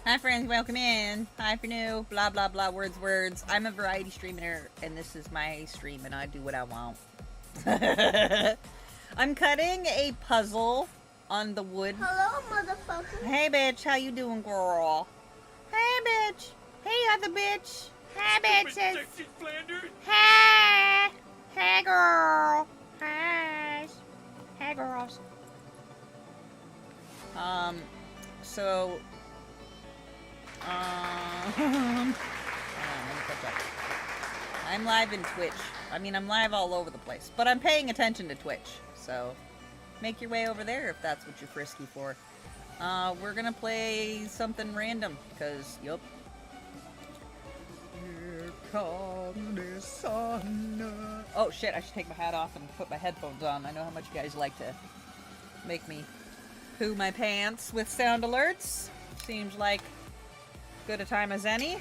Hi friends, welcome in. Hi for new, blah blah blah, words. I'm a variety streamer and this is my stream and I do what I want. I'm cutting a puzzle on the wood. Hello, motherfucker. Hey bitch, how you doing, girl? Hey bitch. Hey other bitch. Hey bitches. Hey. Hey girl. Hey. Hey girls. So I'm live in Twitch. I mean, I'm live all over the place, but I'm paying attention to Twitch, so make your way over there if that's what you're frisky for. We're gonna play something random, because, yup. Here comes the sun. Oh shit, I should take my hat off and put my headphones on. I know how much you guys like to make me poo my pants with sound alerts. Seems like good a time as any.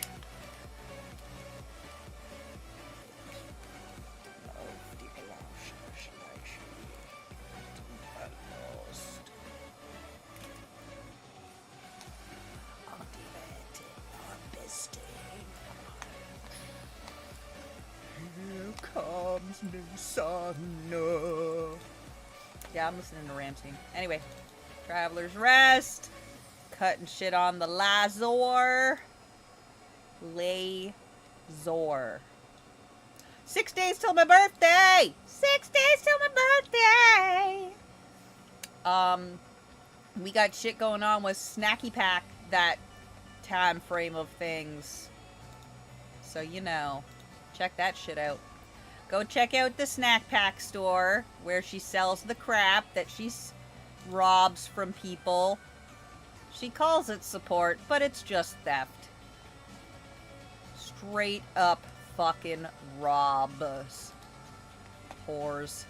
Here comes the sun. Yeah, I'm listening to Ramstein. Anyway, Traveler's Rest. Cutting shit on the Lazor. 6 days till my birthday! 6 days till my birthday! We got shit going on with Snacky Pack, that time frame of things. So, you know, check that shit out. Go check out the Snack Pack store, where she sells the crap that she robs from people. She calls it support, but it's just theft. Straight up fucking robs. Whores.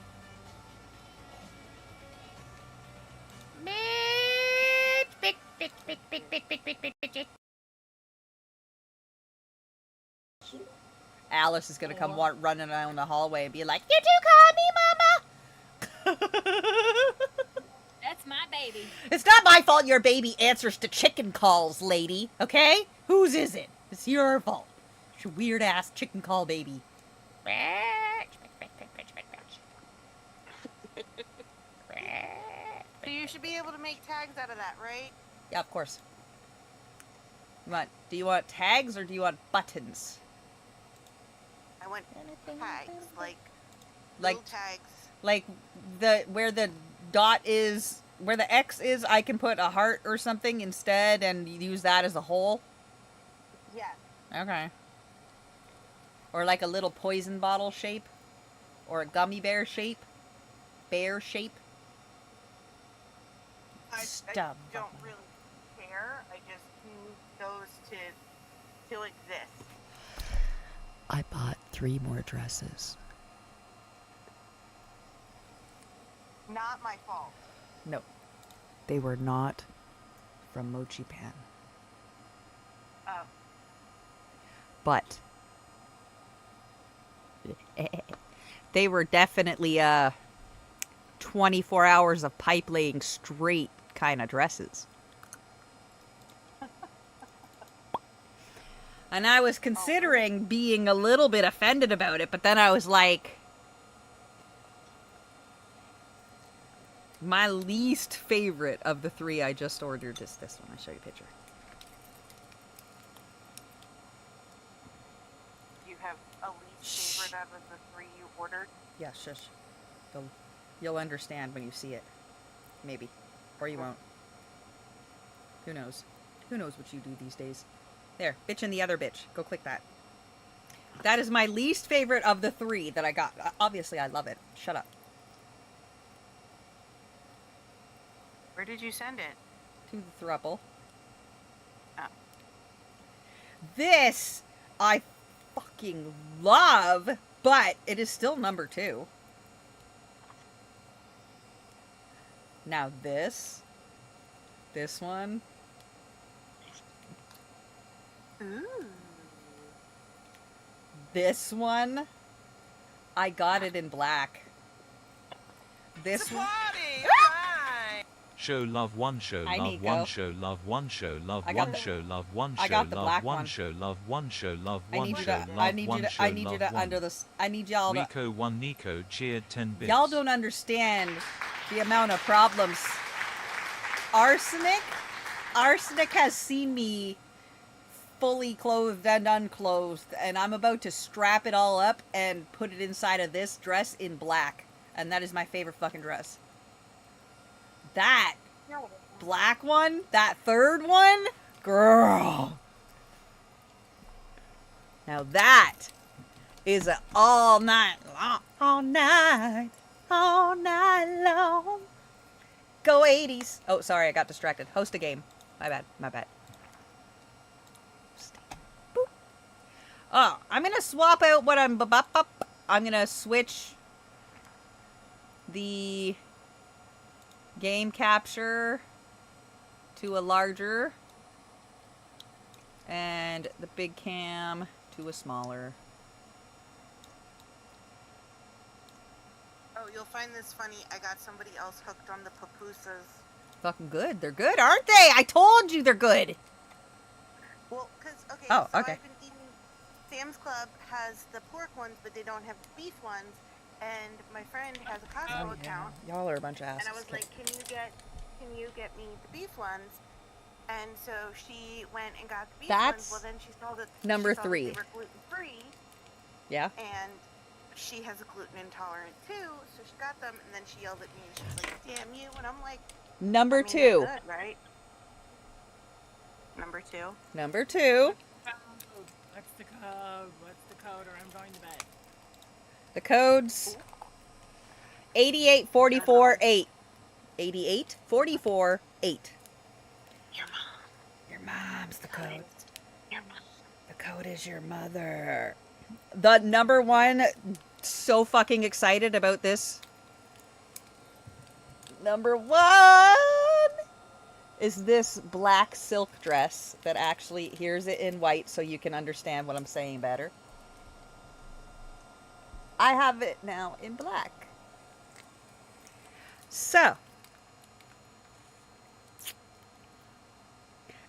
Alice is gonna come running down the hallway and be like, "You do call me mama?" That's my baby. It's not my fault your baby answers to chicken calls, lady. Okay? Whose is it? It's your fault. It's your weird ass chicken call baby. So you should be able to make tags out of that, right? Yeah, of course. Do you want tags or do you want buttons? I want tags, like Like tags. Like where the dot is, where the X is, I can put a heart or something instead and use that as a hole? Yes. Okay. Or like a little poison bottle shape? Or a gummy bear shape? Bear shape? I don't really care. I just need those to exist. I bought 3 more dresses. Not my fault. No. They were not from Mochi Pan. Oh. But they were definitely 24 hours of pipe laying straight kind of dresses. And I was considering being a little bit offended about it, but then I was like, my least favorite of the 3 I just ordered is this one. I'll show you a picture. You have a least favorite out of the 3 you ordered? Yeah, shush. You'll understand when you see it. Maybe. Or you won't. Who knows? Who knows what you do these days? There, bitch and the other bitch. Go click that. That is my least favorite of the 3 that I got. Obviously, I love it. Shut up. Where did you send it? To the thruple. Oh. This I fucking love, but it is still number 2. Now this one, Ooh. this one, I got it in black. This It's a one, party! Alright! Show love one, show Hi, love Nico. one, show love one, show love I got one, the- show love one, I show got the love black one, one. show love one, show love I one, need you show to, love I need one, you to, show I need you love to under one. this. I need y'all to. Rico one, Nico cheered 10 bits. Y'all don't understand the amount of problems. Arsenic has seen me fully clothed and unclothed, and I'm about to strap it all up and put it inside of this dress in black. And that is my favorite fucking dress. That black one, that third one, girl. Now that is an all night long, all night long. Go 80s. Oh, sorry, I got distracted. Host a game. My bad. Boop. Oh, I'm gonna swap out what I'm gonna switch the game capture to a larger and the big cam to a smaller. Oh, you'll find this funny. I got somebody else hooked on the pupusas. Fucking good. They're good, aren't they? I told you they're good. Well, because, okay, Oh, so okay. I've been eating... Sam's Club has the pork ones, but they don't have the beef ones. And my friend has a Costco account. Y'all are a bunch of asses. And I was like, can you get me the beef ones? And so she went and got the beef That's ones. Well, then she saw that number she saw that 3. they were gluten-free. Yeah. And she has a gluten intolerant too, so she got them, and then she yelled at me, and she was like, "Damn you!" And I'm like, Number I mean, 2. they're good, right? Number 2. Number 2. What's the code? What's the code, or I'm going to bed? The code's 88448. 88448. Your mom. Your mom's the code. Your mom. The code is your mother. The number 1, so fucking excited about this. Number 1 is this black silk dress that actually, here's it in white so you can understand what I'm saying better. I have it now in black. So,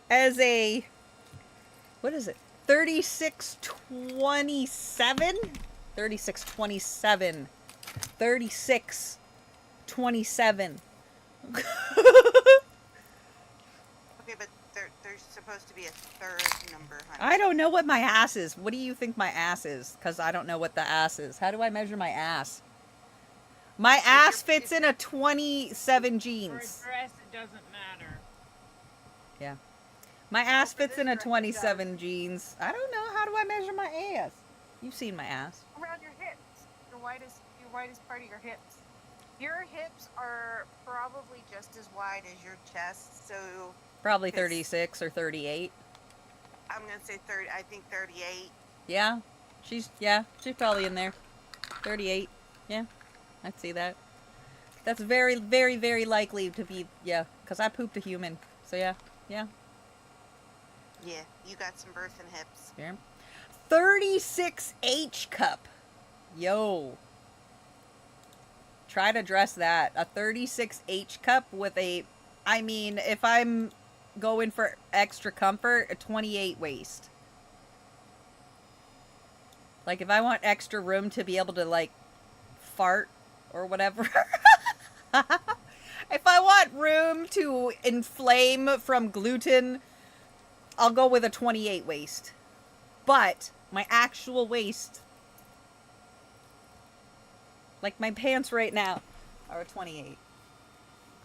as a, what is it? 3627? 3627. 3627. Okay, but there's supposed to be a third number, honey. I don't know what my ass is. What do you think my ass is? Because I don't know what the ass is. How do I measure my ass? My ass fits in a 27 For a jeans. dress, it doesn't matter. Yeah. My ass for fits this in a dress, it 27 jeans. I don't know. How do I measure my ass? You've seen my ass. Around your hips. Your widest part of your hips. Your hips are probably just as wide as your chest, so Probably Yes. 36 or 38. I'm gonna say 30. I think 38. Yeah. She's probably in there. 38. Yeah. I'd see that. That's very, very, very likely to be, yeah. Because I pooped a human. So yeah. Yeah, you got some birth and hips. Yeah. 36H cup. Yo. Try to dress that. A 36H cup with a, I mean, if I'm going for extra comfort, a 28 waist. Like, if I want extra room to be able to, like, fart or whatever. If I want room to inflame from gluten, I'll go with a 28 waist. But my actual waist, like my pants right now, are a 28.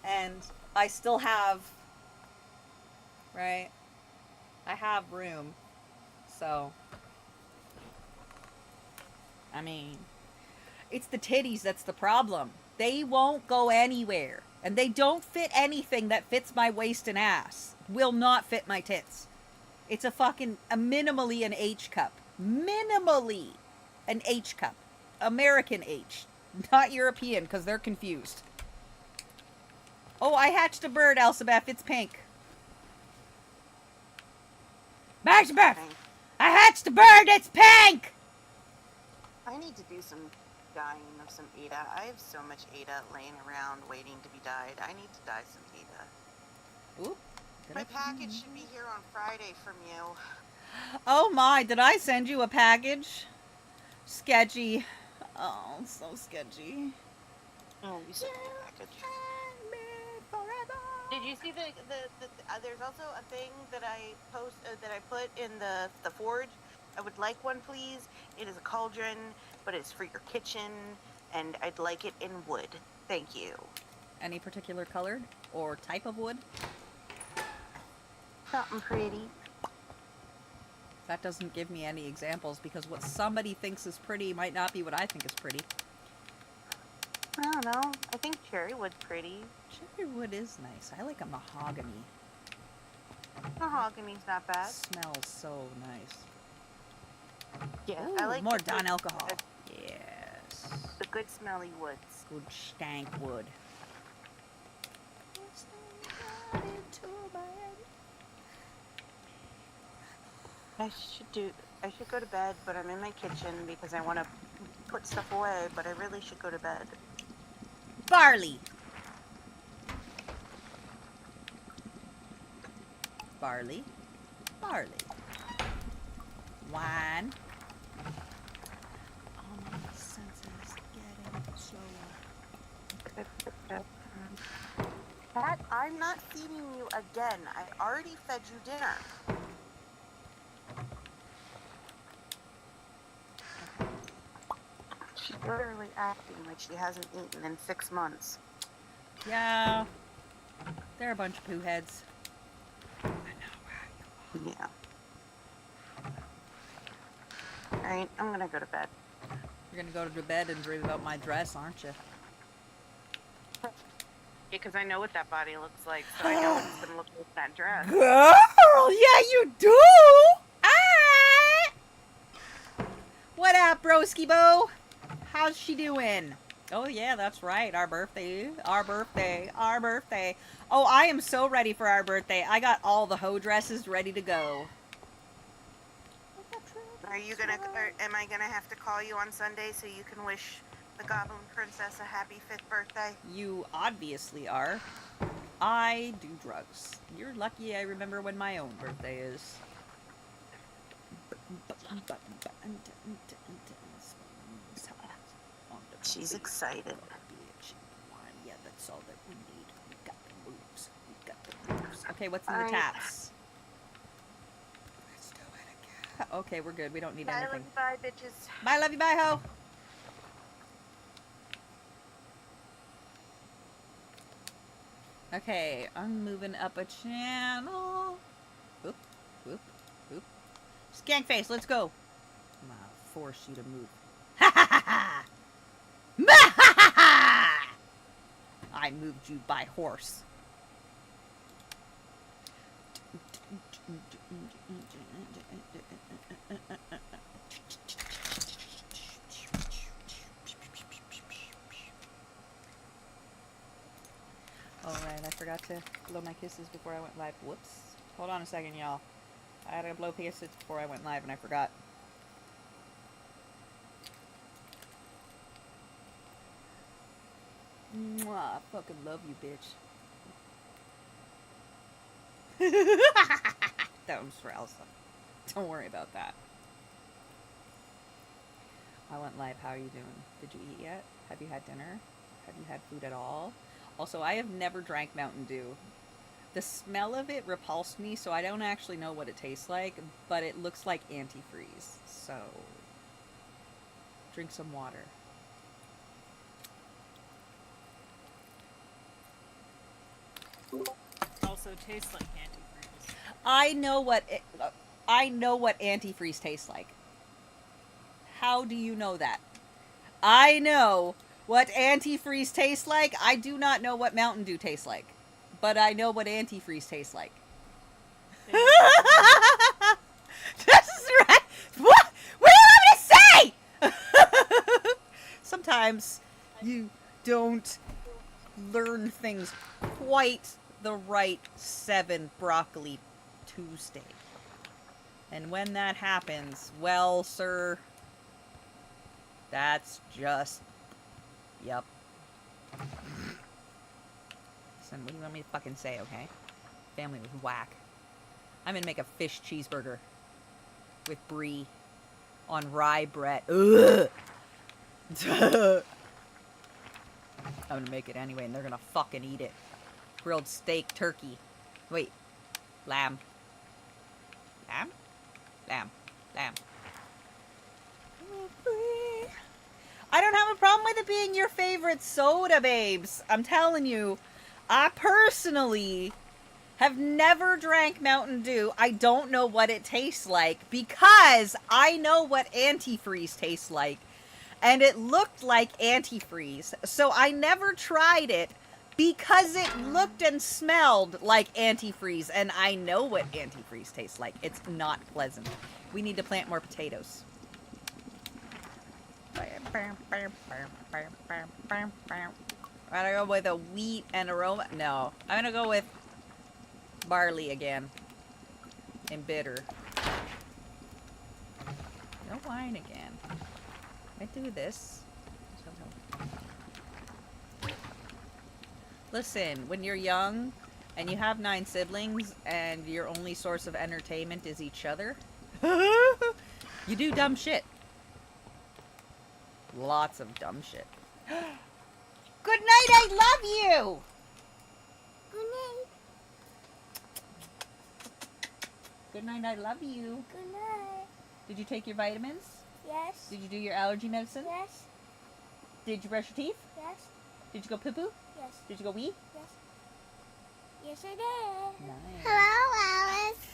And I still have, right? I have room. So, I mean, it's the titties that's the problem. They won't go anywhere. And they don't fit anything that fits my waist and ass. Will not fit my tits. It's a minimally an H cup. Minimally an H cup. American H. Not European, because they're confused. Oh, I hatched a bird, Elsabeth. It's pink. Elizabeth! I hatched a bird, it's pink! I need to do some dyeing of some Ada. I have so much Ada laying around waiting to be dyed. I need to dye some Ada. Oop. My package should be here on Friday from you. Oh my, did I send you a package? Sketchy. Oh, so sketchy. Oh, you sent me a package. Did you see there's also a thing that I put in the forge? I would like one, please. It is a cauldron, but it's for your kitchen, and I'd like it in wood. Thank you. Any particular color or type of wood? Something pretty. That doesn't give me any examples because what somebody thinks is pretty might not be what I think is pretty. I don't know. I think cherry wood's pretty. Cherry wood is nice. I like a mahogany. Mahogany's not bad. Smells so nice. Yeah, Ooh, I like more the good- non-alcohol. Yes. The good smelly woods. Good stank wood. I should go to bed, but I'm in my kitchen because I want to put stuff away, but I really should go to bed. Barley. Barley. Barley. Wine. All my senses getting slower. Pat, I'm not feeding you again. I already fed you dinner. She's literally acting like she hasn't eaten in 6 months. Yeah. They're a bunch of poo heads. I know, right? Yeah. Alright, I'm gonna go to bed. You're gonna go to bed and dream about my dress, aren't you? Yeah, because I know what that body looks like, so I know what it's gonna look like in that dress. Girl, yeah, you do. Ah! What up, broski bo? How's she doing? Oh yeah, that's right. Our birthday. Our birthday. Our birthday. Oh, I am so ready for our birthday. I got all the hoe dresses ready to go. Are you gonna, or am I gonna have to call you on Sunday so you can wish the Goblin Princess a happy 5th birthday? You obviously are. I do drugs. You're lucky I remember when my own birthday is. She's excited. Yeah, that's all that we need. We got the moves. We got the moves. Okay, what's in the Alright. taps? Let's do it again. Okay, we're good. We don't need Bye, love anything. you, bye, bitches. Bye, love you, bye, ho. Okay, I'm moving up a channel. Oop, oop, oop. Skank face, let's go. I'm gonna force you to move. Ha ha ha ha! I moved you by horse. Alright, I forgot to blow my kisses before I went live. Whoops. Hold on a second, y'all. I had to blow kisses before I went live and I forgot. Mwah, I fucking love you, bitch. That was for Elsa. Don't worry about that. I went live. How are you doing? Did you eat yet? Have you had dinner? Have you had food at all? Also, I have never drank Mountain Dew. The smell of it repulsed me, so I don't actually know what it tastes like, but it looks like antifreeze. So, drink some water. Also tastes like antifreeze. I know what antifreeze tastes like. How do you know that? I know What antifreeze tastes like? I do not know what Mountain Dew tastes like. But I know what antifreeze tastes like. This is right. What? What do you want me to say? Sometimes you don't learn things quite the right 7 Broccoli Tuesday. And when that happens, well, sir, that's just... Yep. Listen, what do you want me to fucking say, okay? Family was whack. I'm gonna make a fish cheeseburger with brie on rye bread. Ugh! I'm gonna make it anyway, and they're gonna fucking eat it. Grilled steak, turkey. Wait. Lamb. Lamb? Lamb. Lamb. I don't have a problem with it being your favorite soda, babes. I'm telling you, I personally have never drank Mountain Dew. I don't know what it tastes like because I know what antifreeze tastes like. And it looked like antifreeze. So I never tried it because it looked and smelled like antifreeze. And I know what antifreeze tastes like. It's not pleasant. We need to plant more potatoes. I'm gonna go with a wheat and aroma. No, I'm gonna go with barley again. And bitter. No wine again. I do this. Listen, when you're young and you have 9 siblings and your only source of entertainment is each other, you do dumb shit. Lots of dumb shit. Good night, I love you! Good night. Good night, I love you. Good night. Did you take your vitamins? Yes. Did you do your allergy medicine? Yes. Did you brush your teeth? Yes. Did you go poo-poo? Yes. Did you go wee? Yes. Yes, I did. Nice. Hello, Alice.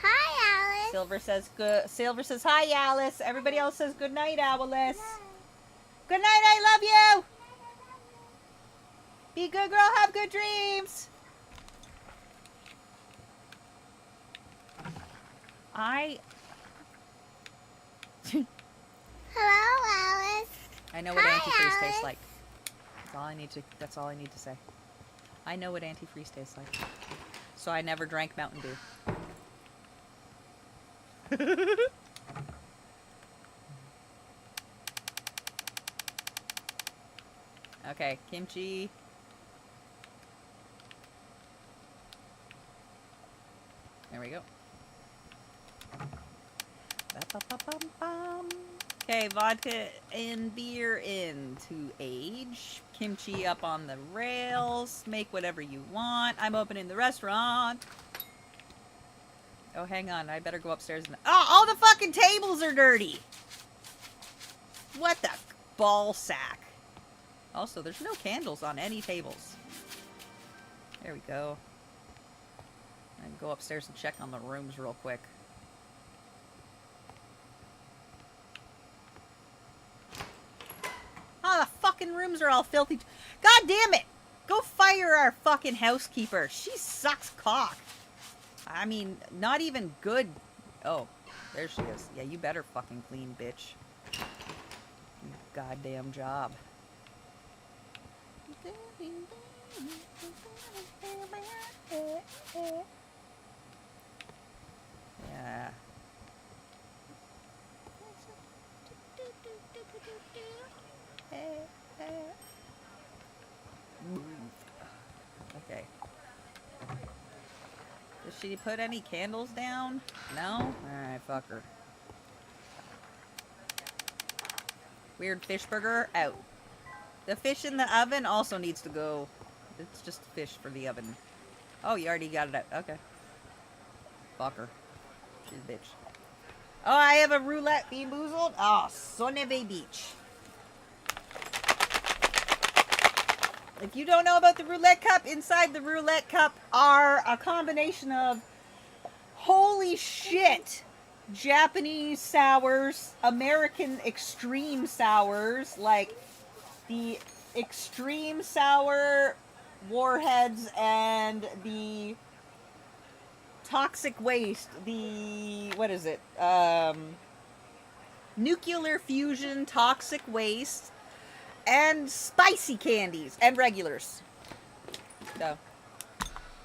Hi, Alice. Silver says good. Silver says hi, Alice. Everybody else says good night, Alice. Good night, I love you. Be good, girl. Have good dreams. Hello, Alice. I know what Hi, antifreeze tastes Alice. like. That's all I need to say. I know what antifreeze tastes like. So I never drank Mountain Dew. Okay, kimchi. There we go. Okay, vodka and beer in to age. Kimchi up on the rails. Make whatever you want. I'm opening the restaurant. Oh, hang on. I better go upstairs. Oh, all the fucking tables are dirty. What the ball sack. Also, there's no candles on any tables. There we go. I can go upstairs and check on the rooms real quick. Oh, the fucking rooms are all filthy. God damn it! Go fire our fucking housekeeper. She sucks cock. I mean, not even good. Oh, there she is. Yeah, you better fucking clean, bitch. You goddamn job. Yeah. Okay. Does she put any candles down? No? Alright, fuck her. Weird fish burger, out. The fish in the oven also needs to go. It's just fish for the oven. Oh, you already got it out. Okay. Fuck her. She's a bitch. Oh, I have a roulette bean boozled. Oh, son of a beach. If you don't know about the roulette cup, inside the roulette cup are a combination of holy shit Japanese sours, American extreme sours, like the extreme sour warheads and the toxic waste, what is it? Nuclear fusion, toxic waste, and spicy candies, and regulars. So,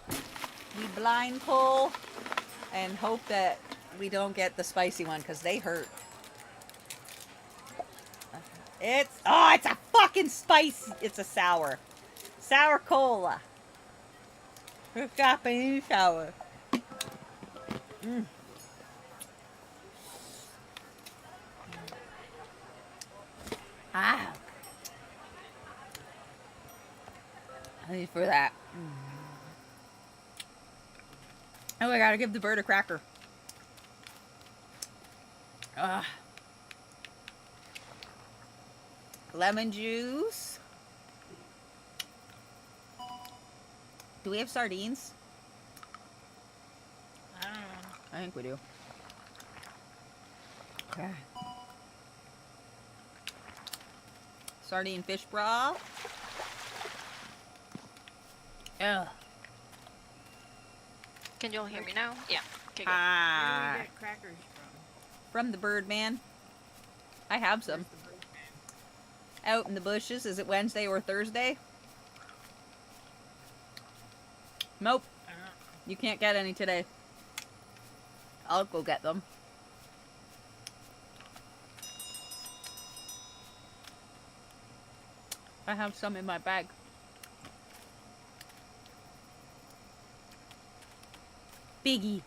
we blind pull and hope that we don't get the spicy one, because they hurt. It's a fucking spicy, it's a sour. Sour cola. It's Japanese sour. Ah. I need for that. Oh, I gotta give the bird a cracker. Lemon juice. Do we have sardines? I don't know. I think we do. Okay. Sardine fish broth. Ugh. Can you all hear me now? Yeah. Okay, good. Where do Ah. we get crackers From the Birdman. I have from? some. Where's the bird man? Out in the bushes. Is it Wednesday or Thursday? Nope. I don't know. You can't get any today. I'll go get them. I have some in my bag. Biggie.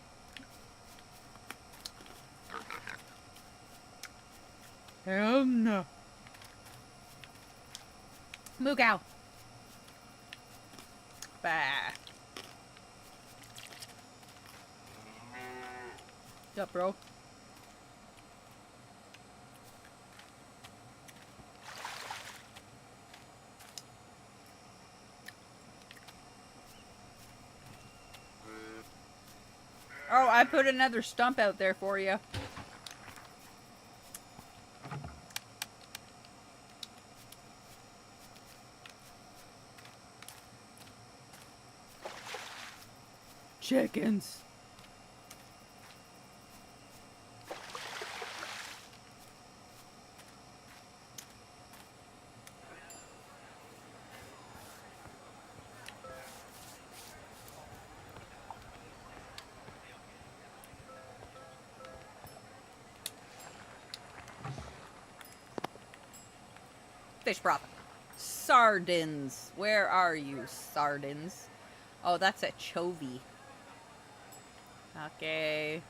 Hell no. Moogow. Bah. What's up, bro? Oh, I put another stump out there for you. Chickens. Fish broth. Sardines. Where are you, sardines? Oh, that's a chovy. Okay.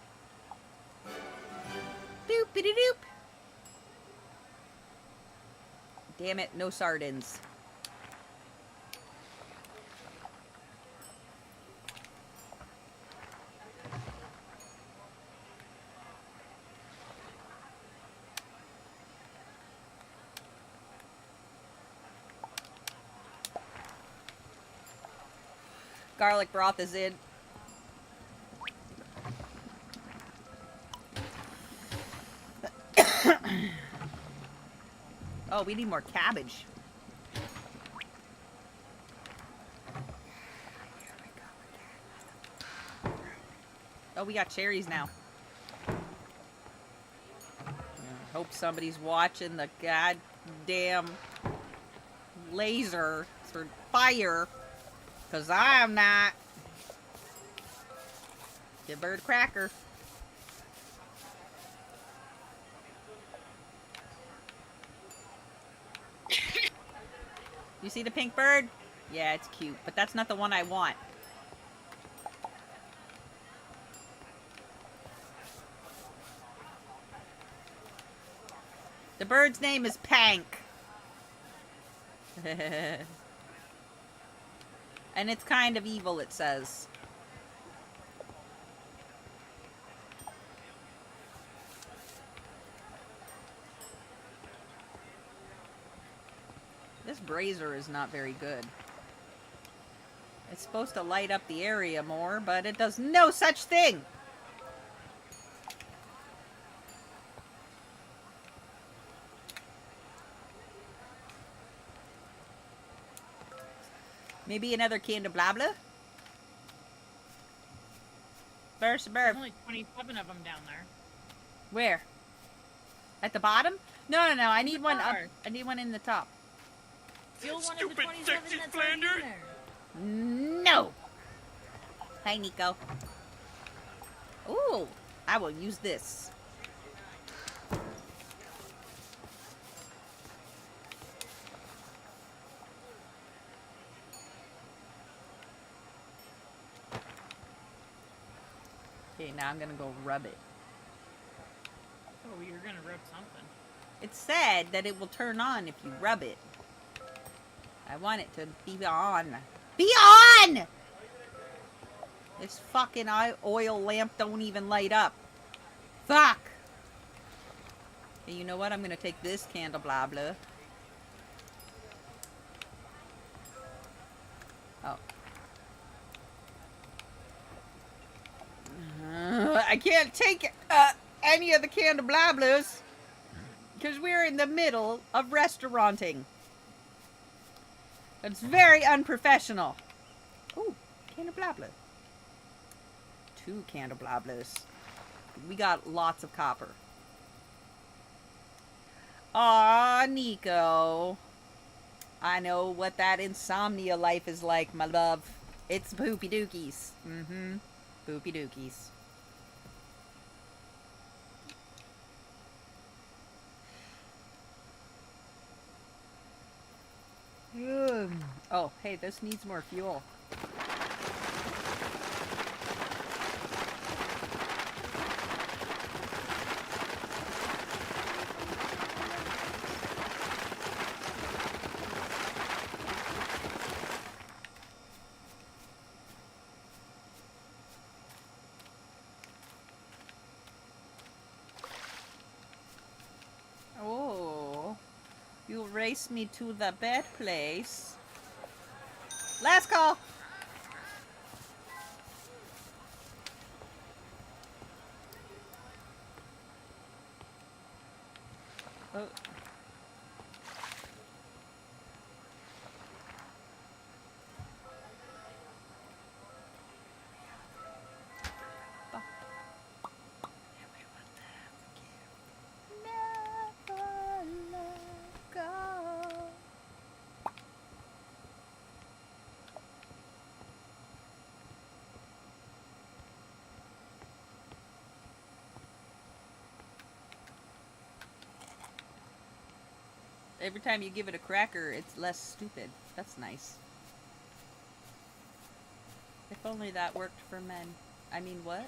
Doopity doop. Damn it, no sardines. Garlic broth is in. Oh, we need more cabbage. Oh, we got cherries now. Hope somebody's watching the goddamn laser for fire. Because I'm not. Get bird cracker. You see the pink bird? Yeah, it's cute. But that's not the one I want. The bird's name is Pank. And it's kind of evil, it says. This brazier is not very good. It's supposed to light up the area more, but it does no such thing! Maybe another candelabra? Burst, There's burp. only 27 of them down there. Where? At the bottom? No, no, no. I need one up. car. I need one in the top. Steal one of the 27 that's already in there. No. Hi, Nico. Ooh, I will use this. Okay, now I'm gonna go rub it. Oh, you're gonna rub something. It said that it will turn on if you rub it. I want it to be on. Be on! This fucking oil lamp don't even light up. Fuck! Hey, you know what? I'm gonna take this candelabra. Oh. I can't take any of the candelabras because we're in the middle of restauranting. It's very unprofessional. Ooh, candelabra. 2 candelabras. We got lots of copper. Aw, Nico. I know what that insomnia life is like, my love. It's poopy dookies. Mm-hmm. Poopy dookies. Oh, hey, this needs more fuel. Oh, you race me to the bed place. Last call. Oh. Never let go. Every time you give it a cracker, it's less stupid. That's nice. If only that worked for men. I mean, what?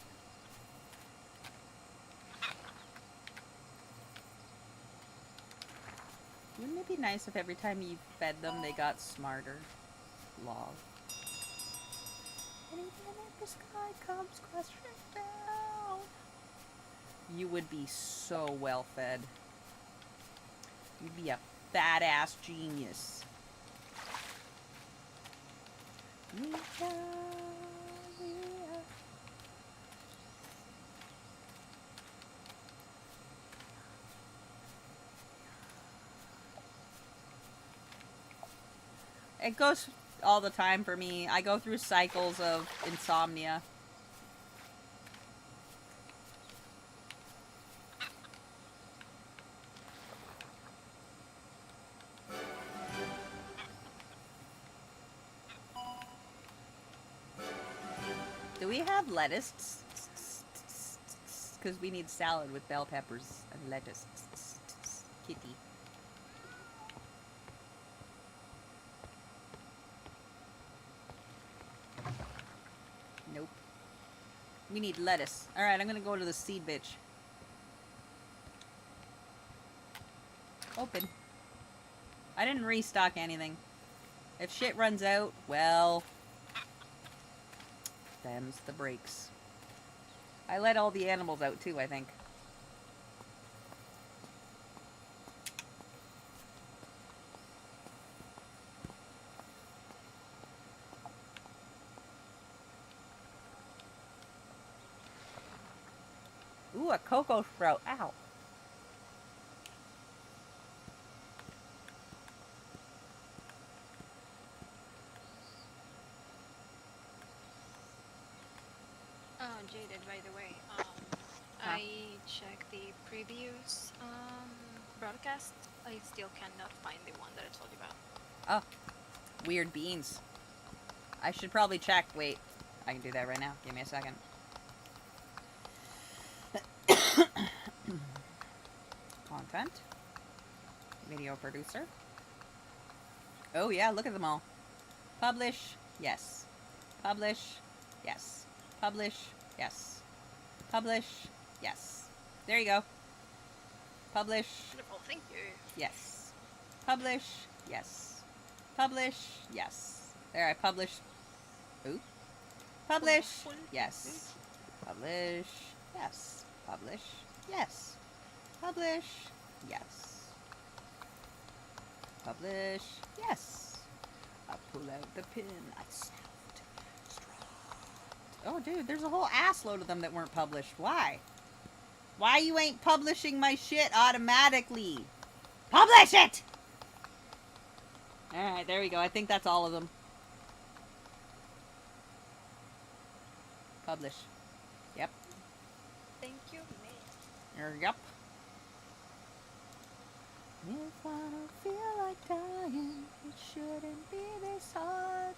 Wouldn't it be nice if every time you fed them, they got smarter? Lol. Anything in the sky comes crashing down. You would be so well fed. You'd be a fat ass genius. It goes all the time for me. I go through cycles of insomnia. Do we have lettuce? Because we need salad with bell peppers and lettuce. Kitty. Nope. We need lettuce. Alright, I'm gonna go to the seed bitch. Open. I didn't restock anything. If shit runs out, well... them's the breaks. I let all the animals out too, I think. Ooh, a cocoa sprout. Ow. by the way. I checked the previous broadcast. I still cannot find the one that I told you about. Oh, weird beans. I should probably check. Wait, I can do that right now. Give me a second. Content. Video producer. Oh yeah, look at them all. Publish, yes. Publish, yes. Publish, yes. Publish, yes. There you go. Publish, Wonderful, thank you. yes. Publish, yes. Publish, yes. There, I published. Ooh. Publish, yes. Publish, yes. Publish, yes. Publish, yes. Publish, yes. I pull out the pin. I sound strong. Oh, dude, there's a whole ass load of them that weren't published. Why? Why you ain't publishing my shit automatically? Publish it! Alright, there we go. I think that's all of them. Publish. Yep. Thank you, man. Yep. If I don't feel like dying, it shouldn't be this hard.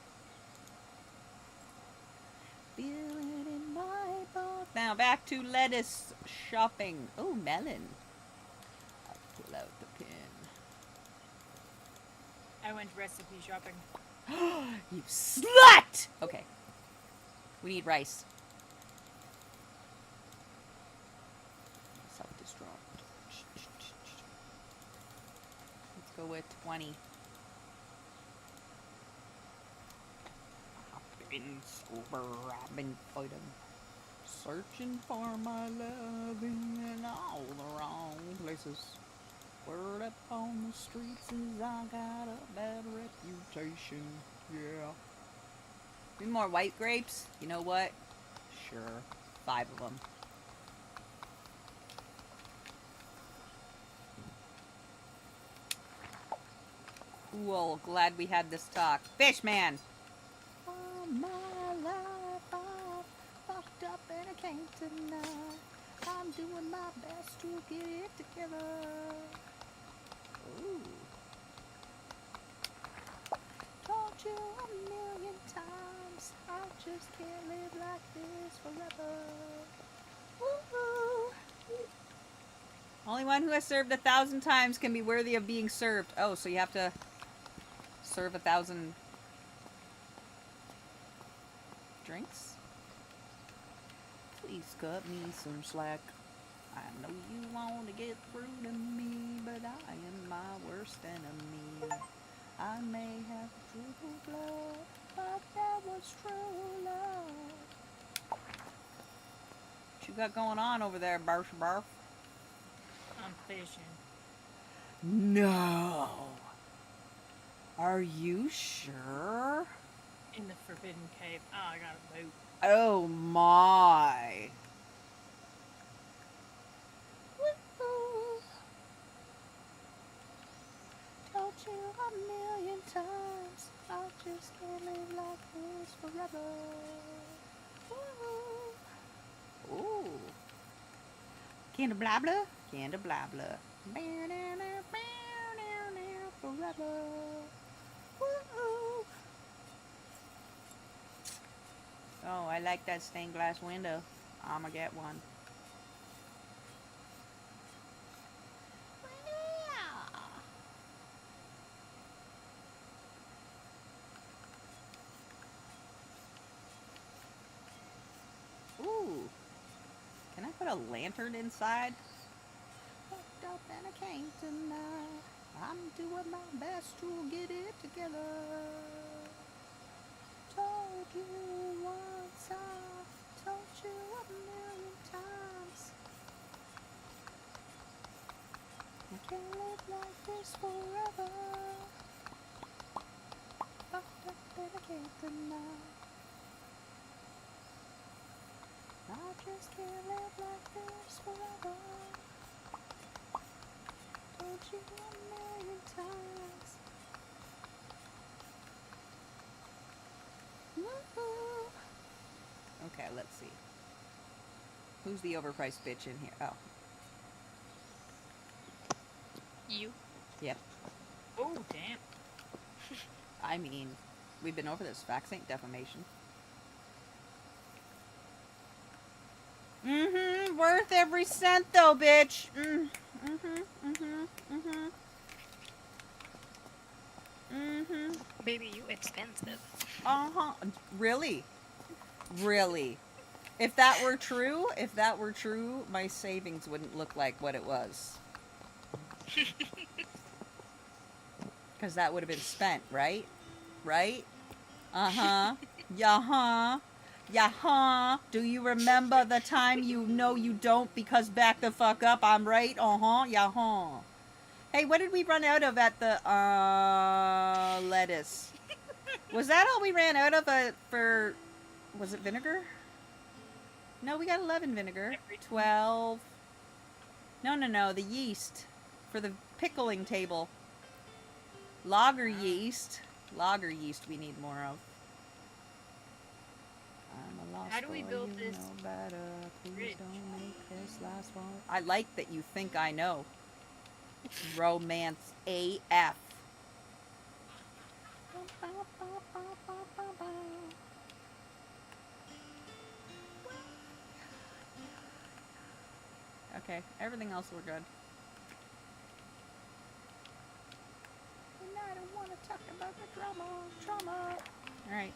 Feel it in my bones. Now back to lettuce shopping. Oh, melon. I'll pull out the pin. I went recipe shopping. You slut! Okay. We need rice. Self-destruct. Let's go with 20. I've been sober, I've been fighting. Searching for my loving in all the wrong places. Word up on the streets is I got a bad reputation. Yeah. Need more white grapes? You know what? Sure. 5 of them. Cool. Glad we had this talk. Fishman! All my life I've fucked up and I can't deny. I'm doing my best to get it together. Ooh. Told you a million times, I just can't live like this forever. Woo-hoo. Only one who has served 1,000 times can be worthy of being served. Oh, so you have to serve 1,000 drinks? Please cut me some slack. I know you want to get through to me, but I am my worst enemy. I may have true blood, but that was true love. What you got going on over there, Barf Barf? I'm fishing. No. Are you sure? In the Forbidden Cave. Oh, I got a boat. Oh my. Woo-hoo. Told you a million times, I just can't live like this forever. Woo-hoo. Ooh. Candy blah blah, candy blah blah. Forever. Woo-hoo. Oh, I like that stained glass window. I'ma get one. Ooh. Can I put a lantern inside? Fucked up and I can't deny. I'm doing my best to get it together. Told you once, I told you a million times. I can't live like this forever. Fucked up and I can't deny. I just can't live like this forever. Told you a million times. Woo-hoo. Okay, let's see. Who's the overpriced bitch in here? Oh, You. yep. Oh, damn. I mean, we've been over this. Facts ain't defamation. Mm-hmm. Worth every cent, though, bitch. Baby, you expensive. Uh-huh. Really? Really? If that were true, my savings wouldn't look like what it was. Because that would have been spent, right? Right? Uh-huh. Yeah-huh. Yeah-huh. Do you remember the time you know you don't because back the fuck up, I'm right? Uh-huh. Yeah-huh. Hey, what did we run out of at the, lettuce? Was that all we ran out of for, was it vinegar? No, we got 11 vinegar. 12. No, the yeast. For the pickling table. Lager yeast. Lager yeast we need more of. I'm a lost How do we boy, build you this know better. Please bridge? don't make this last one. I like that you think I know. Romance AF. Okay, everything else we're good. And I don't want to talk about the drama. Alright.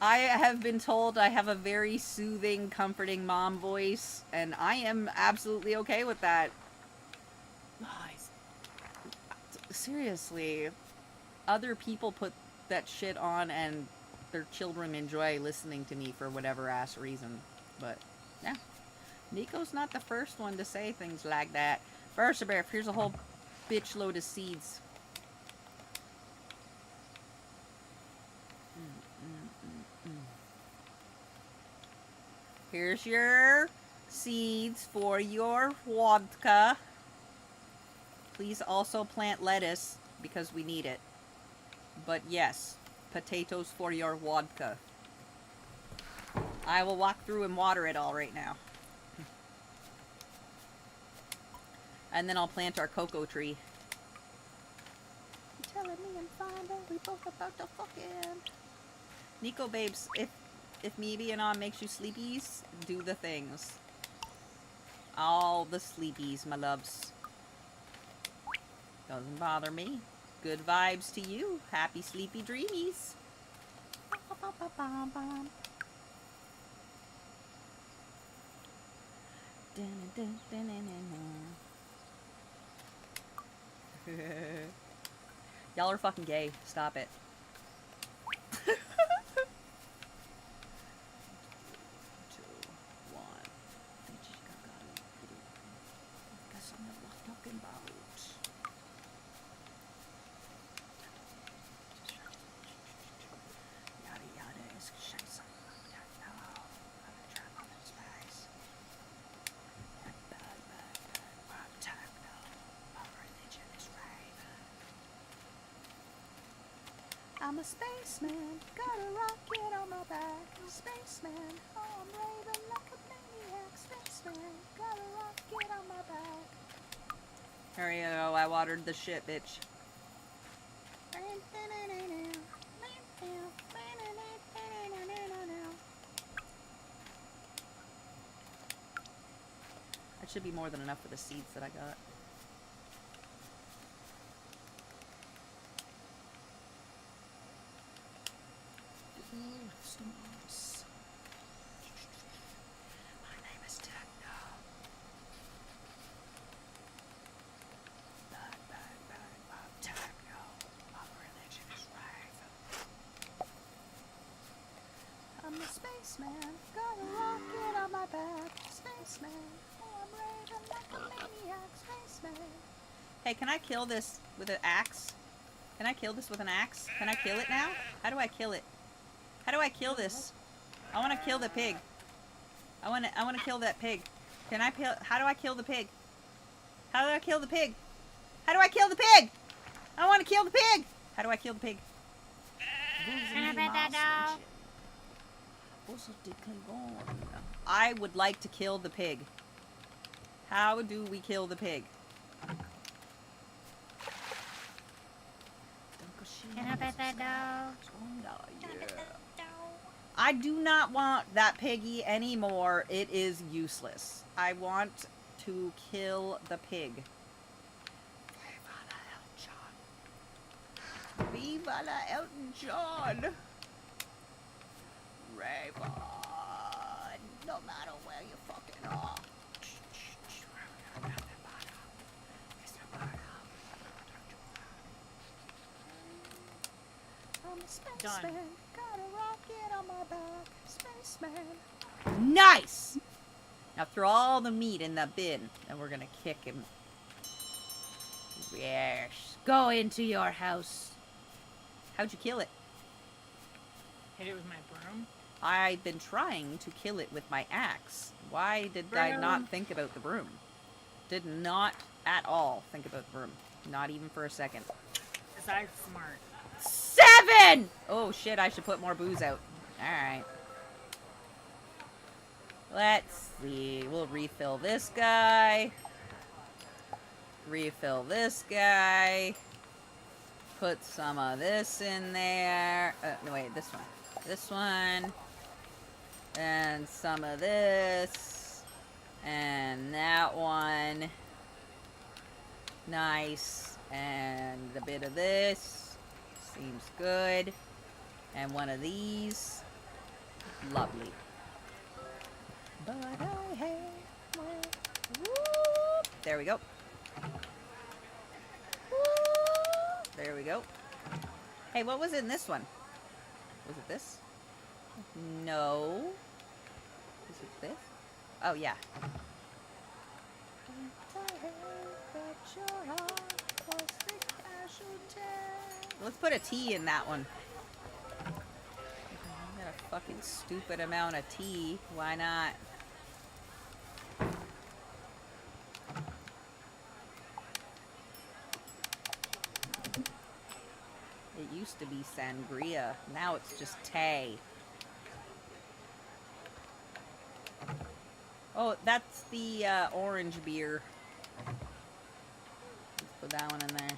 I have been told I have a very soothing, comforting mom voice, and I am absolutely okay with that. Nice. Seriously, other people put that shit on and their children enjoy listening to me for whatever ass reason. But, yeah. Nico's not the first one to say things like that. First, here's a whole bitch load of seeds. Here's your seeds for your vodka. Please also plant lettuce because we need it. But yes, potatoes for your vodka. I will walk through and water it all right now. And then I'll plant our cocoa tree. You're telling me and find out we both about to fucking... Nico babes, if me being on makes you sleepies, do the things. All the sleepies, my loves. Doesn't bother me. Good vibes to you. Happy sleepy dreamies. Y'all are fucking gay. Stop it. I'm a spaceman, got a rocket on my back. Spaceman, oh, I'm raving like a maniac. Spaceman, got a rocket on my back. There you go, I watered the shit, bitch. That should be more than enough for the seeds that I got. My name is Techno. Techno. My religion is rave. I'm a spaceman, got a rocket on my back. Spaceman, oh, I'm raving like a maniac. Spaceman. Hey, can I kill this with an axe? Can I kill this with an axe? Can I kill it now? How do I kill it? How do I kill this? I want to kill the pig. I want to kill that pig. Can I how do I kill the pig? How do I kill the pig? How do I kill the pig? I want to kill the pig. How do I kill the pig? I would like to kill the pig. How do we kill the pig? I do not want that piggy anymore. It is useless. I want to kill the pig. Viva la Elton John! Raven, no matter where you fucking are. I'm a spaceman, got a rocket on my back, spaceman. Nice! Now throw all the meat in the bin, and we're gonna kick him. Yes, go into your house. How'd you kill it? Hit it with my broom. I've been trying to kill it with my axe. Why did I not think about the broom? Did not at all think about the broom. Not even for a second. Because I'm smart. 7! Oh shit, I should put more booze out. Alright. Let's see. We'll refill this guy. Refill this guy. Put some of this in there. No, wait, this one. This one. And some of this. And that one. Nice. And a bit of this. Seems good. And one of these. Lovely. But I hate my... Whoop. There we go. There we go. Hey, what was in this one? Was it this? No. Is it this? Oh, yeah. Let's put a tea in that one. I got a fucking stupid amount of tea. Why not? It used to be sangria. Now it's just tea. Oh, that's the orange beer. Let's put that one in there.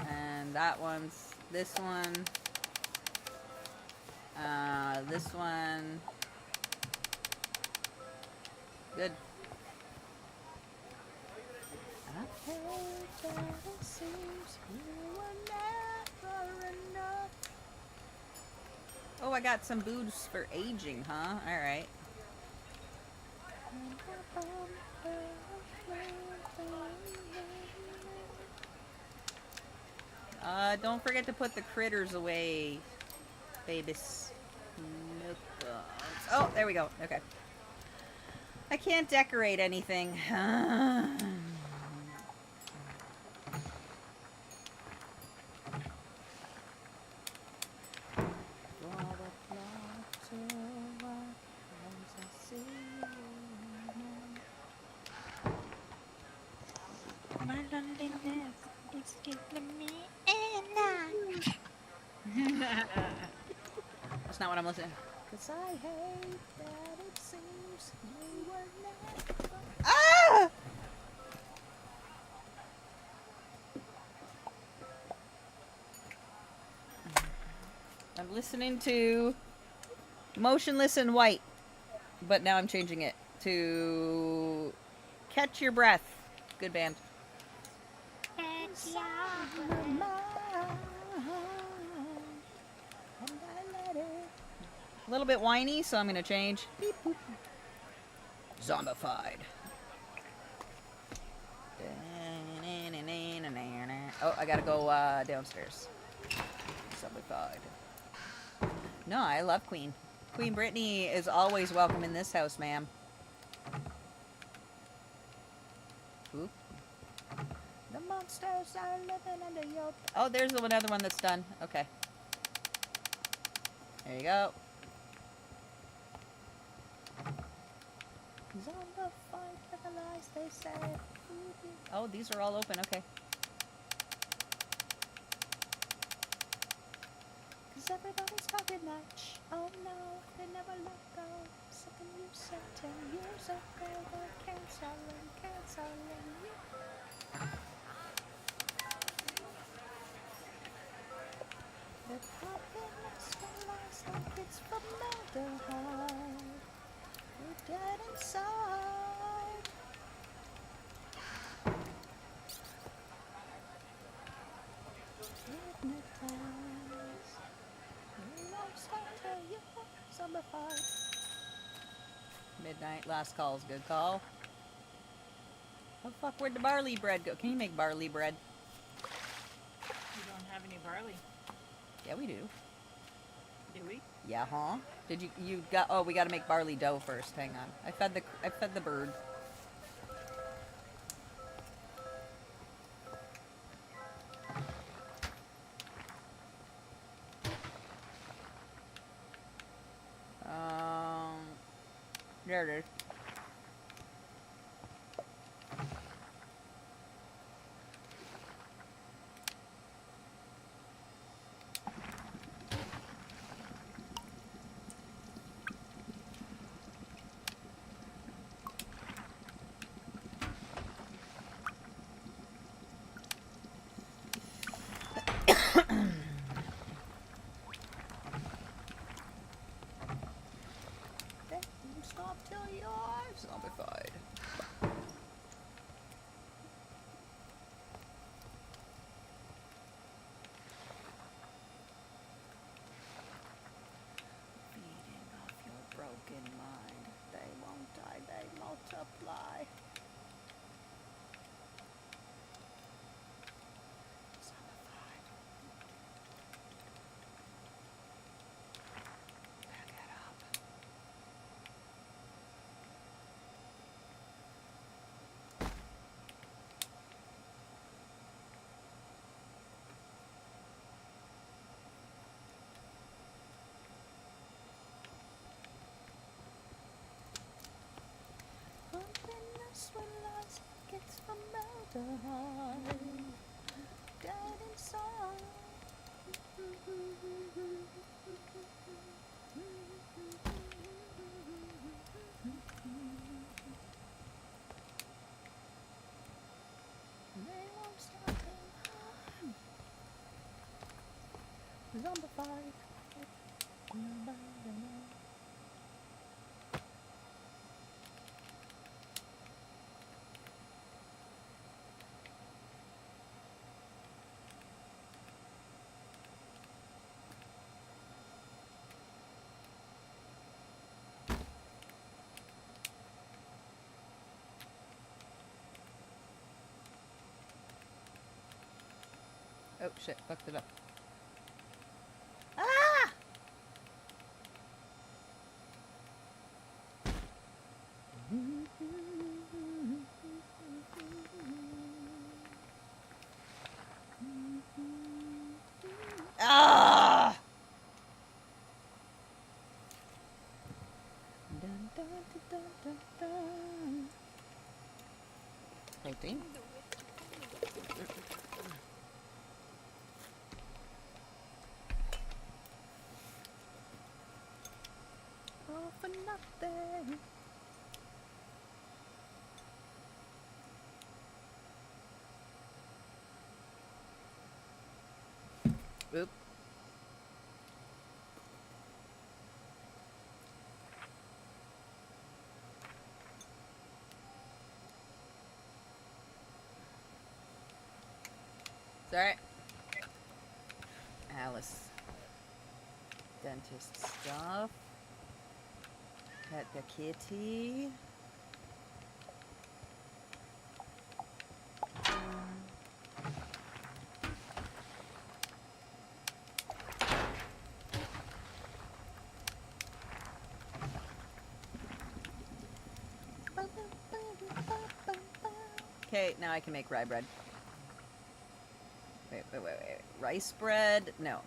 And that one's this one. This one. Good. Oh, I got some booze for aging, huh? Alright. Don't forget to put the critters away, babies. Oh, there we go. Okay. I can't decorate anything. My loneliness is killing me. That's not what I'm listening. 'Cause I hate that it seems you were never... Ah! I'm listening to Motionless in White, but now I'm changing it to Catch Your Breath. Good band. A little bit whiny, so I'm gonna change. Beep, boop. Zombified. Oh, I gotta go downstairs. Zombified. No, I love Queen. Queen Brittany is always welcome in this house, ma'am. Oop. The monsters are living under your... Oh, there's another one that's done. Okay. There you go. Zombified, paralyzed, they say. Oh, these are all open, okay. Cause everybody's talking much. Oh no, they never let go. Something you said 10 years ago. They're canceling you. They're popping us for lies like it's formaldehyde. We're dead inside. Hypnotized. We won't stop till you're zombified. Midnight, last call's good call. Oh fuck, where'd the barley bread go? Can you make barley bread? We don't have any barley, Yeah, we do. do we? Yeah, huh? Did you got? Oh, we got to make barley dough first. Hang on. I fed the bird. There it is. Stop till you're zombified. Feeding off your broken mind. They won't die, they multiply. Zombified. Back it up. Pumping us with lies like it's formaldehyde. Dead inside. They won't stop him. Zombified. Oh shit, fucked it up. Ah! Ah! Dun, dun, dun, dun, dun. Protein? All for nothing. Oop. It's alright. Alice. Dentist stuff. Pet the kitty. Okay, now I can make rye bread. Wait. Rice bread? No.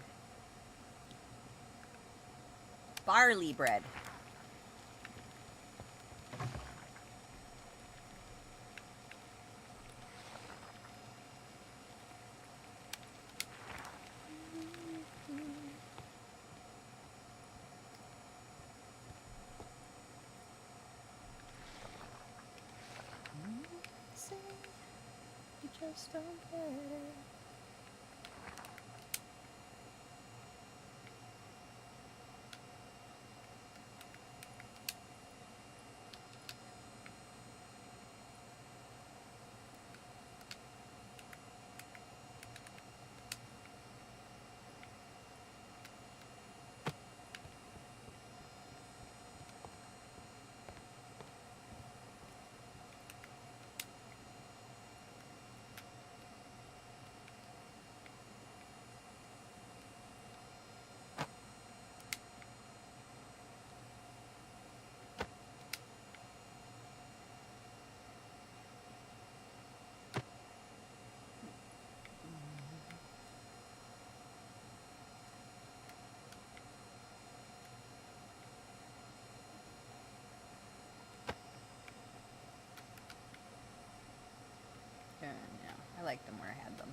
Barley bread. Just don't get it. Yeah, I liked them where I had them.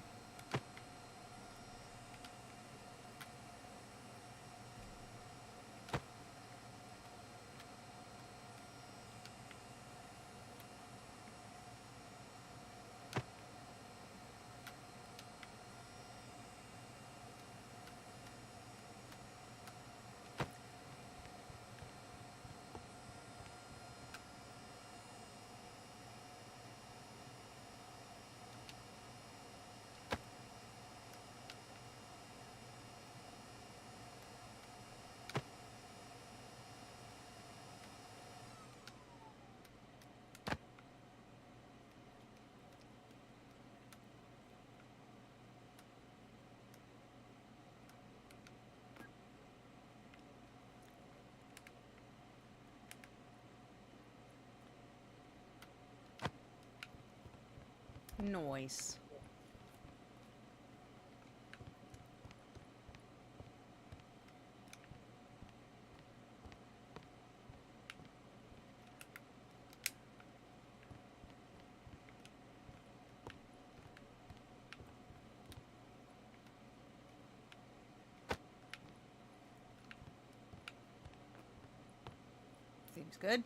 Noise. Seems good.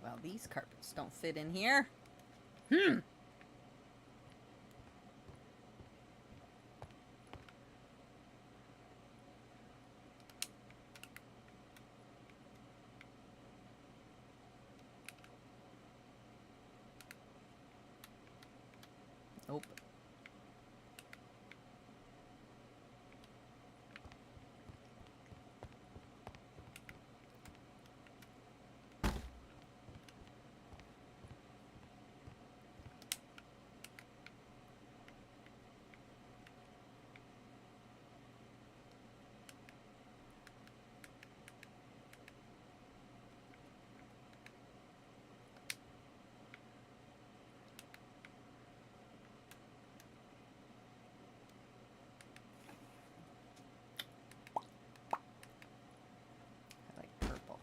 Well, these carpets don't fit in here. Nope. I like purple.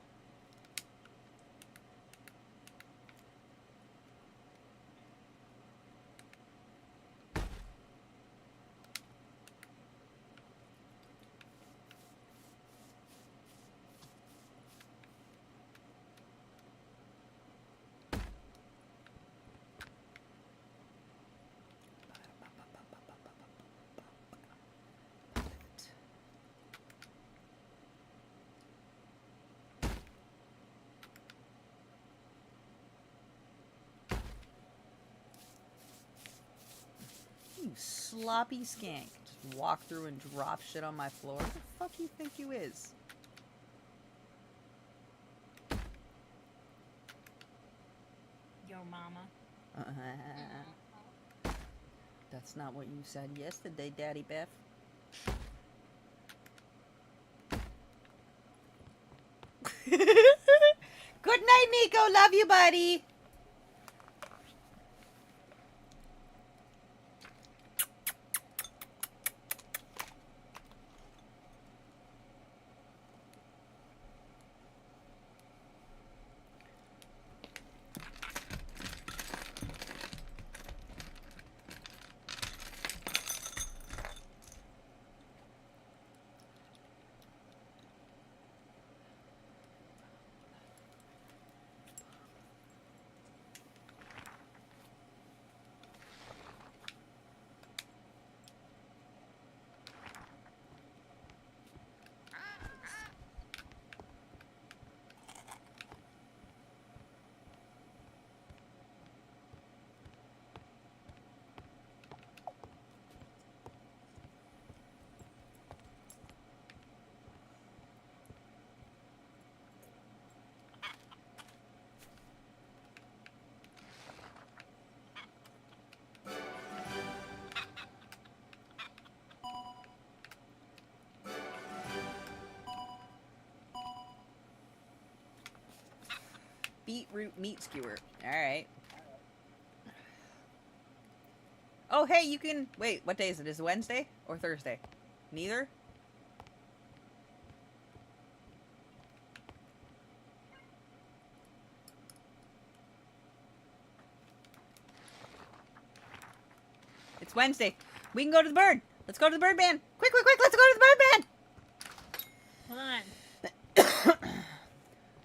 You sloppy skank. Just walk through and drop shit on my floor. What the fuck you think you is? Yo, mama. That's not what you said yesterday, Daddy Beth. Good night, Nico. Love you, buddy. Beetroot meat skewer. Alright. Oh, hey, you can... Wait, what day is it? Is it Wednesday or Thursday? Neither? It's Wednesday. We can go to the bird. Let's go to the bird band. Quick, quick, quick. Let's go to the bird Come on. band.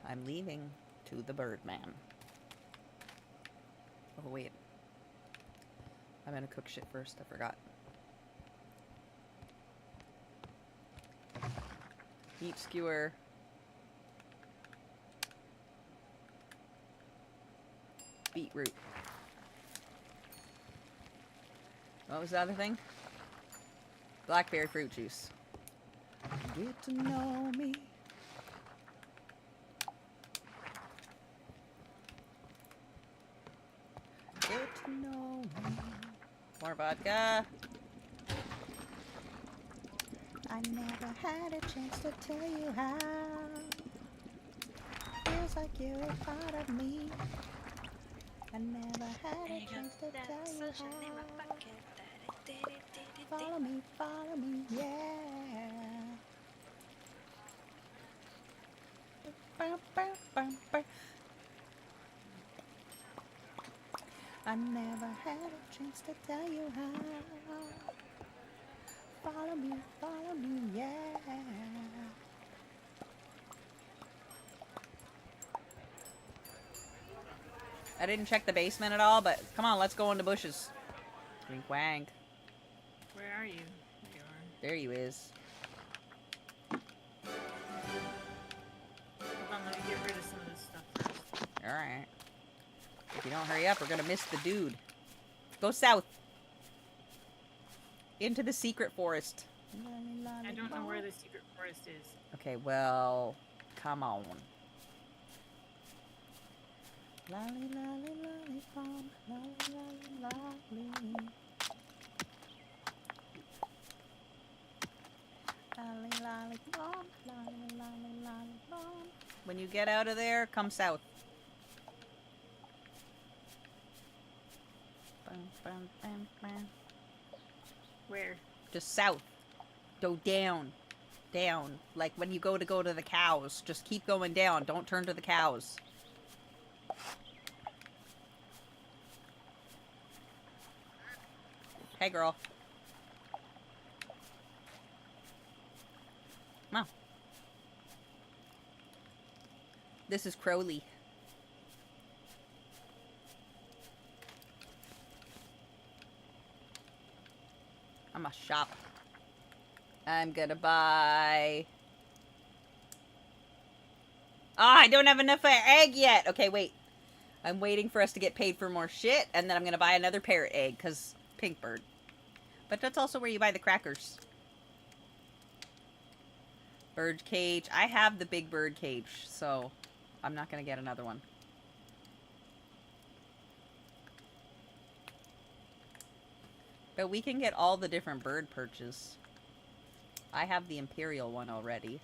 I'm leaving to the bird man. Oh, wait. I'm gonna cook shit first. I forgot. Meat skewer. Beetroot. What was the other thing? Blackberry fruit juice. Get to know me. Get to know me. More vodka. I never had a chance to tell you how. Feels like you're a part of me. I never had a chance to tell you how. Follow me, yeah. I never had a chance to tell you how. Follow me, yeah. I didn't check the basement at all, but come on, let's go in the bushes. Wink wank. Where are you? There you are. There you is. Hold on, let me get rid of some of this stuff first. Alright. If you don't hurry up, we're gonna miss the dude. Go south. Into the secret forest. I don't know where the secret forest is. Okay, well, come on. Lolly, lolly, lollipop, lolly, lolly, lolly. Lolly, lollipop, lolly, lolly, lollipop. When you get out of there, come south. Bum, bum, bum, bum. Where? Just south. Go down. Down. Like when you go to the cows. Just keep going down. Don't turn to the cows. Hey, girl. Come on. This is Crowley. I'm a shop. I'm gonna buy... Ah, I don't have enough for egg yet. Okay, wait. I'm waiting for us to get paid for more shit, and then I'm gonna buy another parrot egg, because pink bird. But that's also where you buy the crackers. Bird cage. I have the big bird cage, so I'm not gonna get another one. But we can get all the different bird perches. I have the imperial one already.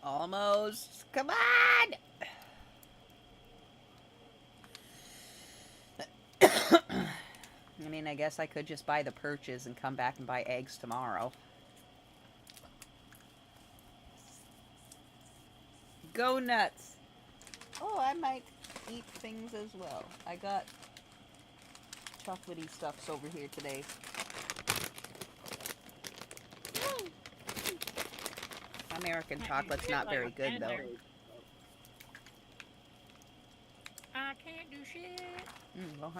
Almost. Come on! I mean, I guess I could just buy the perches and come back and buy eggs tomorrow. Go nuts! Oh, I might eat things as well. I got chocolatey stuffs over here today. American chocolate's not very good, though. I can't do shit. Well,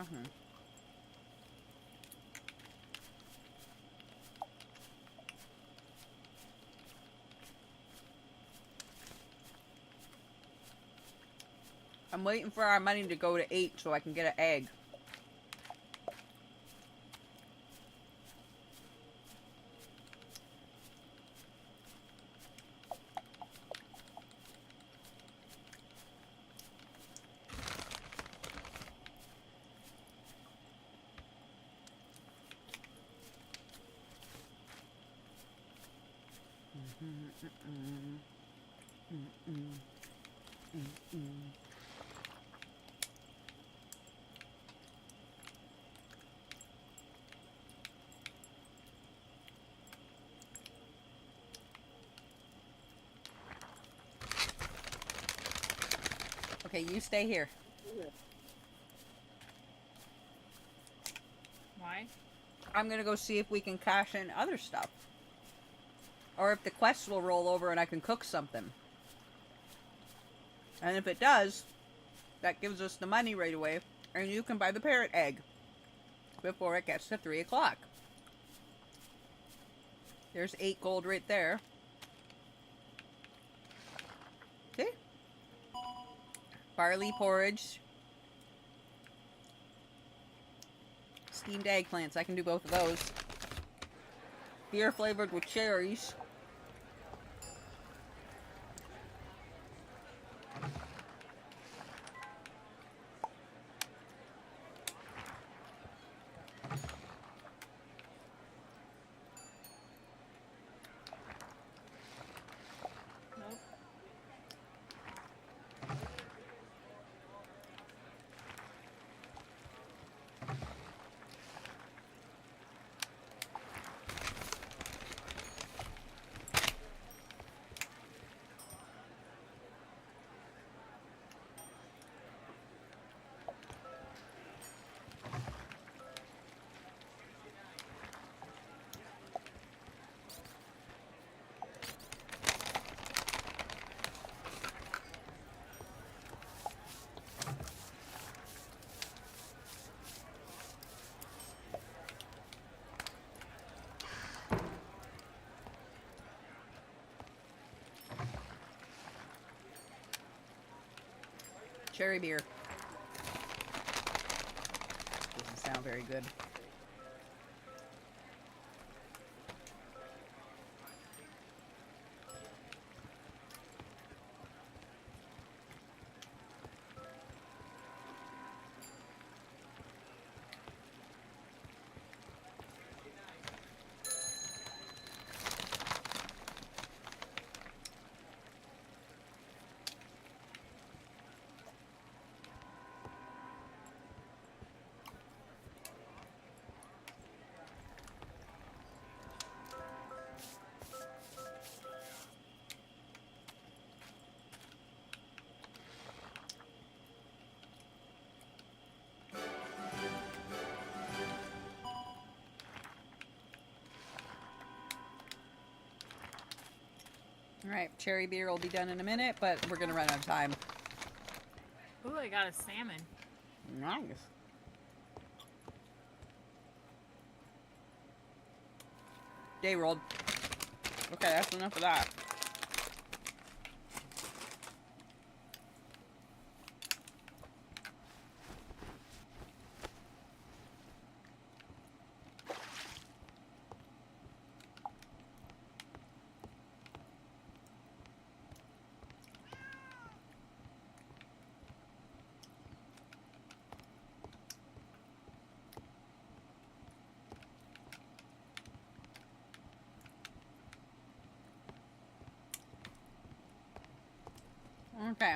I'm waiting for our money to go to 8 so I can get an egg. Okay, you stay here. Why? I'm gonna go see if we can cash in other stuff. Or if the quest will roll over and I can cook something. And if it does, that gives us the money right away. And you can buy the parrot egg before it gets to 3 o'clock. There's 8 gold right there. See? Barley porridge. Steamed eggplants. I can do both of those. Beer flavored with cherries. Nope. Cherry beer. Doesn't sound very good. Alright, cherry beer will be done in a minute, but we're gonna run out of time. Ooh, I got a salmon. Nice. Day rolled. Okay, that's enough of that. Okay.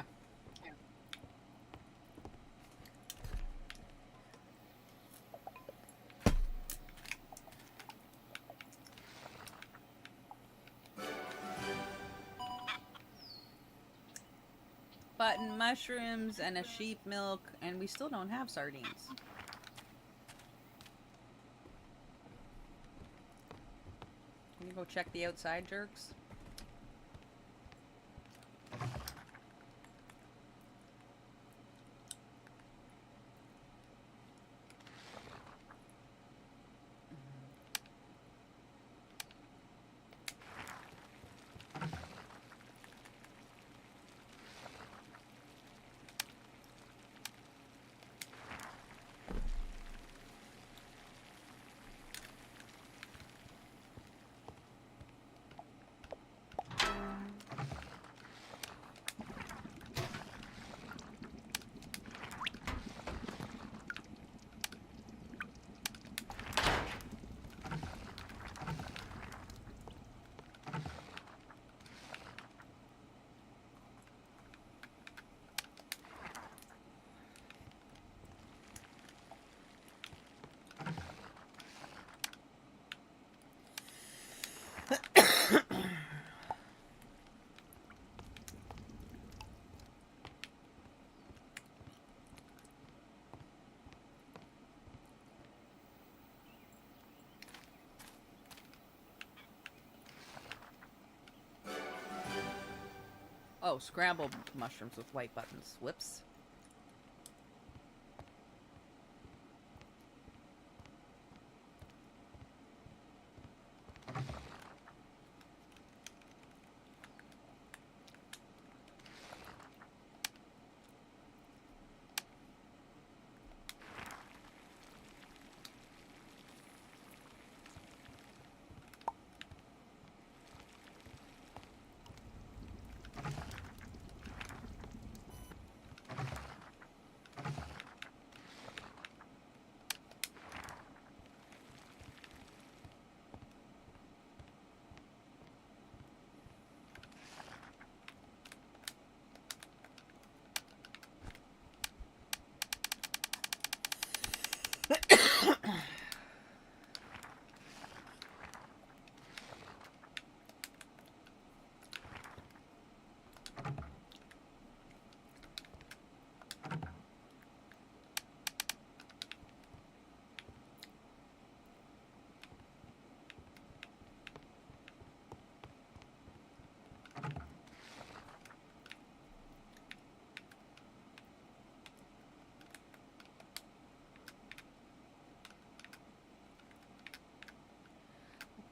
Button mushrooms and a sheep milk, and we still don't have sardines. Can you go check the outside, jerks? Oh, scrambled mushrooms with white buttons. Whoops.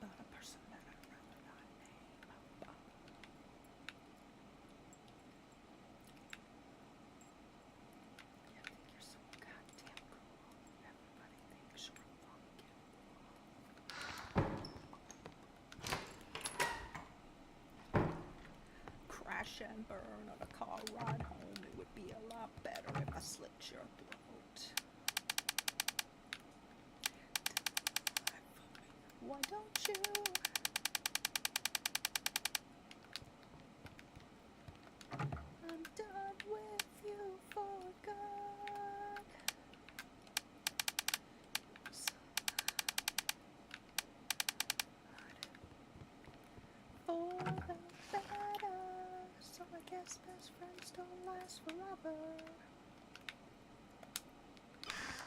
About a person that I rather not name. You think you're so goddamn cool. Everybody thinks you're fucking. Crash and burn on a car ride home. It would be a lot better if I slit your throat. Why don't you? I'm done with you for good. So for the better. So I guess best friends don't last forever.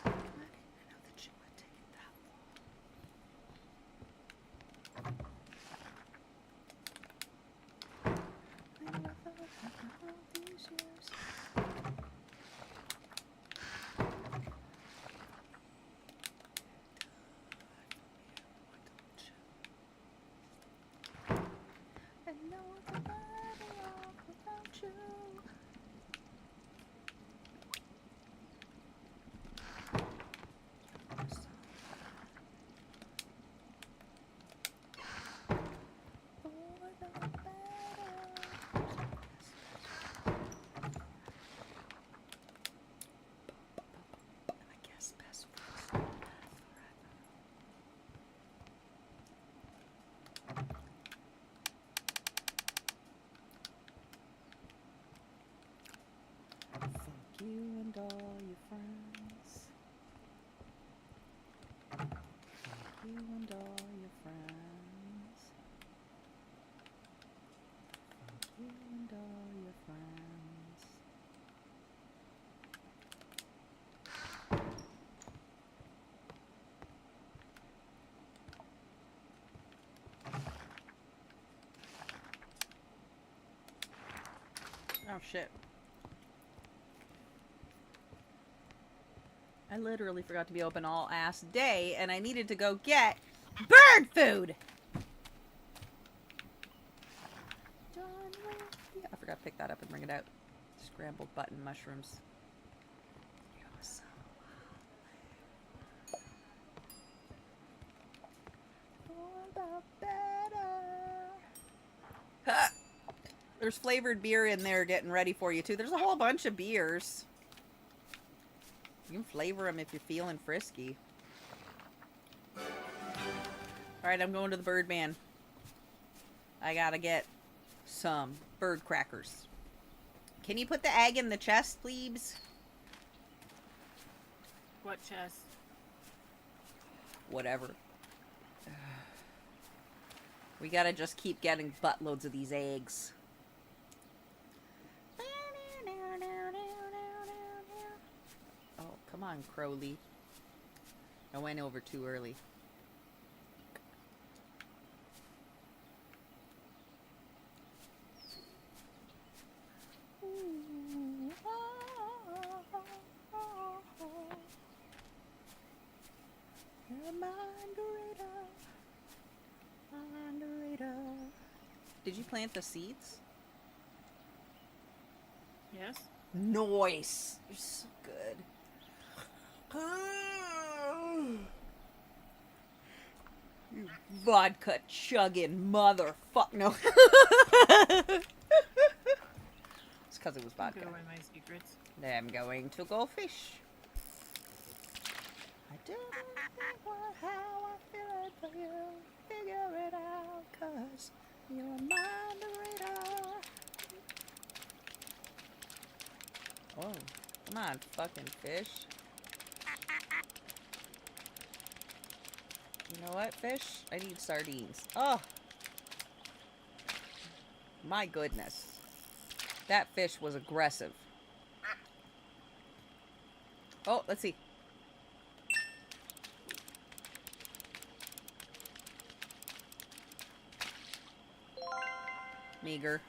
I didn't know that you would take it that long. I never thought all these years. And no one's better off without you. For the better. I guess best friends don't last forever. Fuck you and all your friends. Fuck you and all your friends. Fuck you and all your friends. Oh shit. I literally forgot to be open all ass day and I needed to go get bird food! Done with you. I forgot to pick that up and bring it out. Scrambled button mushrooms. You're so for the better. There's flavored beer in there getting ready for you too. There's a whole bunch of beers. You can flavor them if you're feeling frisky. Alright, I'm going to the Birdman. I gotta get some bird crackers. Can you put the egg in the chest, please? What chest? Whatever. We gotta just keep getting buttloads of these eggs. Oh, come on, Crowley. I went over too early. Did you plant the seeds? Yes. Nice. You're so good. You vodka chugging motherfucker. No. It's because it was vodka. Give away my secrets. I'm going to go fish. I don't know how I feel for you. Figure it out, 'cause you're my radar. Oh, come on, fucking fish. You know what, fish? I need sardines. Oh! My goodness. That fish was aggressive. Oh, let's see. Meager.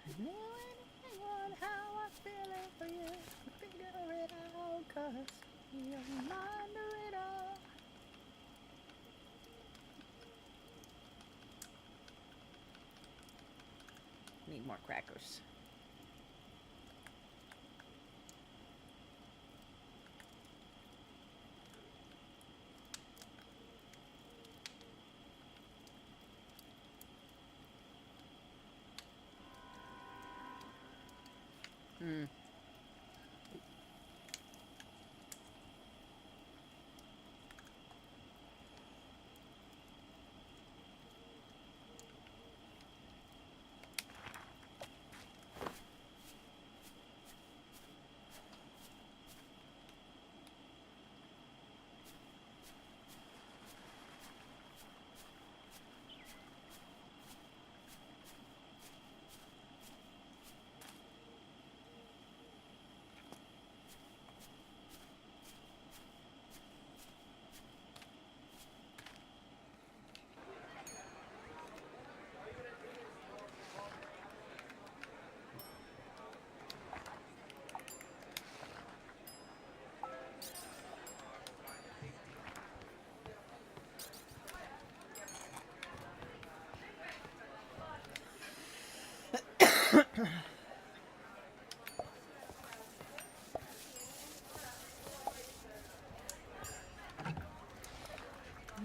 I know anything on how I feel it for you. Figure it out, 'cause you're my radar. Need more crackers. Hmm.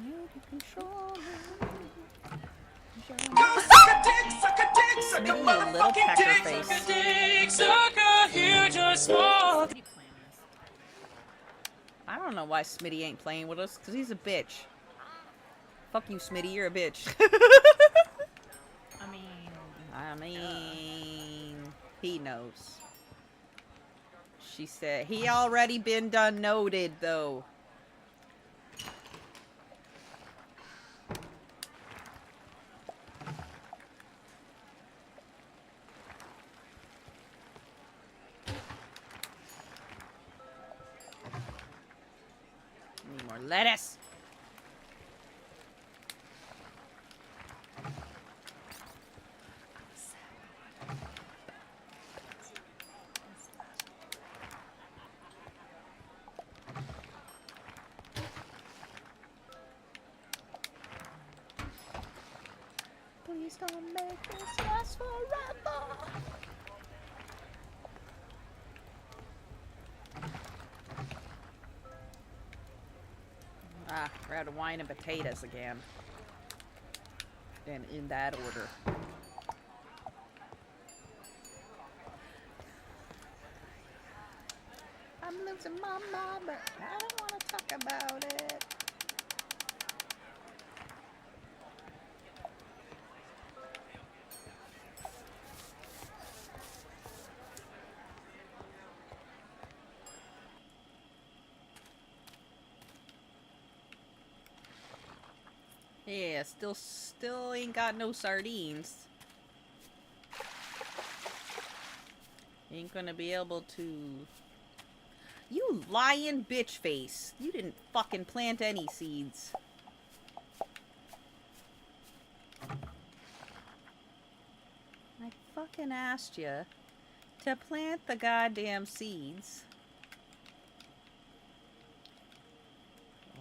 You can control me. Maybe you little pecker face. Somebody plan this. I don't know why Smitty ain't playing with us, because he's a bitch. Fuck you, Smitty, you're a bitch. I mean, he knows. She said, he already been done noted, though. Need more lettuce. Please don't make this last forever. Ah, we're out of wine and potatoes again. And in that order. I'm losing my mind, but I don't want to talk about it. Yeah, still ain't got no sardines. Ain't gonna be able to... You lying bitch face. You didn't fucking plant any seeds. I fucking asked you to plant the goddamn seeds.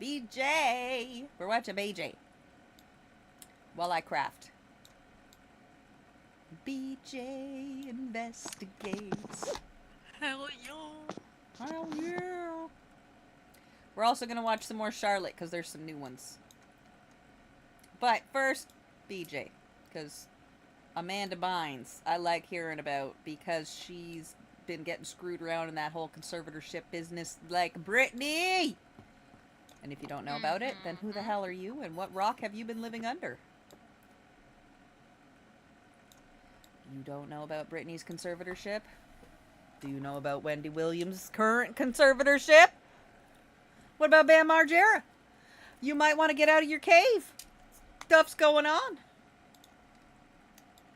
BJ. We're watching BJ while I craft. BJ investigates. Hell yeah. Hell yeah. We're also going to watch some more Charlotte because there's some new ones. But first, BJ. Because Amanda Bynes, I like hearing about because she's been getting screwed around in that whole conservatorship business like Brittany. And if you don't know about it, then who the hell are you and what rock have you been living under? You don't know about Brittany's conservatorship? Do you know about Wendy Williams' current conservatorship? What about Bam Margera? You might want to get out of your cave. Stuff's going on.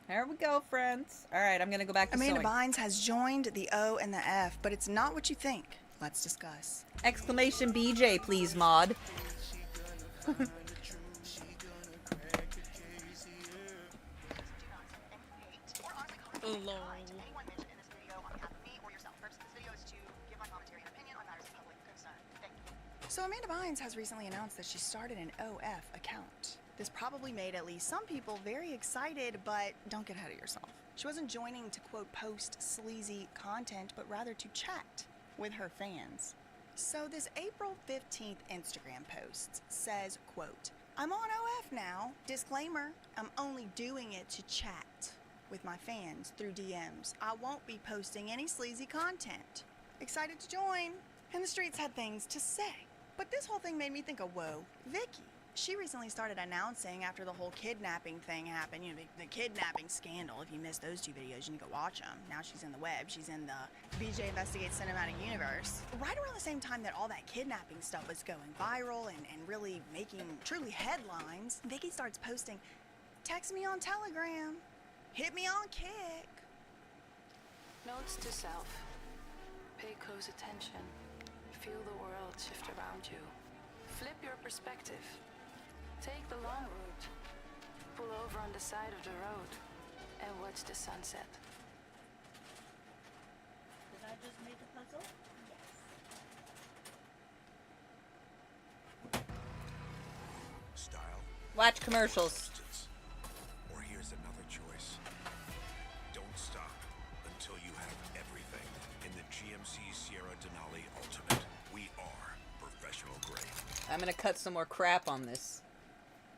There we go, friends. All right, I'm going to go back to Amanda sewing. Bynes has joined the O and the F, but it's not what you think. Let's discuss. Exclamation BJ, please, mod. Lol. So Amanda Bynes has recently announced that she started an OF account. This probably made at least some people very excited, but don't get ahead of yourself. She wasn't joining to, quote, post sleazy content, but rather to chat with her fans. So this April 15th Instagram post says, quote, I'm on OF now. Disclaimer, I'm only doing it to chat with my fans through DMs. I won't be posting any sleazy content. Excited to join. And the streets had things to say. But this whole thing made me think of, whoa, Vicky. She recently started announcing after the whole kidnapping thing happened, you know, the kidnapping scandal. If you missed those 2 videos, you can go watch them. Now she's in the web. She's in the BJ Investigates Cinematic Universe. Right around the same time that all that kidnapping stuff was going viral and really making truly headlines, Vicky starts posting, text me on Telegram, hit me on Kick. Notes to self. Pay close attention. Feel the world shift around you. Flip your perspective. Take the long route. Pull over on the side of the road and watch the sunset. Did I just make a puzzle? Yes. Style, Watch commercials. substance. Or here's another choice. Don't stop until you have everything in the GMC Sierra Denali Ultimate. We are professional grade. I'm going to cut some more crap on this.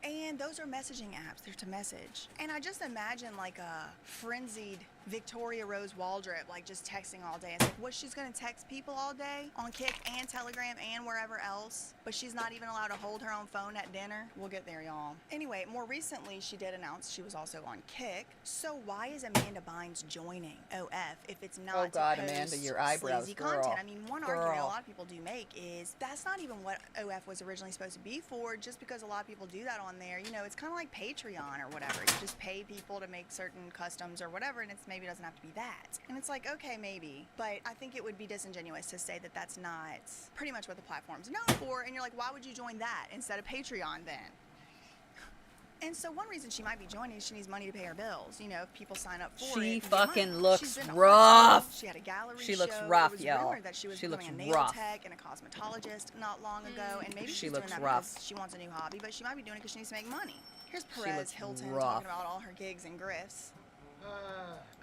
And those are messaging apps. They're to message. And I just imagine like a frenzied Victoria Rose Waldrop, like just texting all day. It's like, what, she's gonna text people all day on Kick and Telegram and wherever else, but she's not even allowed to hold her own phone at dinner? We'll get there, y'all. Anyway, more recently, she did announce she was also on Kick. So why is Amanda Bynes joining OF if it's not Oh, God, to post Amanda, your eyebrows, sleazy girl. content? I mean, one argument a Girl. lot of people do make is that's not even what OF was originally supposed to be for, just because a lot of people do that on there. You know, it's kind of like Patreon or whatever. You just pay people to make certain customs or whatever, and it's maybe doesn't have to be that. And it's like, okay, maybe, but I think it would be disingenuous to say that that's not pretty much what the platform's known for, and you're like, why would you join that instead of Patreon then? And so one reason she might be joining is she needs money to pay her bills. You know, if people sign up for it. She and get fucking money. looks She's in art rough. school. She had a gallery She looks show. rough, It was y'all. rumored that she was She looks becoming a nail rough. tech and a cosmetologist not long ago, and maybe She she's looks doing that rough. because she wants a new hobby, but she might be doing it because she needs to make money. Here's She Perez looks Hilton rough. talking about all her gigs and grifts.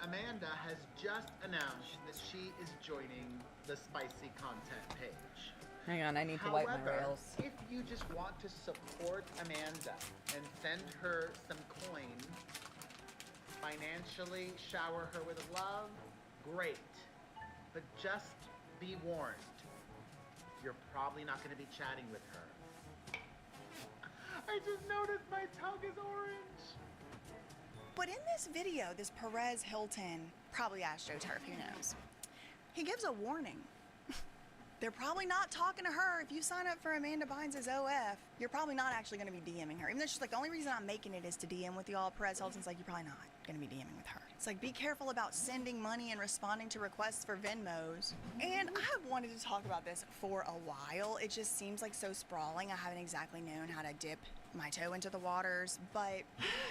Amanda has just announced that she is joining the spicy content page. Hang on, I need to wipe my However, rails. if you just want to support Amanda and send her some coin, financially shower her with love, great. But just be warned, you're probably not going to be chatting with her. I just noticed my tongue is orange. But in this video, this Perez Hilton, probably AstroTurf, who knows, he gives a warning. They're probably not talking to her. If you sign up for Amanda Bynes' OF, you're probably not actually going to be DMing her. Even though she's like, the only reason I'm making it is to DM with y'all. Perez Hilton's like, you're probably not going to be DMing with her. It's like, be careful about sending money and responding to requests for Venmos. And I have wanted to talk about this for a while. It just seems like so sprawling. I haven't exactly known how to dip my toe into the waters, but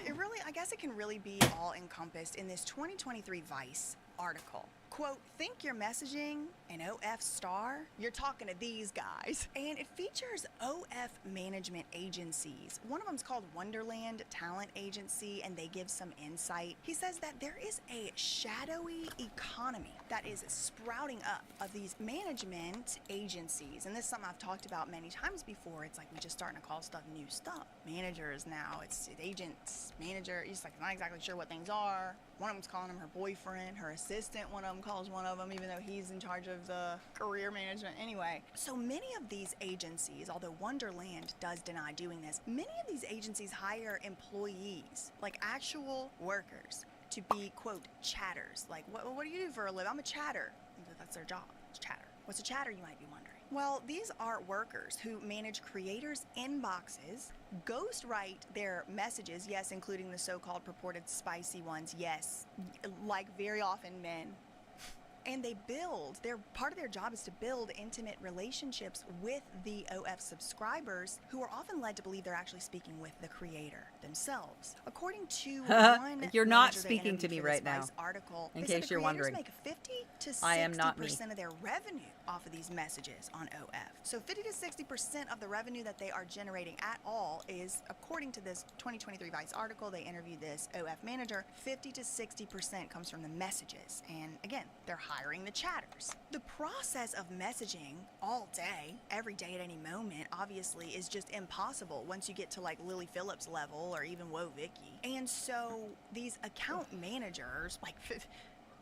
it really, I guess it can really be all encompassed in this 2023 Vice article. Quote, think you're messaging an OF star? You're talking to these guys. And it features OF management agencies. One of them's called Wonderland Talent Agency, and they give some insight. He says that there is a shadowy economy that is sprouting up of these management agencies. And this is something I've talked about many times before. It's like we just starting to call stuff new stuff. Managers now, it's agents, manager, you're just like not exactly sure what things are. One of them's calling him her boyfriend, her assistant, one of them calls one of them, even though he's in charge of the career management anyway. So many of these agencies, although Wonderland does deny doing this, many of these agencies hire employees, like actual workers, to be, quote, chatters. Like, what do you do for a living? I'm a chatter. That's their job, it's chatter. What's a chatter, you might be wondering? Well, these are workers who manage creators' inboxes, ghostwrite their messages, yes, including the so-called purported spicy ones, yes, like very often men. And they build, part of their job is to build intimate relationships with the OF subscribers who are often led to believe they're actually speaking with the creator themselves. According to one You're not manager they speaking to interviewed me for this right now, Vice article, in they said case the you're creators wondering. make 50 to 60% I am not me. of their revenue off of these messages on OF. So 50 to 60% of the revenue that they are generating at all is, according to this 2023 Vice article, they interviewed this OF manager, 50 to 60% comes from the messages. And again, they're hiring the chatters. The process of messaging all day, every day at any moment, obviously is just impossible once you get to like Lily Phillips level or even Whoa Vicky. And so these account managers, like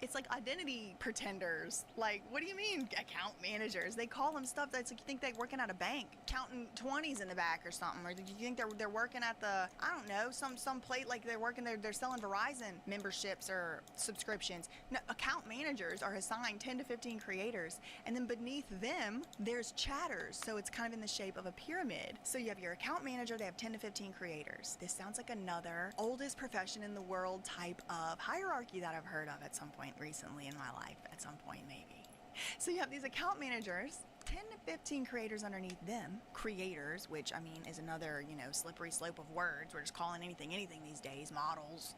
it's like identity pretenders. Like, what do you mean account managers? They call them stuff that's like you think they're working at a bank, counting 20s in the back or something. Or do you think they're working at the, I don't know, some plate like they're working there, they're selling Verizon memberships or subscriptions. No, account managers are assigned 10 to 15 creators, and then beneath them there's chatters. So it's kind of in the shape of a pyramid. So you have your account manager, they have 10 to 15 creators. This sounds like another oldest profession in the world type of hierarchy that I've heard of at some point recently in my life, at some point maybe. So you have these account managers, 10 to 15 creators underneath them, creators, which I mean is another, slippery slope of words. We're just calling anything these days, models.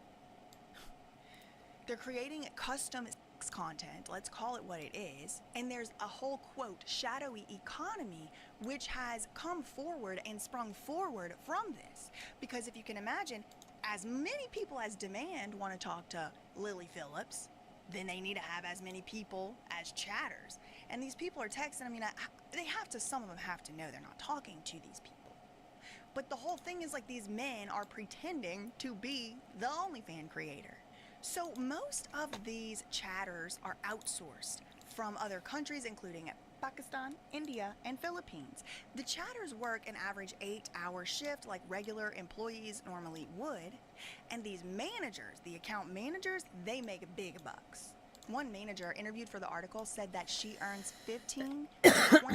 They're creating custom content, let's call it what it is, and there's a whole, quote, shadowy economy which has come forward and sprung forward from this. Because if you can imagine, as many people as demand want to talk to Lily Phillips, then they need to have as many people as chatters. And these people are texting, some of them have to know they're not talking to these people. But the whole thing is like these men are pretending to be the OnlyFans creator. So most of these chatters are outsourced from other countries, including Pakistan, India, and Philippines. The chatters work an average 8-hour shift like regular employees normally would. And these managers, the account managers, they make big bucks. One manager interviewed for the article said that she earns 15 to 25%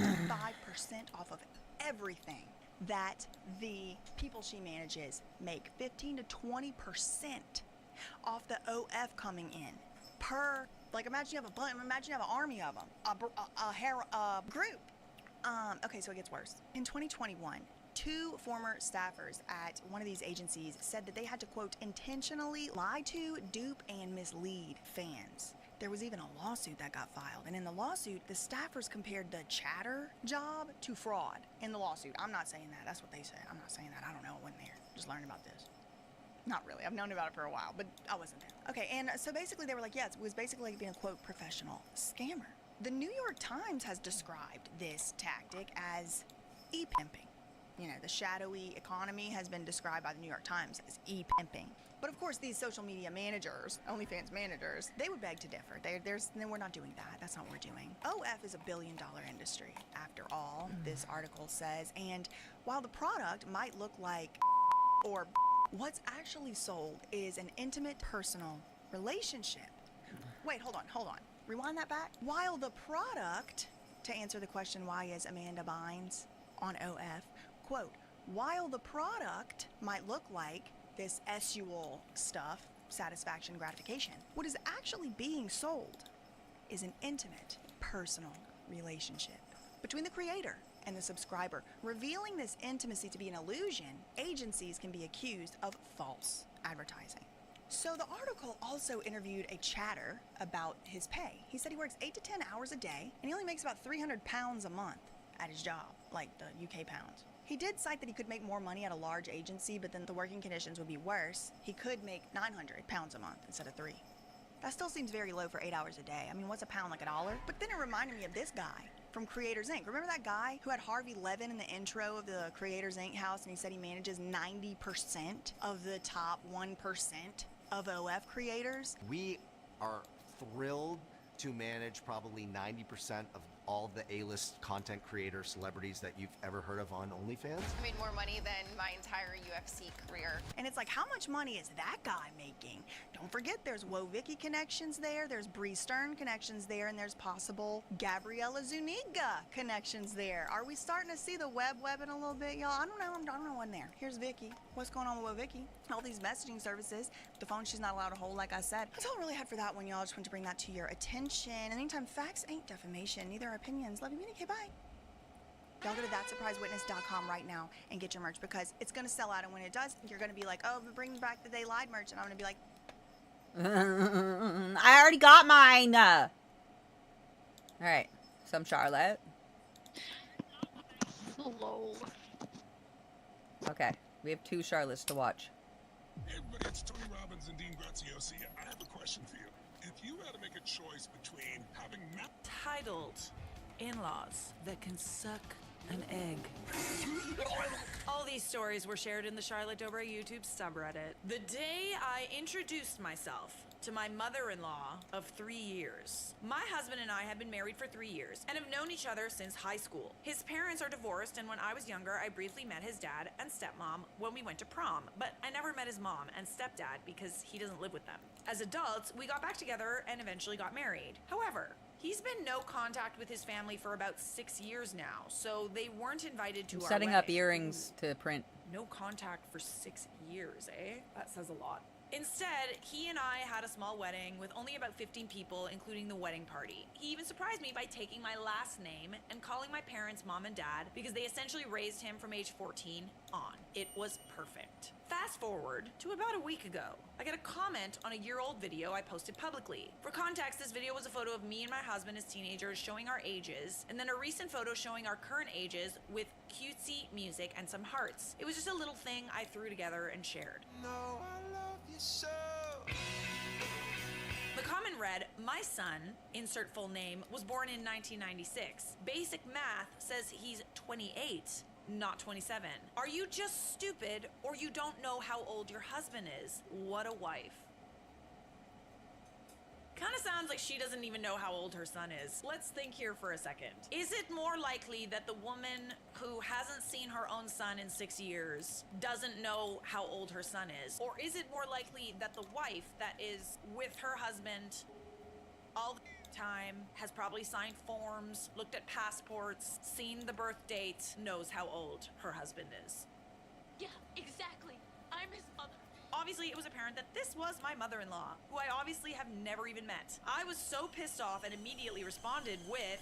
off of everything that the people she manages make. 15 to 20% off the OF coming in per, like imagine you have an army of them, a group. Okay, so it gets worse. In 2021, 2 former staffers at one of these agencies said that they had to, quote, intentionally lie to, dupe, and mislead fans. There was even a lawsuit that got filed, and in the lawsuit, the staffers compared the chatter job to fraud. In the lawsuit, I'm not saying that. That's what they say. I'm not saying that. I don't know. I wasn't there. Just learning about this. Not really. I've known about it for a while, but I wasn't there. Okay, and so basically they were like, yeah, it was basically like being a, quote, professional scammer. The New York Times has described this tactic as e-pimping. The shadowy economy has been described by the New York Times as e-pimping. But of course, these social media managers, OnlyFans managers, they would beg to differ. We're not doing that. That's not what we're doing. OF is a billion-dollar industry, after all, this article says. And while the product might look like or what's actually sold is an intimate, personal relationship. Wait, hold on. Rewind that back. While the product, to answer the question, why is Amanda Bynes on OF, quote, while the product might look like this SUL stuff, satisfaction, gratification, what is actually being sold is an intimate, personal relationship between the creator and the subscriber. Revealing this intimacy to be an illusion, agencies can be accused of false advertising. So the article also interviewed a chatter about his pay. He said he works 8 to 10 hours a day, and he only makes about 300 pounds a month at his job, like the UK pounds. He did cite that he could make more money at a large agency, but then the working conditions would be worse. He could make 900 pounds a month instead of 3. That still seems very low for 8 hours a day. I mean, what's a pound, like $1? But then it reminded me of this guy from Creators Inc. Remember that guy who had Harvey Levin in the intro of the Creators Inc. house, and he said he manages 90% of the top 1% of OF creators? We are thrilled to manage probably 90% of all the A-list content creator celebrities that you've ever heard of on OnlyFans. I made more money than my entire UFC career. And it's like, how much money is that guy making? Don't forget, there's Vicky connections there, there's Bree Stern connections there, and there's possible Gabriela Zuniga connections there. Are we starting to see the webbing a little bit, y'all? I don't know one there. Here's Vicky. What's going on with Vicky? All these messaging services, the phone she's not allowed to hold, like I said. That's all I really had for that one, y'all. I just want to bring that to your attention. Anytime, facts ain't defamation, neither are opinions. Love you, Minnie. Okay, bye. Y'all go to thatsurprisewitness.com right now and get your merch, because it's going to sell out, and when it does, you're going to be like, oh, but bring back the They Lied merch, and I'm going to be like, I already got mine. All right, some Charlotte. Lol. Okay, we have 2 Charlottes to watch. Hey everybody, it's Tony Robbins and Dean Graziosi. I have a question for you. If you had to make a choice between having Titled In-Laws That Can Suck an Egg. All these stories were shared in the Charlotte Dobre YouTube subreddit. The day I introduced myself to my mother-in-law of 3 years. My husband and I have been married for 3 years and have known each other since high school. His parents are divorced, and when I was younger, I briefly met his dad and stepmom when we went to prom, but I never met his mom and stepdad because he doesn't live with them. As adults, we got back together and eventually got married. However, he's been no contact with his family for about 6 years now, so they weren't invited to our Setting up wedding. earrings to print. No contact for 6 years, eh? That says a lot. Instead, he and I had a small wedding with only about 15 people, including the wedding party. He even surprised me by taking my last name and calling my parents mom and dad because they essentially raised him from age 14 on. It was perfect. Fast forward to about a week ago. I got a comment on a year-old video I posted publicly. For context, this video was a photo of me and my husband as teenagers showing our ages, and then a recent photo showing our current ages with cutesy music and some hearts. It was just a little thing I threw together and shared. No, I love you so. The comment read, my son, insert full name, was born in 1996. Basic math says he's 28, not 27. Are you just stupid, or you don't know how old your husband is? What a wife. Kind of sounds like she doesn't even know how old her son is. Let's think here for a second. Is it more likely that the woman who hasn't seen her own son in 6 years doesn't know how old her son is? Or is it more likely that the wife that is with her husband all the time, has probably signed forms, looked at passports, seen the birth date, knows how old her husband is? Yeah, exactly. I'm his mother. Obviously, it was apparent that this was my mother-in-law, who I obviously have never even met. I was so pissed off and immediately responded with,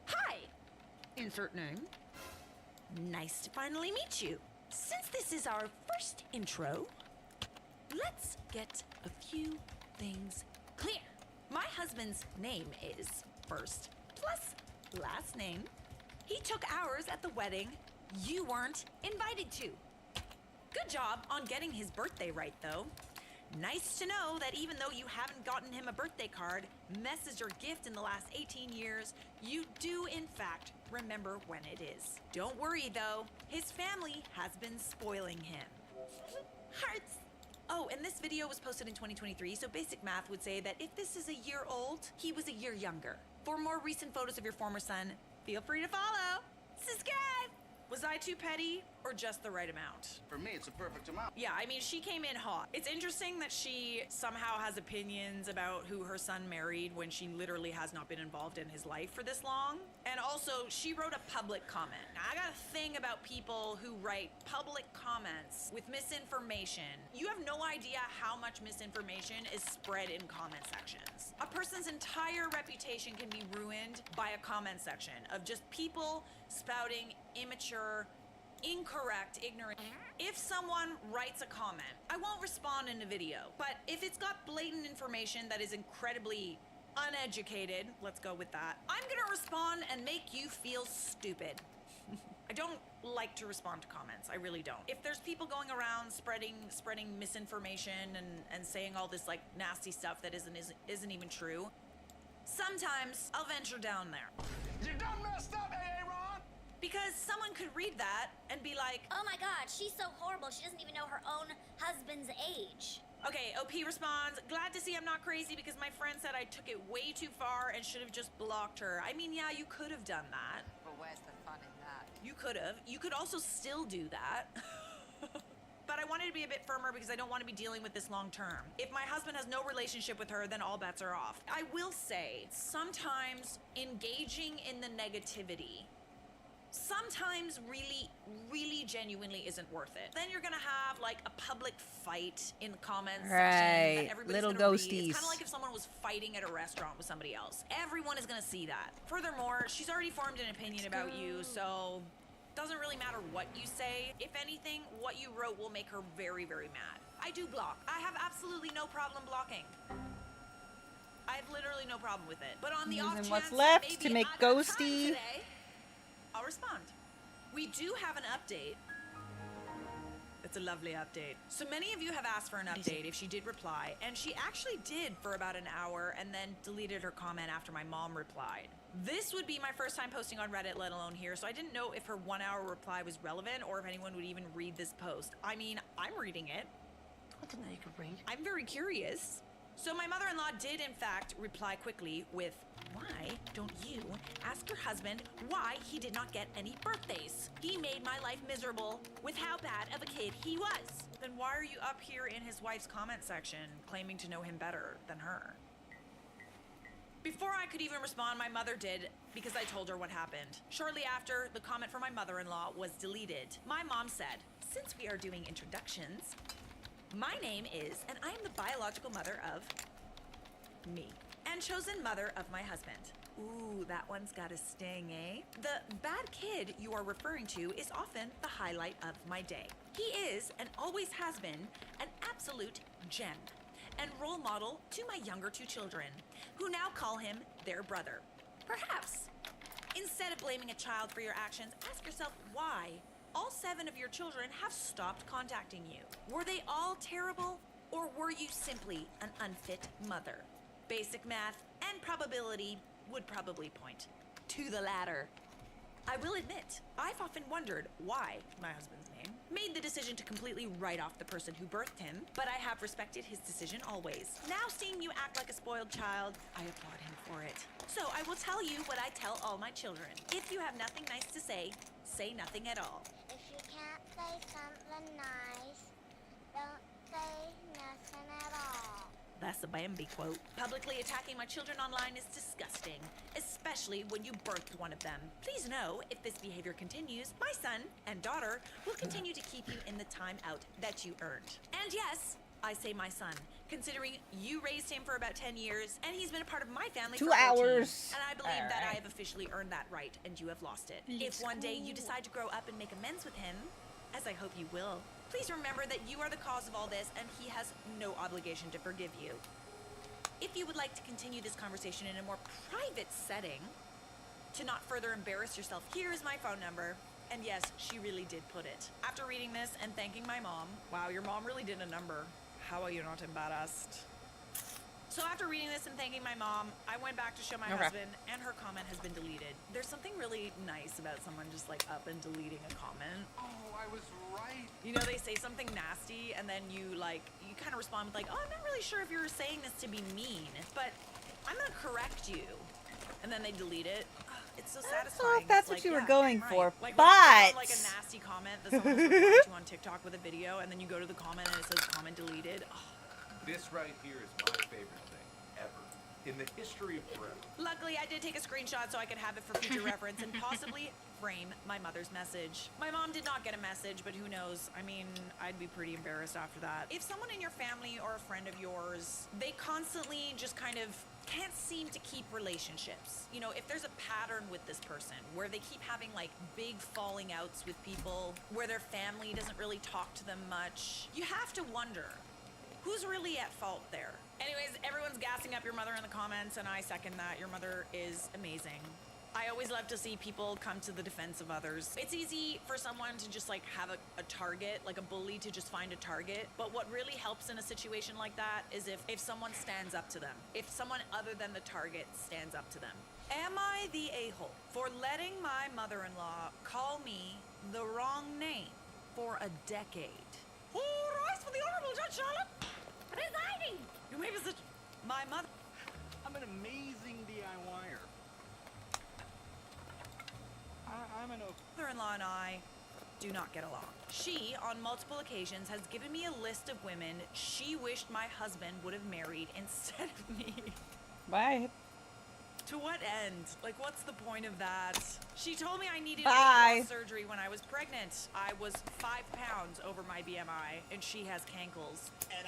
hi, insert name. Nice to finally meet you. Since this is our first intro, let's get a few things clear. My husband's name is first plus last name. He took ours at the wedding you weren't invited to. Good job on getting his birthday right, though. Nice to know that even though you haven't gotten him a birthday card, message, or gift in the last 18 years, you do, in fact, remember when it is. Don't worry, though. His family has been spoiling him. Hearts! Oh, and this video was posted in 2023, so basic math would say that if this is a year old, he was a year younger. For more recent photos of your former son, feel free to follow. Subscribe! Was I too petty, or just the right amount? For me, it's a perfect amount. Yeah, I mean, she came in hot. It's interesting that she somehow has opinions about who her son married when she literally has not been involved in his life for this long. And also, she wrote a public comment. Now, I got a thing about people who write public comments with misinformation. You have no idea how much misinformation is spread in comment sections. A person's entire reputation can be ruined by a comment section of just people spouting immature incorrect, ignorant. If someone writes a comment, I won't respond in a video. But if it's got blatant information that is incredibly uneducated, let's go with that, I'm gonna respond and make you feel stupid. I don't like to respond to comments. I really don't. If there's people going around spreading misinformation and saying all this like nasty stuff that isn't even true, sometimes I'll venture down there. You done messed up, Aaron! Because someone could read that and be like, oh my god, she's so horrible, she doesn't even know her own husband's age. Okay, OP responds, glad to see I'm not crazy because my friend said I took it way too far and should have just blocked her. I mean, yeah, you could have done that. But where's the fun in that? You could have. You could also still do that. But I wanted to be a bit firmer because I don't want to be dealing with this long term. If my husband has no relationship with her, then all bets are off. I will say, sometimes engaging in the negativity sometimes really genuinely isn't worth it. Then you're gonna have like a public fight in the comments section that everybody's little gonna read. ghosties. It's kind of like if someone was fighting at a restaurant with somebody else. Everyone is gonna see that. Furthermore, she's already formed an opinion about you, so doesn't really matter what you say. If anything, what you wrote will make her very mad. I do block. I have absolutely no problem blocking. I have literally no problem with it. But on the off chance what's that left maybe to make I got time ghosty. today, I'll respond. We do have an update. It's a lovely update. So many of you have asked for an update if she did reply, and she actually did for about an hour and then deleted her comment after my mom replied. This would be my first time posting on Reddit, let alone here, so I didn't know if her 1 hour reply was relevant or if anyone would even read this post. I mean, I'm reading it. I didn't know you could read. I'm very curious. So my mother-in-law did in fact reply quickly with, why don't you ask your husband why he did not get any birthdays? He made my life miserable with how bad of a kid he was. Then why are you up here in his wife's comment section claiming to know him better than her? Before I could even respond, my mother did because I told her what happened. Shortly after, the comment from my mother-in-law was deleted. My mom said, since we are doing introductions, my name is, and I am the biological mother of me, and chosen mother of my husband. Ooh, that one's got a sting, eh? The bad kid you are referring to is often the highlight of my day. He is, and always has been, an absolute gem and role model to my younger two children, who now call him their brother. Perhaps, instead of blaming a child for your actions, ask yourself why all 7 of your children have stopped contacting you. Were they all terrible, or were you simply an unfit mother? Basic math and probability would probably point to the latter. I will admit, I've often wondered why my husband's name made the decision to completely write off the person who birthed him, but I have respected his decision always. Now seeing you act like a spoiled child, I applaud him for it. So I will tell you what I tell all my children. If you have nothing nice to say nothing at all. If you can't say something nice, don't say nothing at all. That's a Bambi quote. Publicly attacking my children online is disgusting, especially when you birthed one of them. Please know, if this behavior continues, my son and daughter will continue to keep you in the time out that you earned. And yes, I say my son, considering you raised him for about 10 years, and he's been a part of my family for 2 14, hours. and I believe that I have officially earned that right, and you have lost it. If one day you decide to grow up and make amends with him, as I hope you will, please remember that you are the cause of all this, and he has no obligation to forgive you. If you would like to continue this conversation in a more private setting, to not further embarrass yourself, here is my phone number. And yes, she really did put it. After reading this and thanking my mom, wow, your mom really did a number. How are you not embarrassed? So after reading this and thanking my mom, I went back to show my husband, and her comment has been deleted. There's something really nice about someone just like up and deleting a comment. Oh, I was right. You know, they say something nasty, and then you kind of respond with like, oh, I'm not really sure if you're saying this to be mean, but I'm gonna correct you. And then they delete it. It's so satisfying. if that's It's what like, you were yeah, going right. for, Like, but when you like a nasty comment that someone was replying to on TikTok with a video, and then you go to the comment and it says comment deleted. Oh. This right here is my favorite thing ever in the history of forever. Luckily, I did take a screenshot so I could have it for future reference and possibly frame my mother's message. My mom did not get a message, but who knows? I mean, I'd be pretty embarrassed after that. If someone in your family or a friend of yours, they constantly just kind of can't seem to keep relationships. You know, if there's a pattern with this person where they keep having like big falling outs with people, where their family doesn't really talk to them much, you have to wonder, who's really at fault there? Anyways, everyone's gassing up your mother in the comments, and I second that. Your mother is amazing. I always love to see people come to the defense of others. It's easy for someone to just like have a target, like a bully to just find a target. But what really helps in a situation like that is if someone stands up to them. If someone other than the target stands up to them. Am I the a-hole for letting my mother-in-law call me the wrong name for a decade? All rise for the Honorable Judge Charlotte. Presiding. You may visit my mother. I'm an amazing DIYer. I'm an Mother-in-law and I do not get along. She, on multiple occasions, has given me a list of women she wished my husband would have married instead of me. Bye. To what end? Like, what's the point of that? She told me I needed Bye. weight loss surgery when I was pregnant. I was 5 pounds over my BMI, and she has cankles. And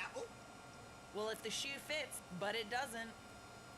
Well, if the shoe fits, but it doesn't.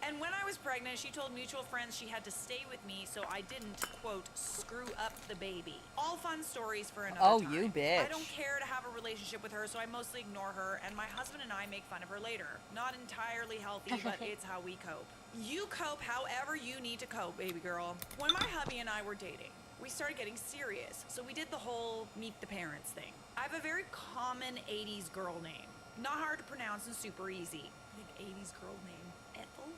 And when I was pregnant, she told mutual friends she had to stay with me so I didn't, quote, screw up the baby. All fun stories for another Oh, time. you bitch. I don't care to have a relationship with her, so I mostly ignore her, and my husband and I make fun of her later. Not entirely healthy, but it's how we cope. You cope however you need to cope, baby girl. When my hubby and I were dating, we started getting serious, so we did the whole meet the parents thing. I have a very common 80s girl name. Not hard to pronounce and super easy. I think 80s girl name. Ethel?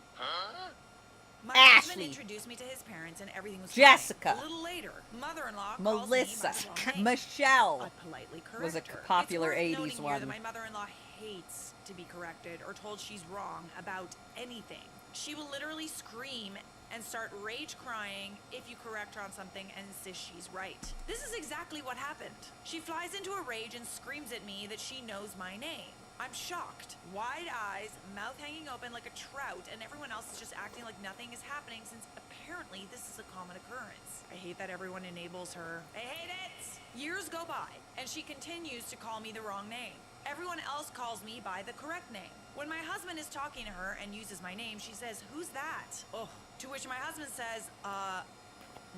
My husband Ashley. introduced me to his parents and everything was Jessica. fine. A little later, mother-in-law Melissa. calls me by the wrong name. Michelle. I politely correct Was a her. popular It's worth 80s noting here one. that my mother-in-law hates to be corrected or told she's wrong about anything. She will literally scream and start rage crying if you correct her on something and insist she's right. This is exactly what happened. She flies into a rage and screams at me that she knows my name. I'm shocked. Wide eyes, mouth hanging open like a trout, and everyone else is just acting like nothing is happening since apparently this is a common occurrence. I hate that everyone enables her. I hate it! Years go by, and she continues to call me the wrong name. Everyone else calls me by the correct name. When my husband is talking to her and uses my name, she says, "Who's that?" Oh, to which my husband says,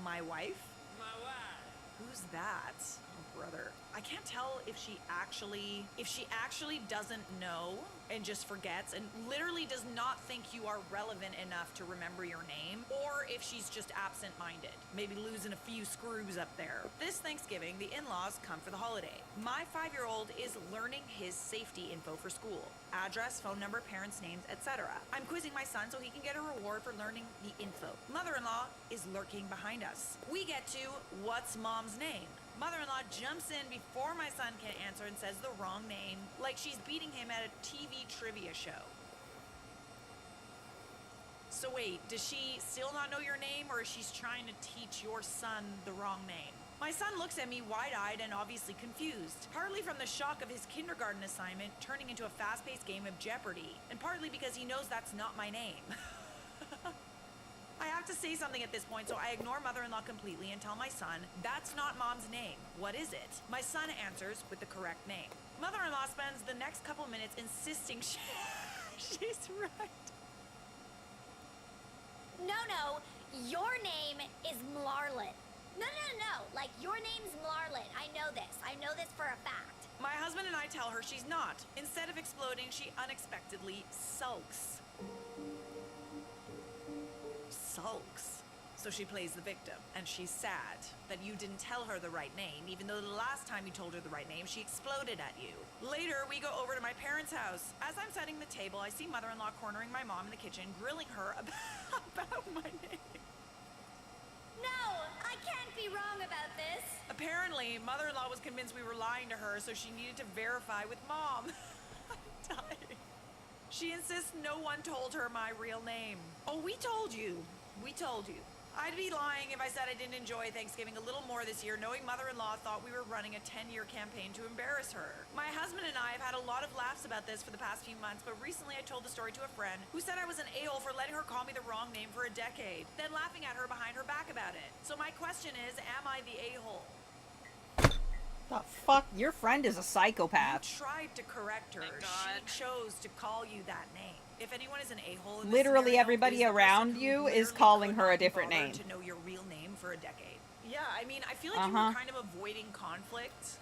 my wife? My wife. Who's that? Oh, brother. I can't tell if she actually doesn't know and just forgets and literally does not think you are relevant enough to remember your name, or if she's just absent-minded, maybe losing a few screws up there. This Thanksgiving, the in-laws come for the holiday. My 5-year-old is learning his safety info for school. Address, phone number, parents' names, etc. I'm quizzing my son so he can get a reward for learning the info. Mother-in-law is lurking behind us. We get to, what's mom's name? Mother-in-law jumps in before my son can answer and says the wrong name, like she's beating him at a TV trivia show. So wait, does she still not know your name, or is she trying to teach your son the wrong name? My son looks at me wide-eyed and obviously confused, partly from the shock of his kindergarten assignment turning into a fast-paced game of Jeopardy, and partly because he knows that's not my name. I have to say something at this point, so I ignore mother-in-law completely and tell my son, that's not mom's name. What is it? My son answers with the correct name. Mother-in-law spends the next couple minutes insisting she's right. No, your name is Mlarlet. No. Like, your name's Mlarlet. I know this for a fact. My husband and I tell her she's not. Instead of exploding, she unexpectedly sulks. So she plays the victim, and she's sad that you didn't tell her the right name, even though the last time you told her the right name, she exploded at you. Later, we go over to my parents' house. As I'm setting the table, I see mother-in-law cornering my mom in the kitchen, grilling her about my name. No, I can't be wrong about this. Apparently, mother-in-law was convinced we were lying to her, so she needed to verify with mom. I'm dying. She insists no one told her my real name. Oh, we told you. I'd be lying if I said I didn't enjoy Thanksgiving a little more this year, knowing mother-in-law thought we were running a 10-year campaign to embarrass her. My husband and I have had a lot of laughs about this for the past few months, but recently I told the story to a friend who said I was an a-hole for letting her call me the wrong name for a decade, then laughing at her behind her back about it. So my question is, am I the a-hole? The fuck? Your friend is a psychopath. You tried to correct her. She chose to call you that name. If anyone is an a-hole in this Literally scenario, everybody it is the around person who you is literally calling could her a not be different bothered name. to know your real name for a decade. Yeah, I mean, I feel like you were kind of avoiding conflict.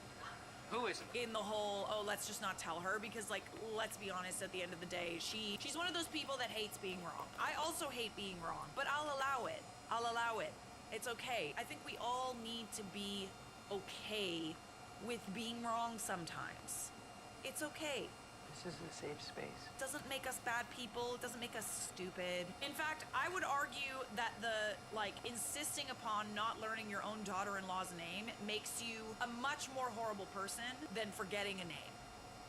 Who is it? In the whole, oh, let's just not tell her, because, like, let's be honest, at the end of the day, she's one of those people that hates being wrong. I also hate being wrong, but I'll allow it. I'll allow it. It's okay. I think we all need to be okay with being wrong sometimes. It's okay. This is a safe space. It doesn't make us bad people. It doesn't make us stupid. In fact, I would argue that the, like, insisting upon not learning your own daughter-in-law's name makes you a much more horrible person than forgetting a name.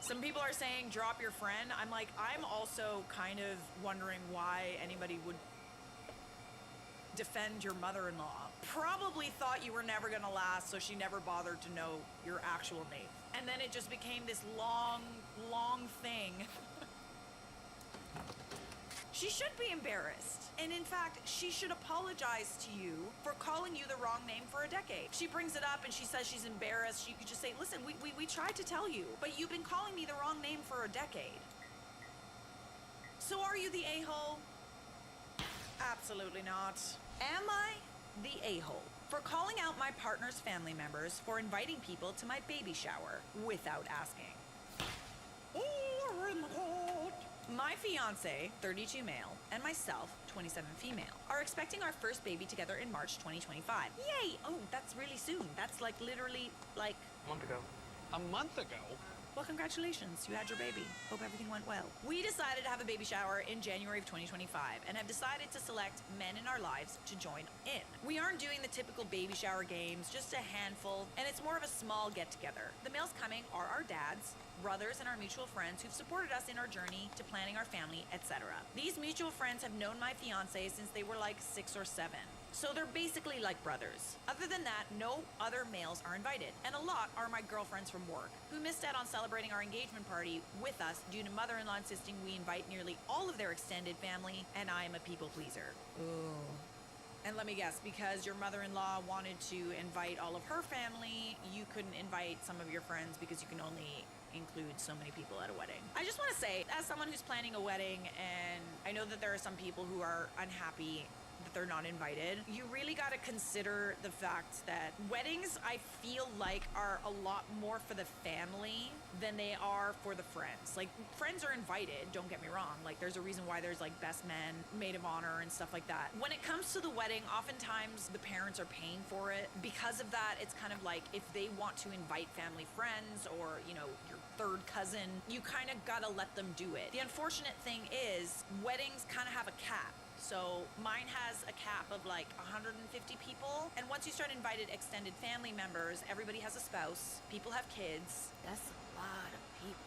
Some people are saying drop your friend. I'm like, I'm also kind of wondering why anybody would defend your mother-in-law. Probably thought you were never gonna last, so she never bothered to know your actual name. And then it just became this long, long thing. She should be embarrassed. And in fact, she should apologize to you for calling you the wrong name for a decade. She brings it up and she says she's embarrassed. You could just say, listen, we tried to tell you, but you've been calling me the wrong name for a decade. So are you the a-hole? Absolutely not. Am I the a-hole for calling out my partner's family members for inviting people to my baby shower without asking? My fiance, 32 male, and myself, 27 female, are expecting our first baby together in March 2025. Yay! Oh, that's really soon. That's like literally like... A month ago. A month ago? Well, congratulations. You had your baby. Hope everything went well. We decided to have a baby shower in January of 2025 and have decided to select men in our lives to join in. We aren't doing the typical baby shower games, just a handful, and it's more of a small get-together. The males coming are our dads, brothers, and our mutual friends who've supported us in our journey to planning our family, etc. These mutual friends have known my fiance since they were like 6 or 7. So they're basically like brothers. Other than that, no other males are invited, and a lot are my girlfriends from work, who missed out on celebrating our engagement party with us due to mother-in-law insisting we invite nearly all of their extended family, and I am a people pleaser. Ooh. And let me guess, because your mother-in-law wanted to invite all of her family, you couldn't invite some of your friends because you can only include so many people at a wedding. I just want to say, as someone who's planning a wedding, and I know that there are some people who are unhappy that they're not invited, you really got to consider the fact that weddings, I feel like, are a lot more for the family than they are for the friends. Like, friends are invited, don't get me wrong. Like, there's a reason why there's like best men, maid of honor, and stuff like that. When it comes to the wedding, oftentimes the parents are paying for it. Because of that, it's kind of like if they want to invite family friends or, you know, your third cousin, you kind of gotta let them do it. The unfortunate thing is weddings kind of have a cap. So mine has a cap of like 150 people. And once you start invited extended family members, everybody has a spouse, people have kids. That's a lot of people.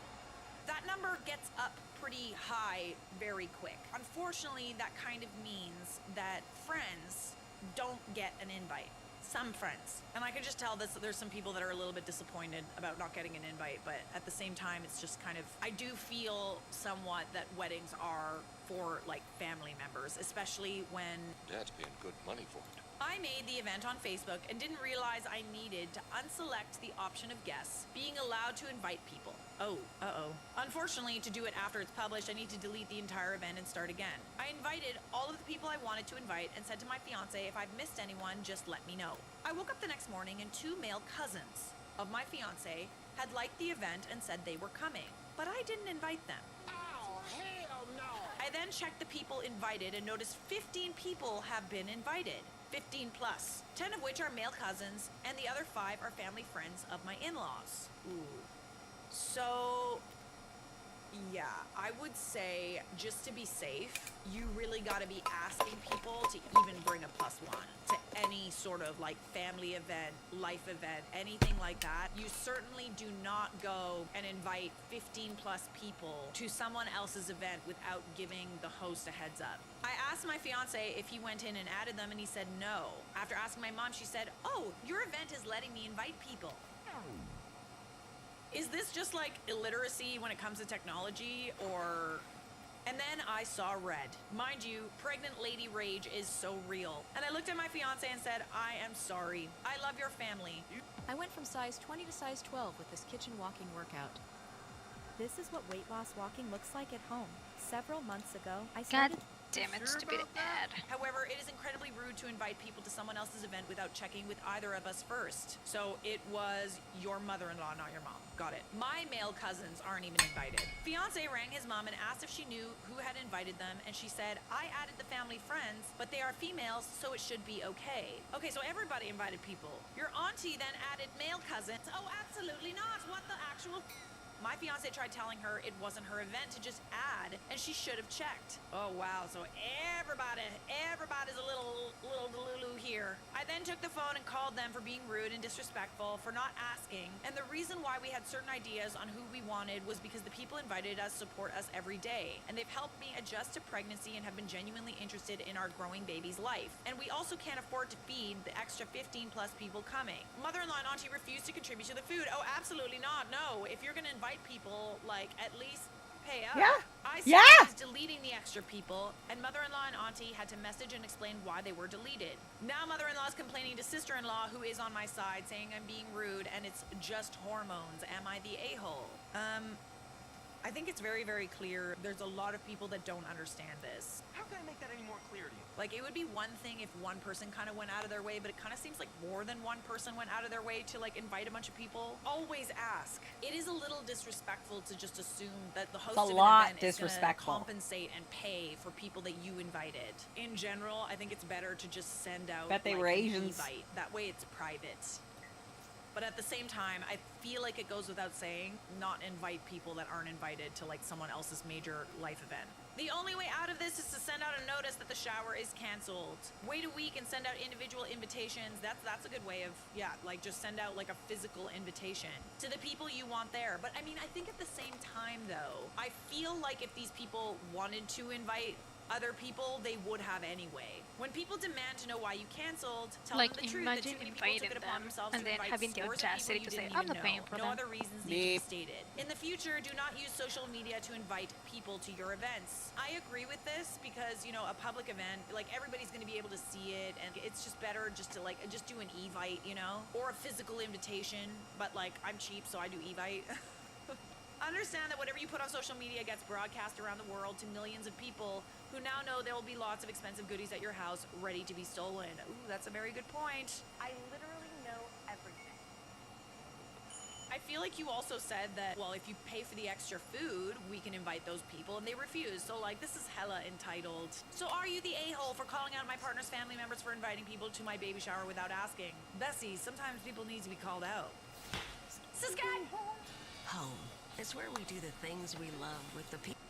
That number gets up pretty high very quick. Unfortunately, that kind of means that friends don't get an invite. Some friends. And I can just tell that there's some people that are a little bit disappointed about not getting an invite, but at the same time, it's just kind of, I do feel somewhat that weddings are for like family members, especially when Dad's paying good money for it. I made the event on Facebook and didn't realize I needed to unselect the option of guests, being allowed to invite people. Oh, uh-oh. Unfortunately, to do it after it's published, I need to delete the entire event and start again. I invited all of the people I wanted to invite and said to my fiance, if I've missed anyone, just let me know. I woke up the next morning and 2 male cousins of my fiance had liked the event and said they were coming, but I didn't invite them. Oh, hell no! I then checked the people invited and noticed 15 people have been invited. 15 plus, 10 of which are male cousins, and the other 5 are family friends of my in-laws. Ooh. So, yeah, I would say, just to be safe, you really gotta be asking people to even bring a +1 to any sort of like family event, life event, anything like that. You certainly do not go and invite 15 plus people to someone else's event without giving the host a heads up. I asked my fiance if he went in and added them, and he said no. After asking my mom, she said, oh, your event is letting me invite people. Is this just like illiteracy when it comes to technology, or... And then I saw red. Mind you, pregnant lady rage is so real. And I looked at my fiance and said, I am sorry. I love your family. I went from size 20 to size 12 with this kitchen walking workout. This is what weight loss walking looks like at home. Several months ago, I God started. damn it, stupid ad. However, it is incredibly rude to invite people to someone else's event without checking with either of us first. So it was your mother-in-law, not your mom. Got it. My male cousins aren't even invited. Fiance rang his mom and asked if she knew who had invited them, and she said, I added the family friends, but they are females, so it should be okay. Okay, so everybody invited people. Your auntie then added male cousins. Oh, absolutely not. What the actual... My fiance tried telling her it wasn't her event to just add, and she should have checked. Oh wow, so everybody's a little delulu here. I then took the phone and called them for being rude and disrespectful, for not asking, and the reason why we had certain ideas on who we wanted was because the people invited us support us every day, and they've helped me adjust to pregnancy and have been genuinely interested in our growing baby's life. And we also can't afford to feed the extra 15 plus people coming. Mother-in-law and auntie refused to contribute to the food. Oh, absolutely not. No, if you're gonna invite people, like, at least pay up. Yeah. I Yeah. was deleting the extra people, and mother-in-law and auntie had to message and explain why they were deleted. Now mother-in-law is complaining to sister-in-law, who is on my side, saying I'm being rude and it's just hormones. Am I the a-hole? I think it's very, very clear. There's a lot of people that don't understand this. How can I make that any more clear to you? Like, it would be one thing if one person kind of went out of their way, but it kind of seems like more than one person went out of their way to, like, invite a bunch of people. Always ask. It is a little disrespectful to just assume that the host It's a of an lot event is going to disrespectful. compensate and pay for people that you invited. In general, I think it's better to just send out, Bet they like, were an Asians. invite. That way it's private. But at the same time, I feel like it goes without saying, not invite people that aren't invited to, like, someone else's major life event. The only way out of this is to send out a notice that the shower is canceled. Wait a week and send out individual invitations. That's a good way of, yeah, like, just send out, like, a physical invitation to the people you want there. But I mean, I think at the same time, though, I feel like if these people wanted to invite other people, they would have anyway. When people demand to know why you canceled, tell Like, them the truth that too imagine many people took inviting it upon them themselves and to then invite having the scores of audacity people to you say, didn't I'm even not paying know. for No them. other reasons need to be stated. In the future, do not use social media to invite people to your events. I agree with this because, you know, a public event, like, everybody's going to be able to see it, and it's just better just to, like, just do an evite, you know, or a physical invitation. But, like, I'm cheap, so I do evite. Understand that whatever you put on social media gets broadcast around the world to millions of people who now know there will be lots of expensive goodies at your house ready to be stolen. Ooh, that's a very good point. I literally know everything. I feel like you also said that, well, if you pay for the extra food, we can invite those people, and they refused. So, like, this is hella entitled. So are you the a-hole for calling out my partner's family members for inviting people to my baby shower without asking? Bessie, sometimes people need to be called out. Subscribe! Home is where we do the things we love with the people.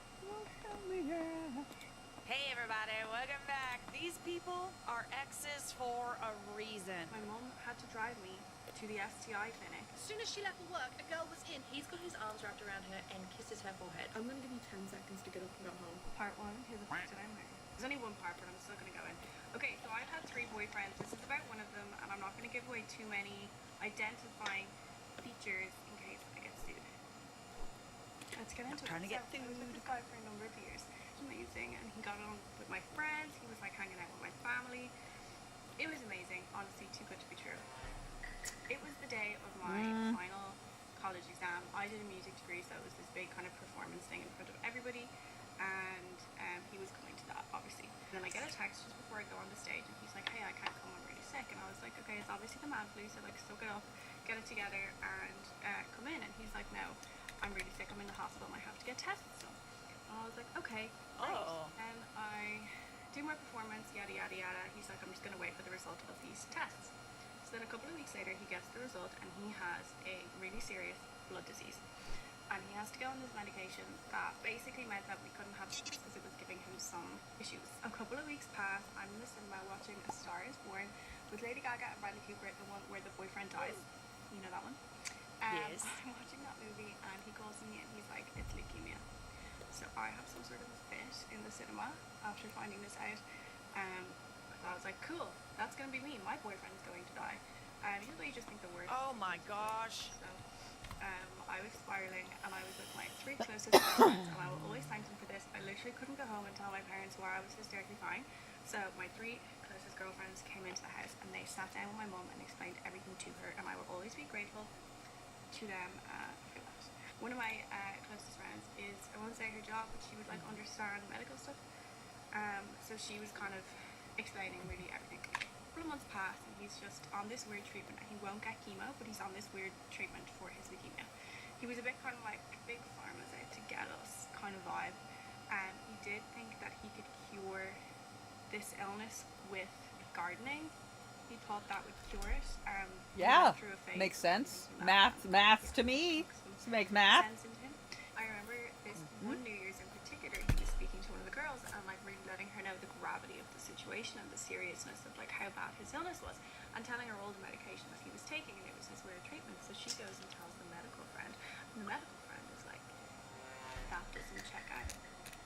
Hey everybody, welcome back. These people are exes for a reason. My mom had to drive me to the STI clinic. As soon as she left for work, a girl was in. He's got his arms wrapped around her and kisses her forehead. I'm gonna give you 10 seconds to get up and go home. Part 1, here's the fact that I'm married. There's only one part, but I'm still gonna go in. Okay, so I've had 3 boyfriends. This is about one of them, and I'm not gonna give away too many identifying features in case I get sued. Let's get into it. Trying to get I was with this guy for a number of years. It was amazing, and he got on with my friends. He was like hanging out with my family. It was amazing. Honestly, too good to be true. It was the day of my final college exam. I did a music degree, so it was this big kind of performance thing in front of everybody, and he was coming to that, obviously. And then I get a text just before I go on the stage, and he's like, hey, I can't come, I'm really sick. And I was like, okay, it's obviously the man flu, so like, soak it up, get it together, and come in. And he's like, no, I'm really sick, I'm in the hospital, and I have to get tested still. And I was like, okay, great. And I do my performance, yada, yada, yada. He's like, I'm just gonna wait for the result of these tests. So then a couple of weeks later, he gets the result, and he has a really serious blood disease. And he has to go on this medication that basically meant that we couldn't have sex because it was giving him some issues. A couple of weeks pass, I'm in the cinema watching A Star is Born with Lady Gaga and Bradley Cooper, the one where the boyfriend dies. You know that one? Yes. I'm watching that movie, and he calls me and he's like, it's leukemia. So I have some sort of a fit in the cinema after finding this out. I was like, cool, that's gonna be me. My boyfriend's going to die. Usually you just think the worst. Oh my gosh. So, I was spiraling, and I was with my 3 closest girlfriends, and I will always thank them for this. I literally couldn't go home and tell my parents why I was hysterically crying. So my 3 closest girlfriends came into the house, and they sat down with my mum and explained everything to her, and I will always be grateful to them for that. One of my closest friends is, I won't say her job, but she would like understand medical stuff. So she was kind of explaining really everything. A couple of months pass and he's just on this weird treatment. He won't get chemo, but he's on this weird treatment for his leukemia. He was a bit kind of like big pharma's out to get us kind of vibe. He did think that he could cure this illness with gardening. He thought that would cure it. Yeah, through a phase makes of sense. thinking that Maths to me. This makes math. sense into him. I remember this one New Year's in particular, he was speaking to one of the girls and like really letting her know the gravity of the situation and the seriousness of like how bad his illness was, and telling her all the medication that he was taking, and it was his weird treatment. So she goes and tells the medical friend, and the medical friend is like, that doesn't check out.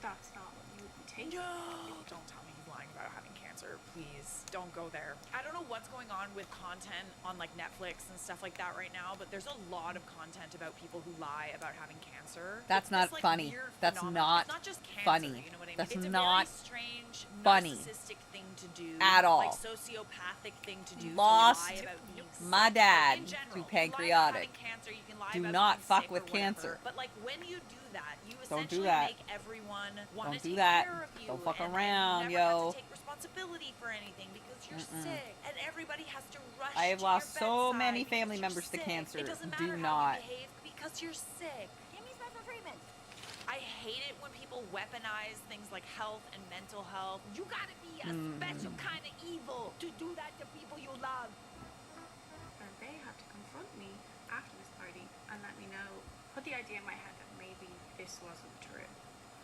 That's not what you would be taking. No! Don't tell me he's lying about having cancer. Please, don't go there. I don't know what's going on with content on like Netflix and stuff like that right now, but there's a lot of content about people who lie about having cancer. That's It's not this, like, funny. weird That's phenomenon. not It's not just cancer, funny. You know what I mean? That's It's a not very strange, funny narcissistic thing to do. at all. Like sociopathic thing to do. Lost to lie about being my sick. dad In to general, pancreatic. You lie about having cancer, you can lie Do about not being fuck sick with or whatever, cancer. But like when you do that, you Don't do essentially that. make everyone want Don't to do take that. care of you. Don't fuck and around, you never yo. have to take responsibility for anything because you're Mm-mm. sick, and everybody has to rush. I have to lost your so bedside many because family you're members to sick. cancer. It doesn't Do matter not. how you behave because you're sick. Give me special treatment. I hate it when people weaponize things like health and mental health. You gotta be a special kind of evil to do that to people you love. And they had to confront me after this party and let me know, put the idea in my head that maybe this wasn't true.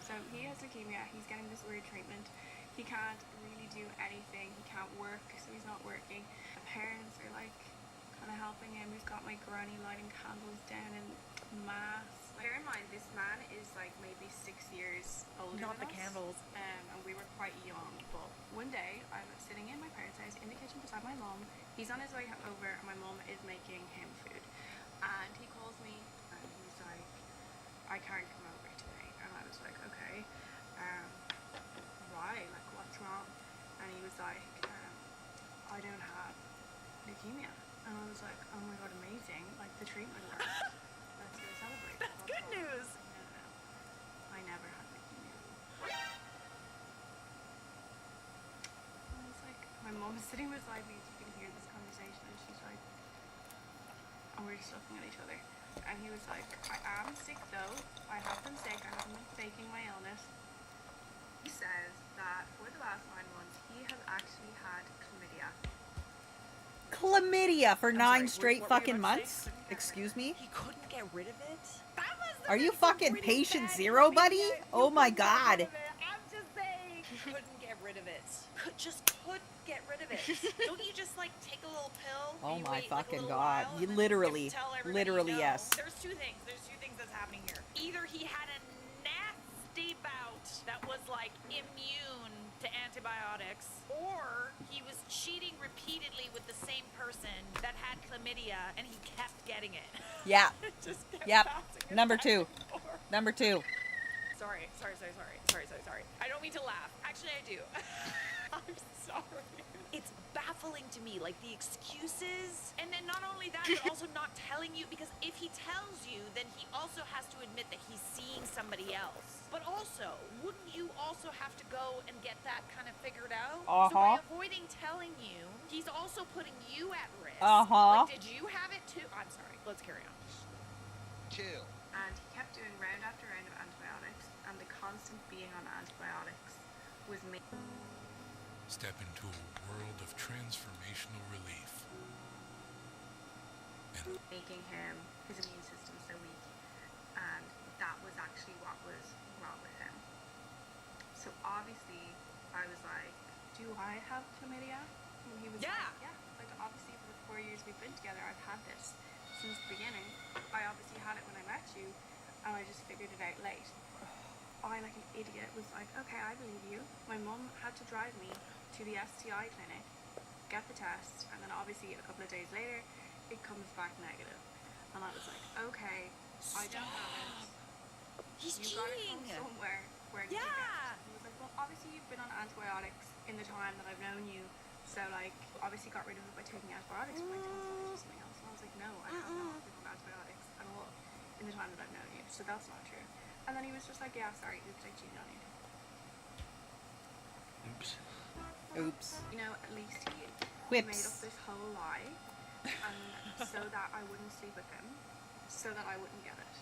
So he has leukemia, he's getting this weird treatment. He can't really do anything, he can't work, so he's not working. My parents are like kind of helping him. We've got my granny lighting candles down in mass. Bear in mind, this man is like maybe 6 years older Not than the us. candles. And we were quite young. But one day, I'm sitting in my parents' house in the kitchen beside my mom. He's on his way over, and my mom is making him food. And he calls me, and he's like, I can't come over today. And I was like, okay, why? Like, what's wrong? And he was like, I don't have leukemia. And I was like, oh my god, amazing. Like, the treatment worked. Let's go celebrate. That's good news. No. I never had leukemia. I was like, my mom is sitting beside me, you can hear this conversation, and she's like, and we're just looking at each other. And he was like, I am sick though. I have been sick. I haven't been faking my illness. He says that for the last 9 months, he has actually had chlamydia. Chlamydia for 9 sorry, straight what were you fucking about to months? say? Excuse me? He couldn't get rid of it? Are you fucking patient zero, buddy? Oh my god. I'm just saying. He couldn't get rid of it. Couldn't get rid of it. Don't you just like take a little pill? Oh and you my wait, like, a fucking little god. while, You and then literally, tell everybody literally you know? yes. There's two things. There's two things that's happening here. Either he had a nasty bout that was like immune to antibiotics, or he was cheating repeatedly with the same person that had chlamydia and he kept getting it. Yeah. Just kept Yep. passing it Number back 2. and forth. Number 2. Sorry. I don't mean to laugh. Actually, I do. I'm sorry. It's baffling to me, like the excuses, and then not only that, but also not telling you, because if he tells you, then he also has to admit that he's seeing somebody else. But also, wouldn't you also have to go and get that kind of figured out? So by avoiding telling you, he's also putting you at risk. Like, did you have it too? I'm sorry. Let's carry on. Chill. And he kept doing round after round of antibiotics, and the constant being on antibiotics was Step into a world of transformational relief. And making him, his immune system so weak, and that was actually what was wrong with him. So obviously, I was like, do I have chlamydia? And he was like, yeah. Like, obviously for the 4 years we've been together, I've had this since the beginning. I obviously had it when I met you, and I just figured it out late. I, like an idiot, was like, okay, I believe you. My mum had to drive me to the STI clinic, get the test, and then obviously a couple of days later, it comes back negative. And I was like, okay, I don't have it. He's you got it from cheating. somewhere. Where did you get it? He was like, well, obviously you've been on antibiotics in the time that I've known you, so like, obviously got rid of it by taking antibiotics for like 10 something else. And I was like, no, I have not been on antibiotics at all. In in the time that I've known you, so that's not true. And then he was just like, yeah, sorry, oops, I cheated on you. Oops. Oops. You know, at least he Whips. made up this whole lie, and so that I wouldn't sleep with him, so that I wouldn't get it.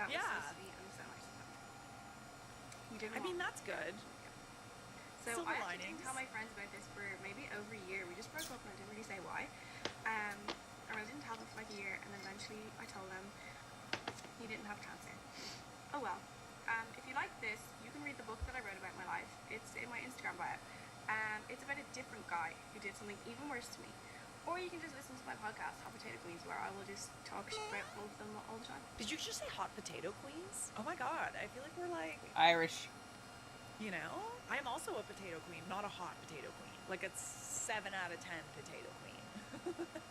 That was so sweet and so nice of him. He didn't I mean, that's good. So Silver I actually linings. didn't tell my friends about this for maybe over a year. We just broke up and I didn't really say why. Or I didn't tell them for like a year, and then eventually I told them he didn't have cancer. Oh well. If you like this, you can read the book that I wrote about my life. It's in my Instagram bio. It's about a different guy who did something even worse to me. Or you can just listen to my podcast, Hot Potato Queens, where I will just talk shit about all of them all the time. Did you just say hot potato queens? Oh my god, I feel like we're like, Irish. you know? I am also a potato queen, not a hot potato queen. Like a 7 out of 10 potato queen.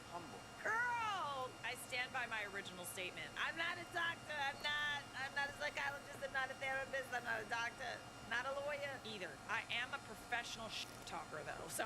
Humble. Girl! I stand by my original statement. I'm not a doctor. I'm not a psychologist. I'm not a therapist. I'm not a doctor. Not a lawyer either. I am a professional talker though. So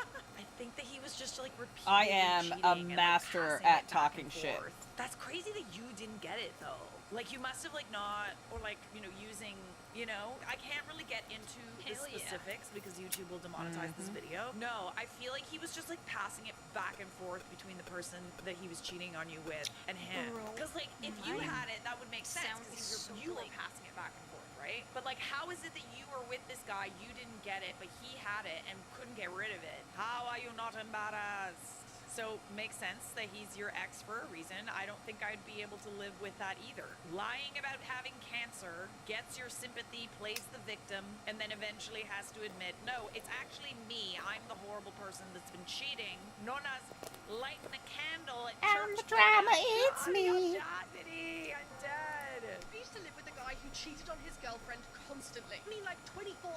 I think that he was just like repeatedly I am cheating a and, like, master passing at it back talking and shit. forth. That's crazy that you didn't get it though. Like you must have like not, or like, you know, using, you know, I can't really get into the Hell yeah. specifics because YouTube will demonetize this video. No, I feel like he was just like passing it back and forth between the person that he was cheating on you with and him. Because like if you had it, that would make sense because you were passing it back and forth, right? But like how is it that you were with this guy, you didn't get it, but he had it and couldn't get rid of it? How are you not embarrassed? So makes sense that he's your ex for a reason. I don't think I'd be able to live with that either. Lying about having cancer gets your sympathy, plays the victim, and then eventually has to admit, no, it's actually me. I'm the horrible person that's been cheating. Known as lighting the candle at And church. the drama God, eats the me. audacity. I'm dead. I used to live with a guy who cheated on his girlfriend constantly. I mean, like 24/8.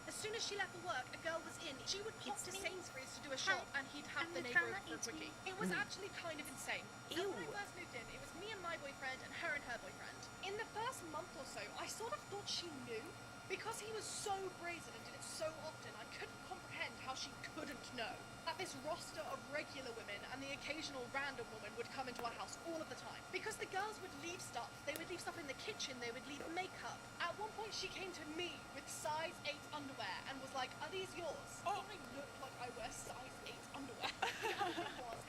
As soon as she left for work, a girl was in. She would pop to Sainsbury's to do a shop, and he'd have the neighborhood for a quickie. It was actually kind of insane. Now, when I first moved in, it was me and my boyfriend, and her boyfriend. In the first month or so, I sort of thought she knew. Because he was so brazen and did it so often, I couldn't comprehend how she couldn't know. That this roster of regular women and the occasional random woman would come into our house all of the time. Because the girls would leave stuff. They would leave stuff in the kitchen. They would leave makeup. At one point, she came to me with size 8 underwear and was like, "Are these yours?" Oh. I look like I wear size 8 underwear.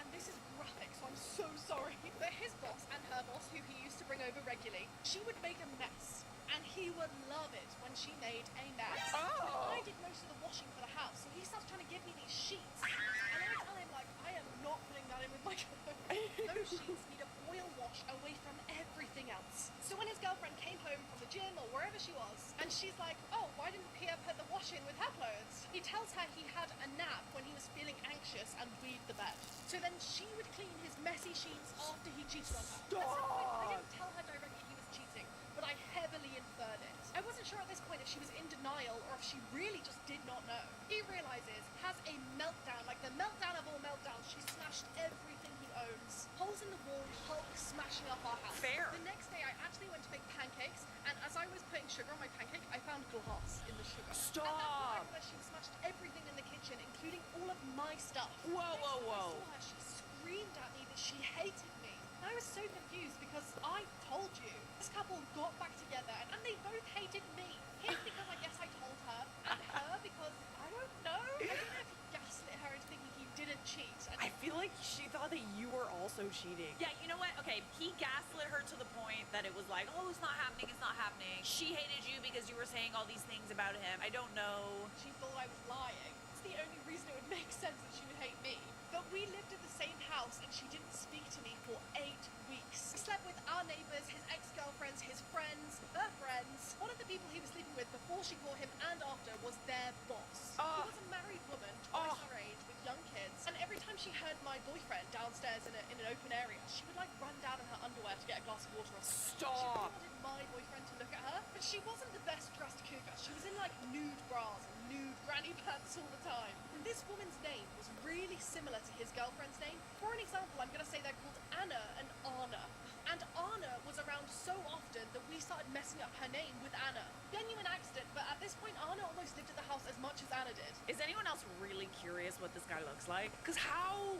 And this is graphic, so I'm so sorry. But his boss and her boss, who he used to bring over regularly, she would make a mess. And he would love it when she made a mess. Oh. I did most of the washing for the house, so he starts trying to give me these sheets. And I tell him, like, I am not putting that in with my clothes. Those sheets need a boil wash away from everything else. So when his girlfriend came home from the gym or wherever she was, and she's like, "Oh, why didn't Pia put the wash in with her clothes?" He tells her he had a nap when he was feeling anxious and weed the bed. So then she would clean his messy sheets after he cheated on her. At some point, I didn't tell her directly he was cheating, but I heavily inferred it. I wasn't sure at this point if she was in denial or if she really just did not know. He realizes, has a meltdown, like the meltdown of all meltdowns. She smashed everything he owns. Holes in the wall, Hulk smashing up our house. Fair. The next day, I actually went to make pancakes, and as I was putting sugar on my pancake, I found glass in the sugar. Stop. At that point, where she smashed everything in the kitchen, including all of my stuff. Whoa, Next whoa, time whoa. I saw her, she screamed at me that she hated me. And I was so confused because I told you. This couple got back together and they both hated me. Him because I guess I told her, and her because I don't know. I don't know if he gaslit her into thinking he didn't cheat. I feel like she thought that you were also cheating. Yeah, you know what? Okay, he gaslit her to the point that it was like, oh, it's not happening, it's not happening. She hated you because you were saying all these things about him. I don't know. She thought I was lying. It's the only reason it would make sense that she would hate me. But we lived in the same house and she didn't speak to me for 8 weeks. I slept with our neighbors, his ex-girlfriends, his friends, her friends. One of the people he was sleeping with before she caught him and after was their boss. He was a married woman, twice her age, with young kids. And every time she heard my boyfriend downstairs in an open area, she would like run down in her underwear to get a glass of water or something. Stop. She wanted my boyfriend to look at her, but she wasn't the best dressed cougar. She was in like nude bras and nude granny pants all the time. And this woman's name was really similar to his girlfriend's name. For an example, I'm gonna say they're called Anna and Anna. And Anna was around so often that we started messing up her name with Anna. Genuine accident, but at this point, Anna almost lived at the house as much as Anna did. Is anyone else really curious what this guy looks like? Because how?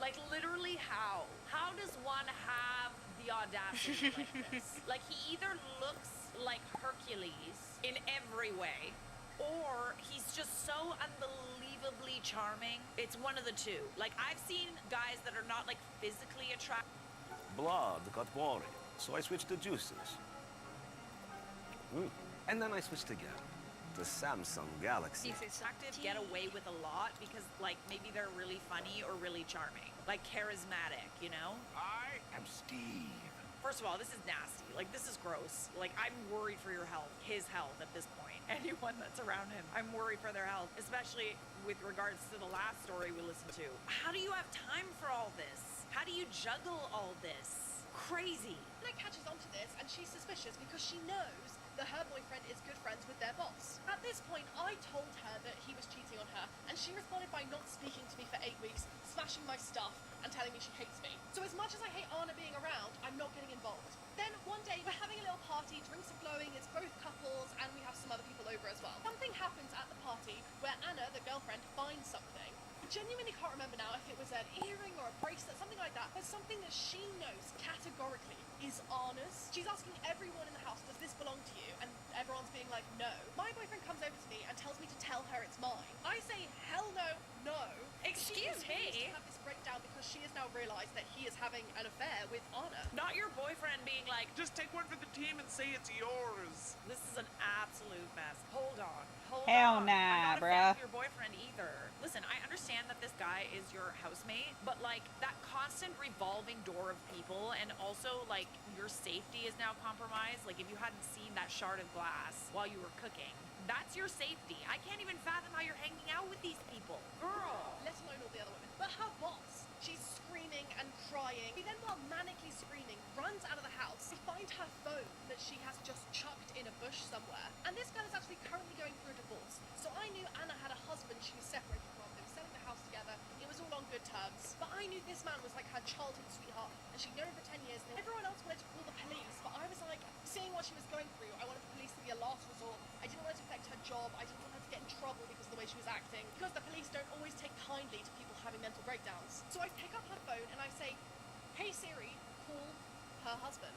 Like literally how? How does one have the audacity like this. Like, he either looks like Hercules in every way, or he's just so unbelievably charming. It's one of the two. Like, I've seen guys that are not, like, physically attractive. Blood got boring, so I switched to juices. And then I switched again to Samsung Galaxy. Attractive get away with a lot because, like, maybe they're really funny or really charming. Like, charismatic, you know? I am Steve. First of all, this is nasty. Like, this is gross. Like, I'm worried for your health, his health at this point. Anyone that's around him, I'm worried for their health, especially with regards to the last story we listened to. How do you have time for all this? How do you juggle all this? Crazy. Anna catches onto this and she's suspicious because she knows that her boyfriend is good friends with their boss. At this point, I told her that he was cheating on her, and she responded by not speaking to me for 8 weeks, smashing my stuff, and telling me she hates me. So as much as I hate Anna being around, I'm not getting involved. Then one day, we're having a little party, drinks are flowing, it's both couples, and we have some other people over as well. Something happens at the party where Anna, the girlfriend, finds something. I genuinely can't remember now if it was an earring or a bracelet, something like that, but something that she knows categorically is Anna's. She's asking everyone in the house, does this belong to you? And everyone's being like, no. My boyfriend comes over to me and tells me to tell her it's mine. I say, hell no, no. Excuse me? To have this breakdown because she has now realized that he is having an affair with Anna. Not your boyfriend being like, Just take one for the team and say it's yours. this is an absolute mess. Hold on. Hold Hell on. nah, I'm not a fan bruh. of your boyfriend either. Listen, I understand that this guy is your housemate, but like that constant revolving door of people, and also like your safety is now compromised. Like if you hadn't seen that shard of glass while you were cooking, that's your safety. I can't even fathom how you're hanging out with these people. Girl. Let alone all the other women. But her boss, she's screaming and crying. He then, while manically screaming, runs out of the house to find her phone that she has just chucked in a bush somewhere. And this girl is actually currently going through a divorce. So I knew Anna had a husband she was separated from. They were selling the house together. It was all on good terms. But I knew this man was like her childhood sweetheart, and she'd known him for 10 years. And everyone else wanted to call the police, but I was like, seeing what she was going through, I wanted the police to be a last resort. I didn't want it to affect her job. I didn't want her to get in trouble because of the way she was acting. Because the police don't always take kindly to people having mental breakdowns. So I pick up her phone and I say, hey Siri, call her husband.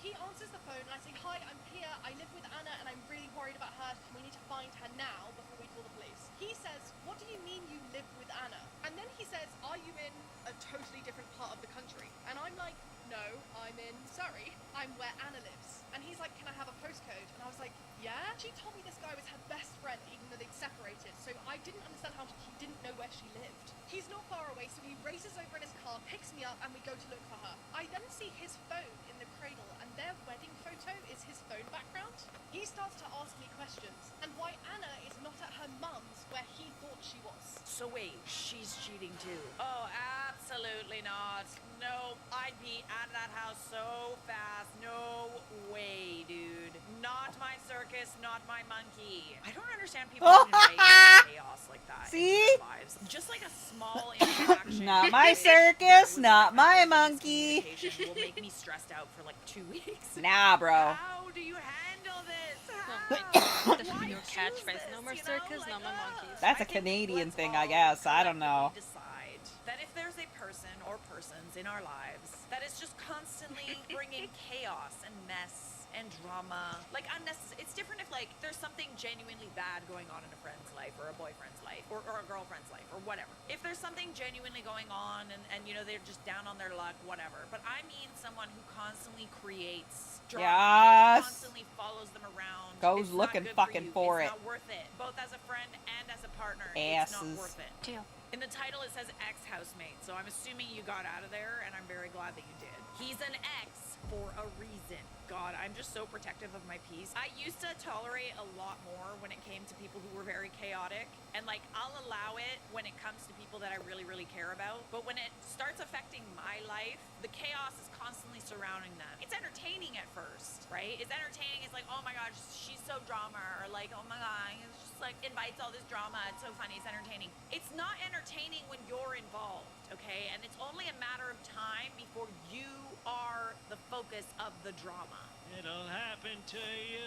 He answers the phone and I say, hi, I'm Pia, I live with Anna and I'm really worried about her. We need to find her now before we call the police. He says, what do you mean you live with Anna? And then he says, are you in a totally different part of the country? And I'm like, no, I'm in Surrey. I'm where Anna lives. And he's like, can I have a postcode? And I was like, yeah? She told me this guy was her best friend even though they'd separated, so I didn't understand how he didn't know where she lived. He's not far away, so he races over in his car, picks me up, and we go to look for her. I then see his phone in the cradle, and their wedding photo is his phone background. He starts to ask me questions, and why Anna is not at her mum's where he thought she was. So wait, she's cheating too? Oh, absolutely not. No, I'd be at that house so fast. No way, dude. Not my circus, not my monkey. I don't understand people who invade chaos like that. See? Into their lives. Just like a small interaction. Not my circus, not my monkey. Will make me stressed out for like 2 weeks. Nah, bro. How do you handle this? That's the new catchphrase. No more circus, no more monkeys. That's a Canadian thing, I guess. I don't know. Decide that if there's a person or persons in our lives that is just constantly bringing chaos and mess and drama, like unnecessary. It's different if like there's something genuinely bad going on in a friend's life or a boyfriend's life or a girlfriend's life or whatever. If there's something genuinely going on and you know they're just down on their luck, whatever. But I mean someone who constantly creates drama, Yes. constantly follows them around. Goes It's not looking good fucking for you. it. It's not worth it. Both as a friend and as a partner. Asses. It's not worth it. Deal. In the title it says ex-housemate, so I'm assuming you got out of there, and I'm very glad that you did. He's an ex for a reason. God, I'm just so protective of my peace. I used to tolerate a lot more when it came to people who were very chaotic, and like I'll allow it when it comes to people that I really, really care about. But when it starts affecting my life, the chaos is constantly surrounding them. It's entertaining at first, right? It's entertaining. It's like, oh my gosh, she's so drama, or like, oh my god, it's just like invites all this drama. It's so funny. It's entertaining. It's not entertaining when you're involved, okay? And it's only a matter of time before you are the focus of the drama. It'll happen to you.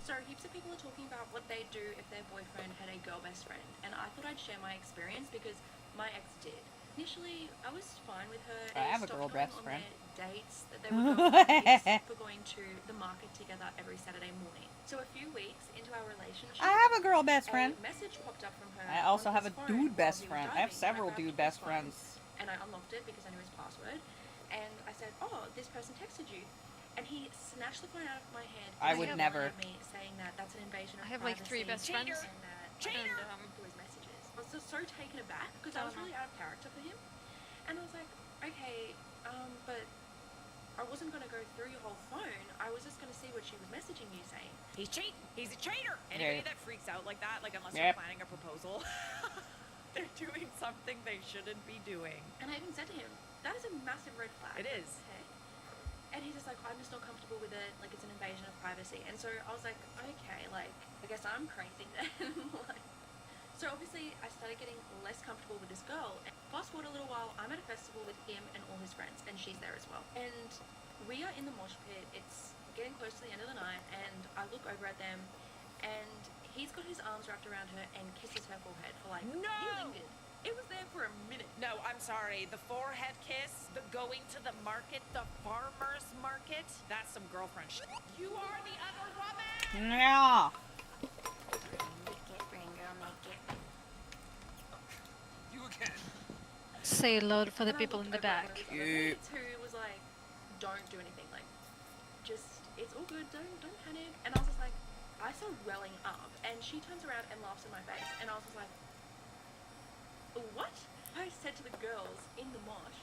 So heaps of people are talking about what they'd do if their boyfriend had a girl best friend, and I thought I'd share my experience because my ex did. Initially, I was fine with her. I have a Stopped girl going best on friend. their dates that they would go on, except for going to the market together every Saturday morning. So a few weeks into our relationship, I have a girl best friend. a message popped up from her. I also on have a his phone dude while best he was friend. I have driving, and several grabbed dude his best phone, friends. And I unlocked it because I knew his password. And I said, "Oh, this person texted you." And he snatched the phone out of my hand. I and would yelled never. At me, saying that that's an invasion of I have like 3 privacy. best friends. And that I don't through his messages. I was just so taken aback because I was really out of character for him. And I was like, okay, but I wasn't going to go through your whole phone. I was just going to see what she was messaging you saying. He's cheating. He's a cheater. Anybody that freaks out like that, like unless Yep. they're planning a proposal, they're doing something they shouldn't be doing. And I even said to him, that is a massive red flag. It is. Okay. And he's just like, I'm just not comfortable with it. Like, it's an invasion of privacy. And so I was like, okay, like, I guess I'm crazy then. Like, so obviously I started getting less comfortable with this girl. And fast forward a little while, I'm at a festival with him and all his friends, and she's there as well. And we are in the mosh pit. It's getting close to the end of the night, and I look over at them, and he's got his arms wrapped around her and kisses her forehead for like, No! He lingered. It was there for a minute. No, I'm sorry. The forehead kiss, the going to the market, the farmer's market, that's some girlfriend shit. You are the other woman! Yeah. You again. Say hello for the And I people in looked the over at back. one of his other mates who was like, don't do anything, like, just, it's all good, don't panic. And I was just like, I started welling up, and she turns around and laughs in my face, and I was just like, what? I said to the girls in the mosh,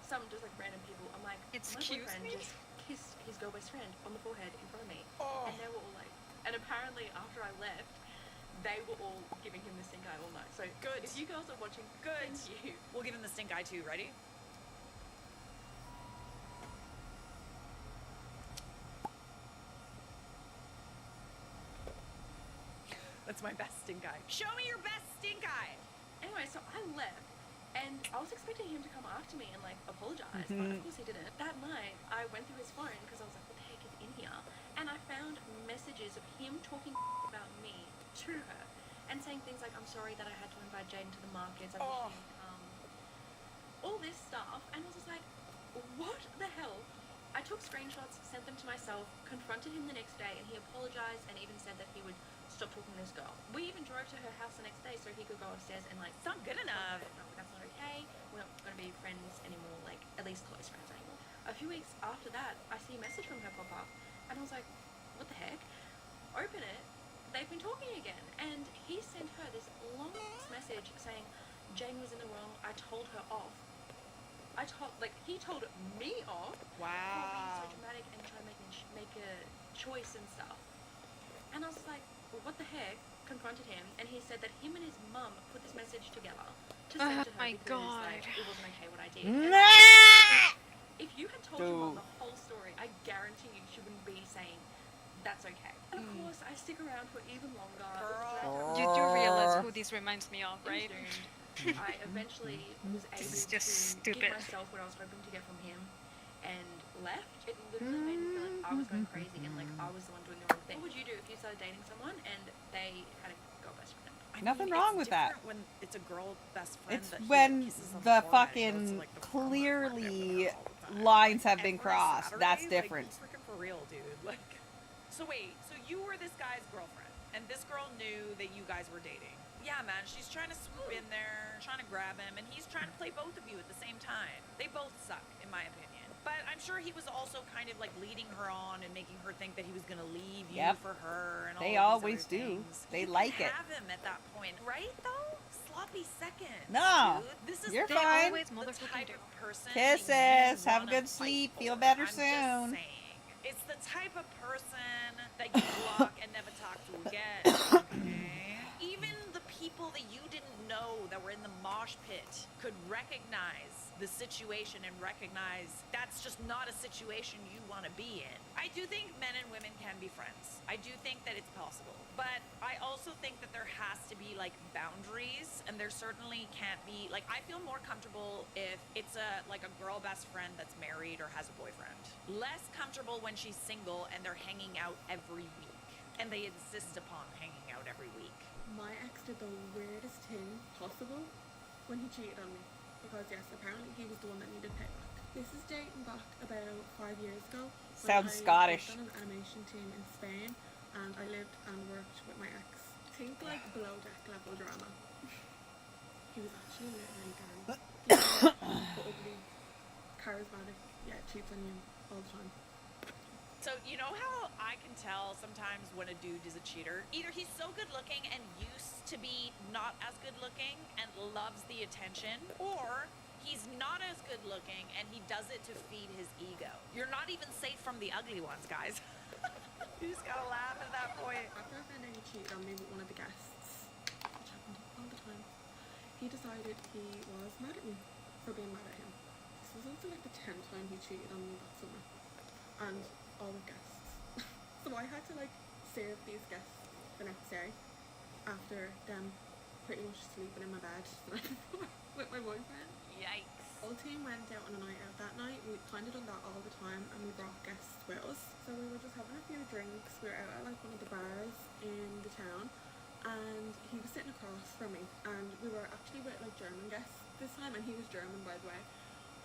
some just like random people, I'm like, my Excuse boyfriend me? just kissed his girl best friend on the forehead in front of me. Oh. And they were all like, and apparently after I left, they were all giving him the stink eye all night. So Good. if you girls are watching, Good. thank you. We'll give him the stink eye too. Ready? That's my best stink eye. Show me your best stink eye. Anyway, so I left, and I was expecting him to come after me and like apologize, but of course he didn't. That night, I went through his phone because I was like, what the heck is in here? And I found messages of him talking about me to her and saying things like, I'm sorry that I had to invite Jaden to the markets, I wish he would come. All this stuff, and I was just like, what the hell? I took screenshots, sent them to myself, confronted him the next day, and he apologized and even said that he would stop talking to this girl. We even drove to her house the next day so he could go upstairs and like, It's not good enough. No, that's not okay. We're not going to be friends anymore, like at least close friends anymore. A few weeks after that, I see a message from her pop up, and I was like, what the heck? Open it. They've been talking again, and he sent her this long message saying, Jane was in the wrong. I told her off. He told me off for being so dramatic and trying to make a choice and stuff. And I was like, well, what the heck? Confronted him, and he said that him and his mum put this message together to send to her my because like, God. it wasn't okay what I did. Nah! If you had told your mum the whole story, I guarantee you she wouldn't be saying that's okay. And of course, I stick around for even longer. You do realize who this reminds me of, right? I eventually was able This is to just give stupid. myself what I was hoping to get from him and left. It literally made me feel like I was going crazy and like I was the one doing the wrong thing. What would you do if you started dating someone and they had a girl best friend? Nothing wrong with that. When it's a girl best friend. It's that he when kisses on the forehead, fucking goes to, like, the farmer's market clearly with her all the time. lines have been Every crossed. That's Saturday, different. Like, freaking for real, dude. Like, so wait, so you were this guy's girlfriend, and this girl knew that you guys were dating. Yeah, man, she's trying to swoop in there, trying to grab him, and he's trying to play both of you at the same time. They both suck, in my opinion. But I'm sure he was also kind of like leading her on and making her think that he was gonna leave you Yep. for her and all They of always these other do. things. They You like can it. have him at that point, right? Though sloppy seconds. No, dude. This is you're the fine. type of person. Kisses. that you Have a wanna good fight sleep. for. Feel better I'm soon. Just saying. It's the type of person that you block and never talk to again. Okay? Even the people that you didn't know that were in the mosh pit could recognize the situation and recognize that's just not a situation you want to be in. I do think men and women can be friends. I do think that it's possible. But I also think that there has to be like boundaries, and there certainly can't be like, I feel more comfortable if it's a girl best friend that's married or has a boyfriend. Less comfortable when she's single and they're hanging out every week and they insist upon hanging out every week. My ex did the weirdest thing possible when he cheated on me. because yes, apparently he was the one that needed payback. This is dating back about 5 years ago. Sounds when I Scottish. worked on an animation team in Spain, and I lived and worked with my ex. Think like below deck level drama. He was actually literally gang. But ugly, charismatic, yeah, cheats on you all the time. So you know how I can tell sometimes when a dude is a cheater? Either he's so good looking and used to be not as good looking and loves the attention, or he's not as good looking and he does it to feed his ego. You're not even safe from the ugly ones, guys. You just gotta laugh at that point. After I found out he cheated on me with one of the guests, which happened all the time, he decided he was mad at me for being mad at him. This was also like the 10th time he cheated on me that summer. And all with guests. So I had to like serve these guests the next day after them pretty much sleeping in my bed with my boyfriend. Yikes. Whole team went out on a night out that night. We kind of done that all the time, and we brought guests with us. So we were just having a few drinks. We were out at like one of the bars in the town, and he was sitting across from me, and we were actually with like German guests this time, and he was German, by the way.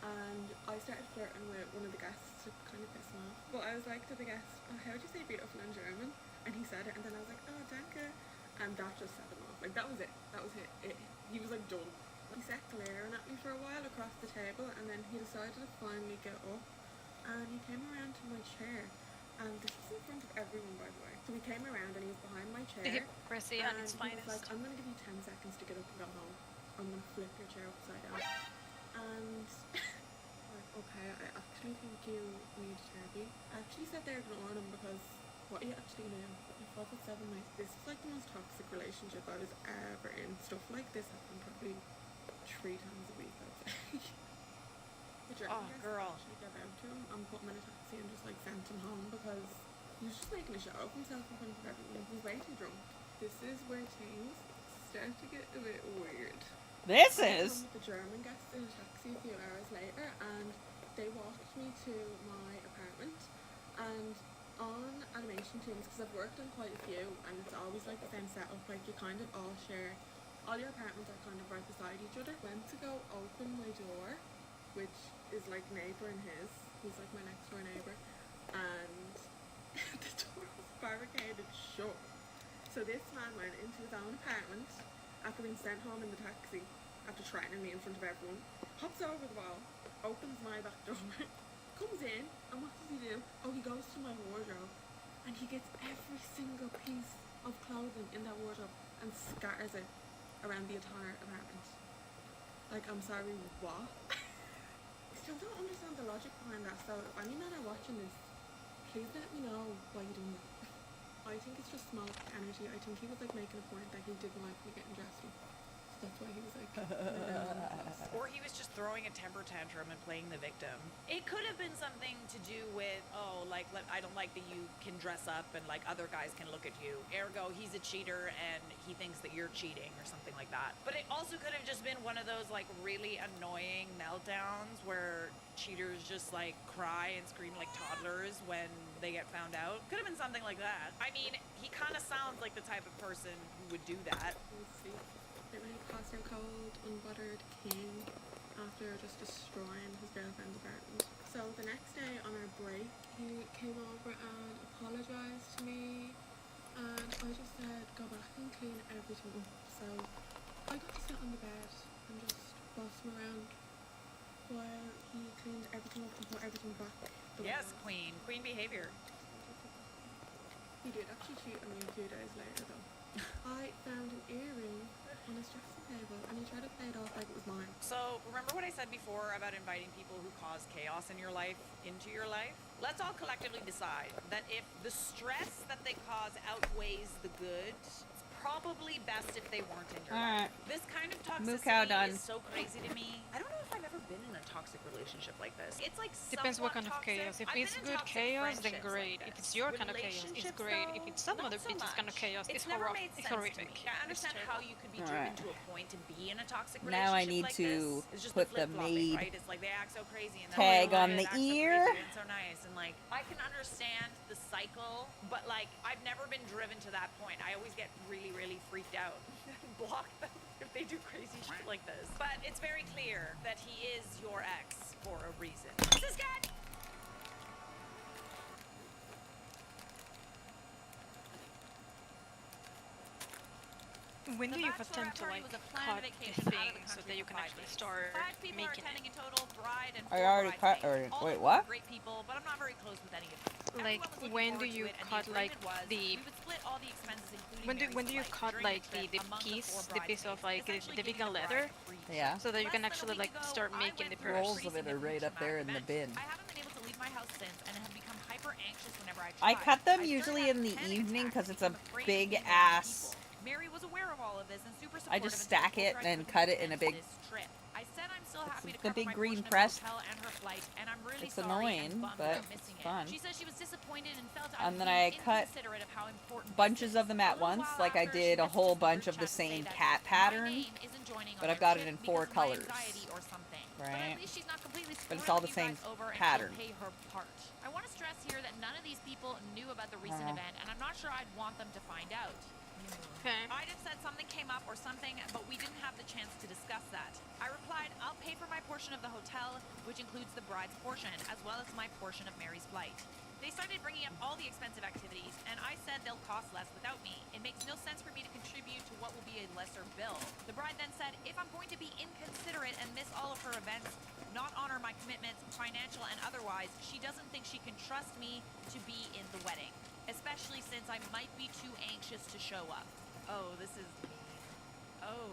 And I started flirting with one of the guests to kind of piss him off. But I was like to the guest, oh, how would you say beautiful in German? And he said it, and then I was like, oh, danke. And that just set him off. Like, that was it. That was it. He was like done. He sat glaring at me for a while across the table, and then he decided to finally get up. And he came around to my chair. And this was in front of everyone, by the way. So he came around and he was behind my chair. Hypocrisy at its and he was finest. like, I'm going to give you 10 seconds to get up and go home. I'm going to flip your chair upside down. And like, okay, I actually think you need therapy. I actually sat there ignoring him because what are you actually doing? You're 5'7", like, this was like the most toxic relationship I was ever in. Stuff like this happened probably 3 times a week, I'd say. Oh, girl. Actually gave out to him and put him in a taxi and just like sent him home because he was just making a show of himself in front of everyone. He was way too drunk. This is where things start to get a bit weird. This I is. was with the German guests in a taxi a few hours later, and they walked me to my apartment. And on animation teams, because I've worked on quite a few, and it's always like the same setup, like you kind of all share, all your apartments are kind of right beside each other. Went to go open my door, which is like neighbour and his. He's like my next door neighbour, and the door was barricaded shut. So this man went into his own apartment after being sent home in the taxi, after threatening me in front of everyone, hops over the wall, opens my back door, comes in, and what does he do? Oh, he goes to my wardrobe, and he gets every single piece of clothing in that wardrobe and scatters it around the entire apartment. Like, I'm sorry, what? I still don't understand the logic behind that, so if any men are watching this, please let me know why you're doing that. I think it's just smoke energy. I think he was like making a point that he didn't like me getting dressed up. So that's why he was like Or he was just throwing a temper tantrum and playing the victim. It could have been something to do with, oh, like, I don't like that you can dress up and like other guys can look at you. Ergo, he's a cheater and he thinks that you're cheating or something like that. But it also could have just been one of those like really annoying meltdowns where cheaters just like cry and scream like toddlers when they get found out. Could have been something like that. I mean, he kind of sounds like the type of person who would do that. They really passed out cold, unbuttered king after just destroying his girlfriend's apartment. So the next day on our break, he came over and apologised to me, and I just said, go back and clean everything up. So I got to sit on the bed and just boss him around while he cleaned everything up and put everything back. Yes, queen. Queen behavior. He did actually cheat on me a few days later though. I found an earring on his dressing table and he tried to play it off like it was mine. So, remember what I said before about inviting people who cause chaos in your life into your life? Let's all collectively decide that if the stress that they cause outweighs the good, it's probably best if they weren't in your life. This kind of toxicity is so crazy to me. I don't know if I've ever been in a toxic relationship like this. It's like Depends what kind of toxic. chaos. If I've it's been in good toxic chaos, then friendships great. like If this. it's your kind of chaos, it's Relationships, great. though, If it's some other not so bitch's kind of much. chaos, it's never horrific. made It's sense to horrific. me. I understand how you could be driven Alright. to a point and be in a toxic relationship Now I need like to this. It's just put the flip-flopping, maid right? It's like they act so crazy and then tag they on the act so ear. crazy and so nice and like I can understand the cycle, but like I've never been driven to that point. I always get really, really freaked out. Block them if they do crazy shit like like this. But it's very clear that he is your ex for a reason. This is good! When The do you bachelorette attempt to party like was a planned cut the vacation out of thing the so country that you for can 5 actually days. start 5 people making are it? attending in total, bride and I 4 already cut. bridesmaids. Or All wait, of them are what? great people, but I'm not very close with any of them. Like Everyone was looking when do forward to you it, and cut the like agreement was the we would split all the expenses, including when do Mary's you flight, cut during like the trip the among piece the 4 of bridesmaids, like essentially the giving vegan the leather bride a free Yeah. so that you Less can than a actually week like ago, start I making went the through a purse. Rolls pretty of it are significant right up there in the traumatic bin. event. I haven't been able to leave my house since and have become hyper anxious whenever I I try. cut them I started usually in having the panic evening attacks because it's a and became afraid of big being around ass. people. Mary was aware of all of this and super I supportive just until stack I it told her I and couldn't cut it in a attend big. this trip. I said I'm still happy to The cover big my green portion press. of the hotel and her flight, and I'm really It's sorry annoying, and bummed but about missing it's fun. it. She says she was disappointed and felt And then I I was being cut inconsiderate of how important bunches this of them is. at A little once, while like I after, she did a messaged whole us in bunch group of the chat to say same that cat my pattern, name isn't joining but on I've their got it trip in 4 because of my colors. anxiety or something. But Right? at least she's not completely But it's screwing all the you same guys over and pattern. she'll pay her part. I want to stress here that none of these people knew about the recent Uh-huh. event, and I'm not sure I'd want them to find out. Okay. I just said something came up or something, but we didn't have the chance to discuss that. I replied, I'll pay for my portion of the hotel, which includes the bride's portion, as well as my portion of Mary's flight. They started bringing up all the expensive activities, and I said they'll cost less without me. It makes no sense for me to contribute to what will be a lesser bill. The bride then said, if I'm going to be inconsiderate and miss all of her events, not honor my commitments, financial and otherwise, she doesn't think she can trust me to be in the wedding, especially since I might be too anxious to show up. Oh, this is mean. Oh.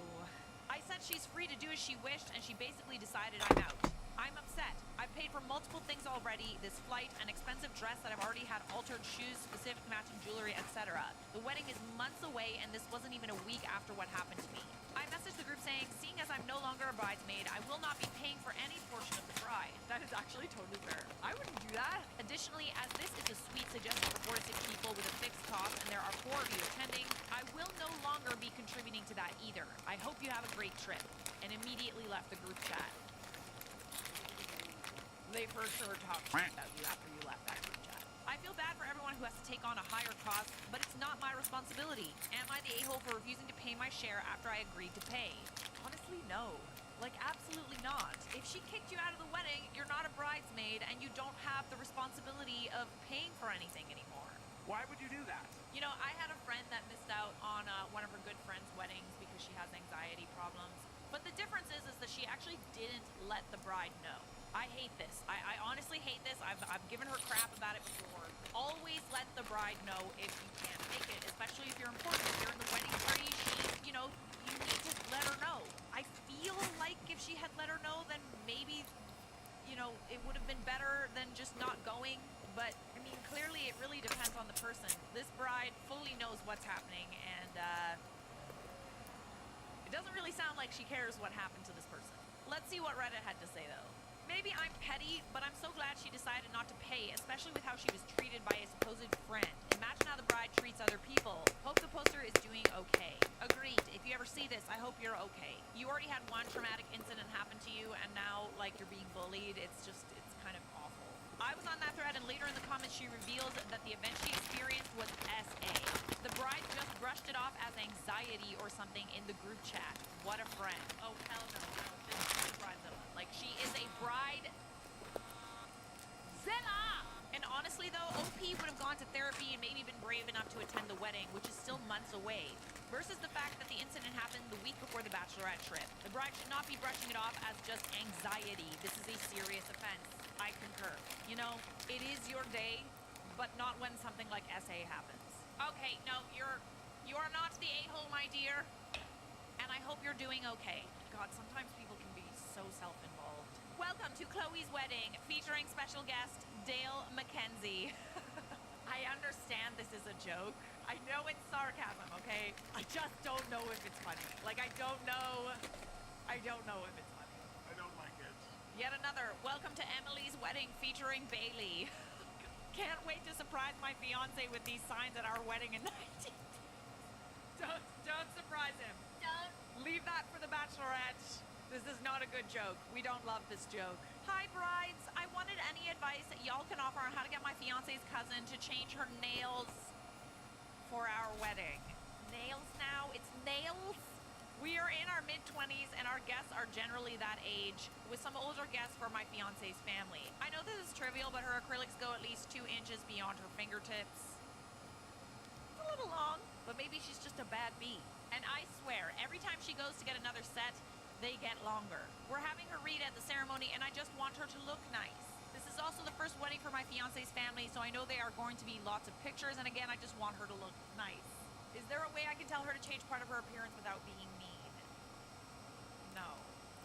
I said she's free to do as she wished, and she basically decided I'm out. I'm upset. I've paid for multiple things already, this flight, an expensive dress that I've already had altered shoes, specific matching jewelry, etc. The wedding is months away, and this wasn't even a week after what happened to me. I messaged the group saying, seeing as I'm no longer a bridesmaid, I will not be paying for any portion of the bride. That is actually totally fair. I wouldn't do that. Additionally, as this is a suite suggested for 4 to 6 people with a fixed cost, and there are 4 of you attending, I will no longer be contributing to that either. I hope you have a great trip. And immediately left the group chat. They for sure talked about you after you left that group chat. I feel bad for everyone who has to take on a higher cost, but it's not my responsibility. Am I the a-hole for refusing to pay my share after I agreed to pay? Honestly, no. Like, absolutely not. If she kicked you out of the wedding, you're not a bridesmaid, and you don't have the responsibility of paying for anything anymore. Why would you do that? You know, I had a friend that missed out on one of her good friend's weddings because she has anxiety problems. But the difference is that she actually didn't let the bride know. I hate this. I honestly hate this. I've given her crap about it before. Always let the bride know if you can't make it, especially if you're important. If you're in the wedding party, you need to let her know. I feel like if she had let her know, then maybe, it would have been better than just not going. But, I mean, clearly it really depends on the person. This bride fully knows what's happening, and, it doesn't really sound like she cares what happened to this person. Let's see what Reddit had to say, though. Maybe I'm petty, but I'm so glad she decided not to pay, especially with how she was treated by a supposed friend. Imagine how the bride treats other people. Hope the poster is doing okay. Agreed. If you ever see this, I hope you're okay. You already had one traumatic incident happen to you, and now, you're being bullied. It's kind of awful. I was on that thread, and later in the comments she reveals that the event she experienced was SA. The bride just brushed it off as anxiety or something in the group chat. What a friend. Oh, hell no. This is a bridezilla. She is a bride. Zilla! And honestly, though, OP would have gone to therapy and maybe been brave enough to attend the wedding, which is still months away, versus the fact that the incident happened the week before the bachelorette trip. The bride should not be brushing it off as just anxiety. This is a serious offense. I concur. It is your day, but not when something like SA happens. Okay, no, you are not the a-hole, my dear. And I hope you're doing okay. God, sometimes people can be so self-involved. Welcome to Chloe's wedding, featuring special guest Dale Mackenzie. I understand this is a joke. I know it's sarcasm, okay? I just don't know if it's funny. I don't know if it's funny. I don't like it. Yet another, welcome to Emily's wedding featuring Bailey. Can't wait to surprise my fiance with these signs at our wedding in 19. Don't surprise him. Don't. Leave that for the bachelorette. This is not a good joke. We don't love this joke. Hi, brides. I wanted any advice that y'all can offer on how to get my fiance's cousin to change her nails for our wedding. Nails now? It's nails? We are in our mid-20s, and our guests are generally that age, with some older guests for my fiance's family. I know this is trivial, but her acrylics go at least 2 inches beyond her fingertips. It's a little long, but maybe she's just a bad bee. And I swear, every time she goes to get another set, they get longer. We're having her read at the ceremony, and I just want her to look nice. This is also the first wedding for my fiance's family, so I know there are going to be lots of pictures, and again, I just want her to look nice. Is there a way I can tell her to change part of her appearance without being mean? No,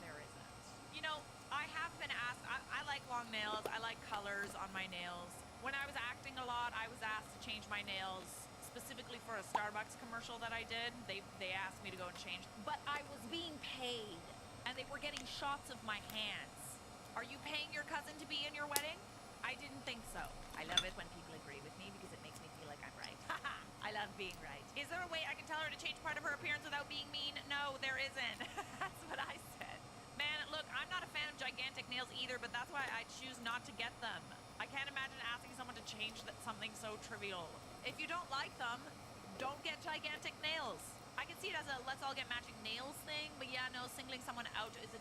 there isn't. You know, I have been asked, I like long nails, I like colors on my nails. When I was acting a lot, I was asked to change my nails, specifically for a Starbucks commercial that I did. They asked me to go and change, but I was being paid, and they were getting shots of my hands. Are you paying your cousin to be in your wedding? I didn't think so. I love it when people agree with me because it makes me feel like I'm right. Haha, I love being right. Is there a way I can tell her to change part of her appearance without being mean? No, there isn't. That's what I said. Man, look, I'm not a fan of gigantic nails either, but that's why I choose not to get them. I can't imagine asking someone to change something so trivial. If you don't like them, don't get gigantic nails. I can see it as a let's all get matching nails thing, but yeah, no, singling someone out is a...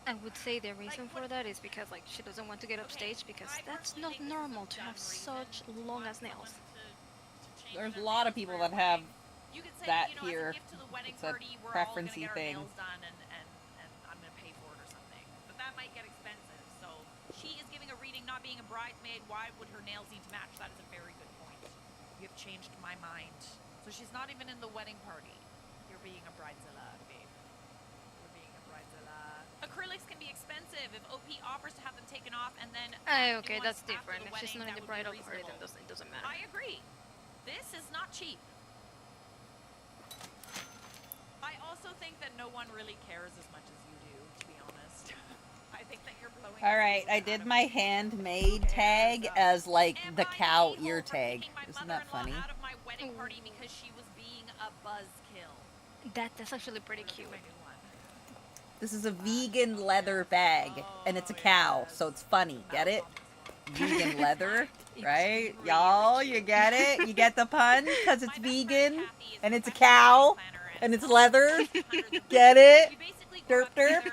I would say the reason for that is because like she doesn't want to get upstage because that's not normal to have such long as nails. There's a lot of people that have that here. It's a preference-y thing. And I'm gonna pay for it or something. But that might get expensive. So she is giving a reading, not being a bridesmaid. Why would her nails need to match? That is a very good point. You have changed my mind. So she's not even in the wedding party. You're being a bridezilla, babe. You're being a bridezilla. Acrylics can be expensive. If OP offers to have them taken off and then Okay, that's different. If she's not in the bridal party, then it doesn't matter. I agree. This is not cheap. I also think that no one really cares as much as you do, to be honest. I think that you're blowing... Alright, I did my handmade tag as, like, the cow ear tag. Isn't that funny? Out of my wedding party because she was being a buzzkill. That's actually pretty cute. This is a vegan leather bag, and it's a cow, so it's funny. Get it? Vegan leather, right? Y'all, you get it? You get the pun? Because it's vegan, and it's a cow, and it's leather. Get it? Derp derp.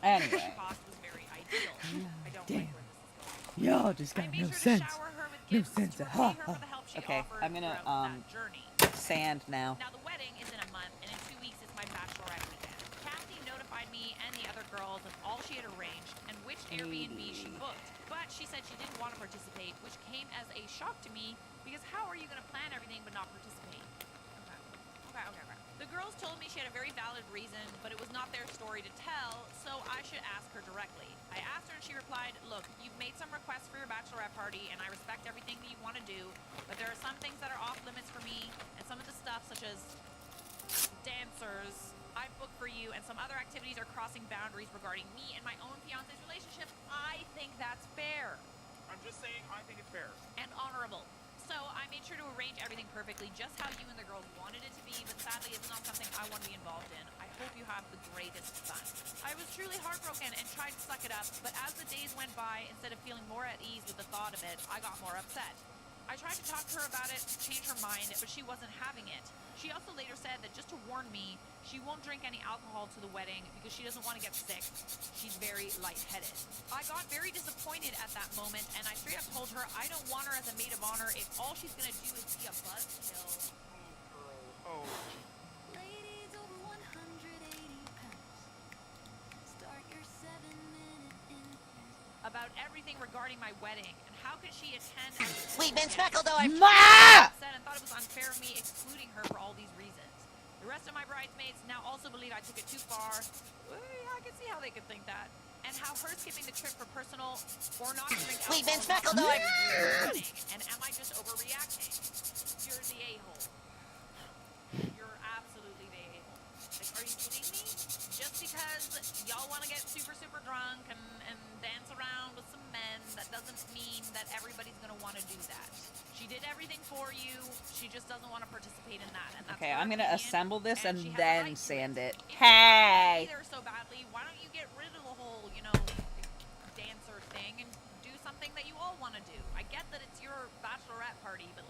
Anyway. Damn. Y'all just got no sense. No sense at all. Okay, I'm gonna, sand now. Now the wedding is in a month, and in 2 weeks is my bachelorette weekend. Kathy notified me and the other girls of all she had arranged and which Airbnb she booked. But she said she didn't want to participate, which came as a shock to me because how are you going to plan everything but not participate? Okay. The girls told me she had a very valid reason, but it was not their story to tell, so I should ask her directly. I asked her and she replied, look, you've made some requests for your bachelorette party and I respect everything that you want to do, but there are some things that are off limits for me, and some of the stuff such as dancers I booked for you and some other activities are crossing boundaries regarding me and my own fiance's relationship. I think that's fair. I'm just saying, I think it's fair. And honorable. So I made sure to arrange everything perfectly, just how you and the girls wanted it to be, but sadly it's not something I want to be involved in. I hope you have the greatest fun. I was truly heartbroken and tried to suck it up, but as the days went by, instead of feeling more at ease with the thought of it, I got more upset. I tried to talk to her about it, change her mind, but she wasn't having it. She also later said that just to warn me, she won't drink any alcohol to the wedding because she doesn't want to get sick. She's very lightheaded. I got very disappointed at that moment, and I straight up told her I don't want her as a maid of honor if all she's gonna do is be a buzzkill. Oh, Ladies over 180 pounds. Start your 7-minute About everything regarding my wedding, and how could she attend as We've been speckled, though. said and thought it was unfair of me excluding her for all these reasons. The rest of my bridesmaids now also believe I took it too far. Well, yeah, I can see how they could think that. And how her skipping the trip for personal or not to drink alcohol. We've been speckled, though. And am I just overreacting? You're the a-hole. You're absolutely the a-hole. Like, are you kidding me? Just because y'all want to get super, super drunk and dance around with some men, that doesn't mean that everybody's going to want to do that. She did everything for you. She just doesn't want to participate in that. And that's Okay, her I'm gonna opinion, assemble this and she has a then right to sand it. If you Hey! want to be there so badly, why don't you get rid of the whole, dancer thing and do something that you all want to do? I get that it's your bachelorette party, but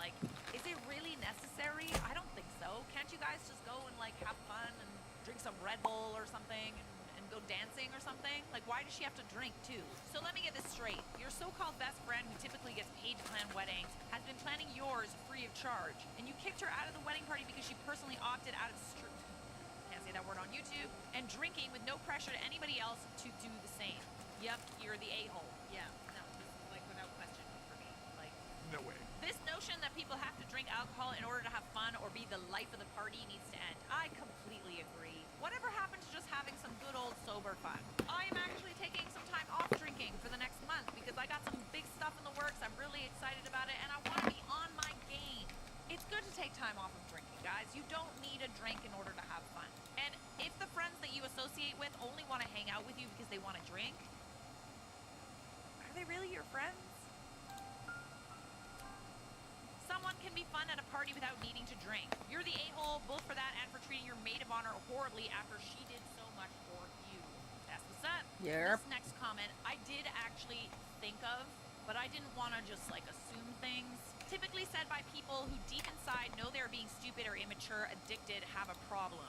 is it really necessary? I don't think so. Can't you guys just go and have fun and drink some Red Red Bull or something and go dancing or something? Like, why does she have to drink too? So let me get this straight. Your so-called best friend who typically gets paid to plan weddings has been planning yours free of charge. And you kicked her out of the wedding party because she personally opted out of can't say that word on YouTube, and drinking with no pressure to anybody else to do the same. Yep, you're the a-hole. Yeah, no, this is like without question for me. Like, No way. this notion that people have to drink alcohol in order to have fun or be the life of the party needs to end. I completely agree. Whatever happened to just having some good old sober fun? I am actually taking some time off drinking for the next month because I got some big stuff in the works. I'm really excited about it and I want to be on my game. It's good to take time off of drinking, guys. You don't need a drink in order to have fun. And if the friends that you associate with only want to hang out with you because they want to drink, are they really your friends? Someone can be fun at a party without needing to drink. You're the a-hole both for that and for treating your maid of honor horribly after she did so much for you. That's what's up. Yep. This next comment I did actually think of, but I didn't want to just like assume things. Typically said by people who deep inside know they're being stupid or immature, addicted, have a problem,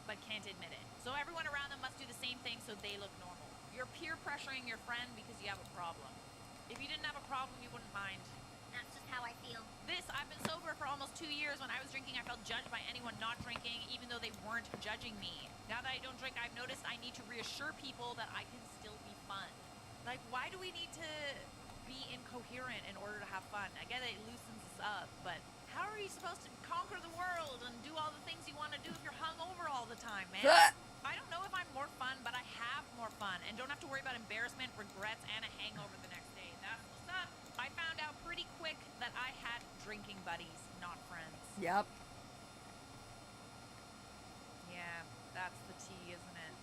but can't admit it. So everyone around them must do the same thing so they look normal. You're peer pressuring your friend because you have a problem. If you didn't have a problem, you wouldn't mind. That's just how I feel. I've been sober for almost 2 years. When I was drinking, I felt judged by anyone not drinking, even though they weren't judging me. Now that I don't drink, I've noticed I need to reassure people that I can still be fun. Like, why do we need to be incoherent in order to have fun? I get it loosens us up, but how are you supposed to conquer the world and do all the things you want to do if you're hungover all the time, man? I don't know if I'm more fun, but I have more fun and don't have to worry about embarrassment, regrets, and a hangover the next day. That's what's up. I found out pretty quick that I had drinking buddies, not friends. Yep. Yeah, that's the tea, isn't it?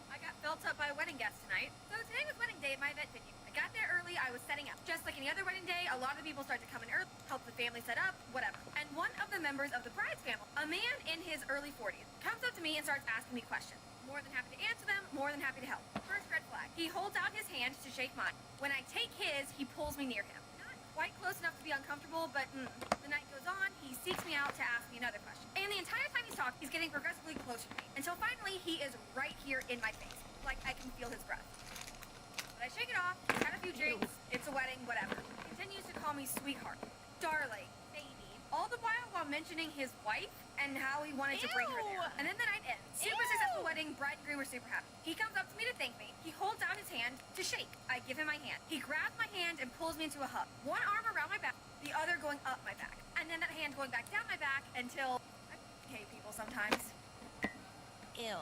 I got filled up by a wedding guest tonight. So today was wedding day at my event venue. I got there early, I was setting up. Just like any other wedding day, a lot of people start to come in early, help the family set up, whatever. And one of the members of the bride's family, a man in his early 40s, comes up to me and starts asking me questions. More than happy to answer them, more than happy to help. First red flag. He holds out his hand to shake mine. When I take his, he pulls me near him. Not quite close enough to be uncomfortable, but the night goes on, he seeks me out to ask me another question. And the entire time he's talking, he's getting progressively closer to me. Until finally, he is right here in my face. Like I can feel his breath. But I shake it off, he's had a few drinks, it's a wedding, whatever. He continues to call me sweetheart, darling, baby. All the while mentioning his wife and how he wanted to bring her there. And then the night ends. Super successful wedding, bride and groom are super happy. He comes up to me to thank me. He holds out his hand to shake. I give him my hand. He grabs my hand and pulls me into a hug. One arm around my back, the other going up my back. And then that hand going back down my back until I hate people sometimes. Ew.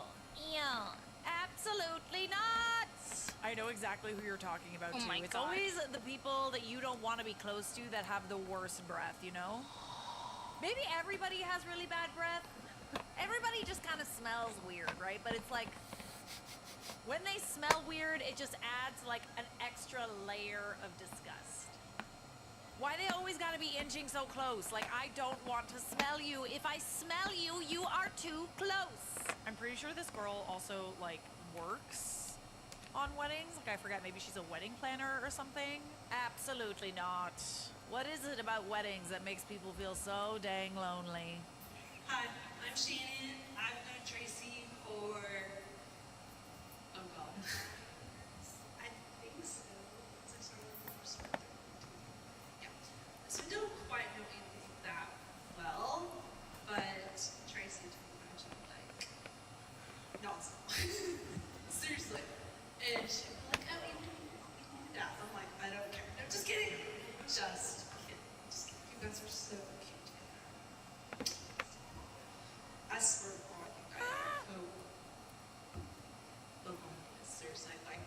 Absolutely not. I know exactly who you're talking about Oh too. my It's God. always the people that you don't want to be close to that have the worst breath, you know? Maybe everybody has really bad breath. Everybody just kind of smells weird, right? But it's like when they smell weird, it just adds like an extra layer of disgust. Why they always gotta be inching so close? Like, I don't want to smell you. If I smell you, you are too close. I'm pretty sure this girl also, like, works on weddings. Like, I forget, maybe she's a wedding planner or something. Absolutely not. What is it about weddings that makes people feel so dang lonely? Hi, I'm Shannon. I've known Tracy for, oh god, I think so. Since I started the first one. Yeah. So we don't quite know anything that well, but Tracy took a bunch of like nonsense. Seriously. And she was like, oh, yeah. I'm like, I don't care. No, just kidding. Just kidding. Just kidding. You guys are so cute together. I swear to God, you guys are oh my goodness, seriously, like,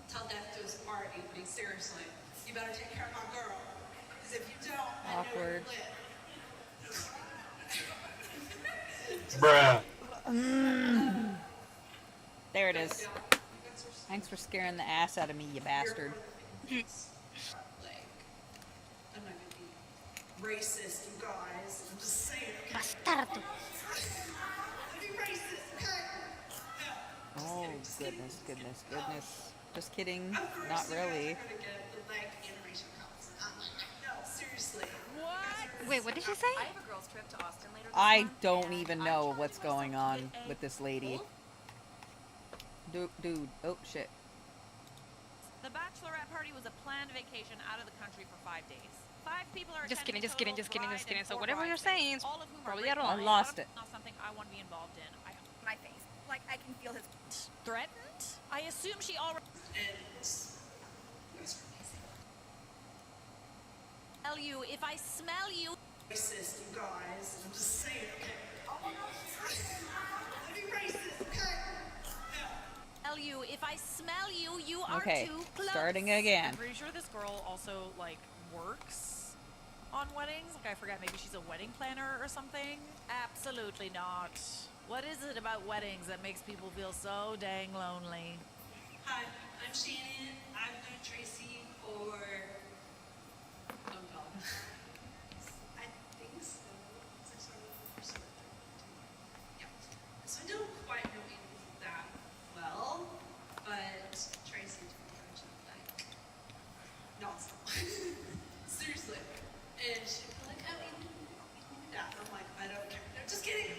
till death do us part, Anthony, seriously. You better take care of my girl, because if you don't, I know Awkward. you live. Bruh. There it is. Thanks for scaring the ass out of me, you bastard. Like, I'm not gonna be racist, you guys. I'm just saying. Bastardo. Be racist, okay? Oh, goodness, goodness, goodness. Just kidding. Of course, Not you really. guys are gonna get the leg animation calls. No, seriously. What? Wait, what did you say? I have a girls' trip to Austin later this I month, don't and even I'm know challenging what's myself going to on get a with this lady. full Dude. Oh, shit. The bachelorette party was a planned vacation out of the country for 5 days. 5 people are Just kidding, attending just kidding, total, just kidding, just bride kidding. and So 4 whatever you're saying bridesmaids, is all of whom are probably great out of people. I lost it. Not something I want to be involved in. I My face. Like, I can feel his. threatened? I assume she already. And you guys are amazing. Tell you if I smell you. Racist, you guys. I'm just saying, okay? Oh my God. Let me racist, okay? Tell you if I smell you, you are Okay, too close. starting again. I'm pretty sure this girl also like works on weddings. Like I forget, maybe she's a wedding planner or something. Absolutely not. What is it about weddings that makes people feel so dang lonely? Hi, I'm Shannon. I've known Tracy for. Oh God. I think so. Since I started the first birthday. Yeah. So I don't quite know him that well, but Tracy told me how to like nonstop. Seriously. And she'd be like, I mean, yeah. I'm like, I don't care. No, just kidding.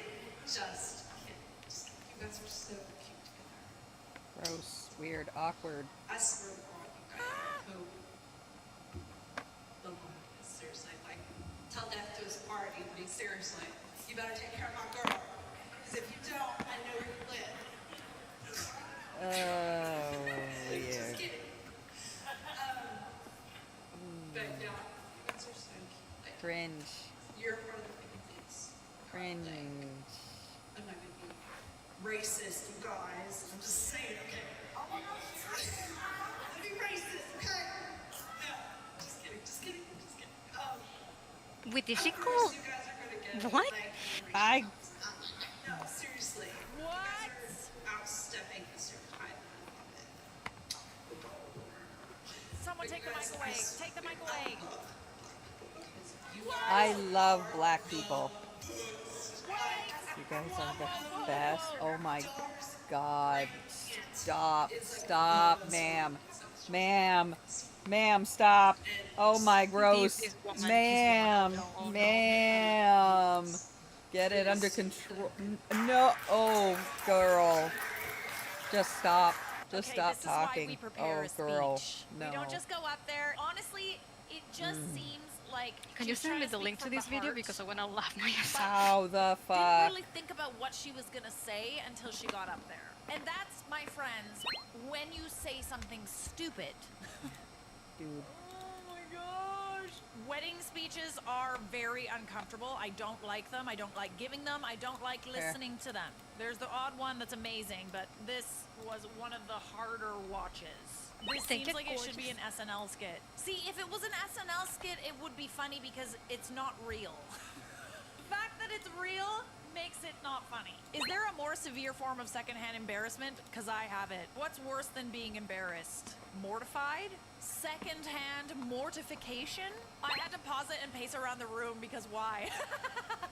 Just kidding. Just kidding. You guys are so cute together. Gross. Weird. Awkward. I swear to God, you guys are hope. The longest, seriously. Like, tell death to his party. I mean, seriously. You better take care of my girl. Because if you don't, I know where you live. Oh, Just weird. kidding. But yeah, you guys are so cute. Like, Cringe. you're part of the things. Cringe. I'm not going to be racist, you guys. I'm just saying, okay? Oh my God. Let me racist, okay? No, just kidding, just kidding, just kidding. Wait, did she Of call? course you guys are gonna get What? like I. no, seriously. You guys are outstepping the stereotype. I love it. Someone take the mic away. Take the mic away. I love black people. You guys are the best. Oh my God. Stop. Stop, ma'am. Ma'am. Ma'am, stop. Oh my gross. Ma'am. Ma'am. Get it under control. No. Oh, girl. Just stop. Just Okay, stop this is why talking. we prepare Oh, a girl. speech. No. We don't just go up there. Honestly, it just seems like. Can she you was send trying me to the speak link to from this the video heart. because I wanna laugh my ass off. How the Didn't fuck? really think about what she was gonna say until she got up there. And that's, my friends, when you say something stupid. Dude. Oh my gosh. Wedding speeches are very uncomfortable. I don't like them. I don't like giving them. I don't like listening to them. There's the odd one that's amazing, but this was one of the harder watches. This Thank seems you, like it should be an gorgeous. SNL skit. See, if it was an SNL skit, it would be funny because it's not real. The fact that it's real makes it not funny. Is there a more severe form of secondhand embarrassment? Because I have it. What's worse than being embarrassed? Mortified? Secondhand mortification? I had to pause it and pace around the room because why?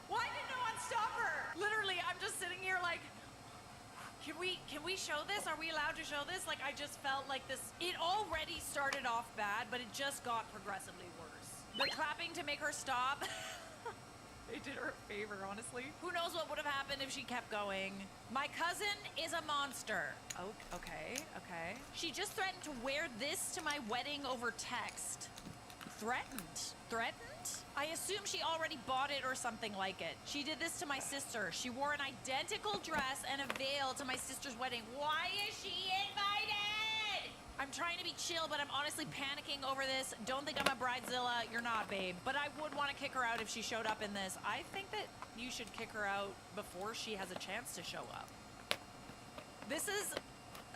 Why did no one stop her? Literally, I'm just sitting here like, can we show this? Are we allowed to show this? Like, I just felt like this, it already started off bad, but it just got progressively worse. The clapping to make her stop, they did her a favor, honestly. Who knows what would have happened if she kept going. My cousin is a monster. Oh, okay. She just threatened to wear this to my wedding over text. Threatened? I assume she already bought it or something like it. She did this to my sister. She wore an identical dress and a veil to my sister's wedding. Why is she invited? I'm trying to be chill, but I'm honestly panicking over this. Don't think I'm a bridezilla. You're not, babe. But I would want to kick her out if she showed up in this. I think that you should kick her out before she has a chance to show up. This is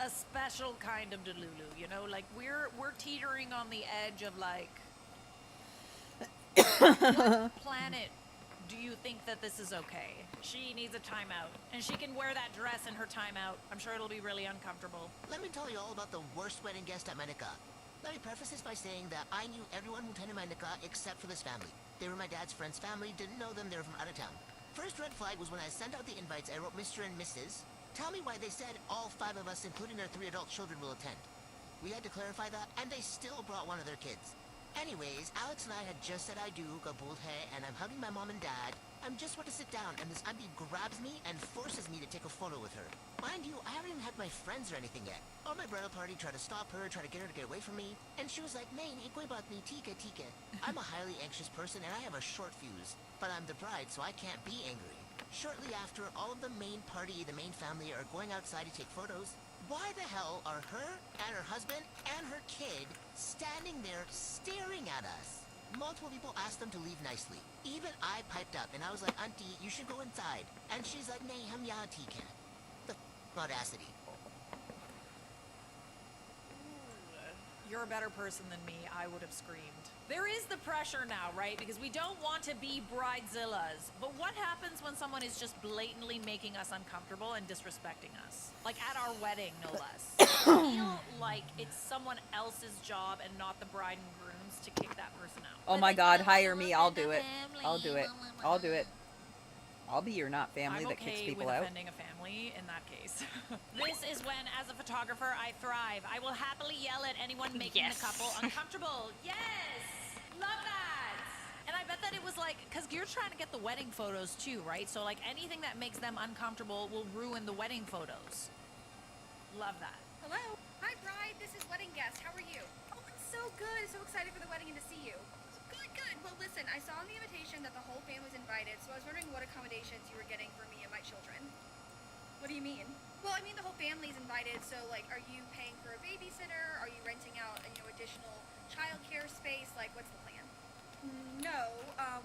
a special kind of Delulu, you know? Like, we're teetering on the edge of, like... What planet do you think that this is okay? She needs a timeout, and she can wear that dress in her timeout. I'm sure it'll be really uncomfortable. Let me tell you all about the worst wedding guest at my nikah. Let me preface this by saying that I knew everyone who attended my nikah except for this family. They were my dad's friend's family, didn't know them, they were from out of town. First red flag was when I sent out the invites, I wrote Mr. and Mrs. Tell me why they said all 5 of us, including their 3 adult children, will attend. We had to clarify that, and they still brought one of their kids. Anyways, Alex and I had just said I do, got bold hair, and I'm hugging my mom and dad. I'm just about to sit down, and this auntie grabs me and forces me to take a photo with her. Mind you, I haven't even had my friends or anything yet. All my bridal party tried to stop her, tried to get her to get away from me, and she was like, "Main, ikoy baat nahi, tika, tika." I'm a highly anxious person, and I have a short fuse, but I'm the bride, so I can't be angry. Shortly after, all of the main party, the main family, are going outside to take photos. Why the hell are her and her husband and her kid standing there staring at us? Multiple people asked them to leave nicely. Even I piped up, and I was like, "Auntie, you should go inside." And she's like, "Nahi, hum yahan theek hain." The audacity. You're a better person than me. I would have screamed. There is the pressure now, right? Because we don't want to be bridezillas. But what happens when someone is just blatantly making us uncomfortable and disrespecting us? Like at our wedding, no less. I feel like it's someone else's job and not the bride and groom's to kick that person out. Oh my God, hire me. I'll do it. I'll do it. I'll do it. I'll be your not family I'm that kicks okay people with out. offending a family in that case. This is when, as a photographer, I thrive. I will happily yell at anyone making the couple uncomfortable. Yes! Love that! And I bet that it was like, because you're trying to get the wedding photos too, right? So like anything that makes them uncomfortable will ruin the wedding photos. Love that. Hello? Hi, bride. This is wedding guest. How are you? Oh, I'm so good. So excited for the wedding and to see you. Good, good. Well, listen, I saw in the invitation that the whole family's invited, so I was wondering what accommodations you were getting for me and my children. What do you mean? Well, I mean the whole family's invited, so like, are you paying for a babysitter? Are you renting out, additional childcare space? Like, what's the plan? No,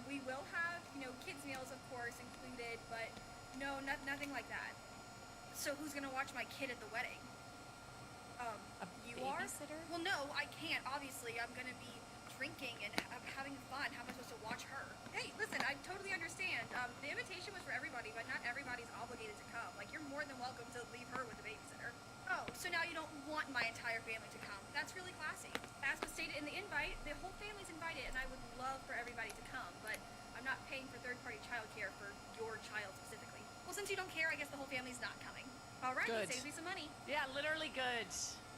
we will have, kids meals, of course, included, but no, nothing like that. So who's gonna watch my kid at the wedding? You babysitter? are? Well, no, I can't. Obviously, I'm gonna be drinking and having fun. How am I supposed to watch her? Hey, listen, I totally understand. The invitation was for everybody, but not everybody's obligated to come. Like, you're more than welcome to leave her with the babysitter. Oh, so now you don't want my entire family to come. That's really classy. As was stated in the invite, the whole family's invited, and I would love for everybody to come, but I'm not paying for third-party childcare for your child specifically. Well, since you don't care, I guess the whole family's not coming. All right, Good. it saves me some money. Yeah, literally good.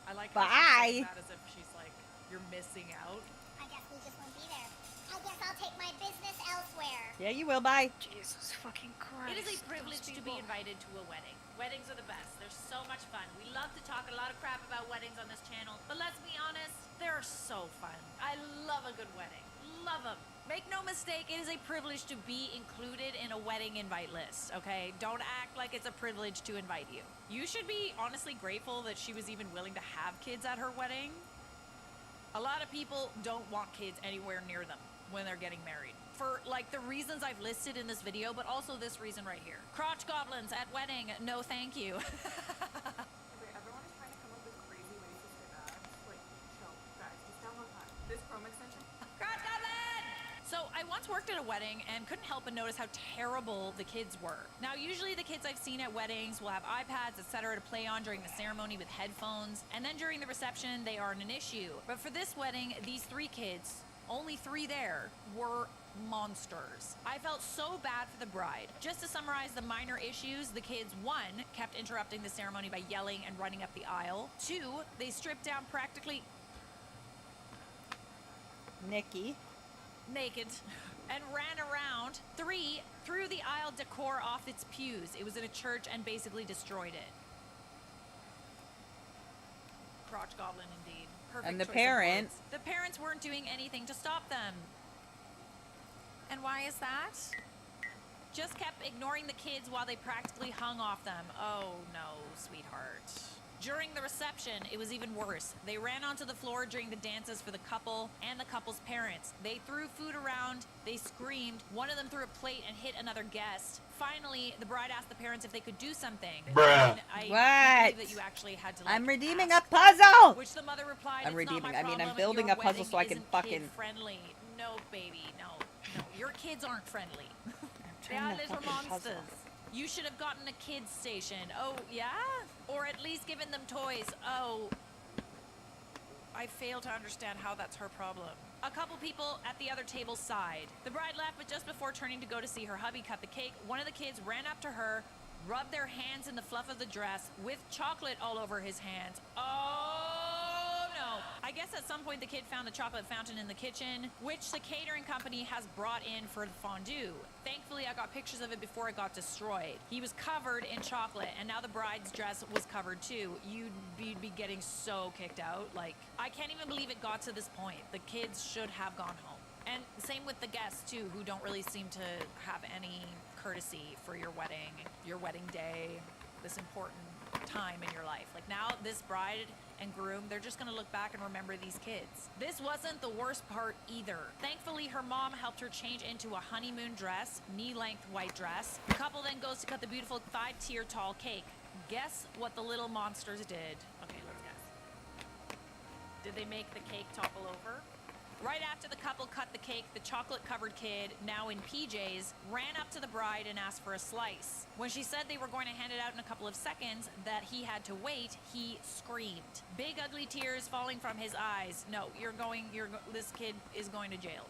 I like Bye. how she's saying that as if she's like, you're missing out. I guess we just won't be there. I guess I'll take my business elsewhere. Yeah, you will. Bye. Jesus fucking Christ. It is a privilege to be invited to a wedding. Weddings are the best. They're so much fun. We love to talk a lot of crap about weddings on this channel, but let's be honest, they're so fun. I love a good wedding. Love them. Make no mistake, it is a privilege to be included in a wedding invite list, okay? Don't act like it's a privilege to invite you. You should be honestly grateful that she was even willing to have kids at her wedding. A lot of people don't want kids anywhere near them when they're getting married. For like the reasons I've listed in this video, but also this reason right here. Crotch goblins at wedding, no thank you. Everyone is trying to come up with crazy ways to say that. Like, chill, guys, just download that. This Chrome extension. Crotch goblin! So I once worked at a wedding and couldn't help but notice how terrible the kids were. Now usually the kids I've seen at weddings will have iPads, etc. to play on during the ceremony with headphones, and then during the reception they aren't an issue. But for this wedding, these 3 kids, only 3 there, were monsters. I felt so bad for the bride. Just to summarize the minor issues, the kids, 1, kept interrupting the ceremony by yelling and running up the aisle. 2, they stripped down practically Nikki. naked and ran around. 3, threw the aisle decor off its pews. It was in a church and basically destroyed it. Crotch goblin indeed. Perfect And the choice of parents. words. The parents weren't doing anything to stop them. And why is that? Just kept ignoring the kids while they practically hung off them. Oh no, sweetheart. During the reception, it was even worse. They ran onto the floor during the dances for the couple and the couple's parents. They threw food around, they screamed, one of them threw a plate and hit another guest. Finally, the bride asked the parents if they could do something. Bruh. And I can't What? believe that you actually had to I'm redeeming ask. a puzzle! Which the mother replied, I'm "It's redeeming. not my I mean, I'm problem. building Your a puzzle wedding so I can isn't fucking. kid-friendly." No, baby, no. Your kids aren't friendly. They trying are to little fucking puzzle. monsters. You should have gotten a kids station. Oh, yeah? Or at least given them toys. Oh. I fail to understand how that's her problem. A couple people at the other table sighed. The bride left, but just before turning to go to see her hubby cut the cake, one of the kids ran up to her, rubbed their hands in the fluff of the dress with chocolate all over his hands. Oh I guess at some point the kid found the chocolate fountain in the kitchen, which the catering company has brought in for the fondue. Thankfully, I got pictures of it before it got destroyed. He was covered in chocolate, and now the bride's dress was covered too. You'd be getting so kicked out. Like, I can't even believe it got to this point. The kids should have gone home. And same with the guests too, who don't really seem to have any courtesy for your wedding day, this important time in your life. Like now, this bride and groom, they're just gonna look back and remember these kids. This wasn't the worst part either. Thankfully, her mom helped her change into a honeymoon dress, knee-length white dress. The couple then goes to cut the beautiful 5-tier tall cake. Guess what the little monsters did? Okay, let's guess. Did they make the cake topple over? Right after the couple cut the cake, the chocolate-covered kid, now in PJs, ran up to the bride and asked for a slice. When she said they were going to hand it out in a couple of seconds, that he had to wait, he screamed. Big ugly tears falling from his eyes. No, this kid is going to jail.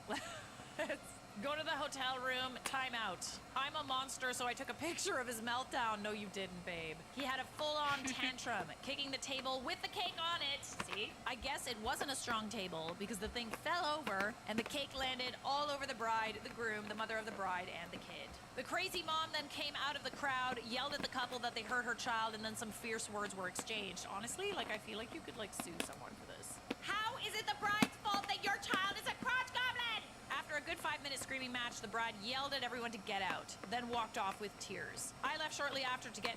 Go to the hotel room, time out. I'm a monster, so I took a picture of his meltdown. No, you didn't, babe. He had a full-on tantrum, kicking the table with the cake on it. See? I guess it wasn't a strong table because the thing fell over and the cake landed all over the bride, the groom, the mother of the bride, and the kid. The crazy mom then came out of the crowd, yelled at the couple that they hurt her child, and then some fierce words were exchanged. Honestly, like, I feel like you could, like, sue someone for this. How is it the bride's fault that your child is a crotch goblin? After a good 5-minute screaming match, the bride yelled at everyone to get out, then walked off with tears. I left shortly after to get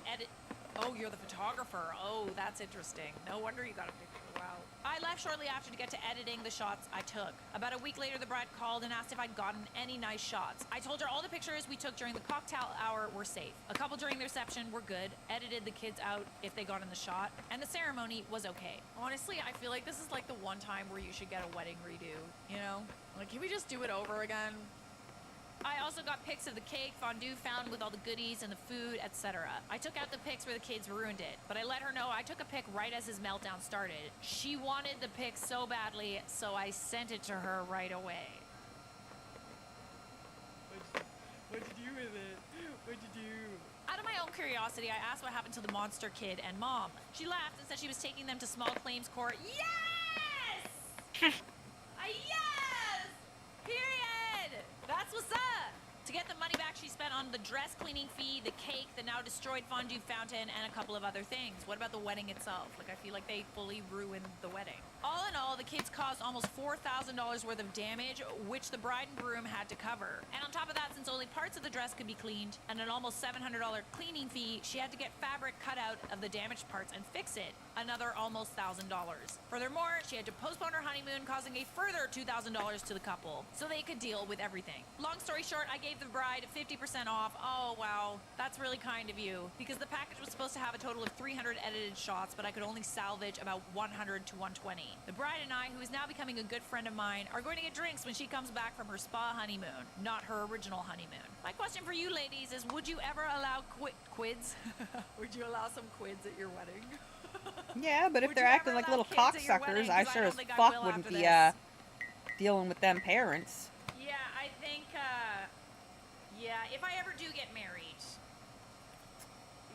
Oh, you're the photographer. Oh, that's interesting. No wonder you got a picture. Wow. I left shortly after to get to editing the shots I took. About a week later, the bride called and asked if I'd gotten any nice shots. I told her all the pictures we took during the cocktail hour were safe. A couple during the reception were good, edited the kids out if they got in the shot, and the ceremony was okay. Honestly, I feel like this is like the one time where you should get a wedding redo, you know? Like, can we just do it over again? I also got pics of the cake, fondue found with all the goodies and the food, etc. I took out the pics where the kids ruined it, but I let her know I took a pic right as his meltdown started. She wanted the pic so badly, so I sent it to her right away. What'd you do with it? What'd you do? Out of my own curiosity, I asked what happened to the monster kid and mom. She laughed and said she was taking them to small claims court. Yes! Yes! Period! That's what's up! To get the money back she spent on the dress cleaning fee, the cake, the now destroyed fondue fountain, and a couple of other things. What about the wedding itself? Like, I feel like they fully ruined the wedding. All in all, the kids caused almost $4,000 worth of damage, which the bride and groom had to cover. And on top of that, since only parts of the dress could be cleaned, and an almost $700 cleaning fee, she had to get fabric cut out of the damaged parts and fix it. Another almost $1,000. Furthermore, she had to postpone her honeymoon, causing a further $2,000 to the couple, so they could deal with everything. Long story short, I gave the bride 50% off. Oh, wow. That's really kind of you. Because the package was supposed to have a total of 300 edited shots, but I could only salvage about 100 to 120. The bride and I, who is now becoming a good friend of mine, are going to get drinks when she comes back from her spa honeymoon, not her original honeymoon. My question for you ladies is, would you ever allow quids? Would you allow some quids at your wedding? Yeah, but if they're acting like little cocksuckers, I sure as fuck wouldn't be dealing with them parents. Yeah, I think, yeah, if I ever do get married,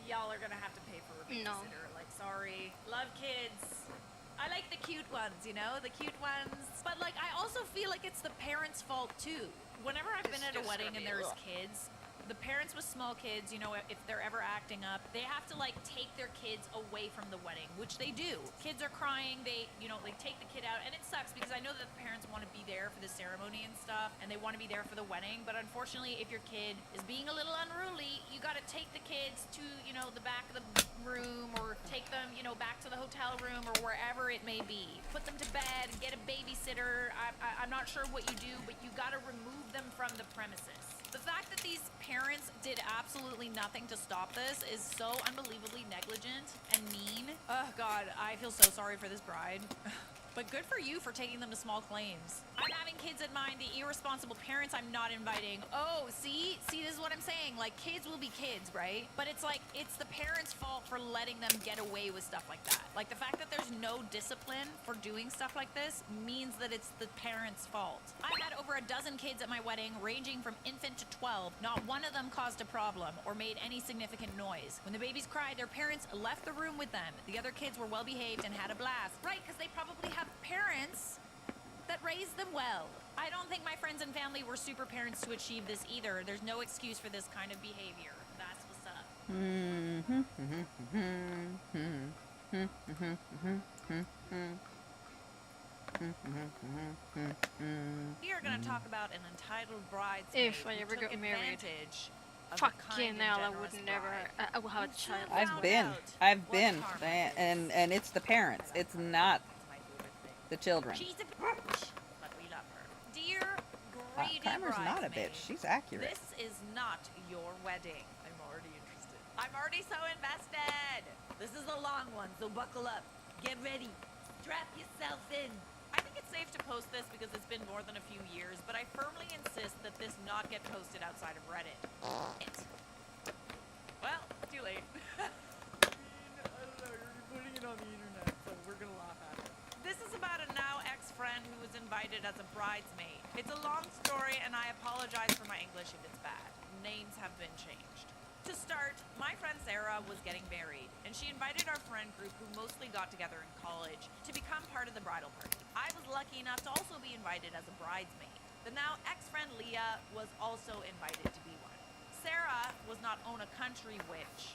y'all are gonna have to pay for a babysitter. Like, sorry. Love kids. I like the cute ones, you know? The cute ones. But, like, I also feel like it's the parents' fault, too. Whenever I've been at a wedding and there's kids, the parents with small kids, you know, if they're ever acting up, they have to, like, take their kids away from the wedding, which they do. Kids are crying, they take the kid out, and it sucks because I know that the parents want to be there for the ceremony and stuff, and they want to be there for the wedding, but unfortunately, if your kid is being a little unruly, you gotta take the kids to, you know, the back of the room, or take them, you know, back to the hotel room, or wherever it may be. Put them to bed, get a babysitter. I'm not sure what you do, but you gotta remove them from the premises. The fact that these parents did absolutely nothing to stop this is so unbelievably negligent and mean. Oh God, I feel so sorry for this bride. But good for you for taking them to small claims. I'm having kids in mind, the irresponsible parents I'm not inviting. Oh, see, this is what I'm saying. Like, kids will be kids, right? But it's like, it's the parents' fault for letting them get away with stuff like that. Like, the fact that there's no discipline for doing stuff like this means that it's the parents' fault. I've had over a dozen kids at my wedding, ranging from infant to 12. Not one of them caused a problem or made any significant noise. When the babies cried, their parents left the room with them. The other kids were well behaved and had a blast. Right, because they probably have have parents that raised them well. I don't think my friends and family were super parents to achieve this either. There's no excuse for this kind of behavior. That's what's up. We are going to talk about an entitled bridesmaid If I who ever took got married. advantage of a kind Fucking and hell, I generous would never. bride. I will have a child. I've been, and it's the parents. It's not the children. She's a bitch, but we love her. Dear greedy Kramer's not a bridesmaid, bitch. She's accurate. This is not your wedding. I'm already interested. I'm already so invested. This is a long one, so buckle up. Get ready. Strap yourself in. I think it's safe to post this because it's been more than a few years, but I firmly insist that this not get posted outside of Reddit. Well, too late. I don't know, you're putting it on the internet, so we're gonna laugh at it. This is about a now ex-friend who was invited as a bridesmaid. It's a long story, and I apologize for my English if it's bad. Names have been changed. To start, my friend Sarah was getting married, and she invited our friend group, who mostly got together in college, to become part of the bridal party. I was lucky enough to also be invited as a bridesmaid. The now ex-friend Leah was also invited to be one. Sarah was not own a country rich?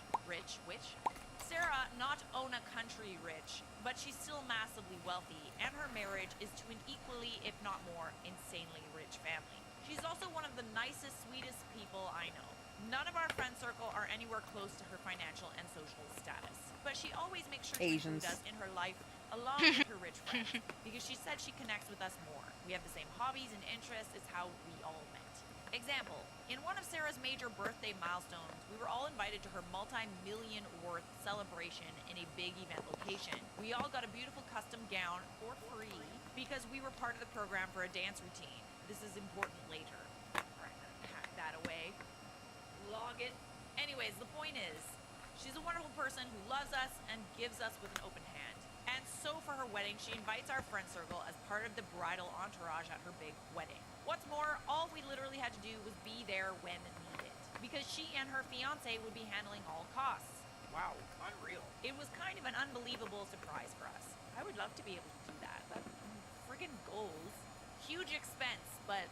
Sarah not own a country rich, but she's still massively wealthy, and her marriage is to an equally, if not more, insanely rich family. She's also one of the nicest, sweetest people I know. None of our friend circle are anywhere close to her financial and social status, but she always makes sure to include us in her life along with her rich friends, because she said she connects with us more. We have the same hobbies and interests. It's how we all met. Example, in one of Sarah's major birthday milestones, we were all invited to her multi-million worth celebration in a big event location. We all got a beautiful custom gown for free because we were part of the program for a dance routine. This is important later. Hack that away. Log it. Anyways, the point is, she's a wonderful person who loves us and gives us with an open hand. And so for her wedding, she invites our friend circle as part of the bridal entourage at her big wedding. What's more, all we literally had to do was be there when needed, because she and her fiance would be handling all costs. Wow, unreal. It was kind of an unbelievable surprise for us. I would love to be able to do that. That's friggin' goals. Huge expense, but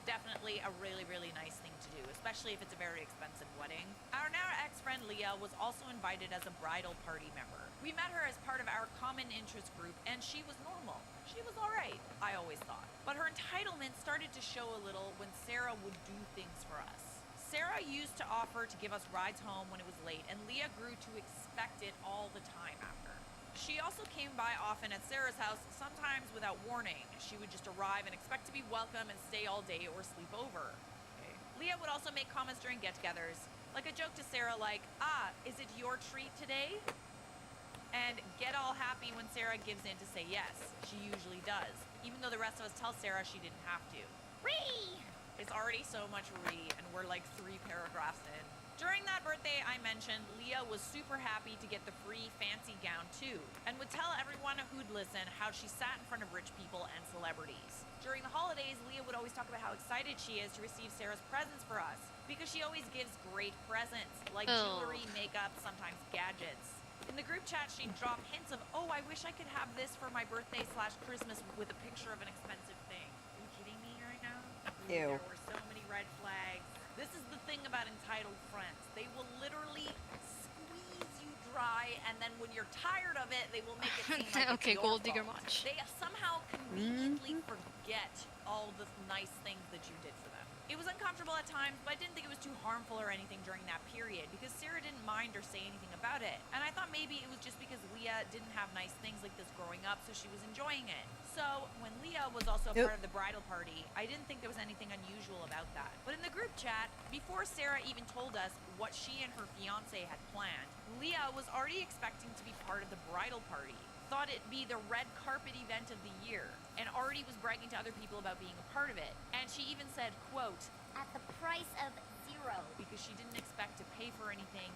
definitely a really, really nice thing to do, especially if it's a very expensive wedding. Our now ex-friend Leah was also invited as a bridal party member. We met her as part of our common interest group, and she was normal. She was alright, I always thought. But her entitlement started to show a little when Sarah would do things for us. Sarah used to offer to give us rides home when it was late, and Leah grew to expect it all the time after. She also came by often at Sarah's house, sometimes without warning. She would just arrive and expect to be welcome and stay all day or sleep over. Okay. Leah would also make comments during get-togethers, like a joke to Sarah like, is it your treat today? And get all happy when Sarah gives in to say yes. She usually does, even though the rest of us tell Sarah she didn't have to. Ree! It's already so much ree, and we're like 3 paragraphs in. During that birthday I mentioned, Leah was super happy to get the free fancy gown too, and would tell everyone who'd listen how she sat in front of rich people and celebrities. During the holidays, Leah would always talk about how excited she is to receive Sarah's presents for us, because she always gives great presents, like jewelry, makeup, sometimes gadgets. In the group chat, she'd drop hints of, I wish I could have this for my birthday / Christmas with a picture of an expensive thing. Are you kidding me right now? Ew. There were so many red flags. This is the thing about entitled friends. They will literally squeeze you dry, and then when you're tired of it, they will make it seem like Okay, it's your gold digger fault. much. They somehow conveniently forget all the nice things that you did for them. It was uncomfortable at times, but I didn't think it was too harmful or anything during that period, because Sarah didn't mind or say anything about it. And I thought maybe it was just because Leah didn't have nice things like this growing up, so she was enjoying it. So when Leah was also a part of the bridal party, I didn't think there was anything unusual about that. But in the group chat, before Sarah even told us what she and her fiance had planned, Leah was already expecting to be part of the bridal party. Thought it'd be the red carpet event of the year, and already was bragging to other people about being a part of it. And she even said, quote, At the price of 0. because she didn't expect to pay for anything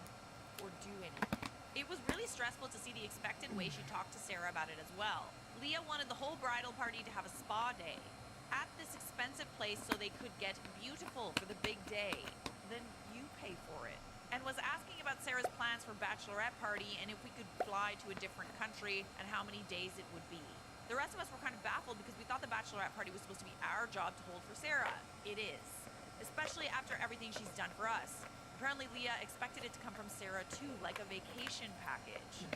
or do anything. It was really stressful to see the expected way she talked to Sarah about it as well. Leah wanted the whole bridal party to have a spa day at this expensive place so they could get beautiful for the big day. Then you pay for it. and was asking about Sarah's plans for bachelorette party and if we could fly to a different country and how many days it would be. The rest of us were kind of baffled because we thought the bachelorette party was supposed to be our job to hold for Sarah. It is, especially after everything she's done for us. Apparently Leah expected it to come from Sarah too, like a vacation package.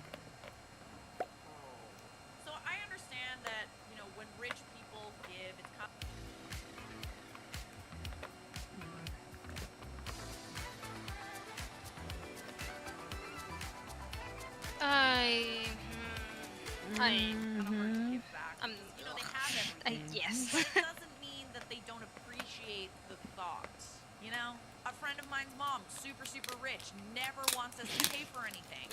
So I understand that, you know, when rich people give, it's kind of... You know, they have everything. Yes. But it doesn't mean that they don't appreciate the thought. You know, a friend of mine's mom, super rich, never wants us to pay for anything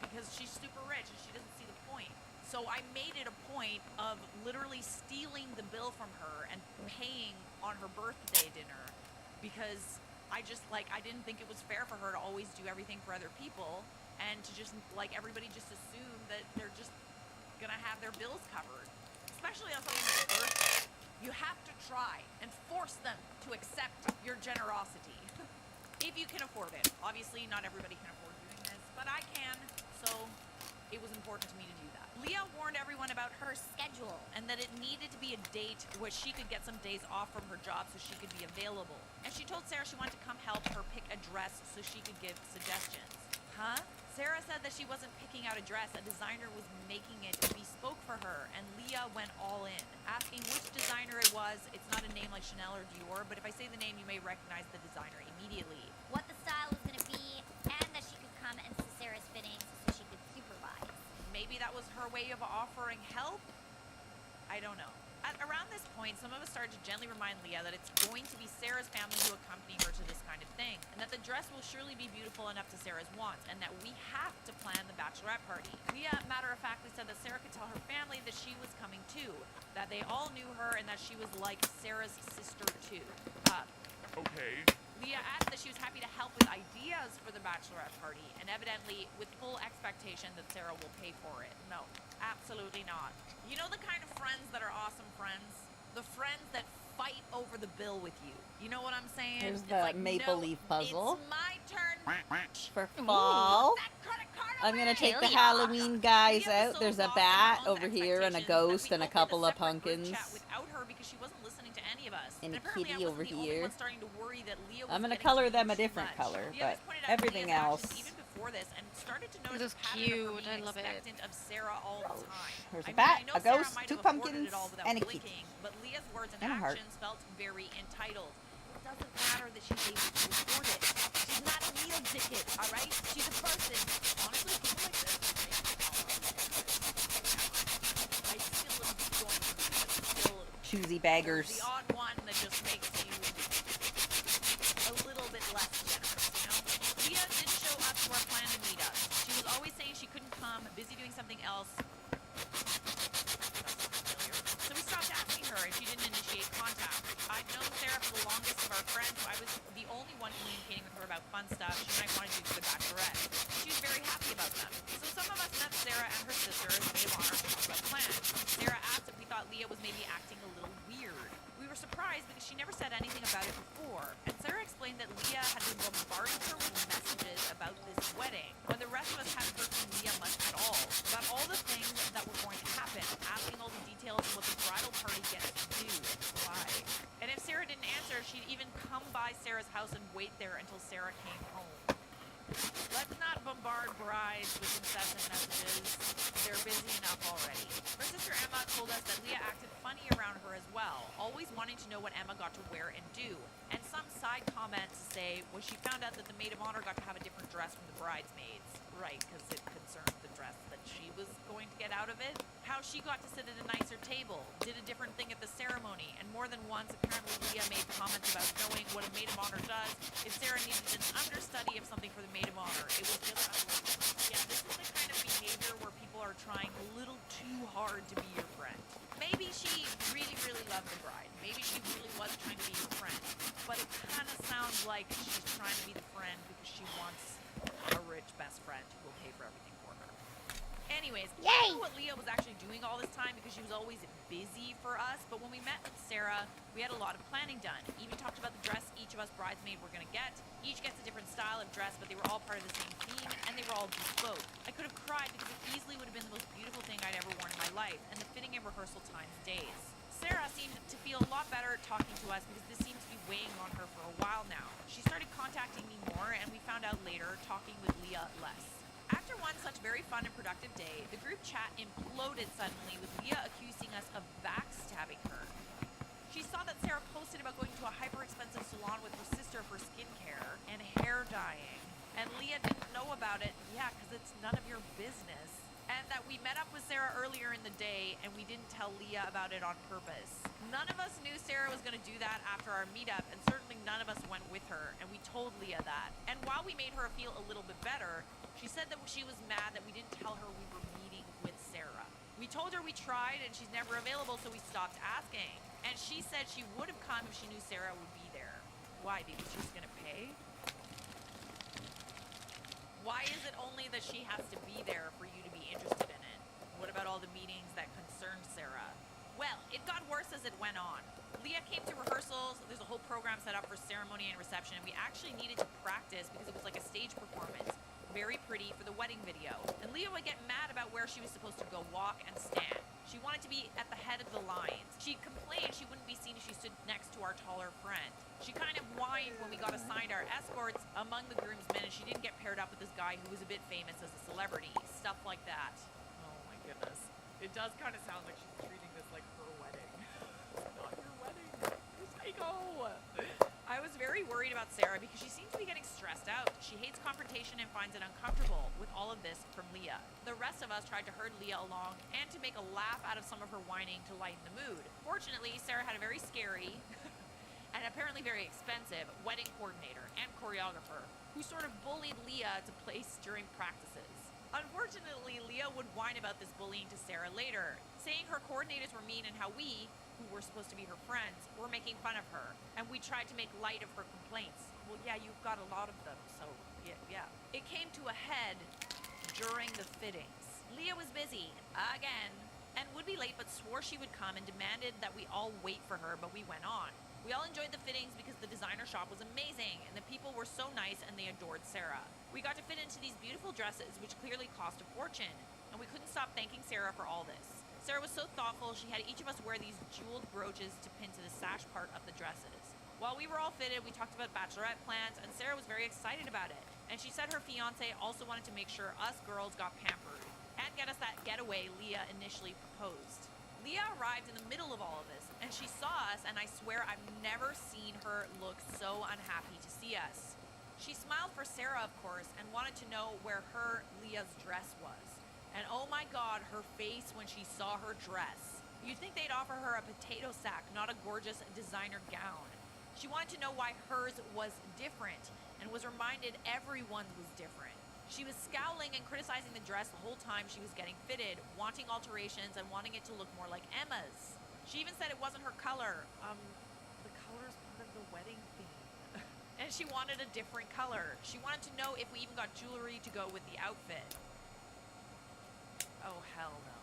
because she's super rich and she doesn't see the point. So I made it a point of literally stealing the bill from her and paying on her birthday dinner because I didn't think it was fair for her to always do everything for other people and to just everybody just assume that they're just gonna have their bills covered, especially on something like a birthday. You have to try and force them to accept your generosity if you can afford it. Obviously, not everybody can afford doing this, but I can, so it was important to me to do that. Leah warned everyone about her schedule and that it needed to be a date where she could get some days off from her job so she could be available. And she told Sarah she wanted to come help her pick a dress so she could give suggestions. Huh? Sarah said that she wasn't picking out a dress, a designer was making it bespoke for her, and Leah went all in, asking which designer it was. It's not a name like Chanel or Dior, but if I say the name, you may recognize the designer immediately. What the style was going to be, and that she could come and see Sarah's fittings so she could supervise. Maybe that was her way of offering help? I don't know. Around this point, some of us started to gently remind Leah that it's going to be Sarah's family who accompany her to this kind of thing, and that the dress will surely be beautiful enough to Sarah's wants, and that we have to plan the bachelorette party. Leah matter-of-factly said that Sarah could tell her family that she was coming too, that they all knew her, and that she was like Sarah's sister too. Okay. Leah added that she was happy to help with ideas for the bachelorette party, and evidently with full expectation that Sarah will pay for it. No, absolutely not. You know the kind of friends that are awesome friends? The friends that fight over the bill with you. You know what I'm saying? Here's It's the like, maple no, leaf puzzle. It's my turn. For fall. I'm gonna take the Halloween guys out. There's a bat over here and a ghost and a couple of pumpkins. Without her because she wasn't listening to any of us. And a apparently kitty I over wasn't the only here. one starting to worry that Leah was I'm gonna getting color to them do a too different much. color, Leah but has pointed out everything Leah's else. actions even before this and started to notice This a is pattern of her cute. being I love it. expectant of Sarah all the time. There's a I mean, bat, I know a Sarah ghost, might two have afforded pumpkins, it all without and a kitty. blinking, but Leah's words and And a heart. actions felt very entitled. It doesn't matter that she's able to afford it. She's not a meal ticket, all right? She's a person. Honestly, people like this. I still am going to be, but still Choosy baggers. the odd one that just makes you a little bit less generous, you know? Leah did show up to our plan to meet us. She was always saying she couldn't come, busy doing something else. So we stopped asking her and she didn't initiate contact. I'd known Sarah for the longest of our friends, so I was the only one communicating with her about fun stuff she might want to do for the bachelorette. She was very happy about them. So some of us met Sarah and her sister as maid of honor to talk about plans. Sarah asked if we thought Leah was maybe acting a little weird. We were surprised because she never said anything about it before. And Sarah explained that Leah had been bombarding her with messages about this wedding, when the rest of us hadn't heard from Leah much at all, about all the things that were going to happen, asking all the details of what the bridal party gets to do and why. And if Sarah didn't answer, she'd even come by Sarah's house and wait there until Sarah came home. Let's not bombard brides with incessant messages. They're busy enough already. Her sister Emma told us that Leah acted funny around her as well, always wanting to know what Emma got to wear and do. And some side comment to say was she found out that the maid of honor got to have a different dress from the bridesmaids. Right, because it concerned the dress that she was going to get out of it. How she got to sit at a nicer table, did a different thing at the ceremony, and more than once apparently Leah made comments about knowing what a maid of honor does. If Sarah needed an understudy of something for the maid of honor, it was just yeah, this is the kind of behavior where people are trying a little too hard to be your friend. Maybe she really, really loved the bride. Maybe she really was trying to be your friend. But it kind of sounds like she's trying to be the friend because she wants a rich best friend who will pay for everything for her. Anyways, I Yay! don't know what Leah was actually doing all this time because she was always busy for us, but when we met with Sarah, we had a lot of planning done. Even talked about the dress each of us bridesmaids were gonna get. Each gets a different style of dress, but they were all part of the same theme, and they were all bespoke. I could have cried because it easily would have been the most beautiful thing I'd ever worn in my life, and the fitting and rehearsal times days. Sarah seemed to feel a lot better talking to us because this seemed to be weighing on her for a while now. She started contacting me more, and we found out later, talking with Leah less. After one such very fun and productive day, the group chat imploded suddenly with Leah accusing us of backstabbing her. She saw that Sarah posted about going to a hyper-expensive salon with her sister for skincare and hair dyeing. And Leah didn't know about it, yeah, because it's none of your business. And that we met up with Sarah earlier in the day and we didn't tell Leah about it on purpose. None of us knew Sarah was going to do that after our meetup, and certainly none of us went with her, and we told Leah that. And while we made her feel a little bit better, she said that she was mad that we didn't tell her we were meeting with Sarah. We told her we tried and she's never available, so we stopped asking. And she said she would have come if she knew Sarah would be there. Why? Because she's going to pay? Why is it only that she has to be there for you to be interested in it? What about all the meetings that concerned Sarah? Well, it got worse as it went on. Leah came to rehearsals, there's a whole program set up for ceremony and reception, and we actually needed to practice because it was like a stage performance. Very pretty for the wedding video. And Leah would get mad about where she was supposed to go walk and stand. She wanted to be at the head of the lines. She complained she wouldn't be seen if she stood next to our taller friend. She kind of whined when we got assigned our escorts among the groomsmen, and she didn't get paired up with this guy who was a bit famous as a celebrity. Stuff like that. Oh my goodness. It does kind of sound like she's treating this like her wedding. It's not your wedding. You're psycho. I was very worried about Sarah because she seemed to be getting stressed out. She hates confrontation and finds it uncomfortable with all of this from Leah. The rest of us tried to herd Leah along and to make a laugh out of some of her whining to lighten the mood. Fortunately, Sarah had a very scary and apparently very expensive wedding coordinator and choreographer who sort of bullied Leah to place during practices. Unfortunately, Leah would whine about this bullying to Sarah later, saying her coordinators were mean and how we, who were supposed to be her friends, were making fun of her, and we tried to make light of her complaints. Well, yeah, you've got a lot of them, so yeah. It came to a head during the fittings. Leah was busy, again, and would be late but swore she would come and demanded that we all wait for her, but we went on. We all enjoyed the fittings because the designer shop was amazing, and the people were so nice and they adored Sarah. We got to fit into these beautiful dresses, which clearly cost a fortune, and we couldn't stop thanking Sarah for all this. Sarah was so thoughtful, she had each of us wear these jeweled brooches to pin to the sash part of the dresses. While we were all fitted, we talked about bachelorette plans, and Sarah was very excited about it. And she said her fiance also wanted to make sure us girls got pampered and get us that getaway Leah initially proposed. Leah arrived in the middle of all of this, and she saw us, and I swear I've never seen her look so unhappy to see us. She smiled for Sarah, of course, and wanted to know where her, Leah's, dress was. And oh my God, her face when she saw her dress. You'd think they'd offer her a potato sack, not a gorgeous designer gown. She wanted to know why hers was different, and was reminded everyone's was different. She was scowling and criticizing the dress the whole time she was getting fitted, wanting alterations and wanting it to look more like Emma's. She even said it wasn't her color. The color's part of the wedding theme. And she wanted a different color. She wanted to know if we even got jewelry to go with the outfit. Oh, hell no.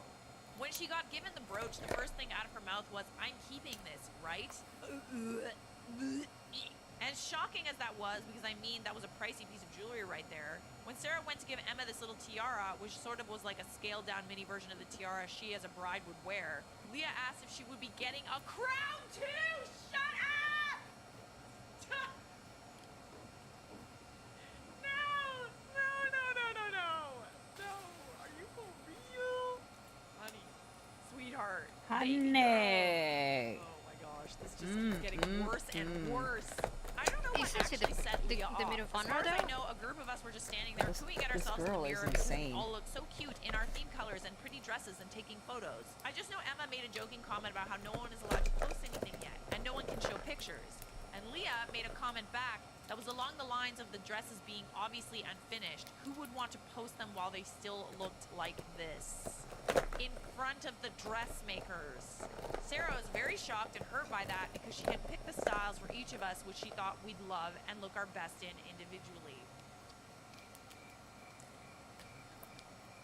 When she got given the brooch, the first thing out of her mouth was, "I'm keeping this, right?" And shocking as that was, because I mean, that was a pricey piece of jewelry right there. When Sarah went to give Emma this little tiara, which sort of was like a scaled down mini version of the tiara she as a bride would wear, Leah asked if she would be getting a crown too! Shut up! No, are you for real? Honey, sweetheart. Honey. Oh my gosh, this just keeps getting worse and worse. I don't know what Is this actually set Leah off. the maid of As honor far as I though? know, a group of us were just standing there cooing at this ourselves in the girl is mirror because we insane. all looked so cute in our theme colors and pretty dresses and taking photos. I just know Emma made a joking comment about how no one is allowed to post anything yet, and no one can show pictures. And Leah made a comment back that was along the lines of the dresses being obviously unfinished. Who would want to post them while they still looked like this? In front of the dressmakers. Sarah was very shocked and hurt by that because she had picked the styles for each of us which she thought we'd love and look our best in individually.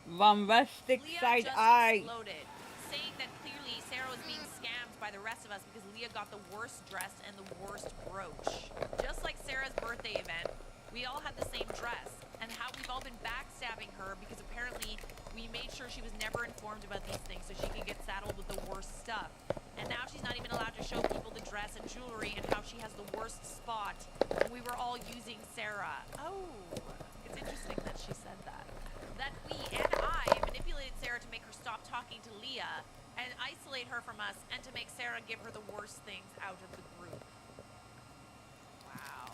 Bombastic Leah side just eye. exploded, saying that clearly Sarah was being scammed by the rest of us because Leah got the worst dress and the worst brooch. Just like Sarah's birthday event, we all had the same dress, and how we've all been backstabbing her because apparently we made sure she was never informed about these things so she could get saddled with the worst stuff. And now she's not even allowed to show people the dress and jewelry and how she has the worst spot. And we were all using Sarah. Oh, it's interesting that she said that. That we and I manipulated Sarah to make her stop talking to Leah and isolate her from us and to make Sarah give her the worst things out of the group. Wow.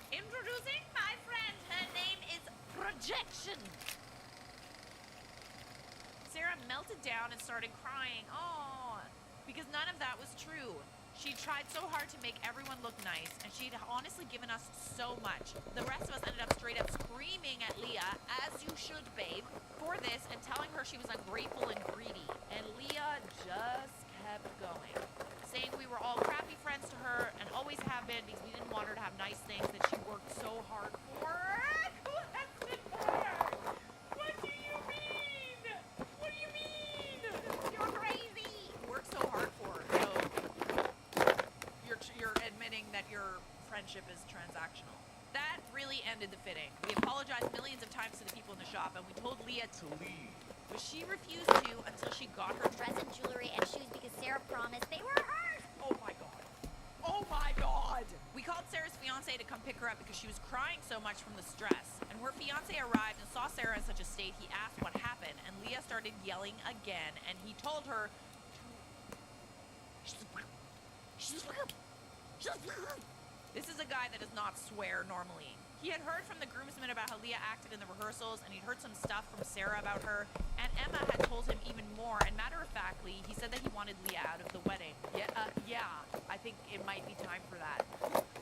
Introducing my friend. Her name is Projection. Sarah melted down and started crying. Oh, because none of that was true. She tried so hard to make everyone look nice, and she'd honestly given us so much. The rest of us ended up straight up screaming at Leah, as you should, babe, for this, and telling her she was ungrateful and greedy. And Leah just kept going, saying we were all crappy friends to her and always have been because we didn't want her to have nice things that she worked so hard for. What do you mean? What do you mean? You're crazy. Worked so hard for her. So you're admitting that your friendship is transactional. That really ended the fitting. We apologized millions of times to the people in the shop, and we told Leah to leave. But she refused to until she got her Dress and jewelry and shoes because Sarah promised they were hers. Oh my god. Oh my god! We called Sarah's fiance to come pick her up because she was crying so much from the stress. And when her fiance arrived and saw Sarah in such a state, he asked what happened, and Leah started yelling again, and he told her this is a guy that does not swear normally. He had heard from the groomsmen about how Leah acted in the rehearsals, and he'd heard some stuff from Sarah about her, and Emma had told him even more, and matter-of-factly, he said that he wanted Leah out of the wedding. Yeah, I think it might be time for that.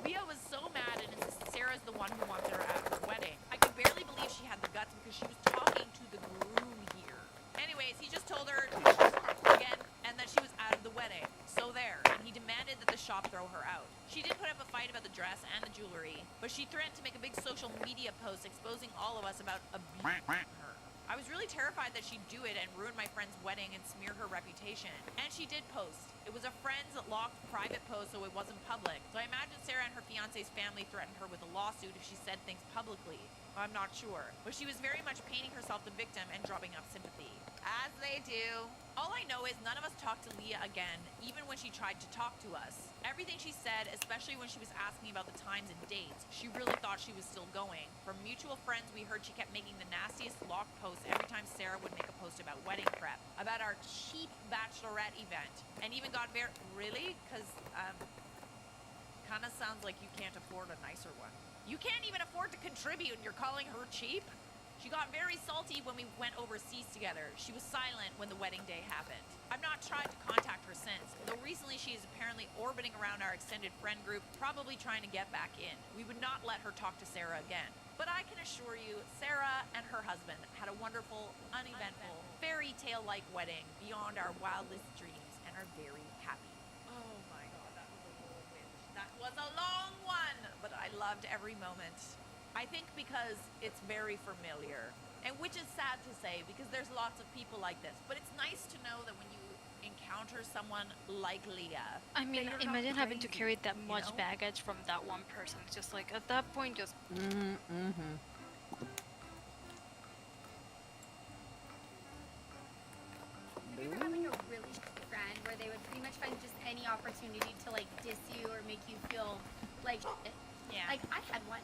Leah was so mad and insisted Sarah's the one who wanted her out of the wedding. I could barely believe she had the guts because she was talking to the groom here. Anyways, he just told her again, and that she was out of the wedding. So there, and he demanded that the shop throw her out. She did put up a fight about the dress and the jewelry, but she threatened to make a big social media post exposing all of us about abusing her. I was really terrified that she'd do it and ruin my friend's wedding and smear her reputation. And she did post. It was a friend's locked private post, so it wasn't public. So I imagine Sarah and her fiance's family threatened her with a lawsuit if she said things publicly. I'm not sure. But she was very much painting herself the victim and drumming up sympathy. As they do. All I know is none of us talked to Leah again, even when she tried to talk to us. Everything she said, especially when she was asking about the times and dates, she really thought she was still going. From mutual friends, we heard she kept making the nastiest locked posts every time Sarah would make a post about wedding prep, about our cheap bachelorette event, and even got very... Really? Because, kind of sounds like you can't afford a nicer one. You can't even afford to contribute and you're calling her cheap? She got very salty when we went overseas together. She was silent when the wedding day happened. I've not tried to contact her since, though recently she is apparently orbiting around our extended friend group, probably trying to get back in. We would not let her talk to Sarah again. But I can assure you, Sarah and her husband had a wonderful, uneventful, fairy tale-like wedding beyond our wildest dreams and are very happy. Oh my god, that was a whirlwind. That was a long one, but I loved every moment. I think because it's very familiar, and which is sad to say because there's lots of people like this, but it's nice to know that when you encounter someone like Leah, I mean, imagine having to carry that much baggage from that one person. It's just like, at that point, just... Have you ever had like a really friend where they would pretty much find just any opportunity to like diss you or make you feel like shit? Yeah. Like I had one.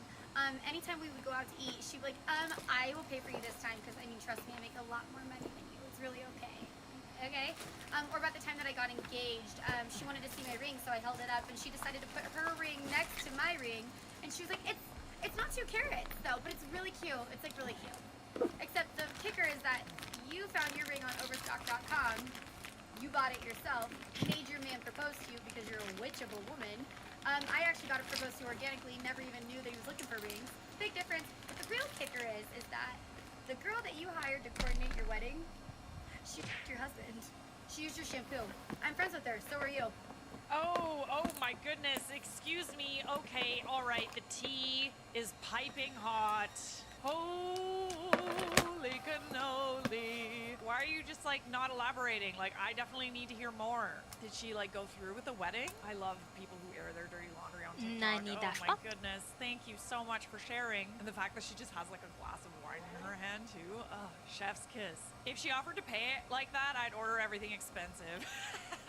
Anytime we would go out to eat, she'd be like, I will pay for you this time because I mean, trust me, I make a lot more money than you. It's really okay. Okay? Or about the time that I got engaged, she wanted to see my ring, so I held it up, and she decided to put her ring next to my ring, and she was like, it's not 2 carats though, but it's really cute. It's like really cute. Except the kicker is that you found your ring on Overstock.com, you bought it yourself, made your man propose to you because you're a witch of a woman. I actually got it proposed to organically, never even knew that he was looking for rings. Big difference. But the real kicker is that the girl that you hired to coordinate your wedding, she used your husband. She used your shampoo. I'm friends with her, so are you. Oh my goodness, excuse me. Okay, alright, the tea is piping hot. Holy cannoli. Why are you just like not elaborating? Like, I definitely need to hear more. Did she like go through with the wedding? I love people who air their dirty laundry on TikTok. Oh my goodness. Thank you so much for sharing. And the fact that she just has like a glass of wine in her hand too. Oh, chef's kiss. If she offered to pay it like that, I'd order everything expensive.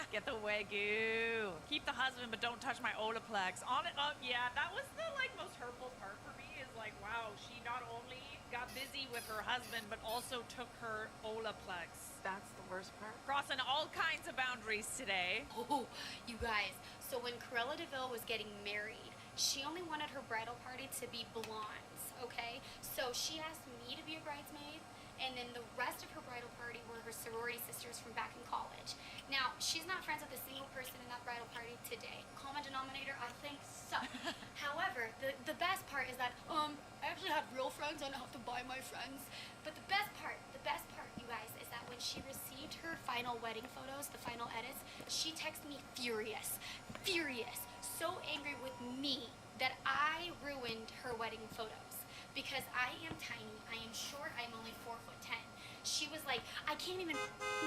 Get the Wagyu. Keep the husband, but don't touch my Olaplex. On it up, yeah, that was the like most hurtful part for me is like, wow, she not only got busy with her husband, but also took her Olaplex. That's the worst part. Crossing all kinds of boundaries today. Oh, you guys. So when Cruella de Vil was getting married, she only wanted her bridal party to be blondes, okay? So she asked me to be a bridesmaid, and then the rest of her bridal party were her sorority sisters from back in college. Now, she's not friends with a single person in that bridal party today. Common denominator, I think so. However, the best part is that, I actually had real friends, I don't have to buy my friends. But the best part, you guys, is that when she received her final wedding photos, the final edits, she texted me furious, so angry with me that I ruined her wedding photos. Because I am tiny, I am short, I'm only 4'10". She was like, I can't even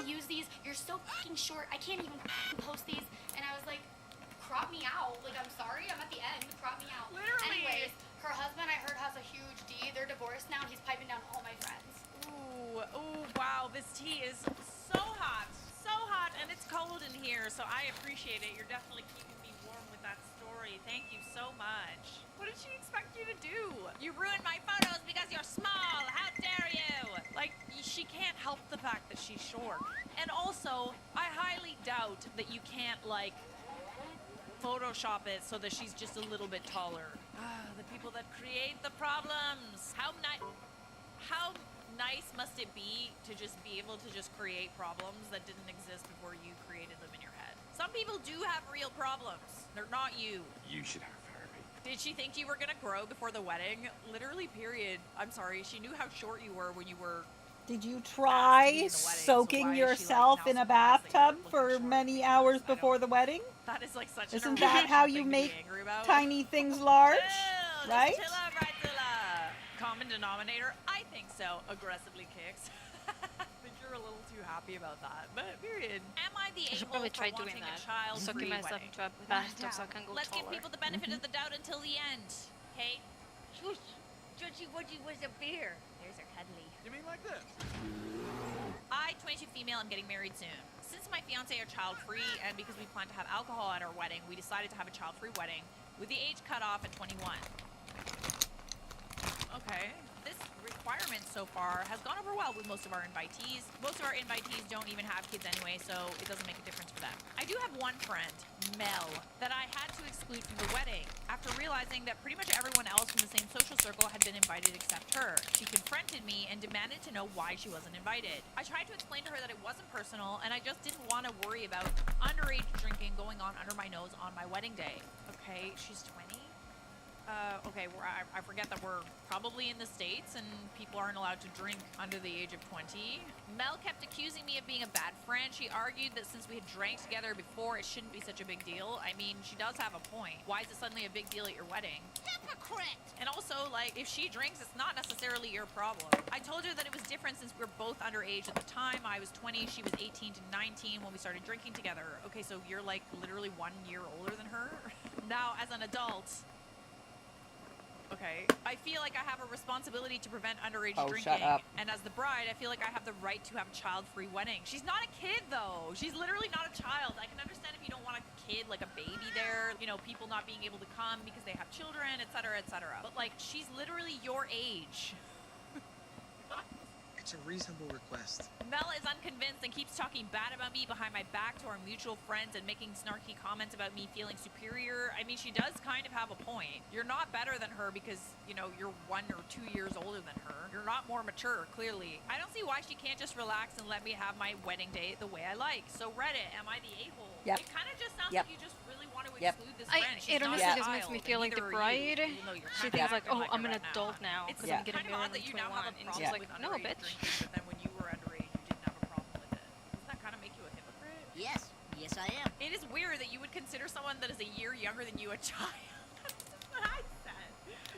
use these, you're so fucking short, I can't even post these. And I was like, crop me out, like I'm sorry, I'm at the end, crop me out. Literally. Anyways, her husband I heard has a huge D, they're divorced now, and he's piping down all my friends. Ooh, wow, this tea is so hot, and it's cold in here, so I appreciate it. You're definitely keeping me warm with that story. Thank you so much. What did she expect you to do? You ruined my photos because you're small. How dare you? Like, she can't help the fact that she's short. And also, I highly doubt that you can't, like, Photoshop it so that she's just a little bit taller. The people that create the problems. How nice must it be to just be able to just create problems that didn't exist before you created them in your head? Some people do have real problems. They're not you. You should have therapy. Did she think you were gonna grow before the wedding? Literally, period. I'm sorry. She knew how short you were when you were. Did you try soaking yourself in a bathtub for many hours before the wedding? That is like such Isn't that how you make tiny things large? Right? Common denominator? I think so. Aggressively kicks. I think you're a little too happy about that. But period. Am I the I should a-hole probably for try doing wanting that. a child-free Soaking myself wedding? into a bathtub so I can go Let's give taller. people the benefit of the doubt until the end. Okay? Shush. Judgy Wudgy was a beer. There's our cuddly. You mean like this? I, 22 female, am getting married soon. Since my fiance are child-free and because we plan to have alcohol at our wedding, we decided to have a child-free wedding with the age cutoff at 21. Okay. This requirement so far has gone over well with most of our invitees. Most of our invitees don't even have kids anyway, so it doesn't make a difference for them. I do have one friend, Mel, that I had to exclude from the wedding after realizing that pretty much everyone else from the same social circle had been invited except her. She confronted me and demanded to know why she wasn't invited. I tried to explain to her that it wasn't personal and I just didn't want to worry about underage drinking going on under my nose on my wedding day. Okay, she's 20. Okay, I forget that we're probably in the States and people aren't allowed to drink under the age of 20. Mel kept accusing me of being a bad friend. She argued that since we had drank together before, it shouldn't be such a big deal. I mean, she does have a point. Why is it suddenly a big deal at your wedding? Hypocrite! And also, like, if she drinks, it's not necessarily your problem. I told her that it was different since we were both underage at the time. I was 20, she was 18 to 19 when we started drinking together. Okay, so you're like literally 1 year older than her? Now, as an adult... Okay. I feel like I have a responsibility to prevent underage drinking. Shut up. And as the bride, I feel like I have the right to have a child-free wedding. She's not a kid, though. She's literally not a child. I can understand if you don't want a kid, like a baby there, you know, people not being able to come because they have children, etc., etc. But, like, she's literally your age. It's a reasonable request. Mel is unconvinced and keeps talking bad about me behind my back to our mutual friends and making snarky comments about me feeling superior. I mean, she does kind of have a point. You're not better than her because, you know, you're 1 or 2 years older than her. You're not more mature, clearly. I don't see why she can't just relax and let me have my wedding day the way I like. So Reddit, am I the a-hole? Yep. It kind of just sounds Yep. like you just really want to Yep. exclude this friend. She's It not honestly a just makes me child, feel and like the neither are you, bride. even though you're She kind of thinks like, acting oh, I'm it an right adult now It's because I'm getting kind of odd married that when you now I'm have a 21. And problem she's like, with no, underage bitch. drinking, but then when you were underage, you didn't have a problem with it. Doesn't that kind of make you a hypocrite? Yes, yes I am. It is weird that you would consider someone that is a year younger than you a child. That's what I said.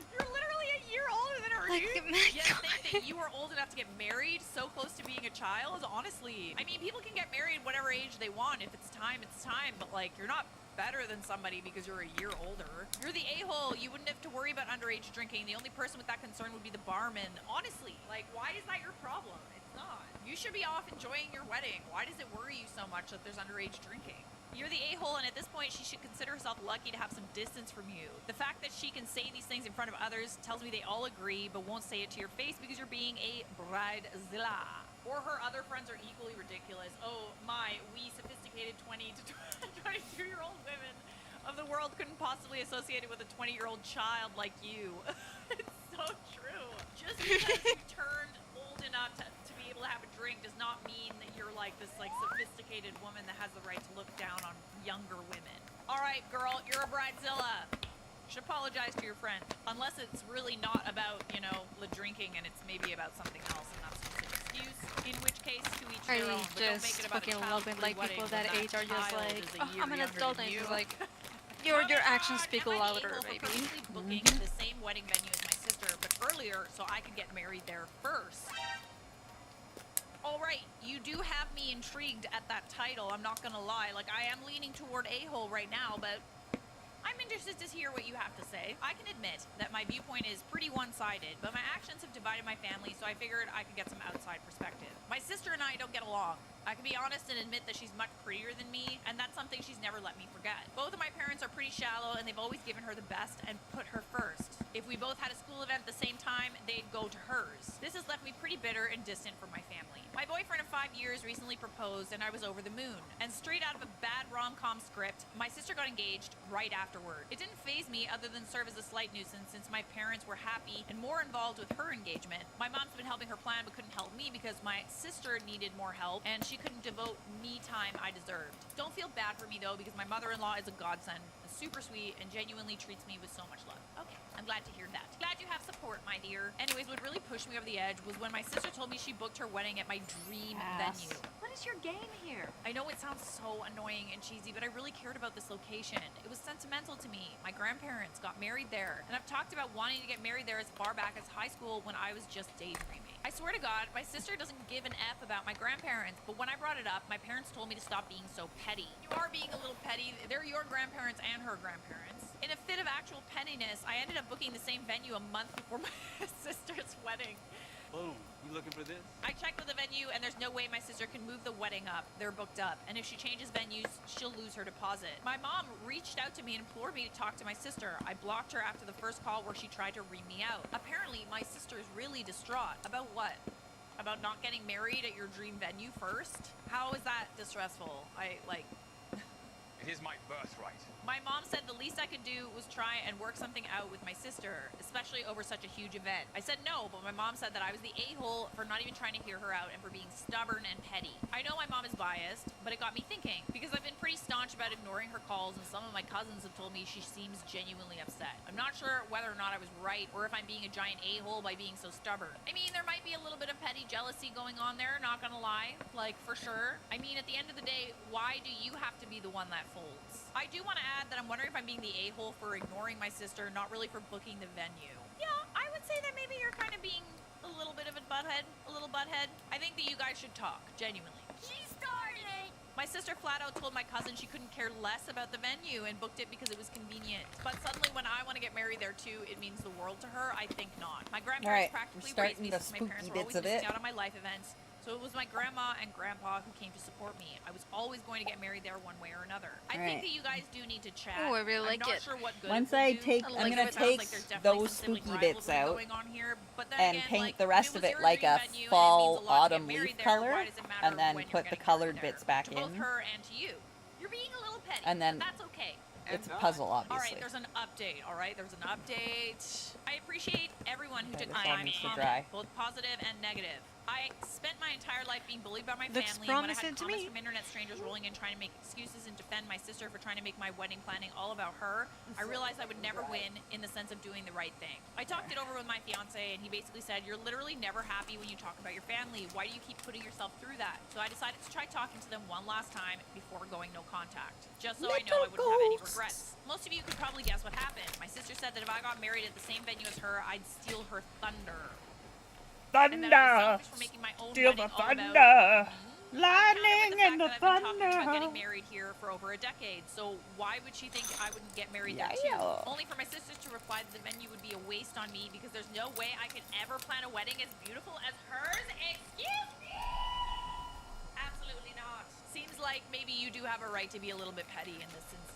You're literally a year older than her. Like, You think that you are old enough to get married so close to being a child? Honestly. I mean, people can get married whatever age they want. If it's time, it's time. But, like, you're not better than somebody because you're a year older. You're the a-hole. You wouldn't have to worry about underage drinking. The only person with that concern would be the barman. Honestly, like, why is that your problem? It's not. You should be off enjoying your wedding. Why does it worry you so much that there's underage drinking? You're the a-hole, and at this point, she should consider herself lucky to have some distance from you. The fact that she can say these things in front of others tells me they all agree, but won't say it to your face because you're being a bridezilla. Or her other friends are equally ridiculous. Oh my, we sophisticated 20 to 22-year-old women of the world couldn't possibly associate it with a 20-year-old child like you. It's so true. Just because you turned old enough to be able to have a drink does not mean that you're like this like sophisticated woman that has the right to look down on younger women. All right, girl, you're a bridezilla. Should apologize to your friend. Unless it's really not about, you know, the drinking and it's maybe about something else and that's just an excuse. In which case, to each Are their you own. But don't make it just about a fucking loving child-free like wedding people when that age are just child like, is a oh, year I'm an younger adult than and you. just like, your actions speak louder, baby. Booking the same wedding venue as my sister, but earlier so I could get married there first. All right, you do have me intrigued at that title. I'm not gonna lie. Like, I am leaning toward a-hole right now, but I'm interested to hear what you have to say. I can admit that my viewpoint is pretty one-sided, but my actions have divided my family, so I figured I could get some outside perspective. My sister and I don't get along. I can be honest and admit that she's much prettier than me, and that's something she's never let me forget. Both of my parents are pretty shallow, and they've always given her the best and put her first. If we both had a school event at the same time, they'd go to hers. This has left me pretty bitter and distant from my family. My boyfriend of 5 years recently proposed, and I was over the moon. And straight out of a bad rom-com script, my sister got engaged right afterward. It didn't faze me other than serve as a slight nuisance since my parents were happy and more involved with her engagement. My mom's been helping her plan but couldn't help me because my sister needed more help and she couldn't devote me time I deserved. Don't feel bad for me though because my mother-in-law is a godsend, super sweet, and genuinely treats me with so much love. Okay, I'm glad to hear that. Glad you have support, my dear. Anyways, what really pushed me over the edge was when my sister told me she booked her wedding at my dream venue. What is your game here? I know it sounds so annoying and cheesy, but I really cared about this location. It was sentimental to me. My grandparents got married there, and I've talked about wanting to get married there as far back as high school when I was just daydreaming. I swear to God, my sister doesn't give an F about my grandparents, but when I brought it up, my parents told me to stop being so petty. You are being a little petty. They're your grandparents and her grandparents. In a fit of actual pettiness, I ended up booking the same venue a month before my sister's wedding. Oh, you looking for this? I checked with the venue, and there's no way my sister can move the wedding up. They're booked up, and if she changes venues, she'll lose her deposit. My mom reached out to me and implored me to talk to my sister. I blocked her after the first call where she tried to ream me out. Apparently, my sister is really distraught. About what? About not getting married at your dream venue first? How is that distressful? It is my birthright. My mom said the least I could do was try and work something out with my sister, especially over such a huge event. I said no, but my mom said that I was the a-hole for not even trying to hear her out and for being stubborn and petty. I know my mom is biased, but it got me thinking, because I've been pretty staunch about ignoring her calls, and some of my cousins have told me she seems genuinely upset. I'm not sure whether or not I was right, or if I'm being a giant a-hole by being so stubborn. I mean, there might be a little bit of petty jealousy going on there, not gonna lie, like, for sure. I mean, at the end of the day, why do you have to be the one that folds? I do want to add that I'm wondering if I'm being the a-hole for ignoring my sister, not really for booking the venue. Yeah, I would say that maybe you're kind of being a little bit of a butthead. I think that you guys should talk, genuinely. She started! My sister flat out told my cousin she couldn't care less about the venue and booked it because it was convenient. But suddenly when I want to get married there too, it means the world to her. I think not. My grandparents practically raised me since my parents were always missing out on my life events. So it was my grandma and grandpa who came to support me. I was always going to get married there one way or another. I think that you guys do need to chat. Oh, I really like I'm not it. sure what good Once it will I do. take, I'm gonna take those spooky bits out and paint the rest of it like a fall autumn leaf color, and then put the colored bits back in. Both her and to you. You're being a little petty. And then that's okay. it's a puzzle, All right, obviously. there's an update. All right, there's an update. I appreciate everyone who Okay, took this the all time to needs to comment, dry. both positive and negative. I spent my entire life being bullied by my Looks family, and when I promising had to comments me. from internet strangers rolling in trying to make excuses and defend my sister for trying to make my wedding planning all about her, I realized I would never win in the sense of doing the right thing. I talked it over with my fiance, and he basically said, "You're literally never happy when you talk about your family. Why do you keep putting yourself through that?" So I decided to try talking to them one last time before going no contact, just so I know I wouldn't have any regrets. Most of you could probably guess what happened. My sister said that if I got married at the same venue as her, I'd steal her thunder. And that I was selfish for making my own Steal wedding the all about thunder. me. Lightning and the I've been talking thunder. about getting married here for over a decade, so why would she think I wouldn't get married there too? Yeah. Only for my sisters to reply that the venue would be a waste on me because there's no way I could ever plan a wedding as beautiful as hers. Excuse me? Absolutely not. Seems like maybe you do have a right to be a little bit petty in this instance.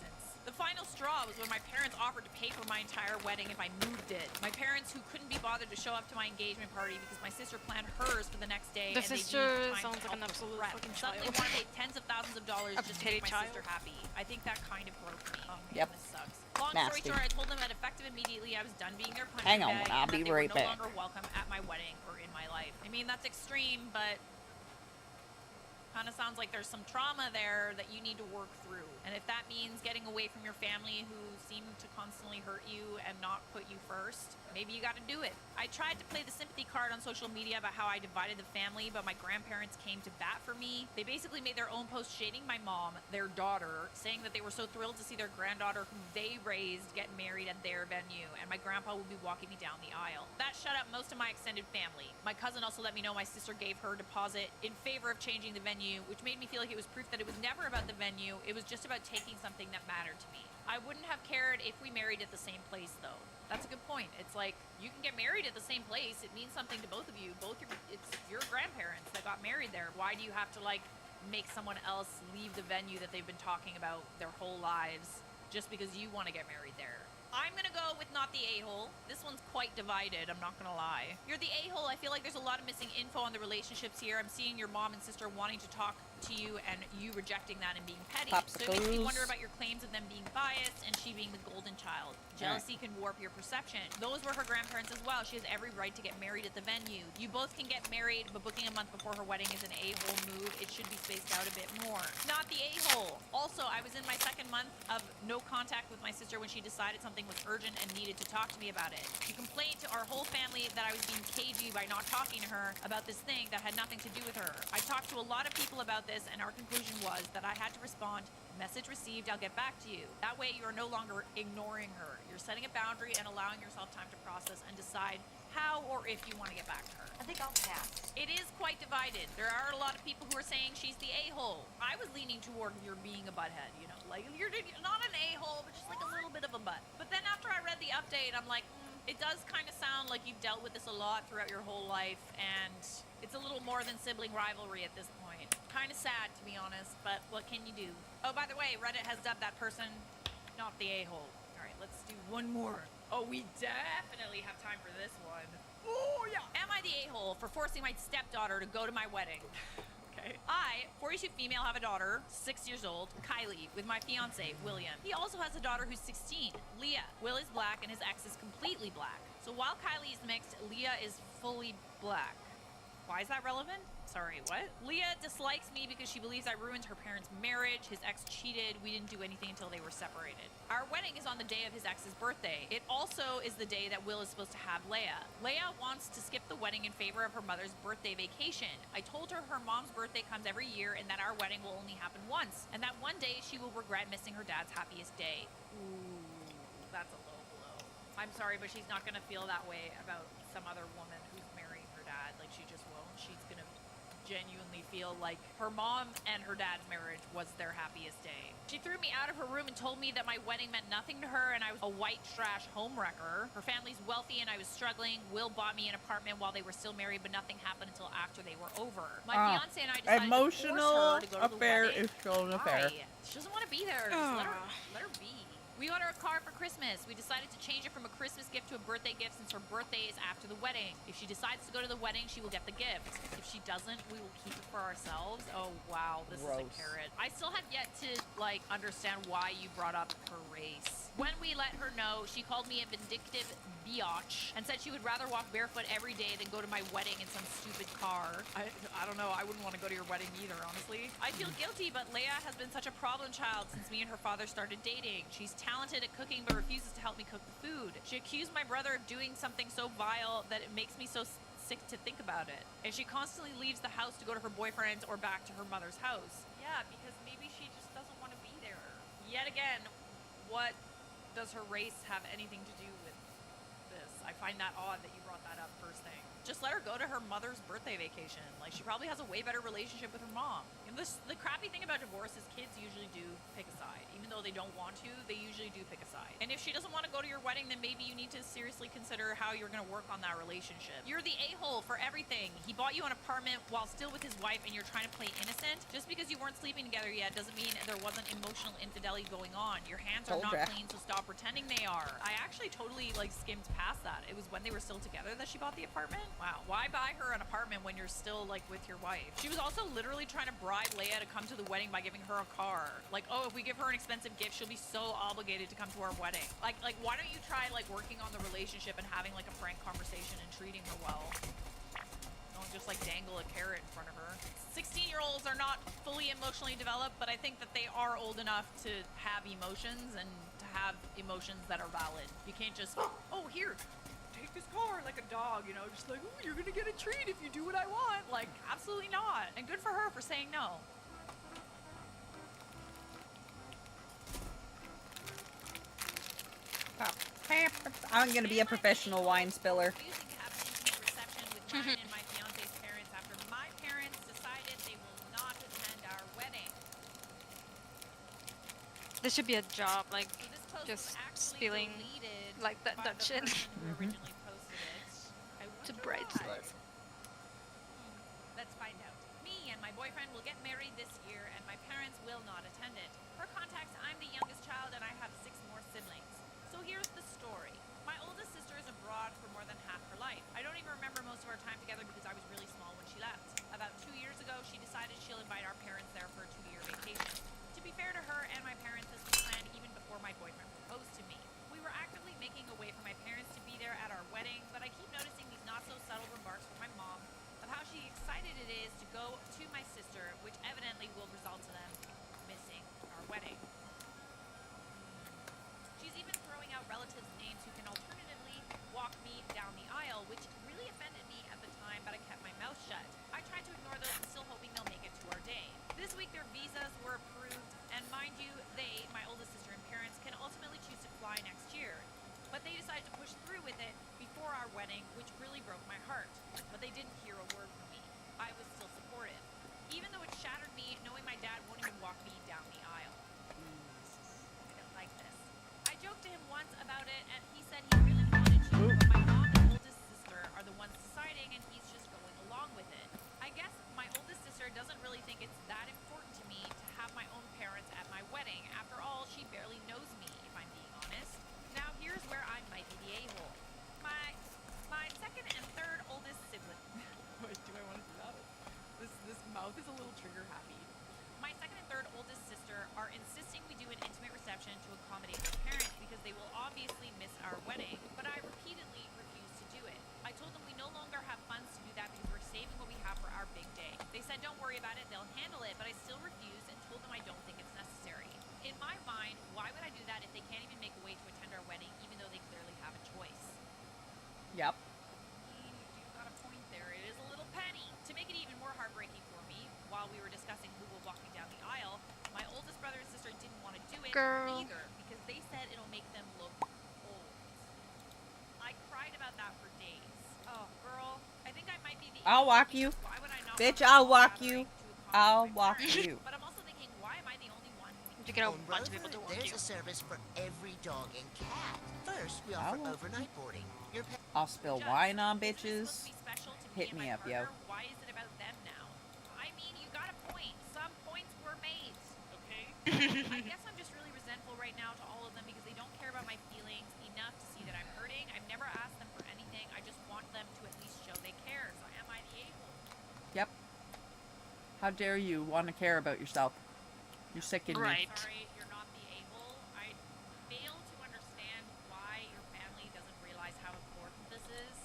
The final straw was when my parents offered to pay for my entire wedding if I moved it. My parents, who couldn't be bothered to show up to my engagement party because my sister planned hers for the next day, The and they sister needed time sounds to like an help absolute prep. fucking Suddenly child. want to pay tens of thousands of dollars A just to petty make my child. sister happy. I think that kind of broke me. Oh man, Yep. this sucks. Long Nasty. story short, I told them that effective immediately I was done being their punching Hang on, bag I'll and be that they right were no back. longer welcome at my wedding or in my life. I mean, that's extreme, but kind of sounds like there's some trauma there that you need to work through. And if that means getting away from your family who seem to constantly hurt you and not put you first, maybe you got to do it. I tried to play the sympathy card on social media about how I divided the family, but my grandparents came to bat for me. They basically made their own post shading my mom, their daughter, saying that they were so thrilled to see their granddaughter who they raised get married at their venue, and my grandpa would be walking me down the aisle. That shut up most of my extended family. My cousin also let me know my sister gave her deposit in favor of changing the venue, which made me feel like it was proof that it was never about the venue, it was just about taking something that mattered to me. I wouldn't have cared if we married at the same place, though. That's a good point. It's like, you can get married at the same place. It means something to both of you. It's your grandparents that got married there. Why do you have to, like, make someone else leave the venue that they've been talking about their whole lives just because you want to get married there? I'm gonna go with not the a-hole. This one's quite divided, I'm not gonna lie. You're the a-hole. I feel like there's a lot of missing info on the relationships here. I'm seeing your mom and sister wanting to talk to you and you rejecting that and being petty. So it makes me wonder about your claims of them being biased and she being the golden child. Jealousy can warp your perception. Those were her grandparents as well. She has every right to get married at the venue. You both can get married, but booking a month before her wedding is an a-hole move. It should be spaced out a bit more. Not the a-hole. Also, I was in my second month of no contact with my sister when she decided something was urgent and needed to talk to me about it. She complained to our whole family that I was being cagey by not talking to her about this thing that had nothing to do with her. I talked to a lot of people about this, and our conclusion was that I had to respond, message received, I'll get back to you. That way you are no longer ignoring her. You're setting a boundary and allowing yourself time to process and decide how or if you want to get back to her. I think I'll pass. It is quite divided. There are a lot of people who are saying she's the a-hole. I was leaning toward you're being a butthead, you know, like you're not an a-hole, but just like a little bit of a butt. But then after I read the update, I'm like, it does kind of sound like you've dealt with this a lot throughout your whole life, and it's a little more than sibling rivalry at this point. Kind of sad, to be honest, but what can you do? Oh, by the way, Reddit has dubbed that person not the a-hole. All right, let's do one more. Oh, we definitely have time for this one. Oh, yeah. Am I the a-hole for forcing my stepdaughter to go to my wedding? Okay. I, 42 female, have a daughter, 6 years old, Kylie, with my fiance, William. He also has a daughter who's 16, Leah. Will is black and his ex is completely black. So while Kylie is mixed, Leah is fully black. Why is that relevant? Sorry, what? Leah dislikes me because she believes I ruined her parents' marriage. His ex cheated. We didn't do anything until they were separated. Our wedding is on the day of his ex's birthday. It also is the day that Will is supposed to have Leia. Leia wants to skip the wedding in favor of her mother's birthday vacation. I told her her mom's birthday comes every year and that our wedding will only happen once, and that one day she will regret missing her dad's happiest day. Ooh, that's a low blow. I'm sorry, but she's not gonna feel that way about some other woman who's marrying her dad. Like, she just won't. She's gonna genuinely feel like her mom and her dad's marriage was their happiest day. She threw me out of her room and told me that my wedding meant nothing to her and I was a white trash homewrecker. Her family's wealthy and I was struggling. Will bought me an apartment while they were still married, but nothing happened until after they were over. My fiance and I decided emotional to force her to go to affair the wedding. is still an affair. Why? She doesn't want to be there. Just let her be. We got her a car for Christmas. We decided to change it from a Christmas gift to a birthday gift since her birthday is after the wedding. If she decides to go to the wedding, she will get the gift. If she doesn't, we will keep it for ourselves. Oh, wow. This is a carrot. I still have yet to, like, understand why you brought up her race. When we let her know, she called me a vindictive biatch and said she would rather walk barefoot every day than go to my wedding in some stupid car. I don't know. I wouldn't want to go to your wedding either, honestly. I feel guilty, but Leia has been such a problem child since me and her father started dating. She's talented at cooking but refuses to help me cook the food. She accused my brother of doing something so vile that it makes me so sick to think about it. And she constantly leaves the house to go to her boyfriend's or back to her mother's house. Yeah, because maybe she just doesn't want to be there. Yet again, what does her race have anything to do with this? I find that odd that you brought that up first thing. Just let her go to her mother's birthday vacation. Like, she probably has a way better relationship with her mom. And the crappy thing about divorce is kids usually do pick a side. Even though they don't want to, they usually do pick a side. And if she doesn't want to go to your wedding, then maybe you need to seriously consider how you're going to work on that relationship. You're the a-hole for everything. He bought you an apartment while still with his wife and you're trying to play innocent. Just because you weren't sleeping together yet doesn't mean there wasn't emotional infidelity going on. Your hands are not clean, so stop pretending they are. I actually totally, like, skimmed past that. It was when they were still together that she bought the apartment? Wow. Why buy her an apartment when you're still, like, with your wife? She was also literally trying to bribe Leia to come to the wedding by giving her a car. Like, oh, if we give her an expensive gift, she'll be so obligated to come to our wedding. Like, why don't you try, like, working on the relationship and having, like, a frank conversation and treating her well? Don't just, like, dangle a carrot in front of her. 16-year-olds are not fully emotionally developed, but I think that they are old enough to have emotions and to have emotions that are valid. You can't just, oh, here, take this car like a dog, you know, just like, oh, you're gonna get a treat if you do what I want. Like, absolutely not. And good for her for saying no. I'm gonna be a professional wine spiller. Mine and my fiance's parents after my parents decided they will not attend our wedding. This should be a job, like just spilling like that shit to bridezillas. Let's find out. Me and my boyfriend will get married this year, and my parents will not attend it. For context, I'm the youngest child, and I have 6 more siblings. So here's the story. My oldest sister is abroad for more than half her life. I don't even remember most of our time together because I was really small when she left. About 2 years ago, she decided she'll invite our parents there for a 2-year vacation. To be fair to her and my parents, this was planned even before my boyfriend proposed to me. We were actively making a way for my parents to be there at our wedding, but I keep noticing these not-so-subtle remarks from my mom of how she excited it is to go to my sister, which evidently will result to them missing our wedding. She's even throwing out relatives' names who can alternatively walk me down the aisle, which really offended me at the time, but I kept my mouth shut. I tried to ignore those and still hoping they'll make it to our day. This week their visas were approved, and mind you, they, my oldest sister and parents, can ultimately choose to fly next year. But they decided to push through with it before our wedding, which really broke my heart. But they didn't hear a word from me. I was still supportive, even though it shattered me knowing my dad won't even walk me down the aisle. I don't like this. I joked to him once about it, and he said he really wanted to, but my mom and oldest sister are the ones deciding, and he's just going along with it. I guess my oldest sister doesn't really think it's that important to me to have my own parents at my wedding. After all, she barely knows me, if I'm being honest. Now here's where I might be the a-hole. My second and third oldest sibling. Do I want to do that? This mouth is a little trigger happy. My second and third oldest sister are insisting we do an intimate reception to accommodate their parents because they will obviously miss our wedding, but I repeatedly refuse to do it. I told them we no longer have funds to do that because we're saving what we have for our big day. They said don't worry about it, they'll handle it, but I still refused and told them I don't think it's necessary. In my mind, why would I do that if they can't even make a way to attend our wedding, even though they clearly have a choice? Yep. You do got a point there. It is a little petty. To make it even more heartbreaking for me, while we were discussing who will walk me down the aisle, my oldest brother and sister didn't want to do it either because they said it'll make them look old. I cried about that for days. Oh, girl, I think I might be the I'll walk you. Why would I not Bitch, want I'll to walk gathering you. to I'll accommodate my walk parents? you. But I'm also thinking, why am I the only one? You get a On bunch of Rover, people to walk there's you. a service for every dog and cat. First, we offer overnight boarding. Your pet I'll spill wine on bitches. Hit me up, yo. Why is it about them now? I mean, you got a point. Some points were made. Okay. I guess I'm just really resentful right now to all of them because they don't care about my feelings enough to see that I'm hurting. I've never asked them for anything. I just want them to at least show they care. So am I the a-hole? Yep. How dare you want to care about yourself? You're sicking me. Sorry, you're not the a-hole. I fail to understand why your family doesn't realize how important this is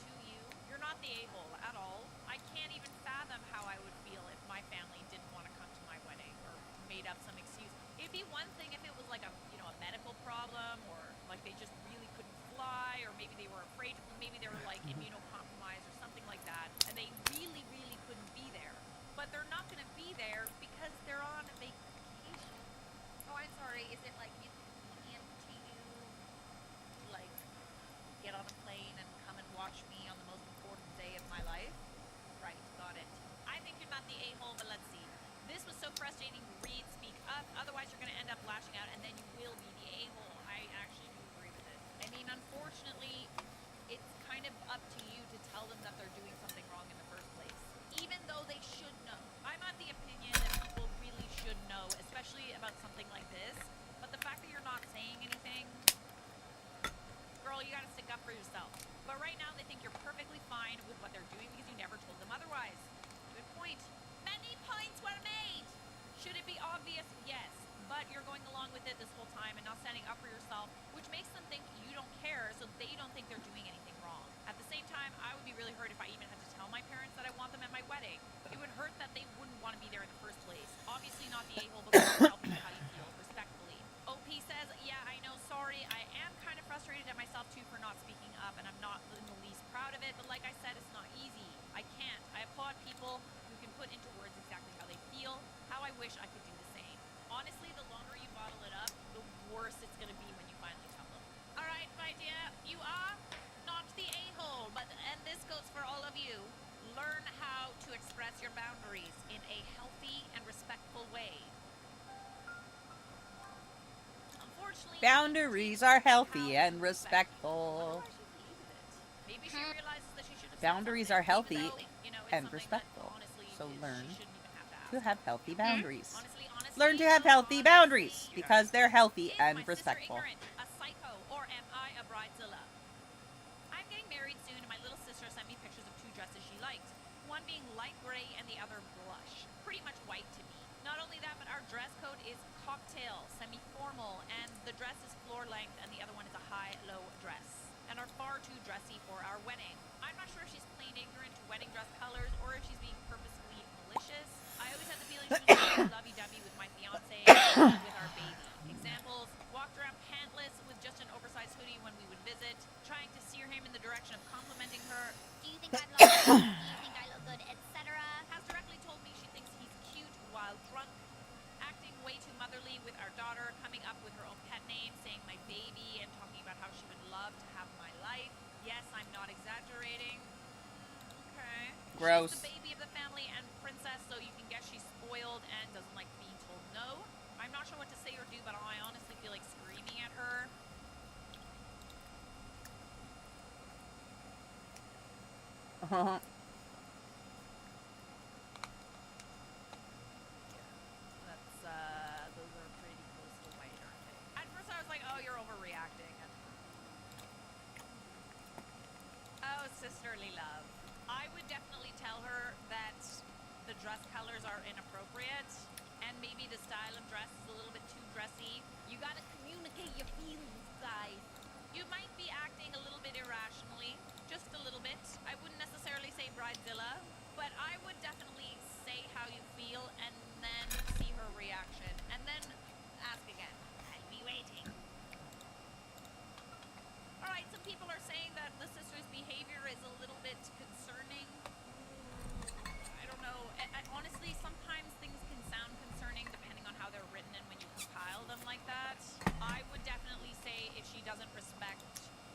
to you. You're not the a-hole at all. I can't even fathom how I would feel if my family didn't want to come to my wedding or made up some excuse. It'd be one thing if it was like a medical problem or like they just really couldn't fly or maybe they were afraid, maybe they were like immunocompromised or something like that and they really, really couldn't be there. But they're not going to be there because they're on vacation. frustrating to read, speak up. Otherwise, you're going to end up lashing out, and then you will be the a-hole. I actually do agree with it. I mean, unfortunately, it's kind of up to you to tell them that they're doing something wrong in the first place, even though they should know. I'm of the opinion that people really should know, especially about something like this. But the fact that you're not saying anything, girl, you gotta stick up for yourself. But right now, they think you're perfectly fine with what they're doing because you never told them otherwise. Good point. Many points were made. Should it be obvious? Yes. But you're going along with it this whole time and not standing up for yourself, which makes them think you don't care, so they don't think they're doing anything wrong. At the same time, I would be really hurt if I even had to tell my parents that I want them at my wedding. It would hurt that they wouldn't want to be there in the first place. Obviously not the a-hole, but tell people how you feel, respectfully. OP says, yeah, I know, sorry. I am kind of frustrated at myself, too, for not speaking up, and I'm not in the least proud of it. But like I said, it's not easy. I can't. I applaud people who can put into words exactly how they feel, how I wish I could do the same. Honestly, the longer you bottle it up, the worse it's going to be when you finally tell them. All right, my dear, you are not the a-hole, but, and this goes for all of you, learn how to express your boundaries in a healthy and respectful way. Unfortunately, Boundaries are healthy and respectful. maybe she realizes that she should have Boundaries are healthy and respectful. So learn to have healthy boundaries. Learn to have healthy boundaries because they're healthy and respectful. A psycho, or am I a bridezilla? I'm getting married soon, and my little sister sent me pictures of two dresses she liked. One being light gray and the other blush. Pretty much white to me. Not only that, but our dress code is cocktail, semi-formal, and the dress is floor length, and the other one is a high-low dress, and are far too dressy for our wedding. I'm not sure if she's plain ignorant to wedding dress colors, or if she's being purposefully malicious. I always had the feeling she was lovey-dovey with my fiance and with our baby. Examples: walked around pantless with just an oversized hoodie when we would visit, trying to steer him in the direction of complimenting her. Do you think I'm lovely? Do you think I look good, etc.? Has directly told me she thinks he's cute while drunk, acting way too motherly with our daughter, coming up with her own pet name, saying my baby, and talking about how she would love to have my life. Yes, I'm not exaggerating. Okay. Gross. She's the baby of the family and princess, so you can guess she's spoiled and doesn't like being told no. I'm not sure what to say or do, but I honestly feel like screaming at her. Those are pretty close to white, aren't they? At first I was like, oh, you're overreacting. Oh, sisterly love. I would definitely tell her that the dress colors are inappropriate, and maybe the style of dress is a little bit too dressy. You gotta communicate your feelings, guys. You might be acting a little bit irrationally, just a little bit. I wouldn't necessarily say bridezilla, but I would definitely say how you feel and then see her reaction, and then ask again. I'll be waiting. Alright, some people are saying that the sister's behavior is a little bit concerning. I don't know. Honestly, sometimes things can sound concerning depending on how they're written and when you compile them like that. I would definitely say if she doesn't respect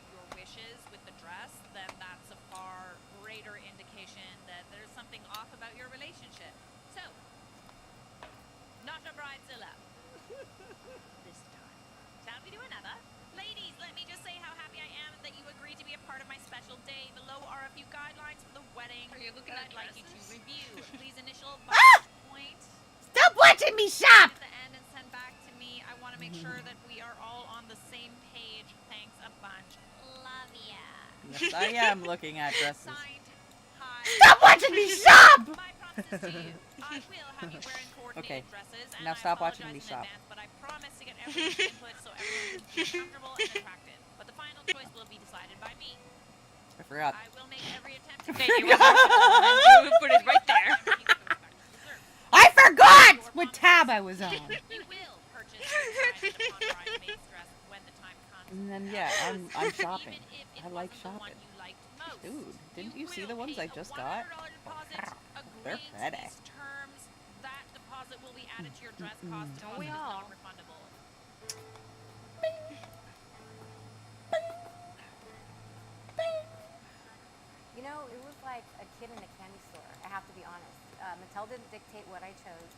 your wishes with the dress, then that's a far greater indication that there's something off about your relationship. So, not a bridezilla. This time. Shall we do another? Ladies, let me just say how happy I am that you agreed to be a part of my special day. Below are a few guidelines for the wedding that I'd like you to review. Please initial by point. Stop watching me shop! At the end and send back to me. I want to make sure that we are all on the same page. Thanks a bunch. Love ya. Yes, I am looking at dresses. Signed, hi. Stop watching me shop! My promise to you. I will have you wearing coordinated Okay, dresses, and now I stop watching apologize me in shop. advance, but I promise to get everyone's input so everyone can feel comfortable and attractive. But the final choice will be decided by me. I forgot. I will make every attempt to Okay, you put it right there. I forgot what tab I was on. You will purchase your bridesmaid's dress when the time comes. And then yeah, I'm shopping. I like shopping. Dude, didn't you see the ones I just got? Wow, they're pretty. Terms, that deposit will be added to your dress cost. Don't we all? Non-refundable. You know, it was like a kid in a candy store. I have to be honest. Mattel didn't dictate what I chose.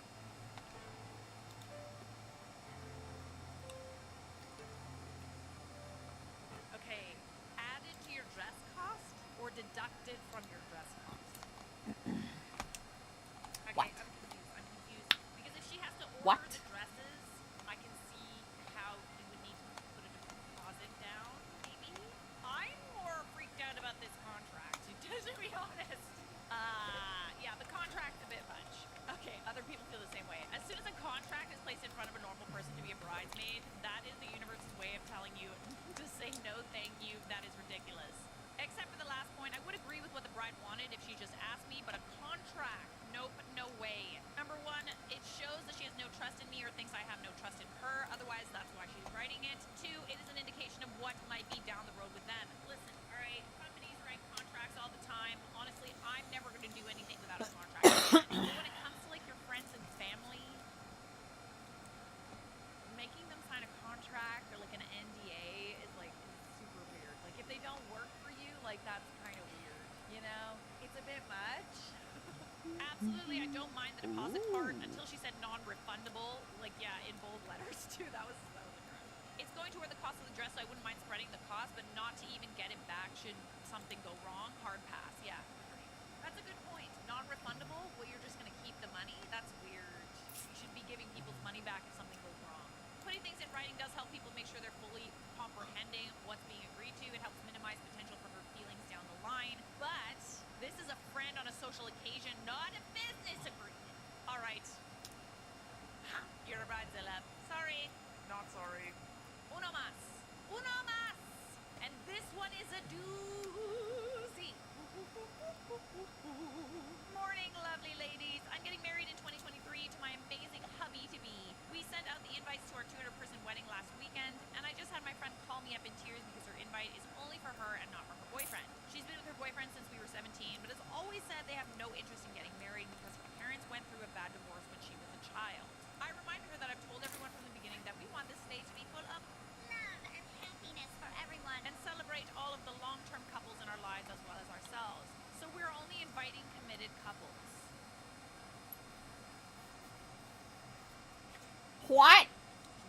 don't mind the deposit part until she said non-refundable. Like, yeah, in bold letters, too. That was aggressive. It's going toward the cost of the dress, so I wouldn't mind spreading the cost, but not to even get it back should something go wrong. Hard pass, yeah. Agreed. That's a good point. Non-refundable? Well, you're just going to keep the money? That's weird. You should be giving people's money back if something goes wrong. Putting things in writing does help people make sure they're fully comprehending what's being agreed to. It helps minimize potential for hurt feelings down the line. But this is a friend on a social occasion, not a business agreement. All right. Ha, you're a bridezilla. Sorry. Not sorry. Uno más. Uno más. And this one is a doozy. Morning, lovely ladies. I'm getting married in 2023 to my amazing hubby-to-be. We sent out the invites to our 200-person wedding last weekend, and I just had my friend call me up in tears because her invite is only for her and not for her boyfriend. She's been with her boyfriend since we were 17, but has always said they have no interest in getting married because her parents went through a bad divorce when she was a child. I reminded her that I've told everyone from the beginning that we want this day to be full of Love and happiness for everyone. and celebrate all of the long-term couples in our lives as well as ourselves. So we're only inviting committed couples. What?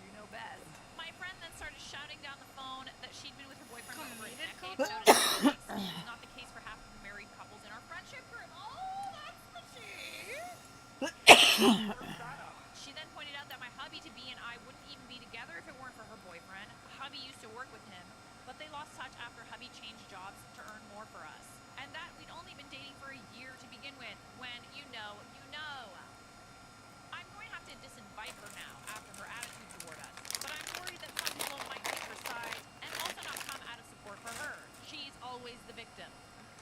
You know best. My friend then started shouting down the phone that she'd been with her boyfriend for over a Committed decade. couples? Noticed this is not the case for half of the married couples in our friendship group. Oh, that's the tea. She then pointed out that my hubby-to-be and I wouldn't even be together if it weren't for her boyfriend. Hubby used to work with him, but they lost touch after hubby changed jobs to earn more for us. And that we'd only been dating for a year to begin with, when, you know. I'm going to have to disinvite her now after her attitude toward us. But I'm worried that some people might take her side and also not come out of support for her. She's always the victim.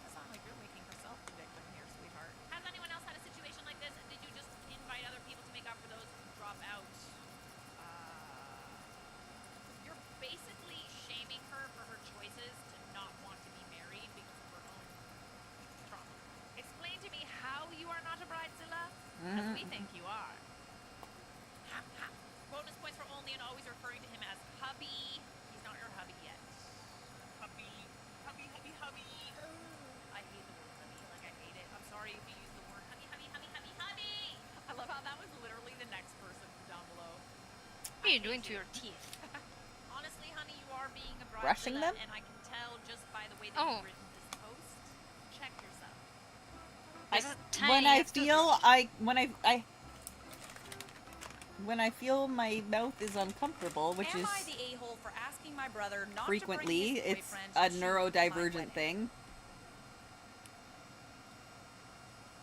It's not like you're making herself the victim here, sweetheart. Has anyone else had a situation like this? Did you just invite other people to make up for those who drop out? You're basically shaming her for her choices to not want to be married because of her own trauma. Explain to me how you are not a bridezilla, as we think you are. Ha, ha. Bonus points for only and always referring to him as hubby. He's not your hubby yet. Hubby. Hubby, hubby, hubby. I hate the word hubby. Like, I hate it. I'm sorry if you use the word hubby, hubby, hubby, hubby, hubby. I love how that was literally the next person down below. What are you doing to your teeth? Honestly, honey, you are being a Brushing bridezilla, them? and I can tell just by the way that Oh. you've written this post. Check yourself. This is tiny. When I it's too feel when I feel my mouth is uncomfortable, which Am is I the a-hole for asking my brother not frequently, to bring his it's boyfriend a to my neurodivergent wedding? thing.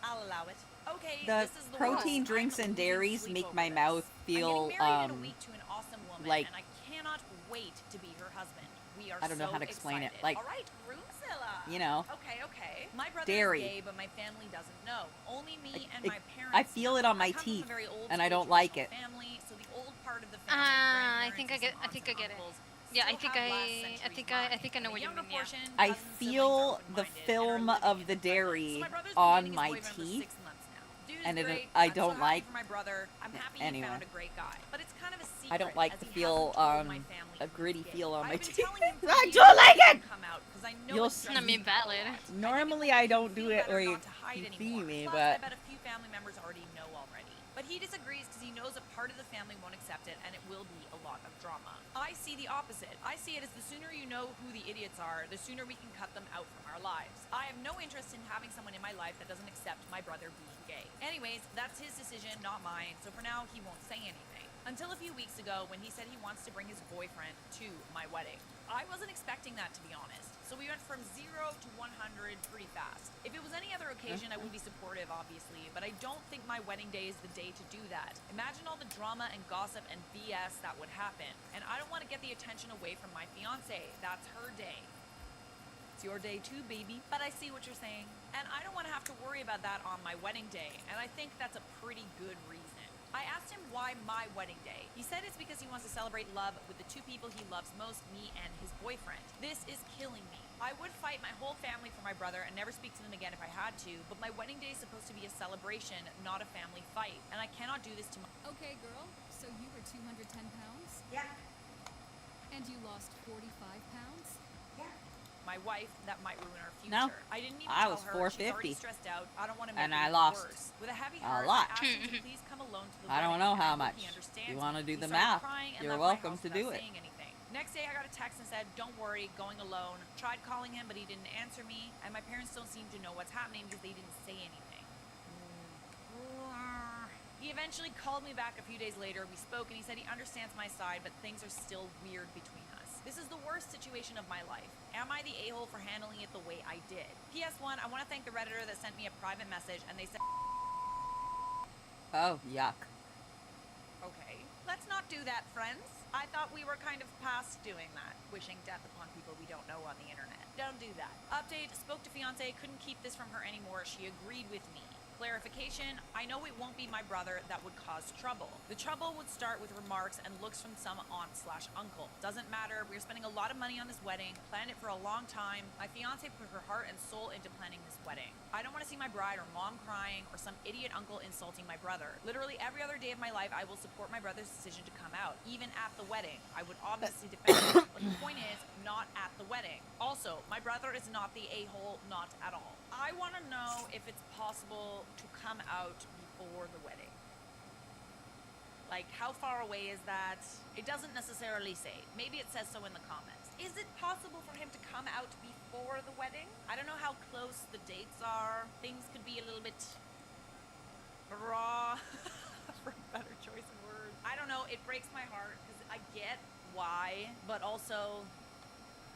I'll allow it. Okay, The this is the protein worst. drinks I'm and losing dairies sleep make over my this. mouth I'm feel getting married in a week to an awesome woman, like, and I cannot wait to be her husband. We are I don't know so how to explain it, excited. like, all right, Roomzilla. you know. Okay. My brother Dairy. is gay, but my family doesn't know. Only me and it- my parents. I feel it on my I come from a teeth, very old and I school don't like traditional it. Family, so the old part of the family, I grandparents think I and get. some I aunts think I and get it. uncles, Yeah, I still think have last I century's think I mind. know And what the you younger mean. Yeah. portion, I cousins, siblings are feel the open-minded and are film living of in the present. dairy So my brother's been on dating his my boyfriend for teeth, 6 months now. Dude is and great. I I'm so don't happy like. for my brother. I'm happy Anyway. he found a great guy. But it's kind of a secret. I don't like as the he feel, hasn't told my family a he's gritty gay. feel on my I've been teeth. telling him for I years don't like not it! to come out, 'cause I know You'll it see. stresses I mean, him out a valid. lot. Normally I don't do Feel it better where not to hide you see anymore. me, Plus, but I bet a few family members already know already. But he disagrees because he knows a part of the family won't accept it, and it will be a lot of drama. I see the opposite. I see it as the sooner you know who the idiots are, the sooner we can cut them out from our lives. I have no interest in having someone in my life that doesn't accept my brother being gay. Anyways, that's his decision, not mine, so for now, he won't say anything. Until a few weeks ago, when he said he wants to bring his boyfriend to my wedding. I wasn't expecting that, to be honest. So we went from 0 to 100 pretty fast. If it was any other occasion, I would be supportive, obviously, but I don't think my wedding day is the day to do that. Imagine all the drama and gossip and BS that would happen. And I don't want to get the attention away from my fiance. That's her day. It's your day too, baby. But I see what you're saying. And I don't want to have to worry about that on my wedding day. And I think that's a pretty good reason. I asked him why my wedding day. He said it's because he wants to celebrate love with the two people he loves most, me and his boyfriend. This is killing me. I would fight my whole family for my brother and never speak to them again if I had to, but my wedding day is supposed to be a celebration, not a family fight. And I cannot do this to my— Okay, girl, so you were 210 pounds? Yeah. And you lost 45 pounds? Yeah. my wife, that might ruin our future. No. I didn't even I tell was her. She's 450. already stressed out. I don't want to make And it I even lost worse. With a heavy a heart, lot. I asked him to please come alone to the I don't wedding, know and how I hope much. he understands You me. want to do He the started math? crying and You're left my welcome house to without do it. saying anything. Next day, I got a text and said, "Don't worry, going alone." Tried calling him, but he didn't answer me, and my parents don't seem to know what's happening because they didn't say anything. He eventually called me back a few days later. We spoke, and he said he understands my side, but things are still weird between us. This is the worst situation of my life. Am I the a-hole for handling it the way I did? PS1, I want to thank the Redditor that sent me a private message, and they said, Oh, yuck. okay, let's not do that, friends. I thought we were kind of past doing that, wishing death upon people we don't know on the internet. Don't do that. Update, spoke to fiance, couldn't keep this from her anymore. She agreed with me. Clarification, I know it won't be my brother that would cause trouble. The trouble would start with remarks and looks from some aunt/uncle. Doesn't matter, we're spending a lot of money on this wedding, planned it for a long time. My fiance put her heart and soul into planning this wedding. I don't want to see my bride or mom crying or some idiot uncle insulting my brother. Literally every other day of my life, I will support my brother's decision to come out, even at the wedding. I would obviously defend him, but the point is, not at the wedding. Also, my brother is not the a-hole, not at all. I want to know if it's possible to come out before the wedding. Like, how far away is that? It doesn't necessarily say. Maybe it says so in the comments. Is it possible for him to come out before the wedding? I don't know how close the dates are. Things could be a little bit raw, for a better choice of words. I don't know. It breaks my heart because I get why, but also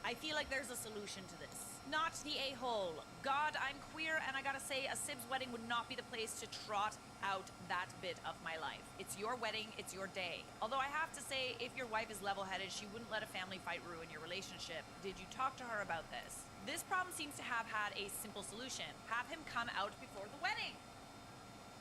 I feel like there's a solution to this. Not the a-hole. God, I'm queer, and I gotta say, a Sib's wedding would not be the place to trot out that bit of my life. It's your wedding, it's your day. Although I have to say, if your wife is level-headed, she wouldn't let a family fight ruin your relationship. Did you talk to her about this? This problem seems to have had a simple solution. Have him come out before the wedding.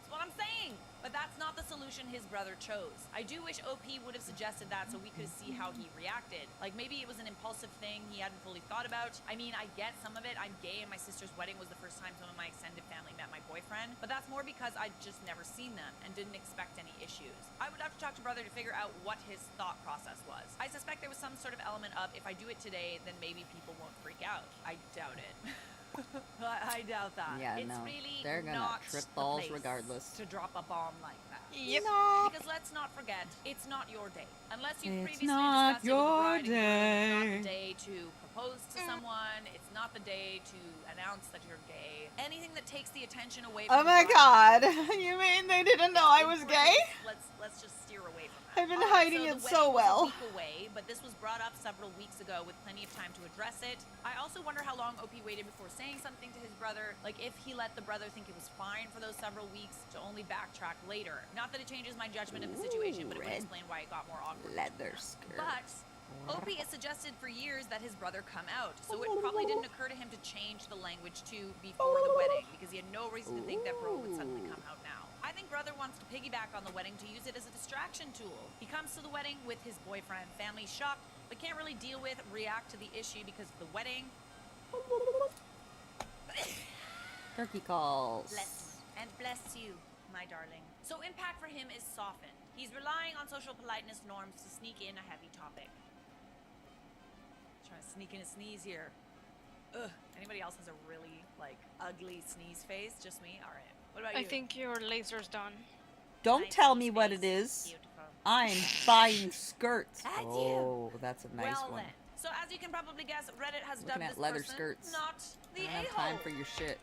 That's what I'm saying. But that's not the solution his brother chose. I do wish OP would have suggested that so we could see how he reacted. Like, maybe it was an impulsive thing he hadn't fully thought about. I mean, I get some of it. I'm gay, and my sister's wedding was the first time some of my extended family met my boyfriend. But that's more because I'd just never seen them and didn't expect any issues. I would have to talk to brother to figure out what his thought process was. I suspect there was some sort of element of, if I do it today, then maybe people won't freak out. I doubt it. I doubt that. Yeah, it's no. really They're gonna not trip the balls place regardless. to drop a bomb like that. Yep. Because let's not forget, it's not your day. Unless you've It's previously not discussed it with the your bride and groom, it's not day. the day to propose to someone. It's not the day to announce that you're gay. Anything that takes the attention away from Oh my the bride and god. groom, You mean they didn't know I was gay? Let's just steer away from that. I've been Alright, hiding so it the so wedding was well. a week away, but this was brought up several weeks ago with plenty of time to address it. I also wonder how long OP waited before saying something to his brother. Like, if he let the brother think it was fine for those several weeks to only backtrack later. Not that it changes my judgment of the situation, but it would red explain why it got more awkward. Leather skirt. But OP has suggested for years that his brother come out, so it probably didn't occur to him to change the language to before the wedding, because he had no reason to think that bro would suddenly come out now. I think brother wants to piggyback on the wedding to use it as a distraction tool. He comes to the wedding with his boyfriend, family shocked, but can't really deal with, react to the issue because of the wedding. Turkey calls. Bless and bless you, my darling. So impact for him is softened. He's relying on social politeness norms to sneak in a heavy topic. Trying to sneak in a sneeze here. Ugh. Anybody else has a really, like, ugly sneeze face? Just me? Alright. What about you? I think your laser's done. Don't tell me what it is. I'm buying skirts. Oh, that's a nice well one. then. So as you can probably guess, Reddit has Looking dubbed at this leather person skirts. not the I don't have a-hole. time for your shit.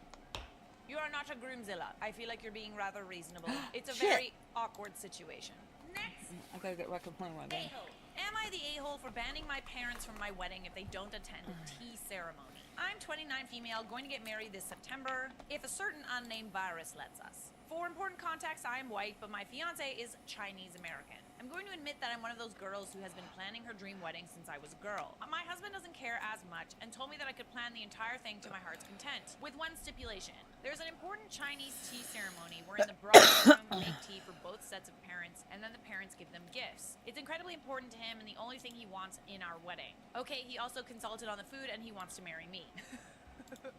You are not a groomzilla. I feel like you're being rather reasonable. It's a Shit. very awkward situation. Next. I gotta get back to playing my game. A-hole. Am I the a-hole for banning my parents from my wedding if they don't attend a tea ceremony? I'm 29 female, going to get married this September, if a certain unnamed virus lets us. For important context, I am white, but my fiance is Chinese American. I'm going to admit that I'm one of those girls who has been planning her dream wedding since I was a girl. My husband doesn't care as much and told me that I could plan the entire thing to my heart's content, with one stipulation. There's an important Chinese tea ceremony wherein the bride and groom make tea for both sets of parents, and then the parents give them gifts. It's incredibly important to him and the only thing he wants in our wedding. Okay, he also consulted on the food and he wants to marry me.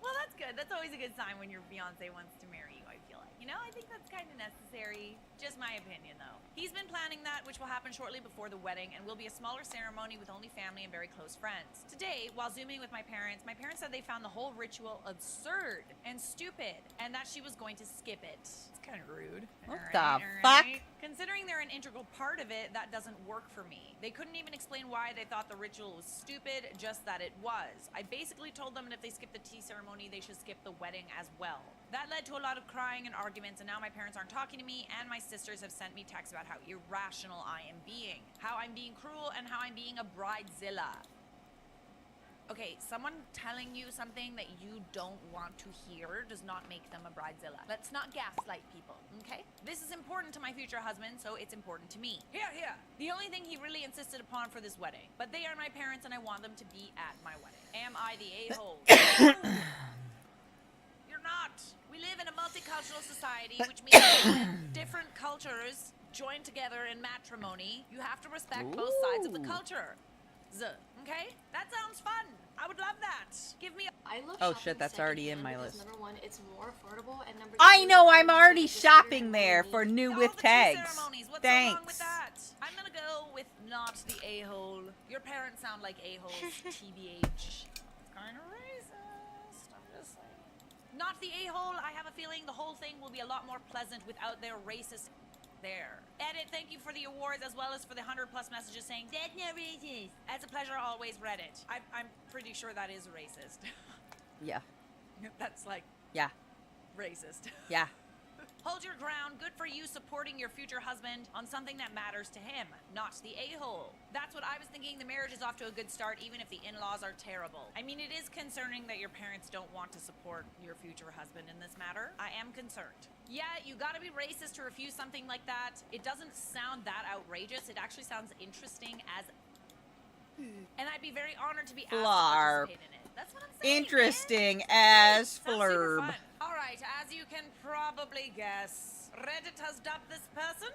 Well, that's good. That's always a good sign when your fiance wants to marry you, I feel like. You know, I think that's kind of necessary. Just my opinion, though. He's been planning that, which will happen shortly before the wedding, and will be a smaller ceremony with only family and very close friends. Today, while Zooming with my parents said they found the whole ritual absurd and stupid, and that she was going to skip it. It's kind of rude. What the fuck? Considering they're an integral part of it, that doesn't work for me. They couldn't even explain why they thought the ritual was stupid, just that it was. I basically told them that if they skip the tea ceremony, they should skip the wedding as well. That led to a lot of crying and arguments, and now my parents aren't talking to me, and my sisters have sent me texts about how irrational I am being, how I'm being cruel, and how I'm being a bridezilla. Okay, someone telling you something that you don't want to hear does not make them a bridezilla. Let's not gaslight people, okay? This is important to my future husband, so it's important to me. Here. The only thing he really insisted upon for this wedding. But they are my parents, and I want them to be at my wedding. Am I the a-hole? You're not. We live in a multicultural society, which means when different cultures join together in matrimony, you have to respect both sides of the culture. Okay? That sounds fun. I would love that. Give me Oh shit, that's already in my list. Number one, it's more affordable, and number I two, know, I'm already shopping there for new with tags. What's Thanks. so wrong with that? I'm gonna go with not the a-hole. Your parents sound like a-holes, TBH. It's kind of racist. I'm just saying. Not the a-hole. I have a feeling the whole thing will be a lot more pleasant without their racist there. Edit, thank you for the awards as well as for the 100+ messages saying that's not racist. It's a pleasure always, Reddit. I'm pretty sure that is racist. Yeah. That's like Yeah. racist. Yeah. Hold your ground. Good for you supporting your future husband on something that matters to him, not the a-hole. That's what I was thinking. The marriage is off to a good start, even if the in-laws are terrible. I mean, it is concerning that your parents don't want to support your future husband in this matter. I am concerned. Yeah, you gotta be racist to refuse something like that. It doesn't sound that outrageous. It actually sounds interesting as... And I'd be very honored to be asked to participate in it. That's what I'm saying. Interesting as Sounds super flurb. fun. All right, as you can probably guess, Reddit has dubbed this person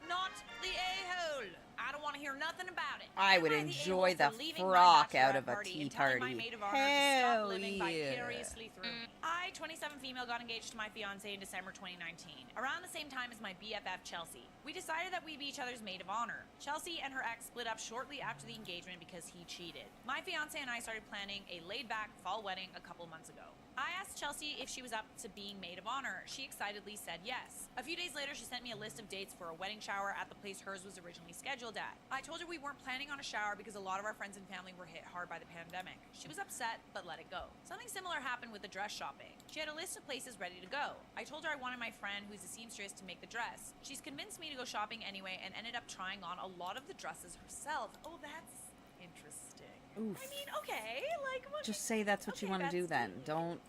not the a-hole. I don't want to hear nothing about it. I would Am the enjoy a-hole the for leaving my frock out bachelorette of a party tea and telling my party. maid of honor to Hell stop living yeah. vicariously through me? I, 27 female, got engaged to my fiance in December 2019, around the same time as my BFF Chelsea. We decided that we'd be each other's maid of honor. Chelsea and her ex split up shortly after the engagement because he cheated. My fiance and I started planning a laid-back fall wedding a couple months ago. I asked Chelsea if she was up to being maid of honor. She excitedly said yes. A few days later, she sent me a list of dates for a wedding shower at the place hers was originally scheduled at. I told her we weren't planning on a shower because a lot of our friends and family were hit hard by the pandemic. She was upset, but let it go. Something similar happened with the dress shopping. She had a list of places ready to go. I told her I wanted my friend, who's a seamstress, to make the dress. She's convinced me to go shopping anyway and ended up trying on a lot of the dresses herself. Oh, that's interesting. Oof. I mean, okay, like what? Just say that's what you want to do then. Don't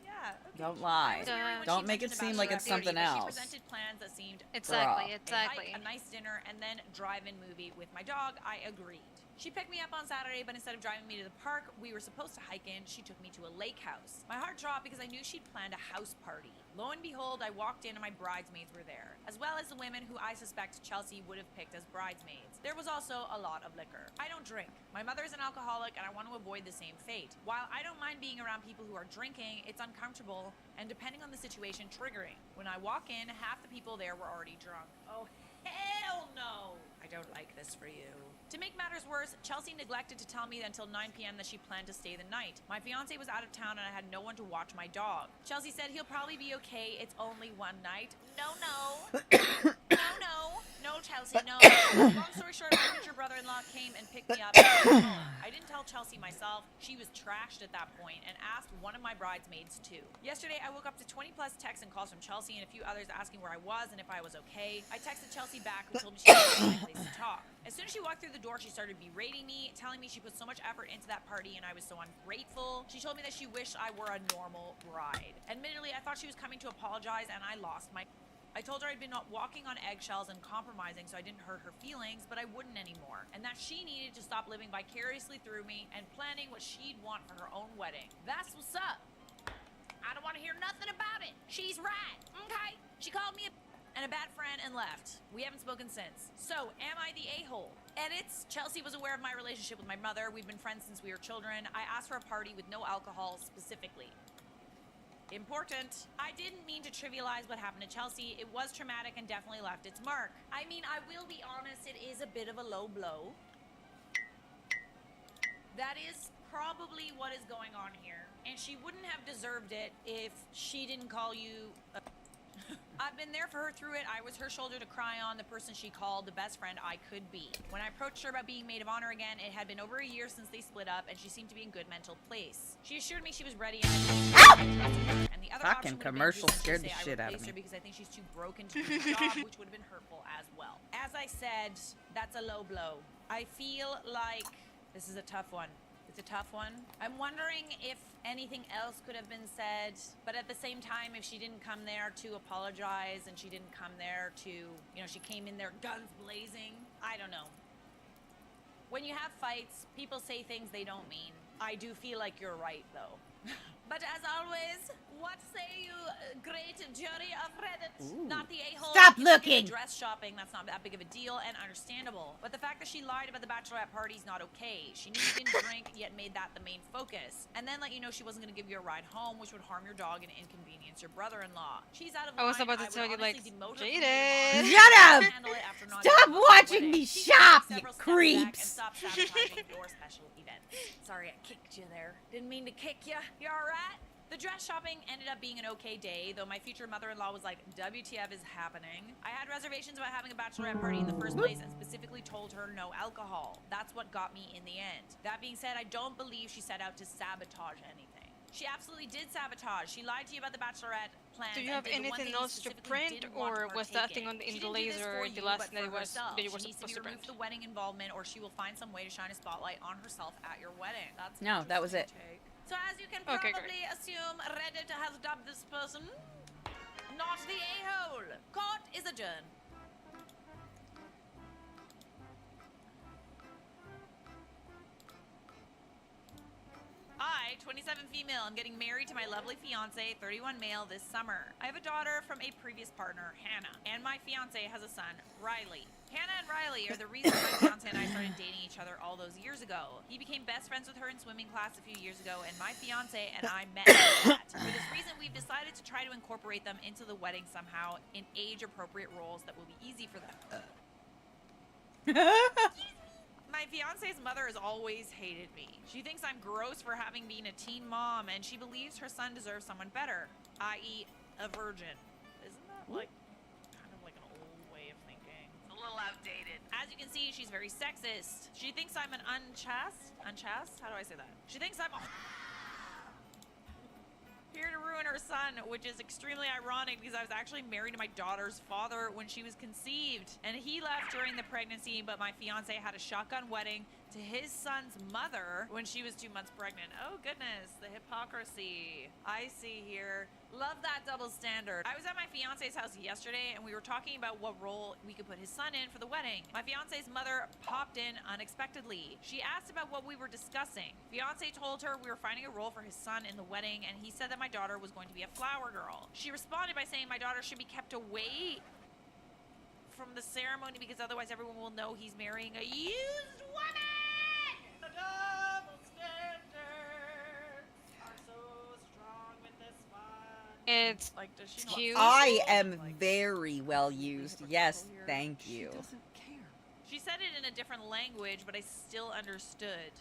I lie. was hearing what Don't she make it mentioned seem about like her it's something party, but else. She presented plans that seemed Exactly. a hike, a nice dinner, and then drive-in movie with my dog. I agreed. She picked me up on Saturday, but instead of driving me to the park we were supposed to hike in, she took me to a lake house. My heart dropped because I knew she'd planned a house party. Lo and behold, I walked in and my bridesmaids were there, as well as the women who I suspect Chelsea would have picked as bridesmaids. There was also a lot of liquor. I don't drink. My mother is an alcoholic and I want to avoid the same fate. While I don't mind being around people who are drinking, it's uncomfortable and, depending on the situation, triggering. When I walk in, half the people there were already drunk. Oh, hell no! I don't like this for you. To make matters worse, Chelsea neglected to tell me until 9 p.m. that she planned to stay the night. My fiance was out of town and I had no one to watch my dog. Chelsea said he'll probably be okay. It's only one night. No. No, Chelsea, no. Long story short, my future brother-in-law came and picked me up. I didn't tell Chelsea myself. She was trashed at that point and asked one of my bridesmaids too. Yesterday, I woke up to 20+ texts and calls from Chelsea and a few others asking where I was and if I was okay. I texted Chelsea back, who told me she was my place to talk. As soon as she walked through the door, she started berating me, telling me she put so much effort into that party and I was so ungrateful. She told me that she wished I were a normal bride. Admittedly, I thought she was coming to apologize and I lost my... I told her I'd been walking on eggshells and compromising so I didn't hurt her feelings, but I wouldn't anymore. And that she needed to stop living vicariously through me and planning what she'd want for her own wedding. That's what's up. I don't want to hear nothing about it. She's right, okay? She called me a bad friend and left. We haven't spoken since. So, am I the a-hole? Edits. Chelsea was aware of my relationship with my mother. We've been friends since we were children. I asked for a party with no alcohol specifically. important. I didn't mean to trivialize what happened to Chelsea. It was traumatic and definitely left its mark. I mean, I will be honest, it is a bit of a low blow. That is probably what is going on here. And she wouldn't have deserved it if she didn't call you a I've been there for her through it. I was her shoulder to cry on, the person she called the best friend I could be. When I approached her about being maid of honor again, it had been over a year since they split up, and she seemed to be in good mental place. She assured me she was ready, and the other Fucking option would have been commercial to scared the say I shit out of replaced her me. because I think she's too broken to do the job, which would have been hurtful as well. As I said, that's a low blow. I feel like this is a tough one. It's a tough one. I'm wondering if anything else could have been said, but at the same time, if she didn't come there to apologize and she didn't come there to, you know, she came in there guns blazing. I don't know. When you have fights, people say things they don't mean. I do feel like you're right, though. But as always, what say you, great jury of Reddit? Ooh. Not the a-hole. Stop You can looking! do Dress shopping, that's not that big of a deal and understandable. But the fact that she lied about the bachelorette party is not okay. She knew you didn't drink, yet made that the main focus. And then let you know she wasn't going to give you a ride home, which would harm your dog and inconvenience your brother-in-law. She's out of line. I was about to tell you, like, Jaden. Shut up! Stop watching me shop, you creeps! Stop sabotaging your special events. Sorry, I kicked you there. Didn't mean to kick you. You alright? The dress shopping ended up being an okay day, though my future mother-in-law was like, WTF is happening? I had reservations about having a bachelorette party in the first place and specifically told her no alcohol. That's what got me in the end. That being said, I don't believe she set out to sabotage anything. She absolutely did sabotage. She lied to you about the bachelorette plans. Do you have anything else to print, or was that thing on in the laser the last thing that you were supposed to print? The wedding involvement, or she will find some way to shine a spotlight on herself at your wedding. That's No, that was it. so as you can Okay, probably assume, Reddit has dubbed this person not the a-hole. Court is adjourned. I, 27 female, am getting married to my lovely fiance, 31 male, this summer. I have a daughter from a previous partner, Hannah, and my fiance has a son, Riley. Hannah and Riley are the reason my fiance and I started dating each other all those years ago. He became best friends with her in swimming class a few years ago, and my fiance and I met at that. For this reason, we've decided to try to incorporate them into the wedding somehow in age-appropriate roles that will be easy for them. My fiance's mother has always hated me. She thinks I'm gross for having been a teen mom, and she believes her son deserves someone better, i.e. a virgin. Isn't that like kind of like an old way of thinking? It's a little outdated. As you can see, she's very sexist. She thinks I'm an unchaste? How do I say that? She thinks I'm here to ruin her son, which is extremely ironic because I was actually married to my daughter's father when she was conceived. And he left during the pregnancy, but my fiance had a shotgun wedding to his son's mother when she was 2 months pregnant. Oh goodness, the hypocrisy. I see here. Love that double standard. I was at my fiance's house yesterday and we were talking about what role we could put his son in for the wedding. My fiance's mother popped in unexpectedly. She asked about what we were discussing. Fiance told her we were finding a role for his son in the wedding, and he said that my daughter was going to be a flower girl. She responded by saying my daughter should be kept away from the ceremony because otherwise everyone will know he's marrying a used woman. The double standards are so strong with this one. It's like, does she not cute. I am very well used. Yes, thank you. She said it in a different language, but I still understood.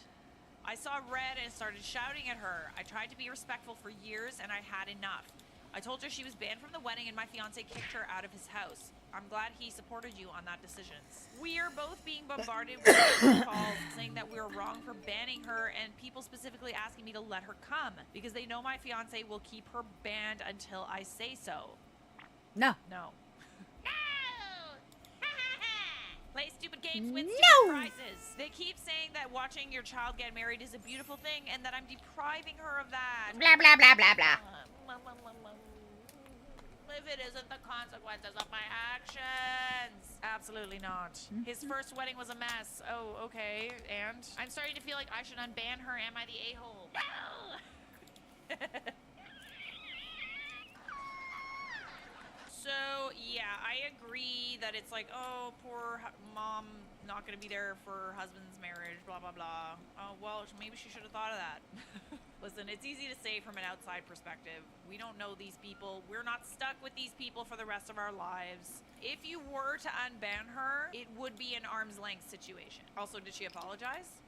I saw red and started shouting at her. I tried to be respectful for years, and I had enough. I told her she was banned from the wedding, and my fiance kicked her out of his house. I'm glad he supported you on that decision. We are both being bombarded with calls saying that we were wrong for banning her, and people specifically asking me to let her come because they know my fiance will keep her banned until I say so. No. No. Play stupid games, win No! stupid prizes. They keep saying that watching your child get married is a beautiful thing and that I'm depriving her of that. Blah, blah, blah, blah, blah. If it isn't the consequences of my actions. Absolutely not. His first wedding was a mess. Oh, okay. And? I'm starting to feel like I should unban her. Am I the a-hole? No! So, yeah, I agree that it's like, oh, poor mom not gonna be there for her husband's marriage, blah, blah, blah. Oh, well, maybe she should have thought of that. Listen, it's easy to say from an outside perspective. We don't know these people. We're not stuck with these people for the rest of our lives. If you were to unban her, it would be an arm's length situation. Also, did she apologize?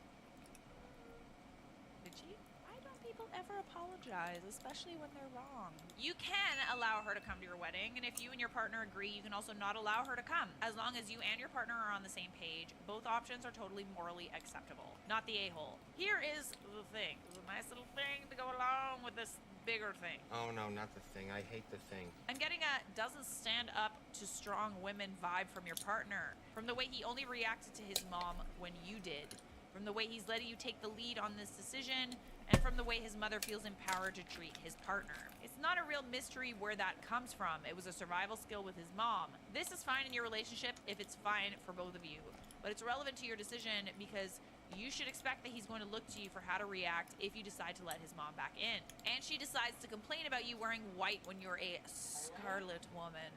Did she? Why don't people ever apologize, especially when they're wrong? You can allow her to come to your wedding, and if you and your partner agree, you can also not allow her to come. As long as you and your partner are on the same page, both options are totally morally acceptable. Not the a-hole. Here is the thing. There's a nice little thing to go along with this bigger thing. Oh no, not the thing. I hate the thing. I'm getting a doesn't stand up to strong women vibe from your partner. From the way he only reacted to his mom when you did. From the way he's letting you take the lead on this decision, and from the way his mother feels empowered to treat his partner. It's not a real mystery where that comes from. It was a survival skill with his mom. This is fine in your relationship if it's fine for both of you, but it's relevant to your decision because you should expect that he's going to look to you for how to react if you decide to let his mom back in. And she decides to complain about you wearing white when you're a scarlet woman.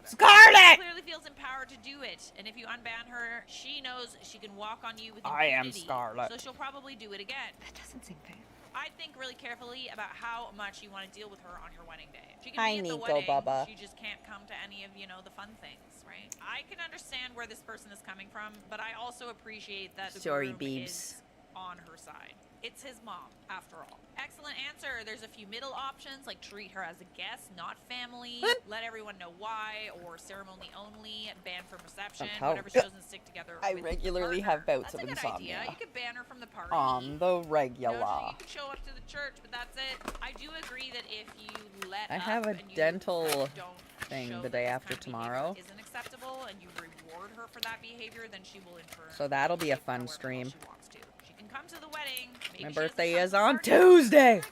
Scarlet! Clearly feels empowered to do it, and if you unban her, she knows she can walk on you with I am impunity. Scarlet. So she'll probably do it again. That doesn't seem fair. I'd think really carefully about how much you want to deal with her on your wedding day. She can Hi, be at the Nico, wedding, Bubba. she just can't come to any of, the fun things, right? I can understand where this person is coming from, but I also appreciate that the Sorry, groom Beebs. is on her side. It's his mom, after all. Excellent answer. There's a few middle options, like treat her as a guest, not family, let everyone know why, or ceremony only, ban from reception, whatever she doesn't stick together I with regularly her partner. have bouts That's of a good insomnia. idea. You could ban her from the party. On the regular. You can show up to the church, but that's it. I do agree that if you let I up have a and you dental don't thing show the that day this after kind of tomorrow. behavior isn't acceptable, and you reward her for that behavior, then she will in turn So that'll be a take her fun wherever stream. else she wants to. She can come to the wedding. Maybe My she doesn't birthday come is to the on party. Tuesday.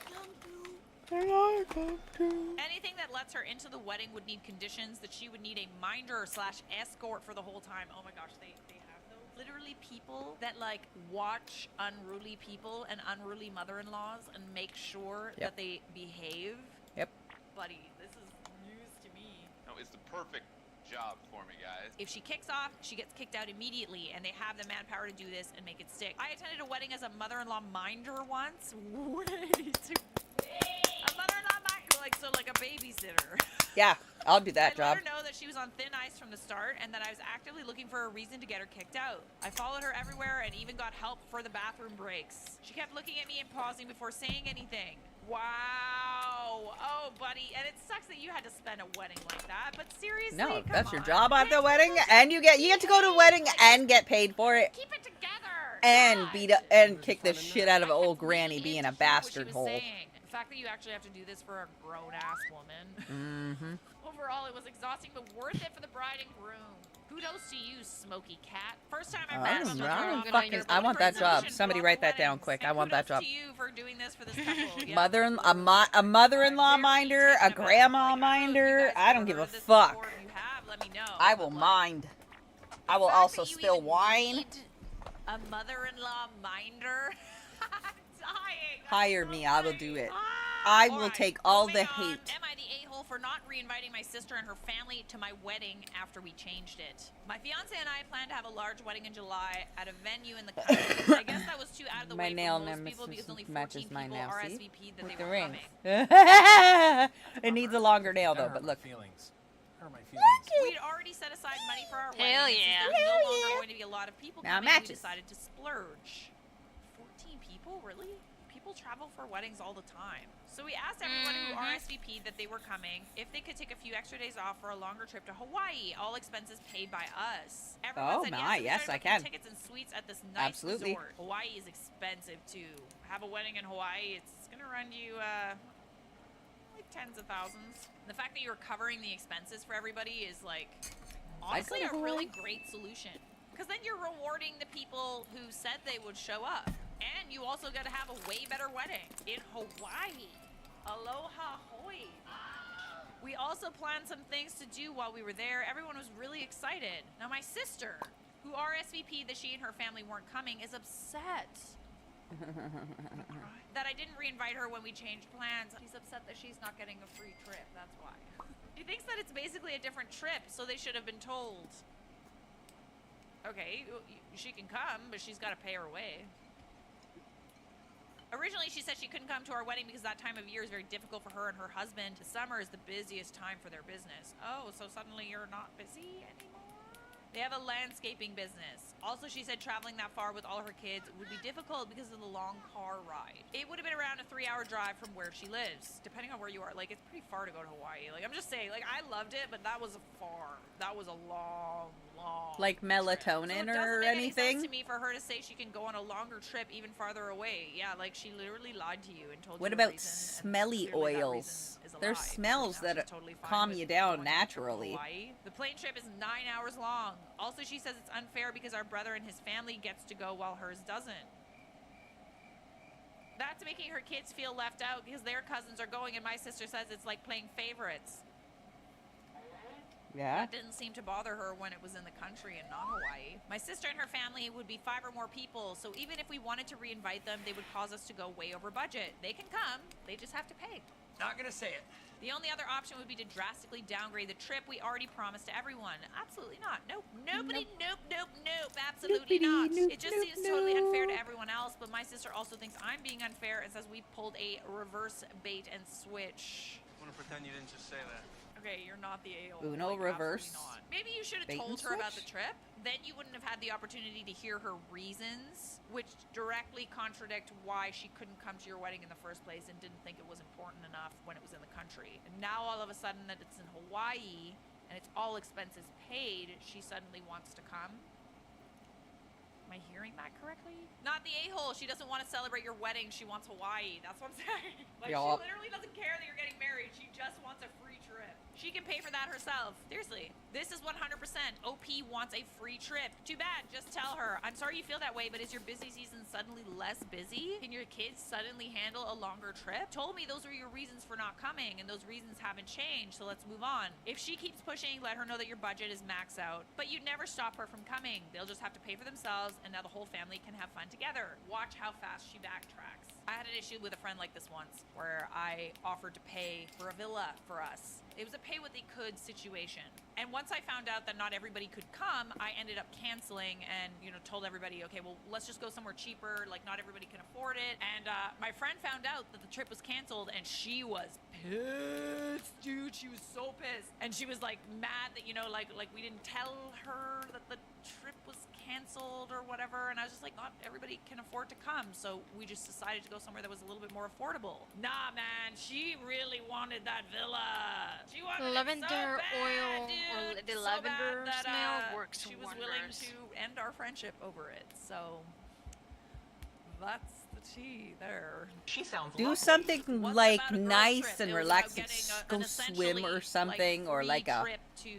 Anything that lets her into the wedding would need conditions that she would need a minder / escort for the whole time. Oh my gosh, they have those. Literally people that watch unruly people and unruly mother-in-laws and make sure that they behave. Yep. Buddy, this is news to me. No, it's the perfect job for me, guys. If she kicks off, she gets kicked out immediately, and they have the manpower to do this and make it stick. I attended a wedding as a mother-in-law minder once. A mother-in-law minder, like a babysitter. Yeah, I'll do that I job. let her know that she was on thin ice from the start and that I was actively looking for a reason to get her kicked out. I followed her everywhere and even got help for the bathroom breaks. She kept looking at me and pausing before saying anything. Wow. Oh, buddy. And it sucks that you had to spend a wedding like that, but seriously, No, come that's your on. job at the wedding, and you get to go to a wedding and get paid for it, Keep it together. and and kick the shit out of old granny being a bastard hole. Saying. The fact that you actually have to do this for a grown-ass woman. Mm-hmm. Overall, it was exhausting, but worth it for the bride and groom. Kudos to you, Smoky Cat. First time I met I want that job. Somebody write that down quick. I want that job. To you for doing this for this couple. Yeah. A mother-in-law minder, a grandma minder. I don't give a fuck. Let me know. I will mind. I will also spill wine. A mother-in-law minder. I'm dying. Hire me. I will do it. I will take all the hate. Am I the a-hole for not re-inviting my sister and her family to my wedding after we changed it? My fiance and I plan to have a large wedding in July at a venue in the country. I guess that was too out of the way nail for most people because only 14 matches my people nail, see? RSVP'd that With they the were ring. coming. It needs a longer nail though, but look. We'd already set aside money for our Hell wedding. yeah. Since there was no longer going to be a lot of people Now coming, we matches. decided to splurge. 14 people? Really? People travel for weddings all the time. So we asked everyone who RSVP'd that they were coming if they could take a few extra days off for a longer trip to Hawaii, all expenses paid by us. Everyone said yes, yes, I and we started can. booking tickets and suites at this nice Absolutely. resort. Hawaii is expensive too. Have a wedding in Hawaii, it's gonna run you like tens of thousands. The fact that you're covering the expenses for everybody is honestly a really great solution. Because then you're rewarding the people who said they would show up. And you also got to have a way better wedding in Hawaii. Aloha hoi. We also planned some things to do while we were there. Everyone was really excited. Now my sister, who RSVP'd that she and her family weren't coming, is upset that I didn't re-invite her when we changed plans. She's upset that she's not getting a free trip. That's why. She thinks that it's basically a different trip, so they should have been told. Okay, she can come, but she's got to pay her way. Originally, she said she couldn't come to our wedding because that time of year is very difficult for her and her husband. The summer is the busiest time for their business. Oh, so suddenly you're not busy anymore? They have a landscaping business. Also, she said traveling that far with all her kids would be difficult because of the long car ride. It would have been around a 3-hour drive from where she lives, depending on where you are. Like, it's pretty far to go to Hawaii. Like, I'm just saying, like, I loved it, but that was far. That was a long, long Like melatonin trip. So it or doesn't make any anything? sense to me for her to say she can go on a longer trip even farther away. Yeah, like, she literally lied to you and told What you a about reason, and smelly clearly that oils? reason is a There's lie, because smells now that she's totally fine calm with you down going on a trip to naturally. Hawaii. The plane trip is 9 hours long. Also, she says it's unfair because our brother and his family gets to go while hers doesn't. That's making her kids feel left out because their cousins are going, and my sister says it's like playing favorites. Yeah. That didn't seem to bother her when it was in the country and not Hawaii. My sister and her family would be 5 or more people, so even if we wanted to reinvite them, they would cause us to go way over budget. They can come, they just have to pay. Not gonna say it. The only other option would be to drastically downgrade the trip we already promised to everyone. Absolutely not. Nope. Nobody. Nope. Absolutely not. It just seems totally unfair to everyone else, but my sister also thinks I'm being unfair and says we pulled a reverse bait and switch. I'm gonna pretend you didn't just say that. Okay, you're not the a-hole. Uno Like, reverse. absolutely not. Maybe you should have Bait and told her about the switch? trip. Then you wouldn't have had the opportunity to hear her reasons, which directly contradict why she couldn't come to your wedding in the first place and didn't think it was important enough when it was in the country. And now all of a sudden that it's in Hawaii and it's all expenses paid, she suddenly wants to come. Am I hearing that correctly? Not the a-hole. She doesn't want to celebrate your wedding. She wants Hawaii. That's what I'm saying. Like, Yup. she literally doesn't care that you're getting married. She just wants a free trip. She can pay for that herself. Seriously. This is 100%. OP wants a free trip. Too bad. Just tell her. I'm sorry you feel that way, but is your busy season suddenly less busy? Can your kids suddenly handle a longer trip? Told me those were your reasons for not coming, and those reasons haven't changed, so let's move on. If she keeps pushing, let her know that your budget is max out. But you'd never stop her from coming. They'll just have to pay for themselves, and now the whole family can have fun together. Watch how fast she backtracks. I had an issue with a friend like this once, where I offered to pay for a villa for us. It was a pay what they could situation. And once I found out that not everybody could come, I ended up canceling and, told everybody, okay, well, let's just go somewhere cheaper. Like, not everybody can afford it. And my friend found out that the trip was canceled, and she was pissed, dude. She was so pissed. And she was, like, mad that, like we didn't tell her that the trip was canceled or whatever. And I was just like, not everybody can afford to come. So we just decided to go somewhere that was a little bit more affordable. Nah, man, she really wanted that villa. She wanted Lavender it so bad, oil dude. or the So lavender bad that, smell works she was wonders. willing to end our friendship over it. So that's the tea there. She sounds Do lovely. something Wasn't like about a girls' nice trip. and It was relax about and getting go an swim or essentially, something, or free like a trip to,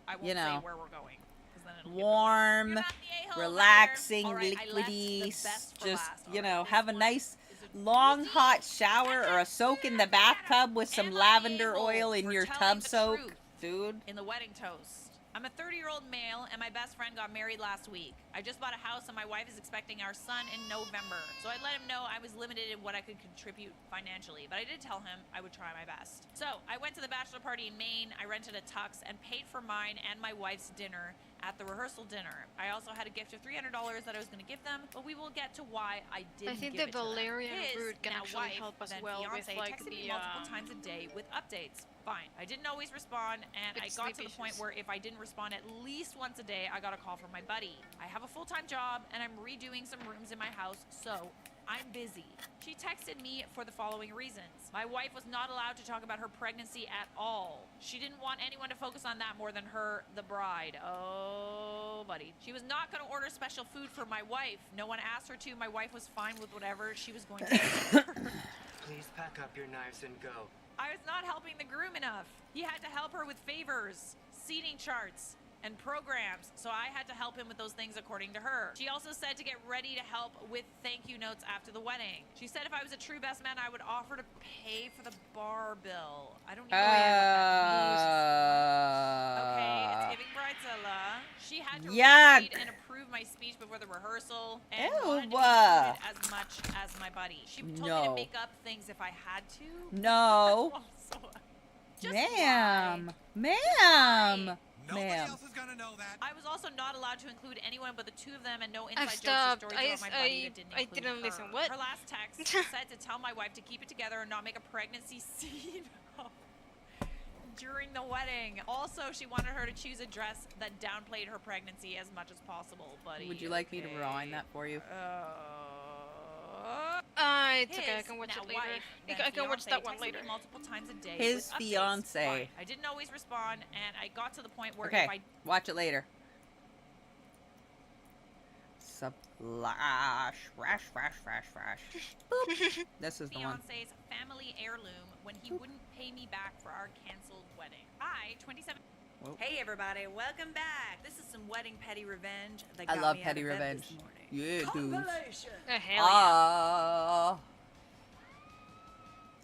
I won't you know, say where we're going, 'cause then it'll give it away. warm, You're not the a-hole, relaxing, All right, I left liquidy, the best for just, last. All right, have a nice long hot shower or a soak in the bathtub with some lavender oil in your tub soak, dude. In the wedding toast. I'm a 30-year-old male, and my best friend got married last week. I just bought a house, and my wife is expecting our son in November. So I let him know I was limited in what I could contribute financially, but I did tell him I would try my best. So I went to the bachelor party in Maine, I rented a tux, and paid for mine and my wife's dinner at the rehearsal dinner. I also had a gift of $300 that I was going to give them, but we will get to why I didn't I think give the it to them. Valerian His, root can now actually wife, help us then well with fiancé, like texted me the multiple times a day with updates. Fine. I didn't always respond, and I It's got to sleep the point issues. where if I didn't respond at least once a day, I got a call from my buddy. I have a full-time job, and I'm redoing some rooms in my house, so I'm busy. She texted me for the following reasons. My wife was not allowed to talk about her pregnancy at all. She didn't want anyone to focus on that more than her, the bride. Oh, buddy. She was not going to order special food for my wife. No one asked her to. My wife was fine with whatever she was going to do. Please pack up your knives and go. I was not helping the groom enough. He had to help her with favors, seating charts, and programs, so I had to help him with those things according to her. She also said to get ready to help with thank you notes after the wedding. She said if I was a true best man, I would offer to pay for the bar bill. I don't even know what that means. Okay, it's giving bridezilla. She had to Yuck. read and approve my speech before the rehearsal and Ew. wanted to be included as much as my buddy. She told me to No. make up things if I had to. No. Just Ma'am. lie. Ma'am. Nobody Ma'am. else is gonna know that. I was also not allowed to include anyone but the two of them, and no inside I've jokes or stopped. stories about my buddy that didn't I include didn't her. listen. What? Her last text said to tell my wife to keep it together and not make a pregnancy scene during the wedding. Also, she wanted her to choose a dress that downplayed her pregnancy as much as possible. Buddy, Would you like me to rewind that for you? It's okay. I can watch it later. I can watch that one later. Multiple times a day. His with updates. fiance. Fine. I didn't always respond, and I got to the point where Okay, if I watch it later. Splash, rash. Boop. This is the one. fiance's family heirloom when he wouldn't pay me back for our canceled wedding. I, 27. Whoa. Hey everybody, welcome back. This is some wedding petty revenge. That I got love me out petty of bed revenge. this morning. Yeah, dude. Compilation. Hell Ah.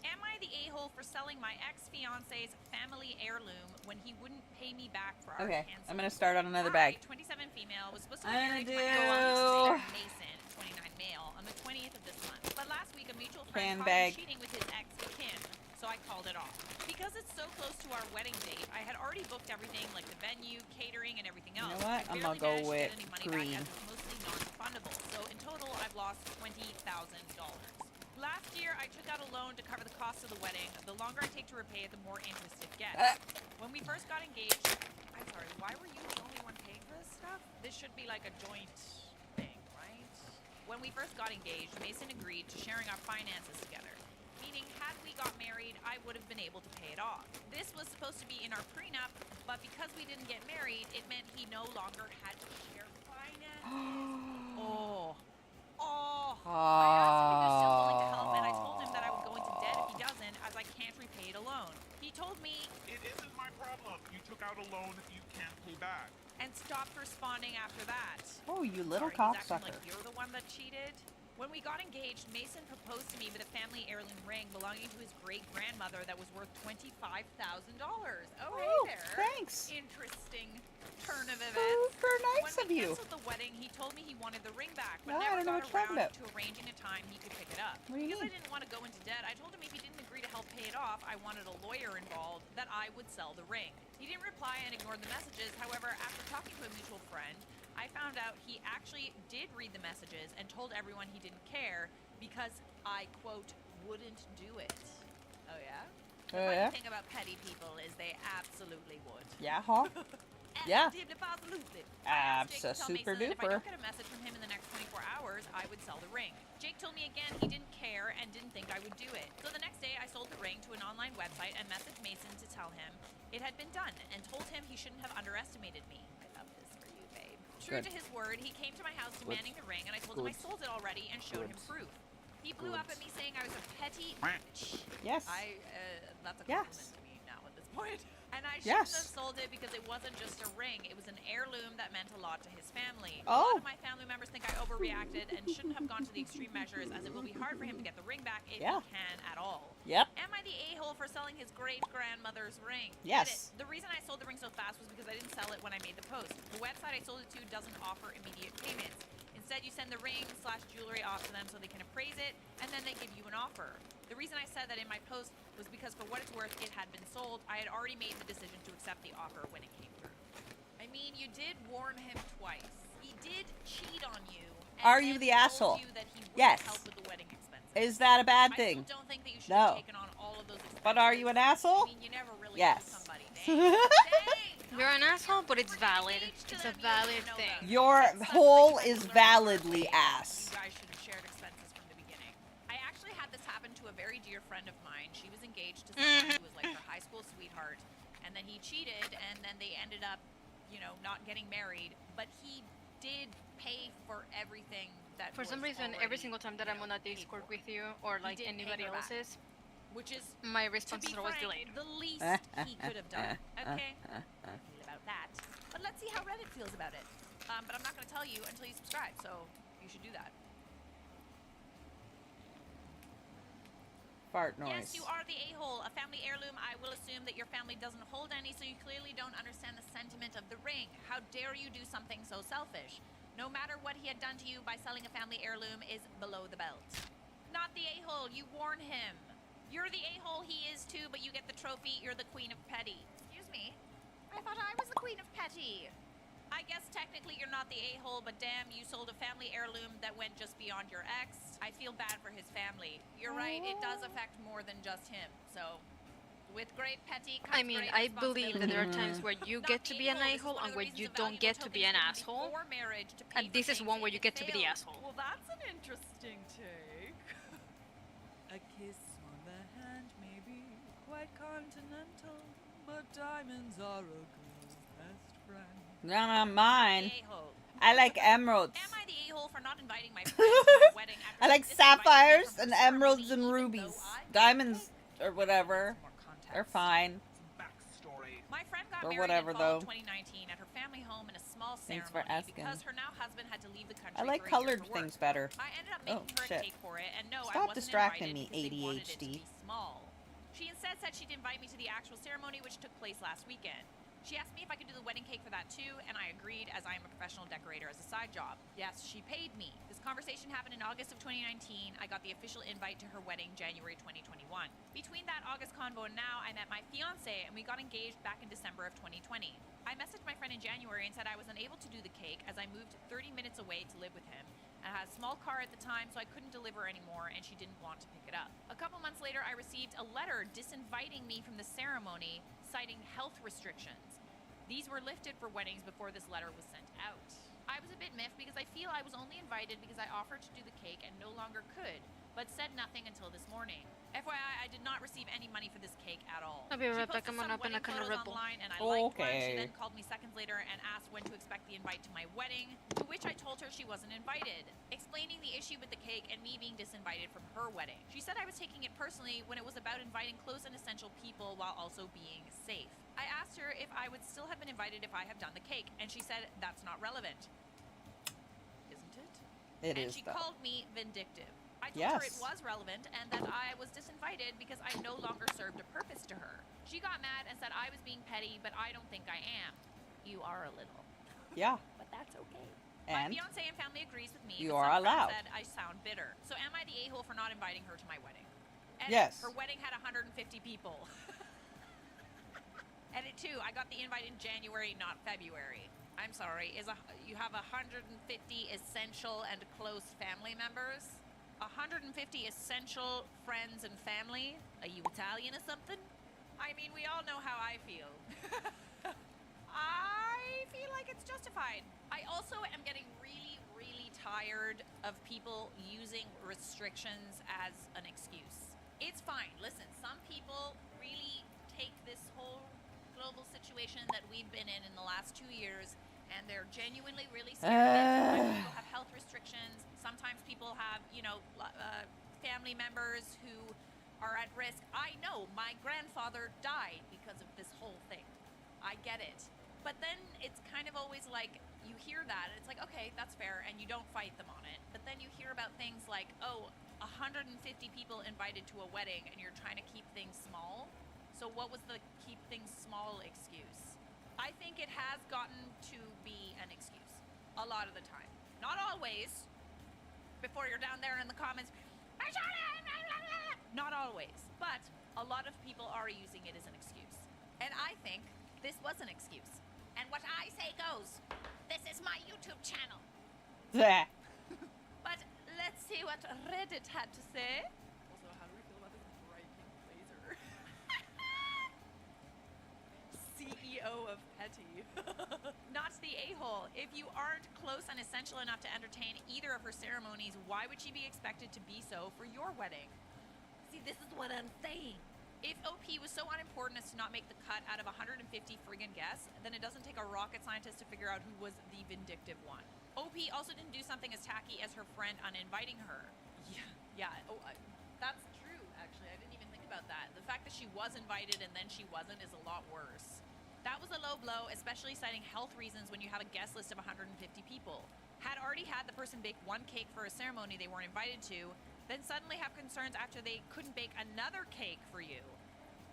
Am I the a-hole for selling my ex-fiance's family heirloom when he wouldn't pay me back for our Okay, canceled I'm gonna start on another bag. 27 female was supposed to I'm get gonna married to my do- Mason, 29 male, on the 20th of this month. But last week, a mutual Can friend caught bag. him cheating with his ex, Kim, so I called it off. Because it's so close to our wedding date, I had already booked everything, like the venue, catering, and everything You else. know what? I I'm gonna barely go managed with to get any money green. back as it's mostly non-refundable. So in total, I've lost $20,000. Last year, I took out a loan to cover the cost of the wedding. The longer I take to repay it, the more interest it gets. When we first got engaged, I'm sorry, why were you the only one paying for this stuff? This should be like a joint thing, right? When we first got engaged, Mason agreed to sharing our finances together. Meaning, had we got married, I would have been able to pay it off. This was supposed to be in our prenup, but because we didn't get married, it meant he no longer had to share finances. I asked him if he was still willing to help, and I told him that I would go into debt if he doesn't, as I can't repay it alone. He told me It isn't my problem. You took out a loan that you can't pay back. and stopped responding after that. Oh, you little Sorry, he's acting cocksucker. like you're the one that cheated. When we got engaged, Mason proposed to me with a family heirloom ring belonging to his great-grandmother that was worth $25,000. Oh, hey there. Thanks. Interesting turn of events. Super nice When of we you. canceled the wedding, he told me he wanted the ring back, but No, I never don't know got what you're talking around about. to arranging a time he could pick it up. What do you Because mean? I didn't want to go into debt, I told him if he didn't agree to help pay it off, I wanted a lawyer involved, that I would sell the ring. He didn't reply and ignored the messages. However, after talking to a mutual friend, I found out he actually did read the messages and told everyone he didn't care because I, quote, wouldn't do it. Oh, yeah? The Oh, funny yeah? thing about petty people is they absolutely would. Yeah, huh? Yeah. Absolutely. Super If I duper. don't get a message from him in the next 24 hours, I would sell the ring. Jake told me again he didn't care and didn't think I would do it. So the next day, I sold the ring to an online website and messaged Mason to tell him it had been done and told him he shouldn't have underestimated me. I love this for you, babe. True Good. to his word, he came to my house Good. demanding the ring, and I told him I Good. sold it already and showed him Good. proof. He blew up at me saying I was a petty bitch. Yes. That's a Yes. compliment to me now at this point. And I shouldn't Yes. have sold it because it wasn't just a ring. It was an heirloom that meant a lot to his family. A Oh. lot of my family members think I overreacted and shouldn't have gone to the extreme measures, as it will be hard for him to get the ring back if Yeah. he can at all. Yep. Am I the a-hole for selling his great-grandmother's ring? Yes. Get it. The reason I sold the ring so fast was because I didn't sell it when I made the post. The website I sold it to doesn't offer immediate payments. Instead, you send the ring/jewelry off to them so they can appraise it, and then they give you an offer. The reason I said that in my post was because for what it's worth, it had been sold. I had already made the decision to accept the offer when it came through. I mean, you did warn him twice. He did cheat on you. and Are you then the told asshole? you that he wouldn't Yes. help with the wedding expenses. Is that a bad I thing? still don't think that you should have taken on all of those expenses. But are you an asshole? I mean, you never really Yes. knew somebody. You're an asshole, but it's valid. It's a valid thing. Your hole is validly ass. You guys should have shared expenses from the beginning. I actually had this happen to a very dear friend of mine. She was engaged to someone who was like her high school sweetheart, and then he cheated, and then they ended up, not getting married. But he did pay for everything that. For some was reason, already, every single time that I'm on a Discord with you or like didn't pay anybody her back. else's, which is, my to responses be are always frank, delayed. the least he could have done. Okay? I feel about that. But let's see how Reddit feels about it. But I'm not going to tell you until you subscribe, so you should do that. Fart noise. Yes, you are the a-hole. A family heirloom, I will assume that your family doesn't hold any, so you clearly don't understand the sentiment of the ring. How dare you do something so selfish? No matter what he had done to you, by selling a family heirloom is below the belt. Not the a-hole. You warn him. You're the a-hole, he is too, but you get the trophy. You're the queen of petty. Excuse me. I thought I was the queen of petty. I guess technically you're not the a-hole, but damn, you sold a family heirloom that went just beyond your ex. I feel bad for his family. You're right, it does affect more than just him. So, with great petty comes I mean, great I believe that there are times responsibility. where you Not get to be an a-hole, this is a-hole one and of the where reasons you a don't valuable get to be token's an given asshole. before marriage to pay And for this is things one where if you it get to be the fails. asshole. Well, that's an interesting take. A kiss on the hand may be quite continental, but diamonds are a girl's best friend. Not mine. The a-hole. I like emeralds. Am I the a-hole for not inviting my friends to my wedding after I like she disinvited me sapphires from and her ceremony, emeralds and even rubies. though I Diamonds or whatever. They're fine. My friend got Or married whatever, in fall though. of 2019 at her family home in a small Thanks for ceremony asking. because her now husband had to leave the country I like for a year colored for work. things better. I ended up Oh, making her a shit. cake for it, and no, I Stop wasn't distracting invited me, because they wanted it to ADHD. be small. She instead said she'd invite me to the actual ceremony, which took place last weekend. She asked me if I could do the wedding cake for that too, and I agreed as I am a professional decorator as a side job. Yes, she paid me. This conversation happened in August of 2019. I got the official invite to her wedding January 2021. Between that August convo and now, I met my fiance and we got engaged back in December of 2020. I messaged my friend in January and said I was unable to do the cake as I moved 30 minutes away to live with him. I had a small car at the time, so I couldn't deliver anymore, and she didn't want to pick it up. A couple months later, I received a letter disinviting me from the ceremony, citing health restrictions. These were lifted for weddings before this letter was sent out. I was a bit miffed because I feel I was only invited because I offered to do the cake and no longer could, but said nothing until this morning. FYI, I did not receive any money for this cake at all. I'll be right She back, posted I'm gonna some open a wedding can of photos Red Bull. online and I liked one. She Okay. then called me seconds later and asked when to expect the invite to my wedding, to which I told her she wasn't invited, explaining the issue with the cake and me being disinvited from her wedding. She said I was taking it personally when it was about inviting close and essential people while also being safe. I asked her if I would still have been invited if I have done the cake, and she said that's not relevant. Isn't it? It and is, she though. called me vindictive. I told her it Yes. was relevant and that I was disinvited because I no longer served a purpose to her. She got mad and said I was being petty, but I don't think I am. You are a little. Yeah. But that's okay. And my fiance and family agrees with me. you but are some friends allowed. said I sound bitter. So am I the a-hole for not inviting her to my wedding? And Yes. her wedding had 150 people. And it too, I got the invite in January, not February. I'm sorry, you have 150 essential and close family members? 150 essential friends and family? Are you Italian or something? I mean, we all know how I feel. I feel like it's justified. I also am getting really, really tired of people using restrictions as an excuse. It's fine. Listen, some people really take this whole global situation that we've been in the last 2 years, and they're genuinely really scared of it. Sometimes people have health restrictions. Sometimes people have, family members who are at risk. I know my grandfather died because of this whole thing. I get it. But then it's kind of always like you hear that, and it's like, okay, that's fair, and you don't fight them on it. But then you hear about things like, 150 people invited to a wedding, and you're trying to keep things small. So what was the keep things small excuse? I think it has gotten to be an excuse a lot of the time. Not always. Before you're down there in the comments, not always, but a lot of people are using it as an excuse. And I think this was an excuse. And what I say goes. This is my YouTube channel. Bleh. But let's see what Reddit had to say. Also, how do we feel about this bright pink blazer? CEO of Petty. Not the a-hole. If you aren't close and essential enough to entertain either of her ceremonies, why would she be expected to be so for your wedding? See, this is what I'm saying. If OP was so unimportant as to not make the cut out of 150 friggin' guests, then it doesn't take a rocket scientist to figure out who was the vindictive one. OP also didn't do something as tacky as her friend uninviting her. Yeah. That's true, actually. I didn't even think about that. The fact that she was invited and then she wasn't is a lot worse. That was a low blow, especially citing health reasons when you have a guest list of 150 people. Had already had the person bake one cake for a ceremony they weren't invited to, then suddenly have concerns after they couldn't bake another cake for you.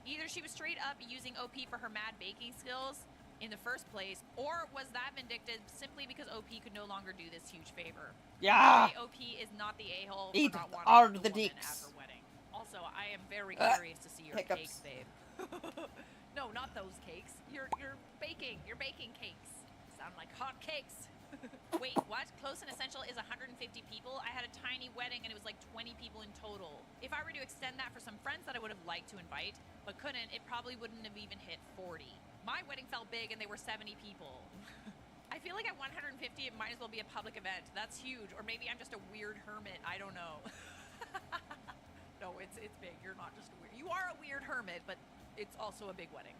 Either she was straight up using OP for her mad baking skills in the first place, or was that vindictive simply because OP could no longer do this huge favor? Yeah. OP is not the a-hole for Eat not wanting all the the woman dicks. at her wedding. Also, I am very Ugh, curious to see your hiccups. cakes, babe. No, not those cakes. You're baking. You're baking cakes. Sound like hot cakes. Wait, what? Close and Essential is 150 people? I had a tiny wedding and it was like 20 people in total. If I were to extend that for some friends that I would have liked to invite, but couldn't, it probably wouldn't have even hit 40. My wedding felt big and they were 70 people. I feel like at 150 it might as well be a public event. That's huge. Or maybe I'm just a weird hermit. I don't know. No, it's big. You're not just a weird. You are a weird hermit, but it's also a big wedding.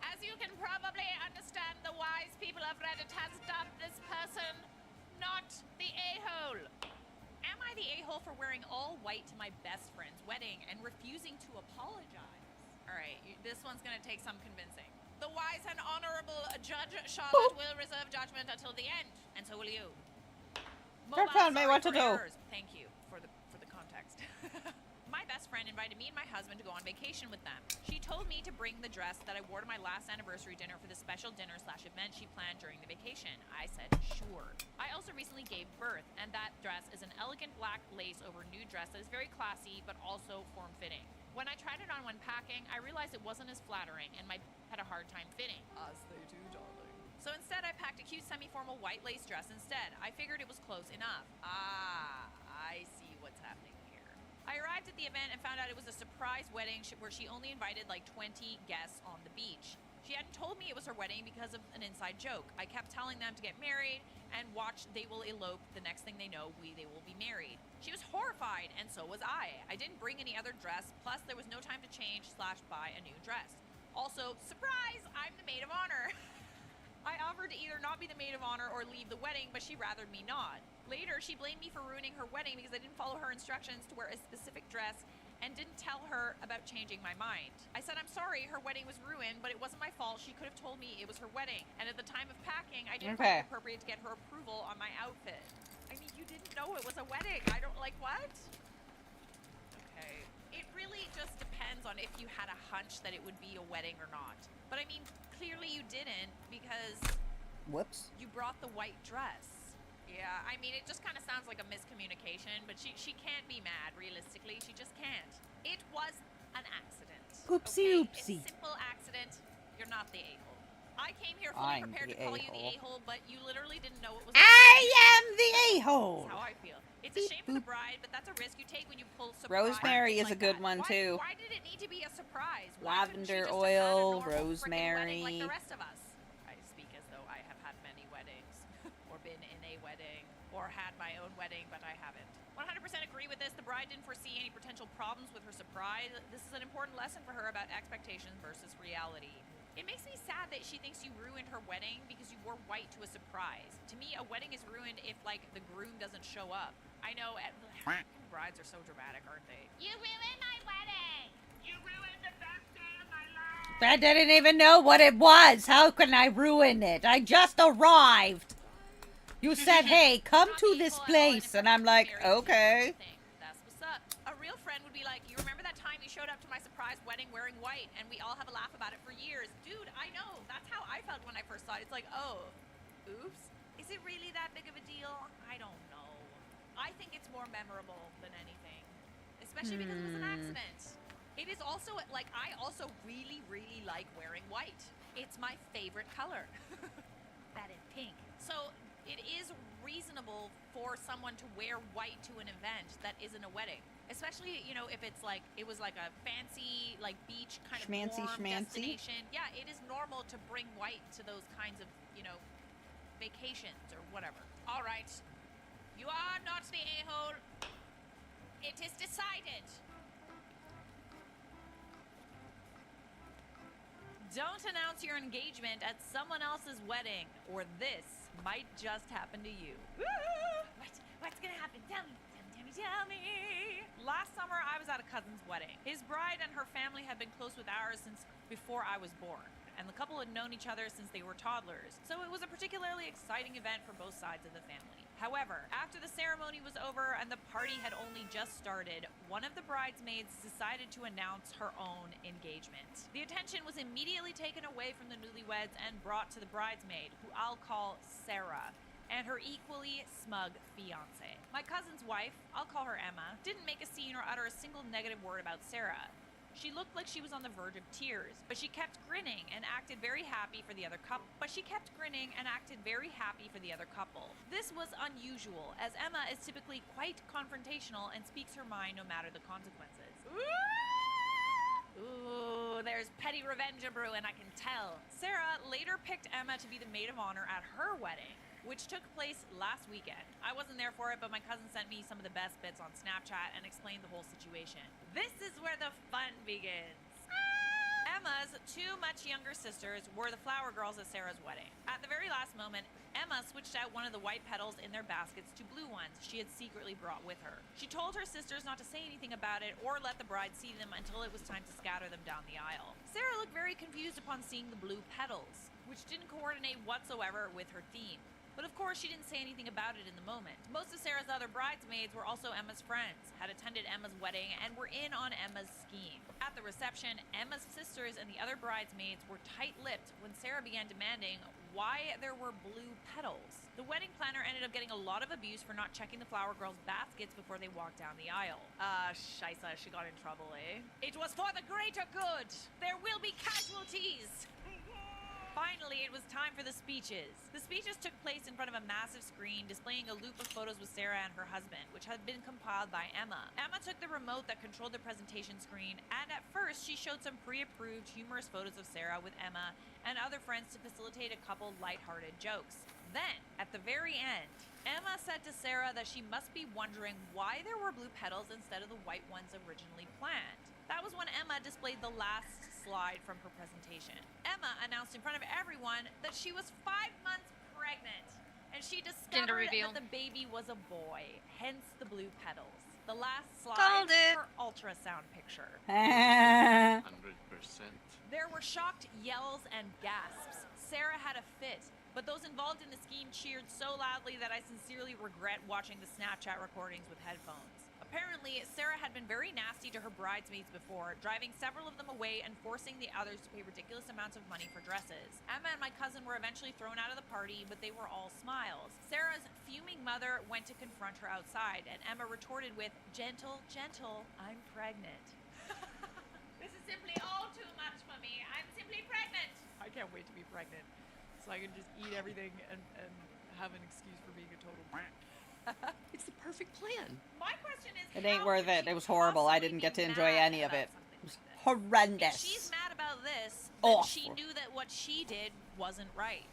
As you can probably understand, the wise people of Reddit has dubbed this person not the a-hole. Am I the a-hole for wearing all white to my best friend's wedding and refusing to apologize? All right, this one's gonna take some convincing. The wise and honorable Judge Charlotte will reserve judgment until the end, and so will you. Don't tell me what to do. Thank you for the context. My best friend invited me and my husband to go on vacation with them. She told me to bring the dress that I wore to my last anniversary dinner for the special dinner/event she planned during the vacation. I said, sure. I also recently gave birth, and that dress is an elegant black lace over nude dress that is very classy, but also form-fitting. When I tried it on when packing, I realized it wasn't as flattering, and my had a hard time fitting. As they do, darling. So instead, I packed a cute semi-formal white lace dress instead. I figured it was close enough. Ah, I see what's happening here. I arrived at the event and found out it was a surprise wedding where she only invited like 20 guests on the beach. She hadn't told me it was her wedding because of an inside joke. I kept telling them to get married and watch they will elope. The next thing they know, they will be married. She was horrified, and so was I. I didn't bring any other dress, plus there was no time to change/buy a new dress. Also, surprise, I'm the maid of honor. I offered to either not be the maid of honor or leave the wedding, but she rathered me not. Later, she blamed me for ruining her wedding because I didn't follow her instructions to wear a specific dress and didn't tell her about changing my mind. I said I'm sorry, her wedding was ruined, but it wasn't my fault. She could have told me it was her wedding. And at the time of packing, I didn't find it appropriate to get her approval on my outfit. I mean, you didn't know it was a wedding. I don't, like, what? Okay. It really just depends on if you had a hunch that it would be a wedding or not. But I mean, clearly you didn't because Whoops. You brought the white dress. Yeah, I mean, it just kind of sounds like a miscommunication, but she can't be mad, realistically. She just can't. It was an accident. Oopsie okay? oopsie. A simple accident. You're not the a-hole. I came here fully prepared to call you the a-hole, but you literally didn't know it was I am the a-hole. That's how I feel. It's a shame for the bride, but that's a risk you take when you pull surprise. Rosemary is a good one, too. Why did it need to be a surprise? Why couldn't she Lavender just have had a oil, normal frickin' wedding like rosemary. the rest of us? I speak as though I have had many weddings, or been in a wedding, or had my own wedding, but I haven't. 100% agree with this. The bride didn't foresee any potential problems with her surprise. This is an important lesson for her about expectations versus reality. It makes me sad that she thinks you ruined her wedding because you wore white to a surprise. To me, a wedding is ruined if, like, the groom doesn't show up. I know, brides are so dramatic, aren't they? You ruined my wedding! You ruined the best day of my life! I didn't even know what it was. How can I ruin it? I just arrived. You said, hey, come to this place. And I'm like, okay. That's what's up. A real friend would be like, you remember that time you showed up to my surprise wedding wearing white and we all have a laugh about it for years? Dude, I know. That's how I felt when I first saw it. It's like, oh, oops. Is it really that big of a deal? I don't know. I think it's more memorable than anything. Especially because it was an accident. It is also, like, I also really, really like wearing white. It's my favorite color. That and pink. So it is reasonable for someone to wear white to an event that isn't a wedding. Especially, you know, if it's like, it was like a fancy, like beach kind of Schmancy warm schmancy. destination. Yeah, it is normal to bring white to those kinds of, you know, vacations or whatever. All right. You are not the a-hole. It is decided. Don't announce your engagement at someone else's wedding, or this might just happen to you. What's gonna happen? Tell me. Tell me. Last summer, I was at a cousin's wedding. His bride and her family had been close with ours since before I was born, and the couple had known each other since they were toddlers, so it was a particularly exciting event for both sides of the family. However, after the ceremony was over and the party had only just started, one of the bridesmaids decided to announce her own engagement. The attention was immediately taken away from the newlyweds and brought to the bridesmaid, who I'll call Sarah, and her equally smug fiancé. My cousin's wife, I'll call her Emma, didn't make a scene or utter a single negative word about Sarah. She looked like she was on the verge of tears, but she kept grinning and acted very happy for the other couple. This was unusual, as Emma is typically quite confrontational and speaks her mind no matter the consequences. Ooh, there's petty revenge a brewing, I can tell. Sarah later picked Emma to be the maid of honor at her wedding, which took place last weekend. I wasn't there for it, but my cousin sent me some of the best bits on Snapchat and explained the whole situation. This is where the fun begins. Emma's two much younger sisters were the flower girls at Sarah's wedding. At the very last moment, Emma switched out one of the white petals in their baskets to blue ones she had secretly brought with her. She told her sisters not to say anything about it or let the bride see them until it was time to scatter them down the aisle. Sarah looked very confused upon seeing the blue petals, which didn't coordinate whatsoever with her theme. But of course, she didn't say anything about it in the moment. Most of Sarah's other bridesmaids were also Emma's friends, had attended Emma's wedding, and were in on Emma's scheme. At the reception, Emma's sisters and the other bridesmaids were tight-lipped when Sarah began demanding why there were blue petals. The wedding planner ended up getting a lot of abuse for not checking the flower girls' baskets before they walked down the aisle. Scheisse, she got in trouble, eh? It was for the greater good! There will be casualties! Finally, it was time for the speeches. The speeches took place in front of a massive screen displaying a loop of photos with Sarah and her husband, which had been compiled by Emma. Emma took the remote that controlled the presentation screen, and at first she showed some pre-approved humorous photos of Sarah with Emma and other friends to facilitate a couple lighthearted jokes. Then, at the very end, Emma said to Sarah that she must be wondering why there were blue petals instead of the white ones originally planned. That was when Emma displayed the last slide from her presentation. Emma announced in front of everyone that she was 5 months pregnant, and she discovered that the baby was a boy, hence the blue petals. The last slide, her ultrasound picture. 100%. There were shocked yells and gasps. Sarah had a fit, but those involved in the scheme cheered so loudly that I sincerely regret watching the Snapchat recordings with headphones. Apparently, Sarah had been very nasty to her bridesmaids before, driving several of them away and forcing the others to pay ridiculous amounts of money for dresses. Emma and my cousin were eventually thrown out of the party, but they were all smiles. Sarah's fuming mother went to confront her outside, and Emma retorted with, "Gentle, gentle, I'm pregnant." This is simply all too much for me. I'm simply pregnant. I can't wait to be pregnant, so I can just eat everything and have an excuse for being a total It's the perfect plan. My question is, It ain't worth it. It was horrible. I didn't get to enjoy any of it. It was horrendous. If she's mad about this, then she knew that what she did wasn't right.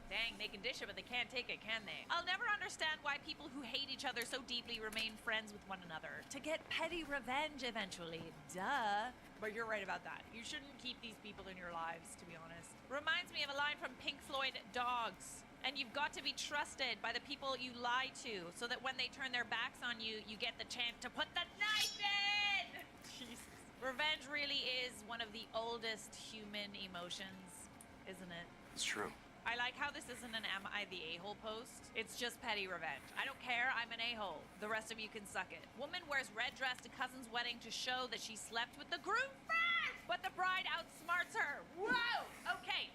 Dang, they can dish it, but they can't take it, can they? I'll never understand why people who hate each other so deeply remain friends with one another. To get petty revenge eventually. Duh. But you're right about that. You shouldn't keep these people in your lives, to be honest. Reminds me of a line from Pink Floyd, Dogs. And you've got to be trusted by the people you lie to, so that when they turn their backs on you, you get the chance to put the knife in! Jesus. Revenge really is one of the oldest human emotions, isn't it? It's true. I like how this isn't an Am I the A-hole post. It's just petty revenge. I don't care, I'm an a-hole. The rest of you can suck it. Woman wears red dress to cousin's wedding to show that she slept with the groom first, but the bride outsmarts her. Whoa! Okay.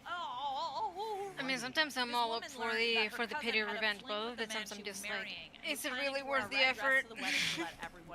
I mean, sometimes I'm all up for the petty revenge, but other times I'm just like, is it really worth the effort?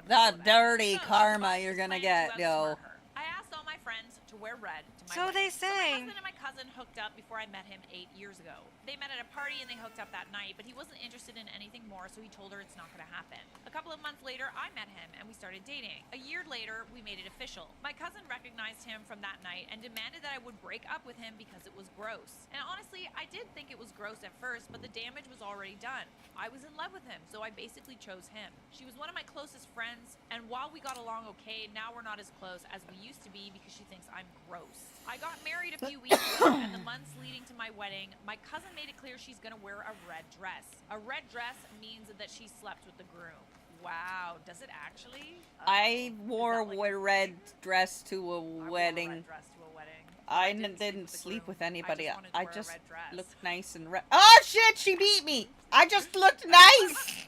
The dirty karma you're gonna get, yo. I asked all my friends to wear red to my So wedding. they say. So my husband and my cousin hooked up before I met him 8 years ago. They met at a party and they hooked up that night, but he wasn't interested in anything more, so he told her it's not going to happen. A couple of months later, I met him and we started dating. A year later, we made it official. My cousin recognized him from that night and demanded that I would break up with him because it was gross. And honestly, I did think it was gross at first, but the damage was already done. I was in love with him, so I basically chose him. She was one of my closest friends, and while we got along okay, now we're not as close as we used to be because she thinks I'm gross. I got married a few weeks ago, and the months leading to my wedding, my cousin made it clear she's gonna wear a red dress. A red dress means that she slept with the groom. Wow, does it actually? I wore a red dress to a wedding. Red dress to a wedding. I didn't sleep with anybody. I I just just wanted to wear a red dress. looked nice and red. Oh shit, she beat me! I just looked nice!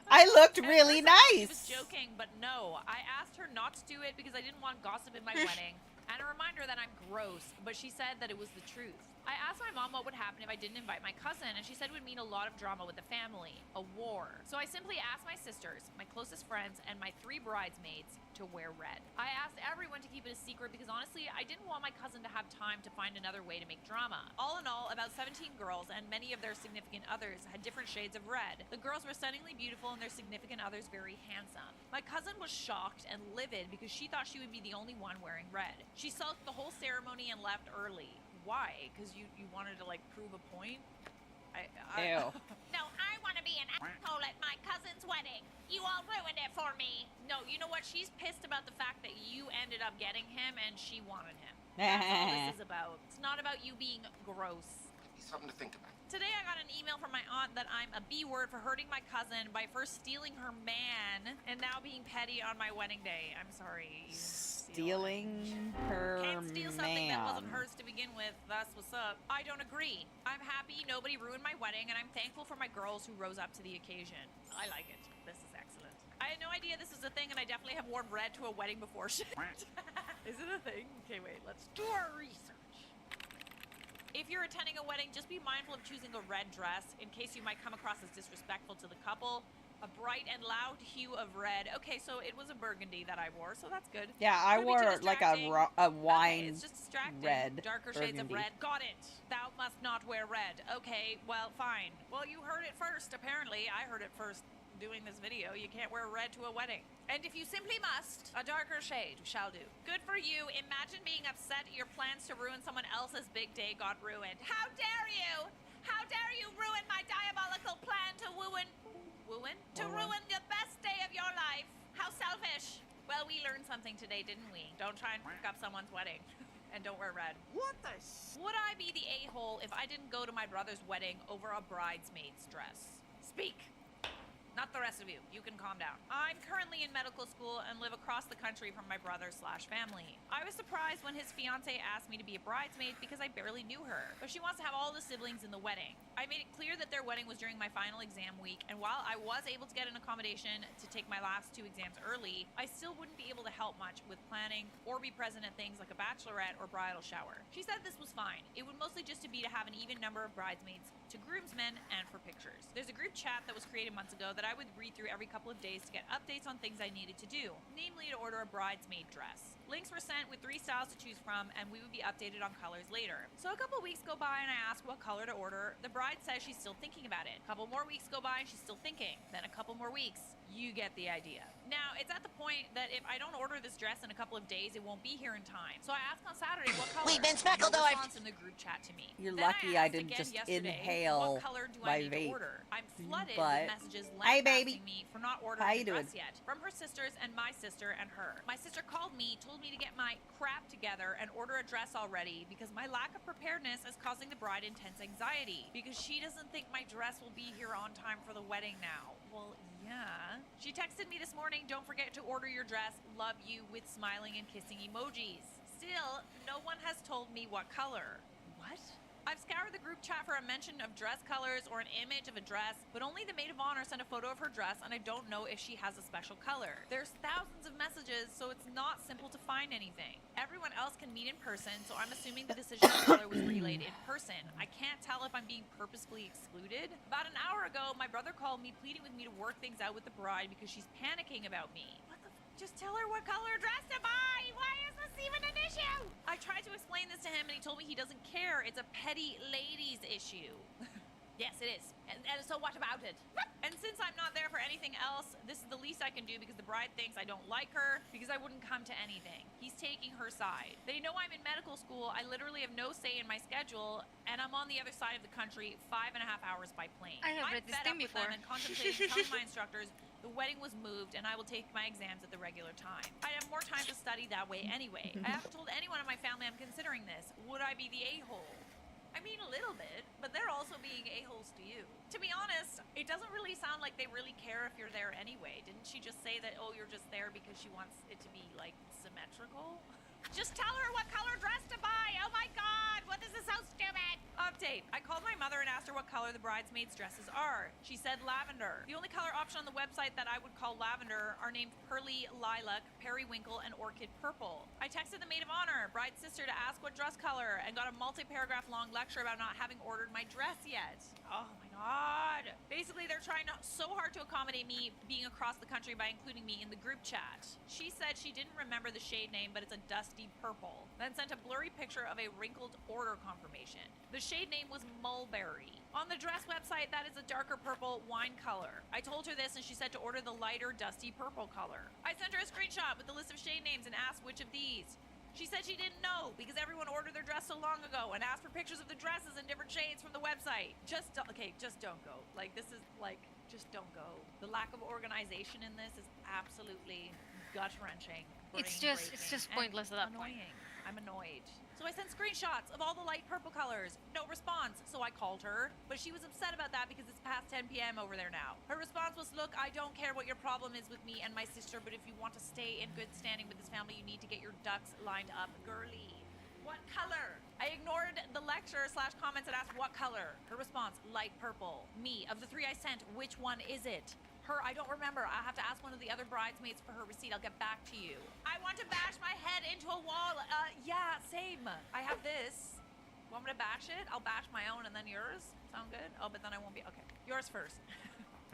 I looked really She was nice! joking, but no. I asked her not to do it because I didn't want gossip in my wedding, and a reminder that I'm gross, but she said that it was the truth. I asked my mom what would happen if I didn't invite my cousin, and she said it would mean a lot of drama with the family, a war. So I simply asked my sisters, my closest friends, and my 3 bridesmaids to wear red. I asked everyone to keep it a secret because honestly, I didn't want my cousin to have time to find another way to make drama. All in all, about 17 girls and many of their significant others had different shades of red. The girls were stunningly beautiful and their significant others very handsome. My cousin was shocked and livid because she thought she would be the only one wearing red. She sulked the whole ceremony and left early. Why? Because you wanted to like prove a point? Ew. No, I want to be an asshole at my cousin's wedding. You all ruined it for me. No, you know what? She's pissed about the fact that you ended up getting him and she wanted him. That's all this is about. It's not about you being gross. Something to think about. Today I got an email from my aunt that I'm a B word for hurting my cousin by first stealing her man and now being petty on my wedding day. I'm sorry. Stealing her Can't steal something that wasn't man. hers to begin with. That's what's up. I don't agree. I'm happy nobody ruined my wedding, and I'm thankful for my girls who rose up to the occasion. I like it. This is excellent. I had no idea this was a thing, and I definitely have worn red to a wedding before. Is it a thing? Okay, wait. Let's do our research. If you're attending a wedding, just be mindful of choosing a red dress in case you might come across as disrespectful to the couple. A bright and loud hue of red. Okay, so it was a burgundy that I wore, so that's good. Yeah, I Could be too wore like a distracting. wine Okay, it's just distracting. red. Darker shades of burgundy. red. Got it. Thou must not wear red. Okay, well, fine. Well, you heard it first, apparently. I heard it first doing this video. You can't wear red to a wedding. And if you simply must, a darker shade shall do. Good for you. Imagine being upset at your plans to ruin someone else's big day got ruined. How dare you? How dare you ruin my diabolical plan to ruin the best day of your life? How selfish. Well, we learned something today, didn't we? Don't try and fuck up someone's wedding. And don't wear red. What the Would I be the a-hole if I didn't go to my brother's wedding over a bridesmaid's dress? Speak. Not the rest of you. You can calm down. I'm currently in medical school and live across the country from my brother/family. I was surprised when his fiance asked me to be a bridesmaid because I barely knew her. But she wants to have all the siblings in the wedding. I made it clear that their wedding was during my final exam week, and while I was able to get an accommodation to take my last 2 exams early, I still wouldn't be able to help much with planning or be present at things like a bachelorette or bridal shower. She said this was fine. It would mostly just be to have an even number of bridesmaids to groomsmen and for pictures. There's a group chat that was created months ago that I would read through every couple of days to get updates on things I needed to do, namely to order a bridesmaid dress. Links were sent with 3 styles to choose from, and we would be updated on colors later. So a couple weeks go by and I ask what color to order. The bride says she's still thinking about it. A couple more weeks go by and she's still thinking. Then a couple more weeks. You get the idea. Now, it's at the point that if I don't order this dress in a couple of days, it won't be here in time. So I asked on Saturday what color. We've been No Smeckledorf. response in the group chat to me. You're Then lucky I I asked didn't again just yesterday, inhale what color do my I need vape. to order? I'm flooded But- with messages Hey, baby. lambasting me for not ordering How you the dress doing? yet. From her sisters and my sister and her. My sister called me, told me to get my crap together and order a dress already because my lack of preparedness is causing the bride intense anxiety because she doesn't think my dress will be here on time for the wedding now. Well, yeah. She texted me this morning, don't forget to order your dress, love you, with smiling and kissing emojis. Still, no one has told me what color. What? I've scoured the group chat for a mention of dress colors or an image of a dress, but only the maid of honor sent a photo of her dress, and I don't know if she has a special color. There's thousands of messages, so it's not simple to find anything. Everyone else can meet in person, so I'm assuming the decision of color was relayed in person. I can't tell if I'm being purposefully excluded. About an hour ago, my brother called me pleading with me to work things out with the bride because she's panicking about me. What the Just tell her what color dress to buy! Why is this even an issue? I tried to explain this to him and he told me he doesn't care. It's a petty ladies issue. Yes, it is. And so what about it? And since I'm not there for anything else, this is the least I can do because the bride thinks I don't like her because I wouldn't come to anything. He's taking her side. They know I'm in medical school. I literally have no say in my schedule, and I'm on the other side of the country 5.5 hours by plane. I have I'm read this fed thing up with before. them and contemplating telling my instructors the wedding was moved and I will take my exams at the regular time. I'd have more time to study that way anyway. I haven't told anyone in my family I'm considering this. Would I be the a-hole? I mean, a little bit, but they're also being a-holes to you. To be honest, it doesn't really sound like they really care if you're there anyway. Didn't she just say that, oh, you're just there because she wants it to be, like, symmetrical? Just tell her what color dress to buy! Oh my god, what but this is so stupid. Update. I called my mother and asked her what color the bridesmaids' dresses are. She said lavender. The only color option on the website that I would call lavender are named Pearly Lilac, Periwinkle, and Orchid Purple. I texted the maid of honor, bride's sister, to ask what dress color and got a multi-paragraph long lecture about not having ordered my dress yet. Oh my god. Basically, they're trying so hard to accommodate me being across the country by including me in the group chat. She said she didn't remember the shade name, but it's a dusty purple. Then sent a blurry picture of a wrinkled order confirmation. The shade name was mulberry. On the dress website, that is a darker purple wine color. I told her this and she said to order the lighter dusty purple color. I sent her a screenshot with the list of shade names and asked which of these. She said she didn't know because everyone ordered their dress so long ago and asked for pictures of the dresses in different shades from the website. Just don't go. Like, this is like, just don't go. The lack of organization in this is absolutely gut-wrenching. It's just pointless at that point. I'm annoyed. So I sent screenshots of all the light purple colors. No response. So I called her, but she was upset about that because it's past 10 p.m. over there now. Her response was, look, I don't care what your problem is with me and my sister, but if you want to stay in good standing with this family, you need to get your ducks lined up, girly. What color? I ignored the lecture / comments and asked what color. Her response, light purple. Me, of the 3 I sent, which one is it? Her, I don't remember. I have to ask one of the other bridesmaids for her receipt. I'll get back to you. I want to bash my head into a wall. Yeah, same. I have this. Want me to bash it? I'll bash my own and then yours. Sound good? Oh, but then I won't be. Okay. Yours first.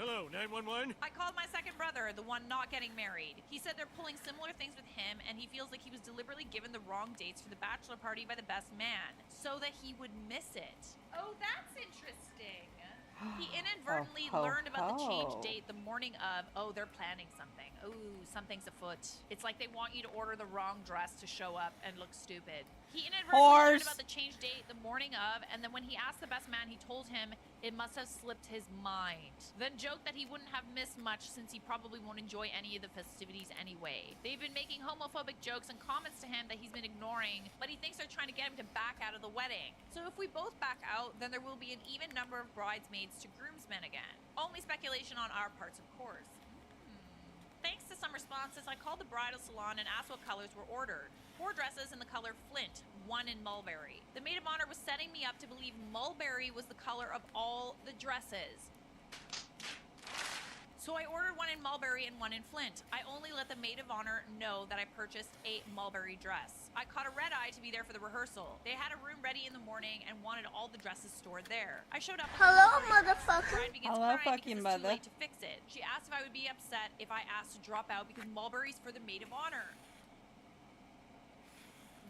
Hello, 911? I called my second brother, the one not getting married. He said they're pulling similar things with him, and he feels like he was deliberately given the wrong dates for the bachelor party by the best man, so that he would miss it. Oh, that's interesting. He inadvertently learned about the change date the morning of, oh, they're planning something. Oh, something's afoot. It's like they want you to order the wrong dress to show up and look stupid. He inadvertently learned about the change date the morning of, and then when he asked the best man, he told him it must have slipped his mind. Then joked that he wouldn't have missed much since he probably won't enjoy any of the festivities anyway. They've been making homophobic jokes and comments to him that he's been ignoring, but he thinks they're trying to get him to back out of the wedding. So if we both back out, then there will be an even number of bridesmaids to groomsmen again. Only speculation on our parts, of course. Thanks to some responses, I called the bridal salon and asked what colors were ordered. 4 dresses in the color Flint, 1 in mulberry. The maid of honor was setting me up to believe mulberry was the color of all the dresses. So I ordered 1 in mulberry and 1 in Flint. I only let the maid of honor know that I purchased a mulberry dress. I caught a red eye to be there for the rehearsal. They had a room ready in the morning and wanted all the dresses stored there. I showed up. Hello, motherfucker. Hello, fucking mother. Too late to fix it. She asked if I would be upset if I asked to drop out because mulberry's for the maid of honor.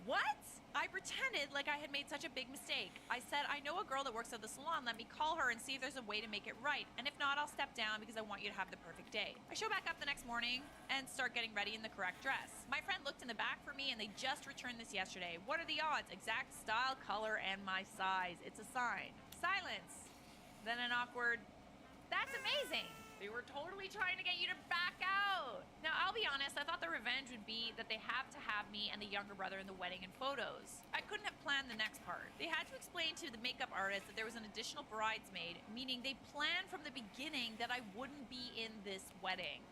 What? I pretended like I had made such a big mistake. I said, I know a girl that works at the salon. Let me call her and see if there's a way to make it right. And if not, I'll step down because I want you to have the perfect day. I show back up the next morning and start getting ready in the correct dress. My friend looked in the back for me and they just returned this yesterday. What are the odds? Exact style, color, and my size. It's a sign. Silence. Then an awkward, that's amazing. They were totally trying to get you to back out. Now, I'll be honest, I thought the revenge would be that they have to have me and the younger brother in the wedding and photos. I couldn't have planned the next part. They had to explain to the makeup artist that there was an additional bridesmaid, meaning they planned from the beginning that I wouldn't be in this wedding.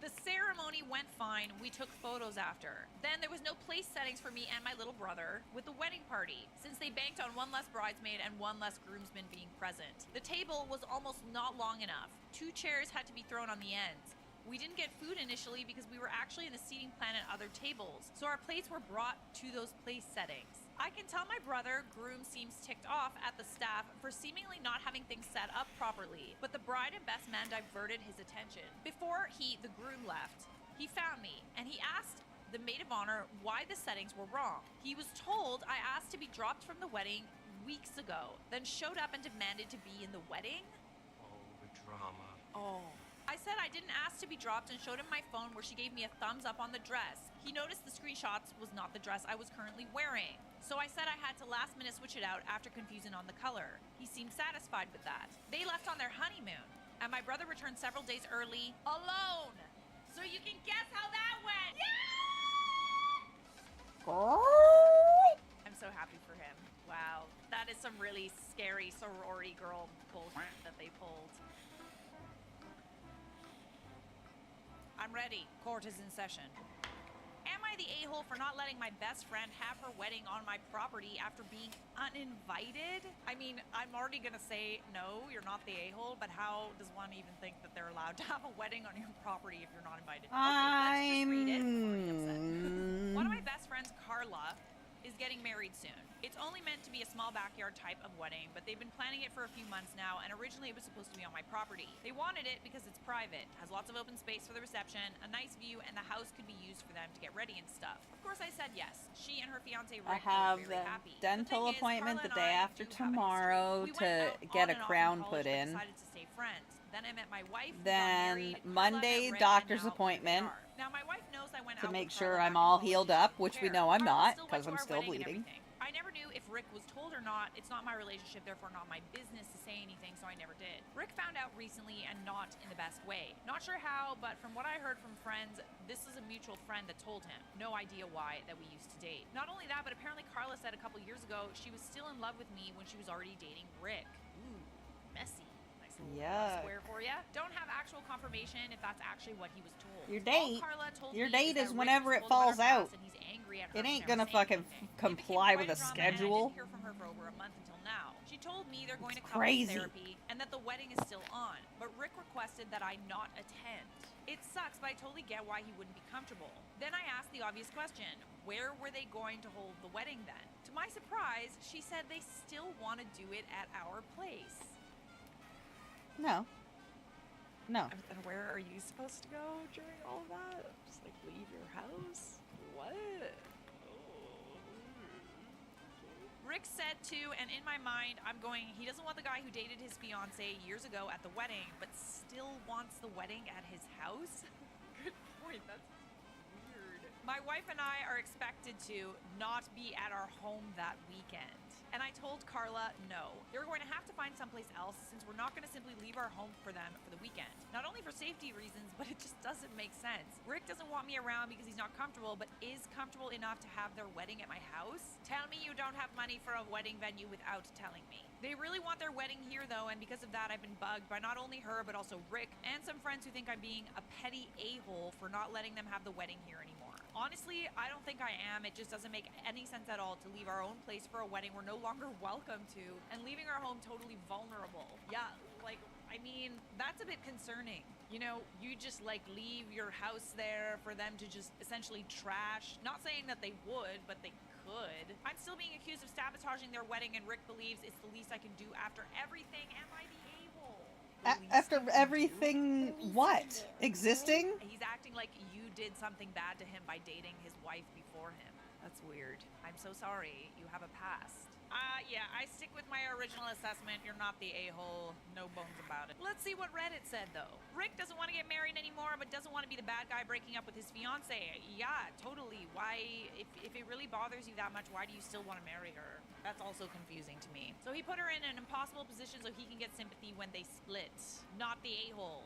The ceremony went fine. We took photos after. Then there was no place settings for me and my little brother with the wedding party, since they banked on 1 less bridesmaid and 1 less groomsman being present. The table was almost not long enough. 2 chairs had to be thrown on the ends. We didn't get food initially because we were actually in the seating plan at other tables, so our plates were brought to those place settings. I can tell my brother, groom, seems ticked off at the staff for seemingly not having things set up properly, but the bride and best man diverted his attention. Before the groom left, he found me, and he asked the maid of honor why the settings were wrong. He was told I asked to be dropped from the wedding weeks ago, then showed up and demanded to be in the wedding? Oh, the drama. Oh. I said I didn't ask to be dropped and showed him my phone where she gave me a thumbs up on the dress. He noticed the screenshots was not the dress I was currently wearing. So I said I had to last minute switch it out after confusing on the color. He seemed satisfied with that. They left on their honeymoon, and my brother returned several days early, alone. So you can guess how that went. Yeah! I'm so happy for him. Wow. That is some really scary sorority girl bullshit that they pulled. I'm ready. Court is in session. Am I I the a-hole for not letting my best friend have her wedding on my property after being uninvited? I mean, I'm already gonna say, no, you're not the a-hole, but how does one even think that they're allowed to have a wedding on your property if you're not invited? Okay, let's just read it before we get upset. One of my best friends, Carla, is getting married soon. It's only meant to be a small backyard type of wedding, but they've been planning it for a few months now, and originally it was supposed to be on my property. They wanted it because it's private, has lots of open space for the reception, a nice view, and the house could be used for them to get ready and stuff. Of course I said yes. She and her fiance Rick I have were very a happy. dental The thing is, appointment Carla the and day I after do have a tomorrow history. We went to out get on a and off crown college, put but in. decided to stay friends. Then I met my wife, we got Then married, Carla Monday, met Rick, doctor's and now appointment here we are. Now my wife knows I went to out make with sure Carla I'm back in all college. healed She up, didn't which we care. know I'm Carla not still went because to I'm our still wedding and bleeding. everything. I never knew if Rick was told or not. It's not my relationship, therefore not my business to say anything, so I never did. Rick found out recently and not in the best way. Not sure how, but from what I heard from friends, this is a mutual friend that told him. No idea why that we used to date. Not only that, but apparently Carla said a couple years ago she was still in love with me when she was already dating Rick. Ooh, messy. Nice little Yuck. square for ya. Don't have actual confirmation if that's actually what he was told. Your All date, Carla told your me date that is Rick whenever was it told about falls her out. past and he's angry at her It for ain't never gonna saying fucking anything. comply with Quite a drama, and I schedule. didn't hear from her for over a month until now. She told me they're going to couples crazy. therapy and that the wedding is still on, but Rick requested that I not attend. It sucks, but I totally get why he wouldn't be comfortable. Then I asked the obvious question, where were they going to hold the wedding then? To my surprise, she said they still want to do it at our place. No. No. And where are you supposed to go during all of that? Just like leave your house? What? Rick said too, and in my mind, I'm going, he doesn't want the guy who dated his fiance years ago at the wedding, but still wants the wedding at his house? Good point, that's weird. My wife and I are expected to not be at our home that weekend. And I told Carla, no. They're going to have to find someplace else since we're not going to simply leave our home for them for the weekend. Not only for safety reasons, but it just doesn't make sense. Rick doesn't want me around because he's not comfortable, but is comfortable enough to have their wedding at my house? Tell me you don't have money for a wedding venue without telling me. They really want their wedding here though, and because of that I've been bugged by not only her, but also Rick and some friends who think I'm being a petty a-hole for not letting them have the wedding here anymore. Honestly, I don't think I am. It just doesn't make any sense at all to leave our own place for a wedding we're no longer welcome to and leaving our home totally vulnerable. Yeah, like, I mean, that's a bit concerning. You know, you just like leave your house there for them to just essentially trash. Not saying that they would, but they could. I'm still being accused of sabotaging their wedding and Rick believes it's the least I can do after everything. Am I the a-hole? After everything, what? Existing? He's acting like you did something bad to him by dating his wife before him. That's weird. I'm so sorry. You have a past. Yeah, I stick with my original assessment. You're not the a-hole. No bones about it. Let's see what Reddit said, though. Rick doesn't want to get married anymore, but doesn't want to be the bad guy breaking up with his fiance. Yeah, totally. Why, if it really bothers you that much, why do you still want to marry her? That's also confusing to me. So he put her in an impossible position so he can get sympathy when they split. Not the a-hole.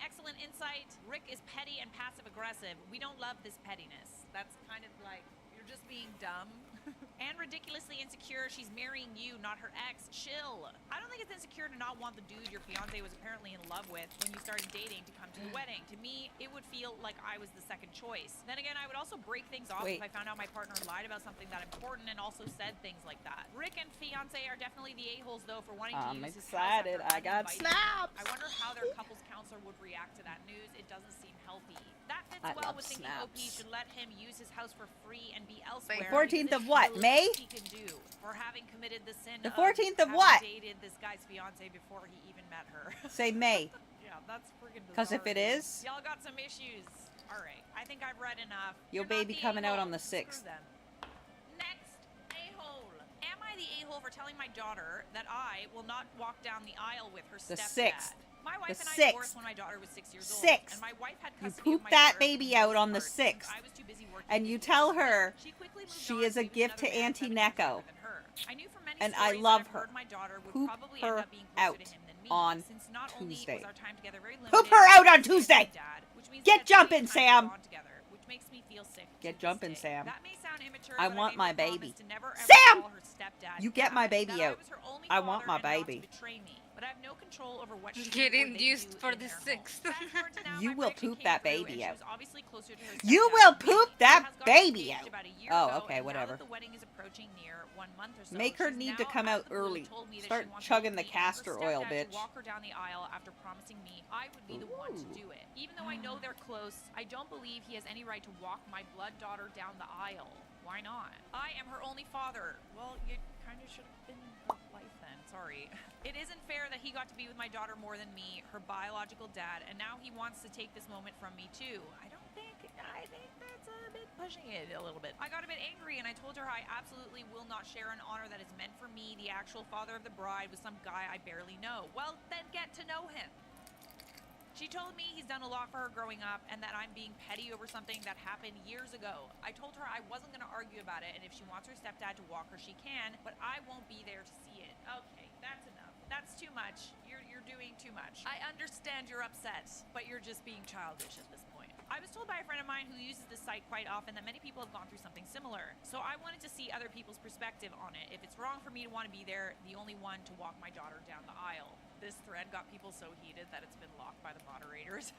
Excellent insight. Rick is petty and passive-aggressive. We don't love this pettiness. That's kind of like, you're just being dumb. And ridiculously insecure. She's marrying you, not her ex. Chill. I don't think it's insecure to not want the dude your fiance was apparently in love with when you started dating to come to the wedding. To me, it would feel like I was the second choice. Then again, I would also break things off if I found out my partner lied about something that important and also said things like that. Rick and fiance are definitely the a-holes though for wanting to use his house excited. after I got uninvited. snaps. I wonder how their couples counselor would react to that news. It doesn't seem healthy. That fits I well love with thinking OP snaps. should let him use his house for free and be elsewhere. 14th because of it's what? the May? least he can do for having committed the sin The 14th of having what? dated this guy's fiance before he even met her. Say May. Yeah, that's freaking bizarre. Because if it dude. is, Y'all got some issues. All right, I think I've read enough. your You're not baby the coming out on a-hole. the 6th. Screw them. Next, a-hole. Am I the a-hole for telling my daughter that I will not walk down the aisle with her The stepdad? 6th. My wife The and I 6th. divorced when my daughter was 6 years old. 6th. And my wife had You custody of poop my that daughter baby for out most on the part, since 6th. I was too busy working And to you do tell it. her She quickly moved she on is to a be with gift to another man Auntie 7 years Neko. younger than her. I knew from many And I stories love that I've her. heard my daughter would Poop probably her end up being closer out to him than me, on since not only Tuesday. was our time together very limited, Poop her out on but Tuesday. dad, which means Get we had jumping, plenty of time to Sam. bond together, which makes me feel sick to Get this jumping, day. Sam. That may sound immature, I but want made my her promise baby. to never, ever Sam! call her stepdad You get dad, my baby that I out. was her only I want father my and not to baby. betray me. but I have no control over what she Get or they induced do for in the their home. sixth. Fast forward to now, You my will break-in poop came that through, baby and she out. was obviously closer to her You stepdad will than me. poop She that has gotten baby engaged out. about a year Oh, ago, okay, and whatever. Now that the wedding is approaching near 1 month or so, Make her she's need to now come out out of the blue early. told me that Start she wants chugging both the me and her castor oil, stepdad bitch. to walk her down the aisle after promising me I would be the one to do it. Even though I know they're close, I don't believe he has any right to walk my blood daughter down the aisle. Why not? I am her only father. Well, you kind of should have been her life then. Sorry. It isn't fair that he got to be with my daughter more than me, her biological dad, and now he wants to take this moment from me too. I think that's a bit pushing it a little bit. I got a bit angry and I told her I absolutely will not share an honor that is meant for me, the actual father of the bride, with some guy I barely know. Well, then get to know him. She told me he's done a lot for her growing up and that I'm being petty over something that happened years ago. I told her I wasn't going to argue about it, and if she wants her stepdad to walk her, she can, but I won't be there to see it. Okay, that's enough. That's too much. You're doing too much. I understand you're upset, but you're just being childish at this point. I was told by a friend of mine who uses this site quite often that many people have gone through something similar. So I wanted to see other people's perspective on it. If it's wrong for me to want to be there, the only one to walk my daughter down the aisle. This thread got people so heated that it's been locked by the moderators.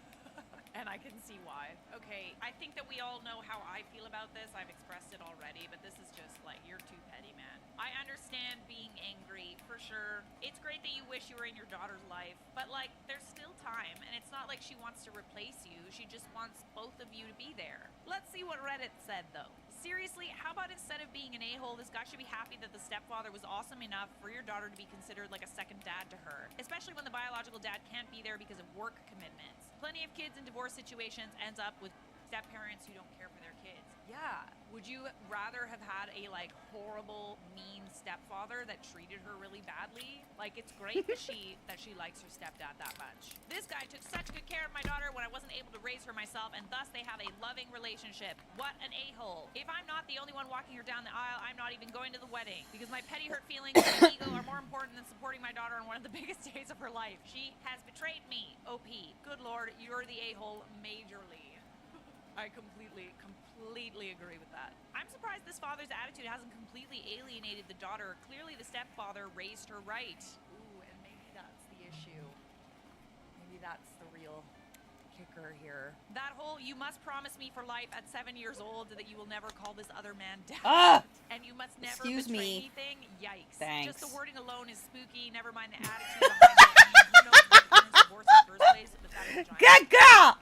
And I can see why. Okay, I think that we all know how I feel about this. I've expressed it already, but this is just like, you're too petty, man. I understand being angry, for sure. It's great that you wish you were in your daughter's life, but like, there's still time, and it's not like she wants to replace you. She just wants both of you to be there. Let's see what Reddit said, though. Seriously, how about instead of being an a-hole, this guy should be happy that the stepfather was awesome enough for your daughter to be considered like a second dad to her, especially when the biological dad can't be there because of work commitments. Plenty of kids in divorce situations ends up with step-parents who don't care for their kids. Yeah, would you rather have had a like horrible, mean stepfather that treated her really badly? Like, it's great that she likes her stepdad that much. This guy took such good care of my daughter when I wasn't able to raise her myself, and thus they have a loving relationship. What an a-hole. If I'm not the only one walking her down the aisle, I'm not even going to the wedding, because my petty hurt feelings and my ego are more important than supporting my daughter on one of the biggest days of her life. She has betrayed me. OP. Good lord, you're the a-hole majorly. I completely agree with that. I'm surprised this father's attitude hasn't completely alienated the daughter. Clearly the stepfather raised her right. Ooh, and maybe that's the issue. Maybe that's the real kicker here. That whole, you must promise me for life at 7 years old that you will never call this other man dad. Ah! And you must never Excuse betray me. anything. Yikes. Thanks. Just the wording alone is spooky, never mind the attitude behind it. I mean, who knows what parents divorce in the first place, but that is a giant Good girl!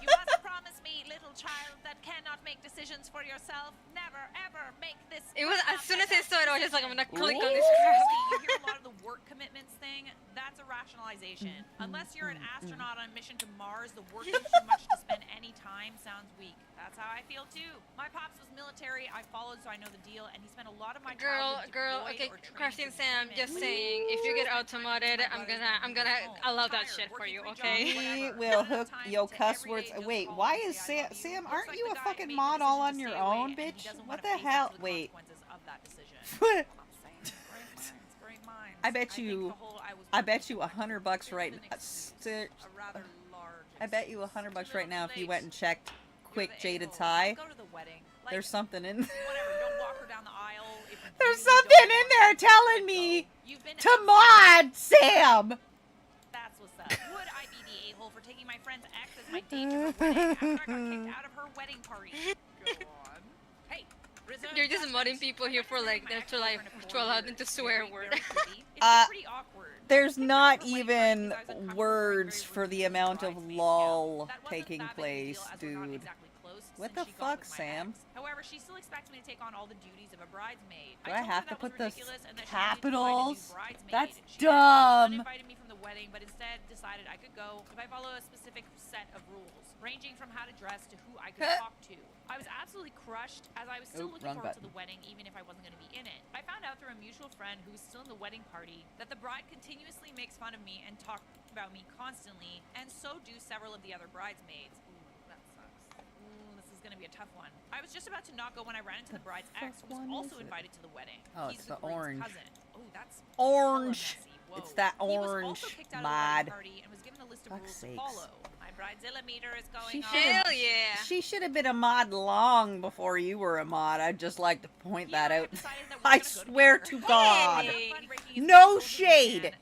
You must promise me, little child, that cannot make decisions for yourself. Never, ever make this. It was as soon as I saw it, I was just like, I'm gonna click on Ooh. this crap. You hear a lot of the work commitments thing. That's a rationalization. Unless you're an astronaut on a mission to Mars, the working too much to spend any time sounds weak. That's how I feel too. My pops was military. I followed, so I know the deal. And he spent a lot of my childhood Girl, deployed okay, or trained Crafting as a Sam, seaman. just saying, if you get automated, I'm gonna allow that shit for you, okay? We will hook yo cuss words. Wait, why is Sam? Aren't you a fucking mod all on your own, bitch? What the hell? Wait. I bet you $100 right now. I bet you $100 right now if you went and checked quick Jaded's high. There's something in there. There's something in there telling me to mod Sam. That's what's up. Would I be the a-hole for taking my friend's ex as my date to her wedding after I got kicked out of her wedding party? Go on. Hey, You're just modding people here for like, to allow them to swear a word. There's not even words for the amount of lol taking place, dude. What the fuck, Sam? However, she still expects me to take on all the duties of a bridesmaid. Do I have to put the capitals? That's dumb. Invited me from the wedding, but instead decided I could go if I follow a specific set of rules, ranging from how to dress to who I could talk to. I was absolutely crushed, as I was still looking forward to the wedding, even if I wasn't going to be in it. I found out through a mutual friend who was still in the wedding party that the bride continuously makes fun of me and talks about me constantly, and so do several of the other bridesmaids. This is gonna be a tough one. I was just about to not go when I ran into the bride's ex, who was also invited to the wedding. Oh, He's it's the groom's orange. cousin. Oh, that's Orange. hella messy. Whoa. It's that He was orange also kicked out of the mod. wedding party and was given a list of rules to Fuck's follow. I'm Bridezilla meter is going She on. should have. Hell yeah. She should have been a mod long before you were a mod. I'd just like to point that out. I swear to God. No shade.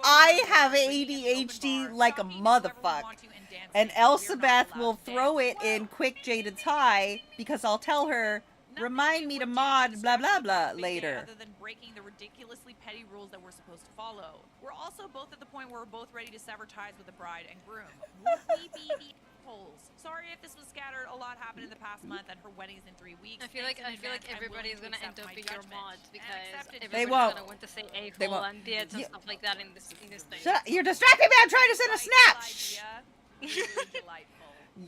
I have ADHD like a motherfucker. And Elsabeth will throw it in quick Jaden's high because I'll tell her, remind me to mod blah blah blah later. Other than breaking the ridiculously petty rules that we're supposed to follow. We're also both at the point where we're both ready to sever ties with the bride and groom. Would we be the assholes? Sorry if this was scattered. A lot happened in the past month, and her wedding is in 3 weeks. I feel like everybody is gonna end up being your mod because They everybody's won't. gonna want to say They a-hole won't. and bits and stuff like that in this thing. Shut up. You're distracting me. I'm trying to send a snap.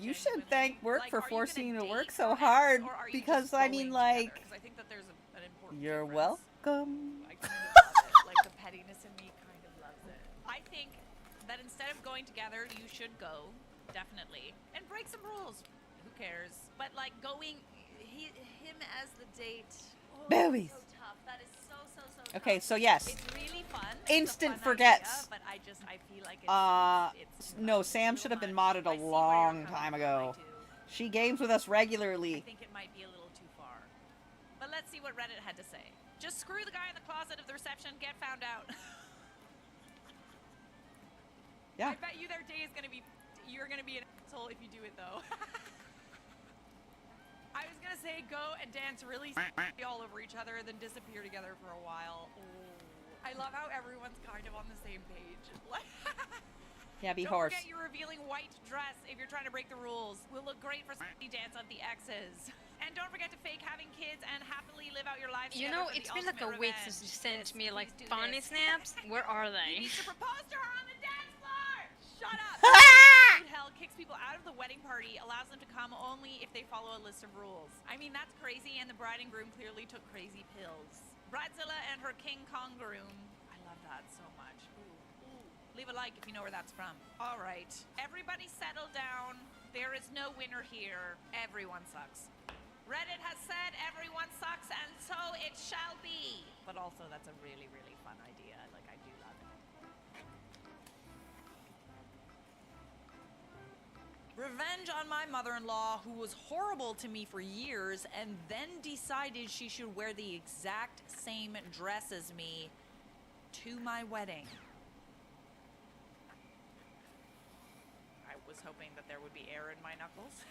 You should thank work for forcing you to work so hard because I mean, like, I think that there's an important you're difference. welcome. I kind of love it. Like, the pettiness in me kind of loves it. I think that instead of going together, you should go, definitely, and break some rules. Who cares? But, like, going him as the date. Oh, Boobies. that's so tough. That is so tough. Okay, so yes. It's really fun. Instant It's a fun forgets. idea, but I feel like it's No, Sam should have been modded a long time ago. She games with us regularly. I think it might be a little too far. But let's see what Reddit had to say. Just screw the guy in the closet of the reception, get found out. Yeah. I bet you their day is you're gonna be an asshole if you do it though. I was gonna say go and dance really all over each other, then disappear together for a while. Oh, I love how everyone's kind of on the same page. Yeah, be Don't horse. forget your revealing white dress if you're trying to break the rules. We'll look great for dance of the exes. And don't forget to fake having kids and happily live out your lives You together know, for it's the been like a ultimate week revenge. since you sent me like Please do funny this. snaps. Where are You they? need to propose to her on the dance floor! Shut up! Hell kicks people out of the wedding party, allows them to come only if they follow a list of rules. I mean, that's crazy, and the bride and groom clearly took crazy pills. Bridezilla and her King Kong groom. I love that so much. Ooh. Leave a like if you know where that's from. All right. Everybody settle down. There is no winner here. Everyone sucks. Reddit has said everyone sucks, and so it shall be. But also, that's a really, really fun idea. Like, I do love it. Revenge on my mother-in-law, who was horrible to me for years, and then decided she should wear the exact same dress as me to my wedding. I was hoping that there would be air in my knuckles.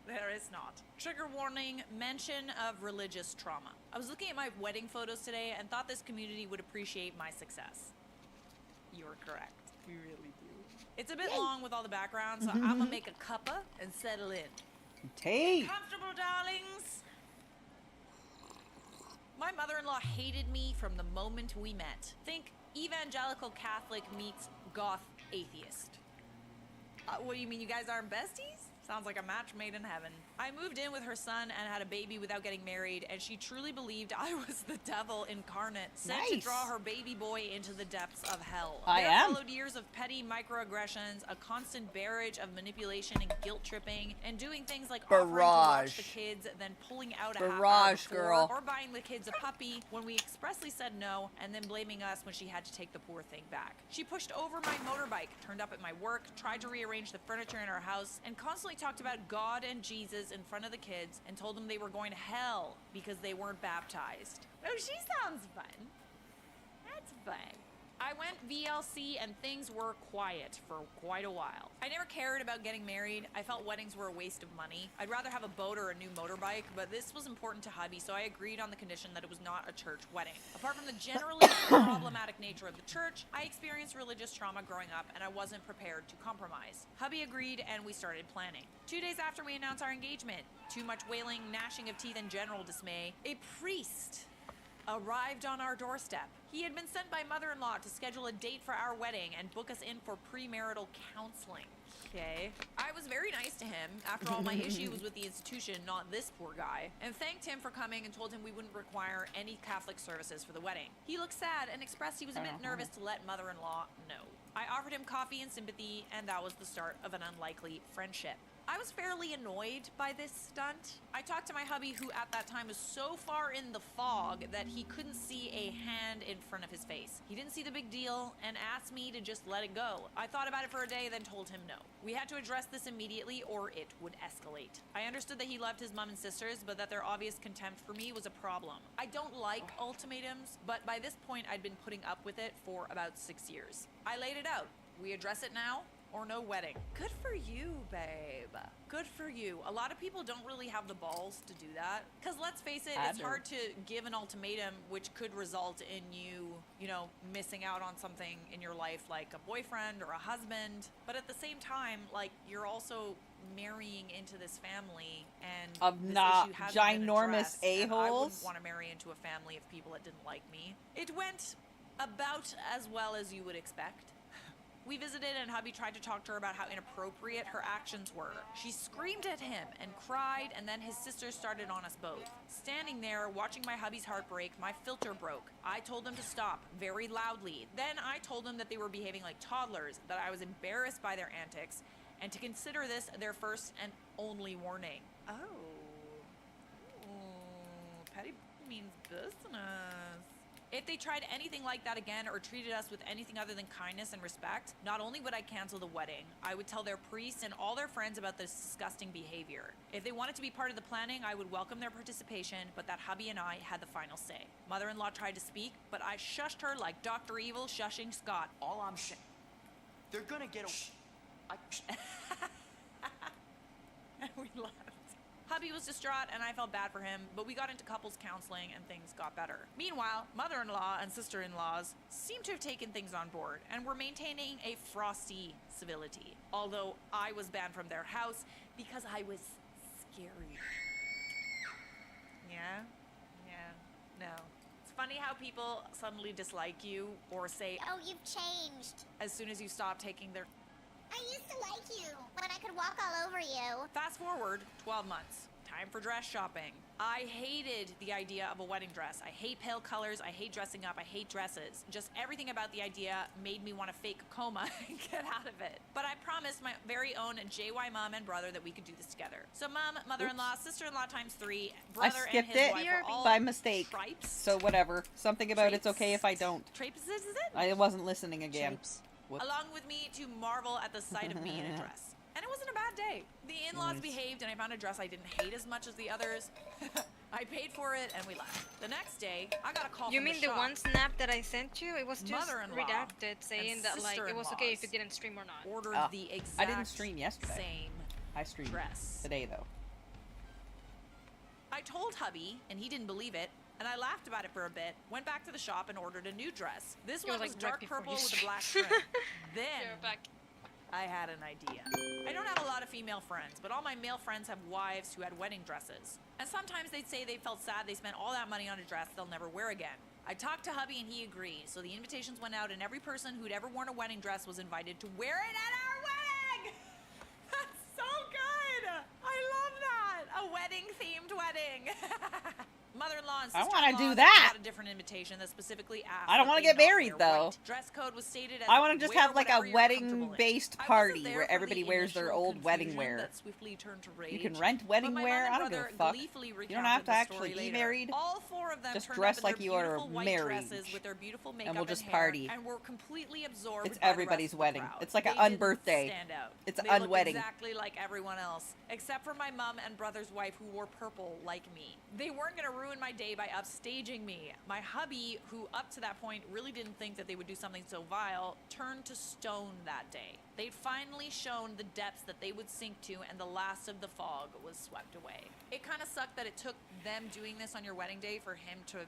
There is not. Trigger warning, mention of religious trauma. I was looking at my wedding photos today and thought this community would appreciate my success. You're correct. We really do. It's a bit long with all the background, so I'm gonna make a cuppa and settle in. Tea. Comfortable, darlings? My mother-in-law hated me from the moment we met. Think evangelical Catholic meets goth atheist. What do you mean, you guys aren't besties? Sounds like a match made in heaven. I moved in with her son and had a baby without getting married, and she truly believed I was the devil incarnate, sent to Nice. draw her baby boy into the depths of hell. I There am. followed years of petty microaggressions, a constant barrage of manipulation and guilt tripping, and doing things like offering to watch the Barrage. kids, then pulling out a half hour Barrage, before, girl. or buying the kids a puppy when we expressly said no, and then blaming us when she had to take the poor thing back. She pushed over my motorbike, turned up at my work, tried to rearrange the furniture in our house, and constantly talked about God and Jesus in front of the kids and told them they were going to hell because they weren't baptized. Oh, she sounds fun. That's fun. I went VLC and things were quiet for quite a while. I never cared about getting married. I felt weddings were a waste of money. I'd rather have a boat or a new motorbike, but this was important to hubby, so I agreed on the condition that it was not a church wedding. Apart from the generally problematic nature of the church, I experienced religious trauma growing up, and I wasn't prepared to compromise. Hubby agreed, and we started planning. 2 days after we announced our engagement, too much wailing, gnashing of teeth, and general dismay, a priest arrived on our doorstep. He had been sent by mother-in-law to schedule a date for our wedding and book us in for premarital counseling. Okay. I was very nice to him. After all, my issue was with the institution, not this poor guy, and thanked him for coming and told him we wouldn't require any Catholic services for the wedding. He looked sad and expressed he was a bit nervous to let mother-in-law know. I offered him coffee and sympathy, and that was the start of an unlikely friendship. I was fairly annoyed by this stunt. I talked to my hubby, who at that time was so far in the fog that he couldn't see a hand in front of his face. He didn't see the big deal and asked me to just let it go. I thought about it for a day, then told him no. We had to address this immediately or it would escalate. I understood that he loved his mom and sisters, but that their obvious contempt for me was a problem. I don't like ultimatums, but by this point I'd been putting up with it for about 6 years. I laid it out. We address it now or no wedding. Good for you, babe. Good for you. A lot of people don't really have the balls to do that. Because let's face it, it's hard to give an ultimatum which could result in you know, missing out on something in your life like a boyfriend or a husband. But at the same time, like, you're also marrying into this family and of this not issue hasn't been ginormous addressed, and I a-holes. wouldn't want to marry into a family of people that didn't like me. It went about as well as you would expect. We visited and hubby tried to talk to her about how inappropriate her actions were. She screamed at him and cried, and then his sisters started on us both. Standing there, watching my hubby's heart break, my filter broke. I told them to stop, very loudly. Then I told them that they were behaving like toddlers, that I was embarrassed by their antics, and to consider this their first and only warning. Oh. Ooh, petty means business. If they tried anything like that again or treated us with anything other than kindness and respect, not only would I cancel the wedding, I would tell their priests and all their friends about this disgusting behavior. If they wanted to be part of the planning, I would welcome their participation, but that hubby and I had the final say. Mother-in-law tried to speak, but I shushed her like Dr. Evil shushing Scott. All I'm saying, they're gonna get And we laughed. Hubby was distraught and I felt bad for him, but we got into couples counseling and things got better. Meanwhile, mother-in-law and sister-in-laws seemed to have taken things on board and were maintaining a frosty civility, although I was banned from their house because I was scary. Yeah? No. It's funny how people suddenly dislike you or say, "Oh, you've changed," as soon as you stop taking their... I used to like you when I could walk all over you. Fast forward 12 months. Time for dress shopping. I hated the idea of a wedding dress. I hate pale colors. I hate dressing up. I hate dresses. Just everything about the idea made me want to fake a coma and get out of it. But I promised my very own JY mom and brother that we could do this together. So mom, mother-in-law, sister-in-law times 3, I brother and skipped his it wife were all by mistake. tripes. So whatever. Something about it's okay if I don't. Trapes is it? I wasn't listening again. Whoops. Along with me to marvel at the sight of me in a dress. And it wasn't a bad day. The in-laws Nice. behaved and I found a dress I didn't hate as much as the others. I paid for it and we left. The next day, I got a call You from mean the the shop. one snap that I sent you? It was just Mother-in-law redacted saying and that like it was okay if you sister-in-laws didn't stream or not. ordered the exact I didn't stream yesterday. same I streamed dress. today though. I told hubby, and he didn't believe it, and I laughed about it for a bit, went back to the shop and ordered a new dress. This It one was, was like, right dark before purple you with a streamed. black trim. Then You're back. I had an idea. I don't have a lot of female friends, but all my male friends have wives who had wedding dresses. And sometimes they'd say they felt sad they spent all that money on a dress they'll never wear again. I talked to hubby and he agreed, so the invitations went out and every person who'd ever worn a wedding dress was invited to wear it at our wedding! That's so good! I love that! A wedding-themed wedding! Mother-in-law and I sister-in-law wanna do that. got a different invitation that specifically asked I don't that want to they get not married wear though. white. Dress code was stated as I want to just wear have like a whatever you're comfortable in. wedding-based I wasn't party there where for the everybody wears their initial old wedding confusion wear. that swiftly turned to rage, You can rent wedding but my wear. mom I and don't give a brother fuck. gleefully You don't have to recounted the story actually be later. married. All four of them Just turned dress up in like their you are beautiful white married, dresses with their beautiful makeup and we'll just hair, party. and were completely absorbed It's by the everybody's rest of the wedding. crowd. It's like They an didn't unbirthday. stand out. It's They an looked unwedding. exactly like everyone else, except for my mom and brother's wife who wore purple like me. They weren't gonna ruin my day by upstaging me. My hubby, who up to that point really didn't think that they would do something so vile, turned to stone that day. They'd finally shown the depths that they would sink to, and the last of the fog was swept away. It kind of sucked that it took them doing this on your wedding day for him to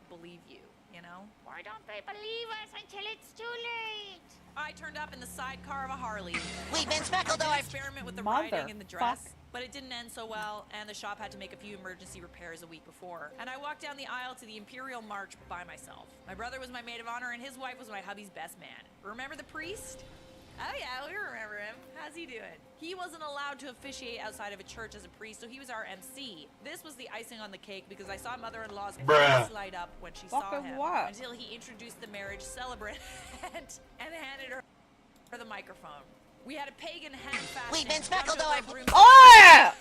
believe you know? Why don't they believe us until it's too late? I turned up in the sidecar of a Harley. We've been speckled, I did though. experiment with the riding in the dress, Motherfuck. but it didn't end so well, and the shop had to make a few emergency repairs a week before. And I walked down the aisle to the Imperial March by myself. My brother was my maid of honor, and his wife was my hubby's best man. Remember the priest? Oh yeah, we remember him. How's he doing? He wasn't allowed to officiate outside of a church as a priest, so he was our MC. This was the icing on the cake because I saw mother-in-law's face light up when she saw Fucking him. what? Until he introduced the marriage celebrant and handed her the microphone. We had a pagan hand fashion. We've been speckled over. Oh yeah!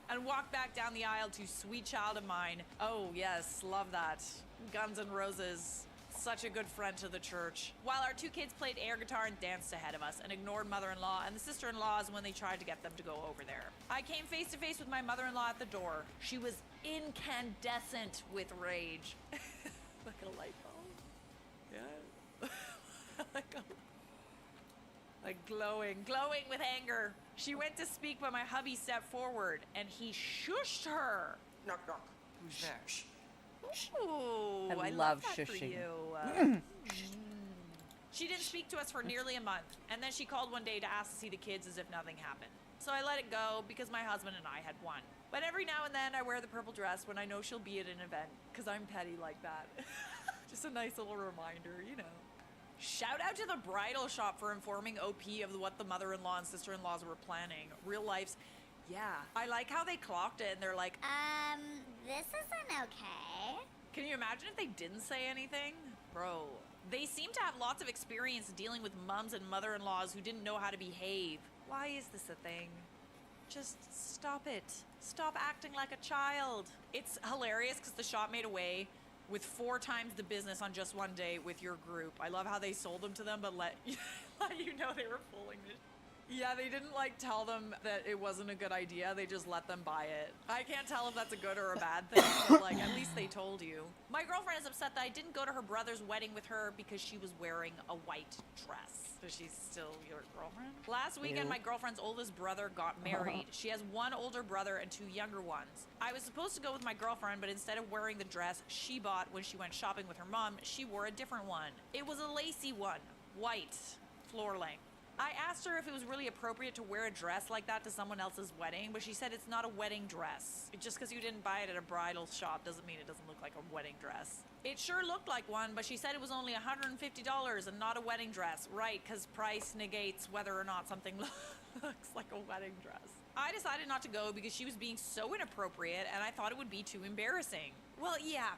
And walked back down the aisle to Sweet Child of Mine. Oh yes, love that. Guns N' Roses. Such a good friend to the church. While our two kids played air guitar and danced ahead of us and ignored mother-in-law and the sister-in-laws when they tried to get them to go over there. I came face to face with my mother-in-law at the door. She was incandescent with rage. Like a light bulb. Yeah. like glowing with anger. She went to speak, but my hubby stepped forward and he shushed her. Knock, knock. Who's there? Ooh, I I love that for shushing. you. She didn't speak to us for nearly a month, and then she called one day to ask to see the kids as if nothing happened. So I let it go because my husband and I had won. But every now and then I wear the purple dress when I know she'll be at an event, because I'm petty like that. Just a nice little reminder, you know. Shout out to the bridal shop for informing OP of what the mother-in-law and sister-in-laws were planning. Real life's, yeah. I like how they clocked it and they're like, this isn't okay. Can you imagine if they didn't say anything? Bro. They seem to have lots of experience dealing with mums and mother-in-laws who didn't know how to behave. Why is this a thing? Just stop it. Stop acting like a child. It's hilarious because the shop made away with 4 times the business on just one day with your group. I love how they sold them to them, but let you know they were fooling this. Yeah, they didn't like tell them that it wasn't a good idea. They just let them buy it. I can't tell if that's a good or a bad thing, but like at least they told you. My girlfriend is upset that I didn't go to her brother's wedding with her because she was wearing a white dress. So she's still your girlfriend? Last weekend, my girlfriend's oldest brother got married. She has 1 older brother and 2 younger ones. I was supposed to go with my girlfriend, but instead of wearing the dress she bought when she went shopping with her mom, she wore a different one. It was a lacy one, white, floor length. I asked her if it was really appropriate to wear a dress like that to someone else's wedding, but she said it's not a wedding dress. Just because you didn't buy it at a bridal shop doesn't mean it doesn't look like a wedding dress. It sure looked like one, but she said it was only $150 and not a wedding dress. Right, because price negates whether or not something looks like a wedding dress. I decided not to go because she was being so inappropriate and I thought it would be too embarrassing. Well, yeah.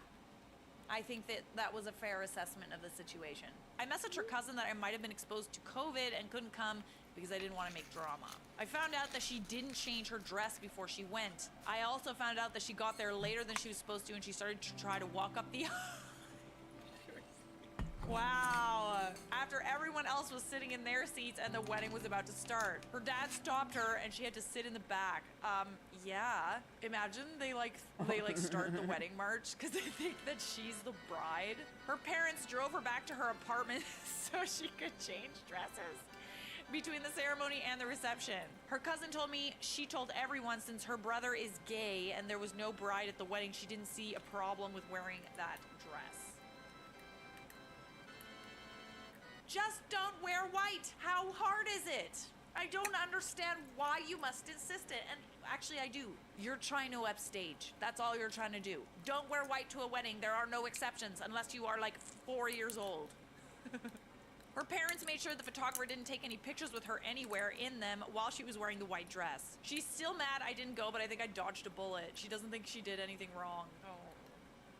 I think that was a fair assessment of the situation. I messaged her cousin that I might have been exposed to COVID and couldn't come because I didn't want to make drama. I found out that she didn't change her dress before she went. I also found out that she got there later than she was supposed to and she started to try to walk up the aisle. Wow. After everyone else was sitting in their seats and the wedding was about to start. Her dad stopped her and she had to sit in the back. Yeah. Imagine they start the wedding march because they think that she's the bride. Her parents drove her back to her apartment so she could change dresses between the ceremony and the reception. Her cousin told me she told everyone since her brother is gay and there was no bride at the wedding, she didn't see a problem with wearing that dress. Just don't wear white. How hard is it? I don't understand why you must insist it. And actually I do. You're trying to upstage. That's all you're trying to do. Don't wear white to a wedding. There are no exceptions unless you are like 4 years old. Her parents made sure the photographer didn't take any pictures with her anywhere in them while she was wearing the white dress. She's still mad I didn't go, but I think I dodged a bullet. She doesn't think she did anything wrong. Oh.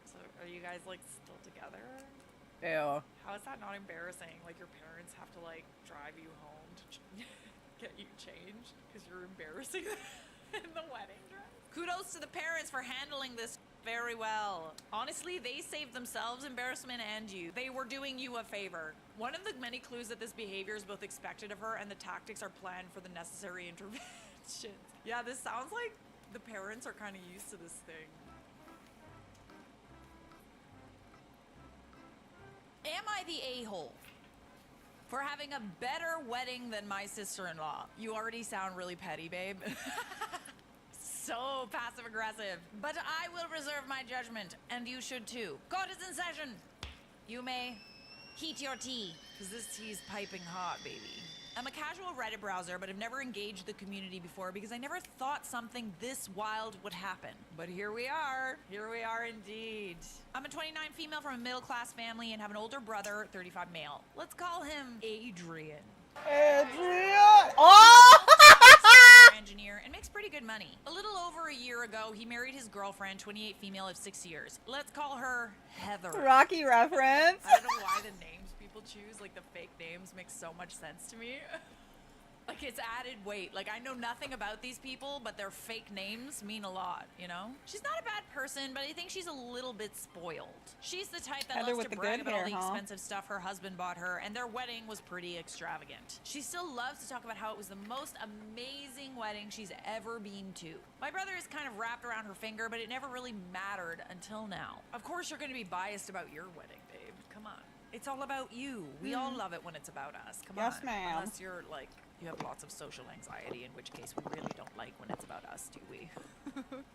So are you guys like still together? Ew. How is that not embarrassing? Like your parents have to like drive you home to get you changed because you're embarrassing in the wedding dress. Kudos to the parents for handling this very well. Honestly, they saved themselves embarrassment and you. They were doing you a favor. One of the many clues that this behavior is both expected of her and the tactics are planned for the necessary interventions. Yeah, this sounds like the parents are kind of used to this thing. Am I the a-hole for having a better wedding than my sister-in-law? You already sound really petty, babe. So passive-aggressive. But I will reserve my judgment, and you should too. Court is in session. You may heat your tea, because this tea is piping hot, baby. I'm a casual Reddit browser, but I've never engaged the community before because I never thought something this wild would happen. But here we are. Here we are indeed. I'm a 29 female from a middle-class family and have an older brother, 35 male. Let's call him Adrian. Adrian! Oh! Engineer and makes pretty good money. A little over a year ago, ago, he married his girlfriend, 28, female of 6 years. Let's call her Heather. Rocky reference. I don't know why the names people choose, like the fake names, make so much sense to me. Like, it's added weight. Like, I know nothing about these people, but their fake names mean a lot, you know? She's not a bad person, but I think she's a little bit spoiled. She's the type that Heather loves with to the brag good about all hair, the huh? expensive stuff her husband bought her, and their wedding was pretty extravagant. She still loves to talk about how it was the most amazing wedding she's ever been to. My brother is kind of wrapped around her finger, but it never really mattered until now. Of course you're going to be biased about your wedding, babe. Come on. It's all about you. We all love it when it's about us. Come on. Yes, ma'am. Unless you're like, you have lots of social anxiety, in which case we really don't like when it's about us, do we?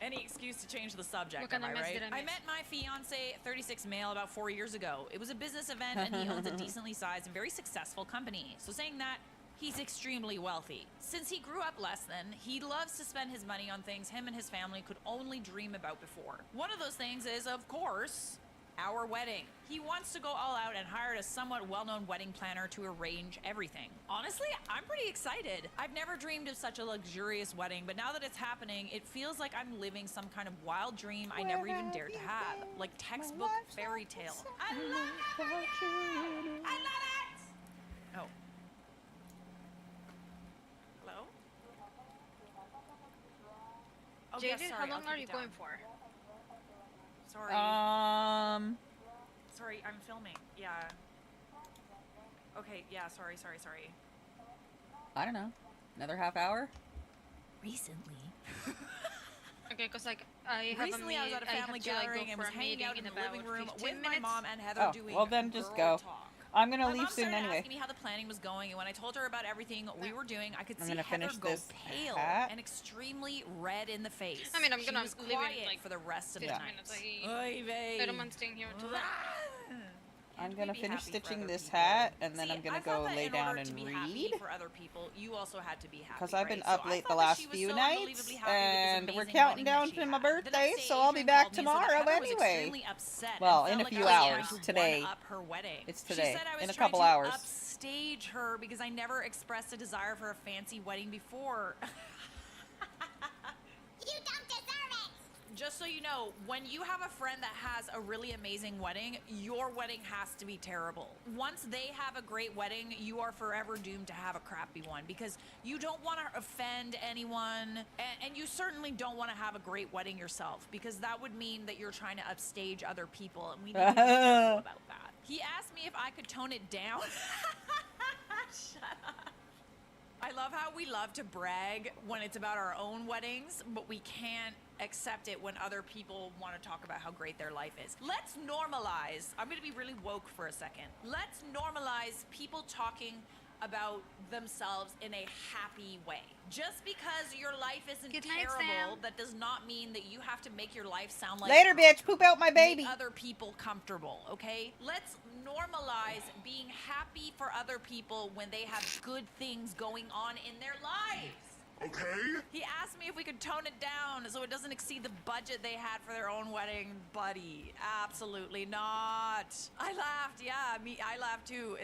Any excuse to change the subject, What kind am of I mess right? did I I miss? met my fiance, 36 male, about 4 years ago. It was a business event, and he owns a decently sized and very successful company. So saying that, he's extremely wealthy. Since he grew up less than, he loves to spend his money on things him and his family could only dream about before. One of those things is, of course, our wedding. He wants to go all out and hired a somewhat well-known wedding planner to arrange everything. Honestly, I'm pretty excited. I've never dreamed of such a luxurious wedding, but now that it's happening, it feels like I'm living some kind of wild dream I never even dared to have. Like textbook fairy tale. I love it! I love it! Oh. Hello? Oh, JJ, yeah, sorry, how I'll long keep are it you down. going for? Sorry. Sorry, I'm filming. Yeah. Okay, yeah, sorry. I don't know. Another half hour? Recently. Okay, because like I have Recently, I was at a family gathering and was hanging out in the living room with my mom and Heather Oh, doing well then just girl go. talk. I'm gonna My leave mom soon started anyway. asking me how the planning was going, and when I told her about everything we were doing, I could I'm see gonna Heather finish go this pale hat. and extremely red in the face. I mean, I'm She gonna was leave in, quiet like, for the rest of the 50 night. minutes. Oy vey. I don't mind staying here until then. I'm gonna be finish happy for stitching other this people. hat, and then See, I'm gonna I thought go that lay in down order and to be read. happy for other people, you also had to be happy. Because I've been right? up So I late the thought that last she was few so nights, unbelievably happy with this and we're amazing counting wedding that down she to my had. The next birthday, day, so I'll be Adrian back called me and said that tomorrow Heather was anyway. extremely upset and Well, felt in a like few I was hours. trying to Today. one-up her wedding. It's today. She said I was In a trying couple to hours. upstage her because I never expressed a desire for a fancy wedding before. You don't deserve it! Just so you know, when you have a friend that has a really amazing wedding, your wedding has to be terrible. Once they have a great wedding, you are forever doomed to have a crappy one because you don't want to offend anyone, and you certainly don't want to have a great wedding yourself because that would mean that you're trying to upstage other people, and we need to be careful about that. He asked me if I could tone it down. Shut up. I love how we love to brag when it's about our own weddings, but we can't accept it when other people want to talk about how great their life is. Let's normalize, I'm going to be really woke for a second. Let's normalize people talking about themselves in a happy way. Just because your life isn't Good night, terrible, Sam. that does not mean that you have to make your life sound like Later, bitch. Poop out my baby. make other people comfortable, okay? Let's normalize being happy for other people when they have good things going on in their lives. Okay. He asked me if we could tone it down so it doesn't exceed the budget they had for their own wedding. Buddy, absolutely not. I laughed, yeah, I laughed too.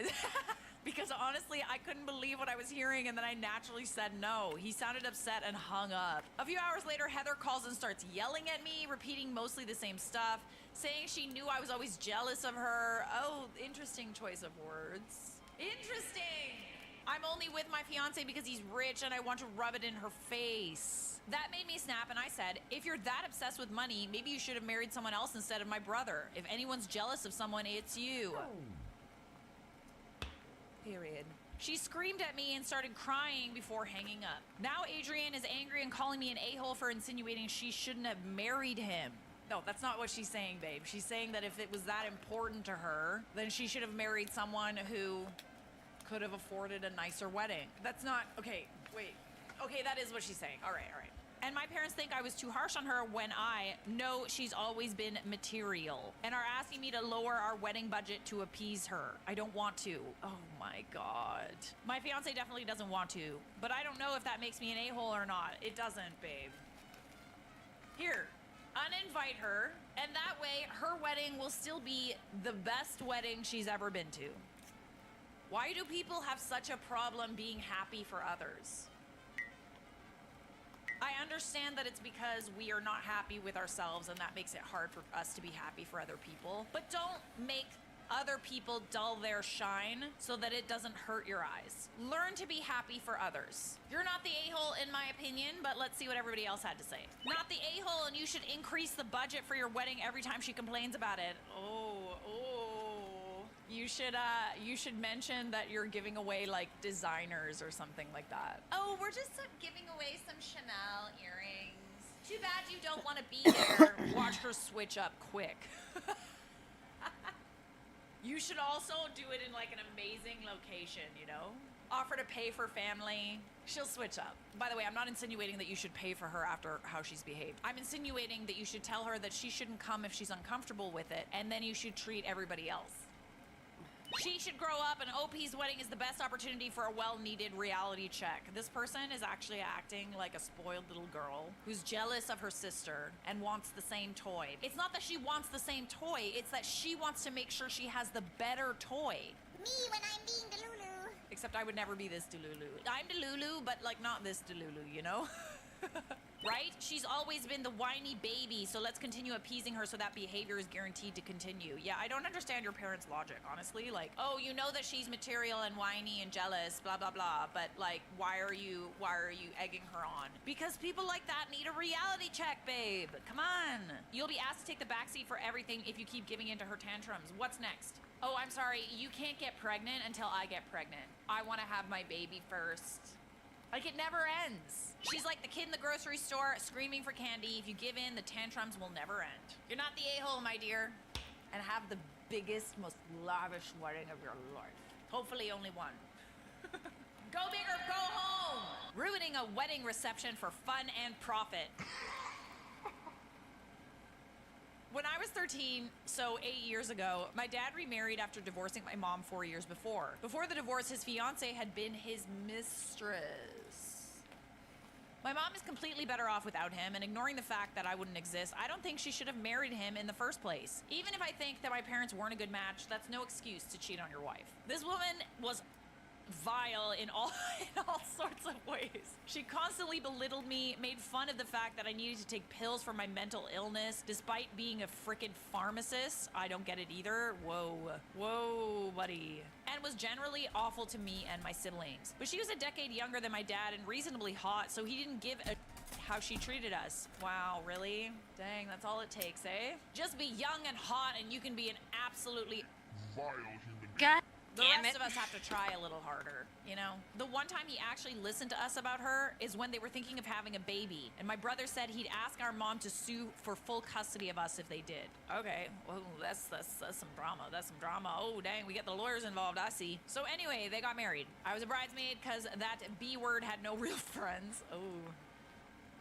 Because honestly, I couldn't believe what I was hearing, and then I naturally said no. He sounded upset and hung up. A few hours later, Heather calls and starts yelling at me, repeating mostly the same stuff, saying she knew I was always jealous of her. Oh, interesting choice of words. Interesting! I'm only with my fiance because he's rich and I want to rub it in her face. That made me snap, and I said, if you're that obsessed with money, maybe you should have married someone else instead of my brother. If anyone's jealous of someone, it's you. Period. She screamed at me and started crying before hanging up. Now Adrian is angry and calling me an a-hole for insinuating she shouldn't have married him. No, that's not what she's saying, babe. She's saying that if it was that important to her, then she should have married someone who could have afforded a nicer wedding. That's not, okay, wait. Okay, that is what she's saying. All right. And my parents think I was too harsh on her when know she's always been material and are asking me to lower our wedding budget to appease her. I don't want to. Oh my God. My fiance definitely doesn't want to, but I don't know if that makes me an a-hole or not. It doesn't, babe. Here, uninvite her, and that way her wedding will still be the best wedding she's ever been to. Why do people have such a problem being happy for others? I understand that it's because we are not happy with ourselves and that makes it hard for us to be happy for other people. But don't make other people dull their shine so that it doesn't hurt your eyes. Learn to be happy for others. You're not the a-hole in my opinion, but let's see what everybody else had to say. Not the a-hole, and you should increase the budget for your wedding every time she complains about it. You should mention that you're giving away like designers or something like that. Oh, we're just giving away some Chanel earrings. Too bad you don't want to be there. Watch her switch up quick. You should also do it in like an amazing location, you know? Offer to pay for family. She'll switch up. By the way, I'm not insinuating that you should pay for her after how she's behaved. I'm insinuating that you should tell her that she shouldn't come if she's uncomfortable with it, and then you should treat everybody else. She should grow up, and OP's wedding is the best opportunity for a well-needed reality check. This person is actually acting like a spoiled little girl who's jealous of her sister and wants the same toy. It's not that she wants the same toy, it's that she wants to make sure she has the better toy. Me when I'm being Delulu. Except I would never be this Delulu. I'm Delulu, but like not this Delulu, you know? Right? She's always been the whiny baby, so let's continue appeasing her so that behavior is guaranteed to continue. Yeah, I don't understand your parents' logic, honestly. Like, oh, you know that she's material and whiny and jealous, blah, blah, blah, but like, why are you egging her on? Because people like that need a reality check, babe. Come on. You'll be asked to take the backseat for everything if you keep giving in to her tantrums. What's next? Oh, I'm sorry, you can't get pregnant until I get pregnant. I want to have my baby first. Like, it never ends. She's like the kid in the grocery store screaming for candy. If you give in, the tantrums will never end. You're not the a-hole, my dear. And have the biggest, most lavish wedding of your life. Hopefully only one. Go big or go home! Ruining a wedding reception for fun and profit. When I was 13, so 8 years ago, my dad remarried after divorcing my mom 4 years before. Before the divorce, his fiancée had been his mistress. My mom is completely better off without him, and ignoring the fact that I wouldn't exist, I don't think she should have married him in the first place. Even if I think that my parents weren't a good match, that's no excuse to cheat on your wife. This woman was vile in all sorts of ways. She constantly belittled me, made fun of the fact that I needed to take pills for my mental illness despite being a frickin' pharmacist. I don't get it either. Whoa, buddy. And was generally awful to me and my siblings. But she was a decade younger than my dad and reasonably hot, so he didn't give a how she treated us. Wow, really? Dang, that's all it takes, eh? Just be young and hot and you can be an absolutely vile human. God. The rest of us have to try a little harder, you know? The one time he actually listened to us about her is when they were thinking of having a baby. And my brother said he'd ask our mom to sue for full custody of us if they did. Okay, well, that's some drama. That's some drama. Oh, dang, we get the lawyers involved, I see. So anyway, they got married. I was a bridesmaid because that B word had no real friends. Oh.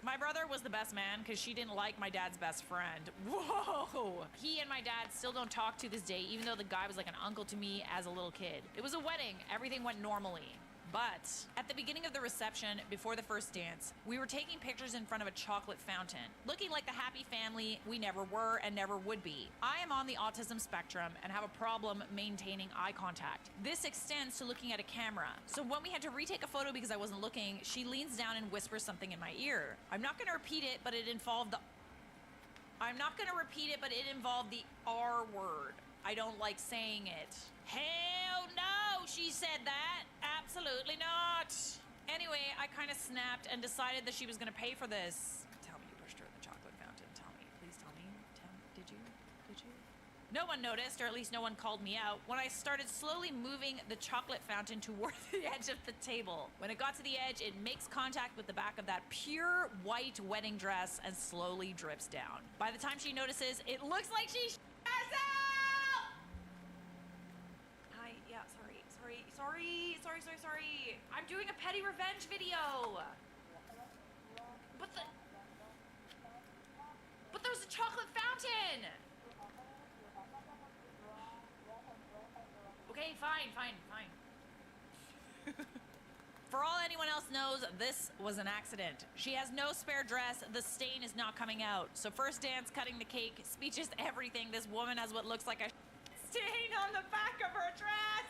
My brother was the best man because she didn't like my dad's best friend. Whoa! He and my dad still don't talk to this day, even though the guy was like an uncle to me as a little kid. It was a wedding. Everything went normally. But at the beginning of the reception, before the first dance, we were taking pictures in front of a chocolate fountain, looking like the happy family we never were and never would be. I am on the autism spectrum and have a problem maintaining eye contact. This extends to looking at a camera. So when we had to retake a photo because I wasn't looking, she leans down and whispers something in my ear. I'm not going to repeat it, but it involved the R word. I don't like saying it. Hell no, she said that. Absolutely not. Anyway, I kind of snapped and decided that she was going to pay for this. Tell me you pushed her in the chocolate fountain. Tell me. Please tell me. Did you? No one noticed, or at least no one called me out, when I started slowly moving the chocolate fountain toward the edge of the table. When it got to the edge, it makes contact with the back of that pure white wedding dress and slowly drips down. By the time she notices, it looks like she has out! Hi, yeah, sorry. I'm doing a petty revenge video. But there's a chocolate fountain. Okay, fine. For all anyone else knows, this was an accident. She has no spare dress. The stain is not coming out. So first dance, cutting the cake, speech is everything. This woman has what looks like a stain on the back of her dress.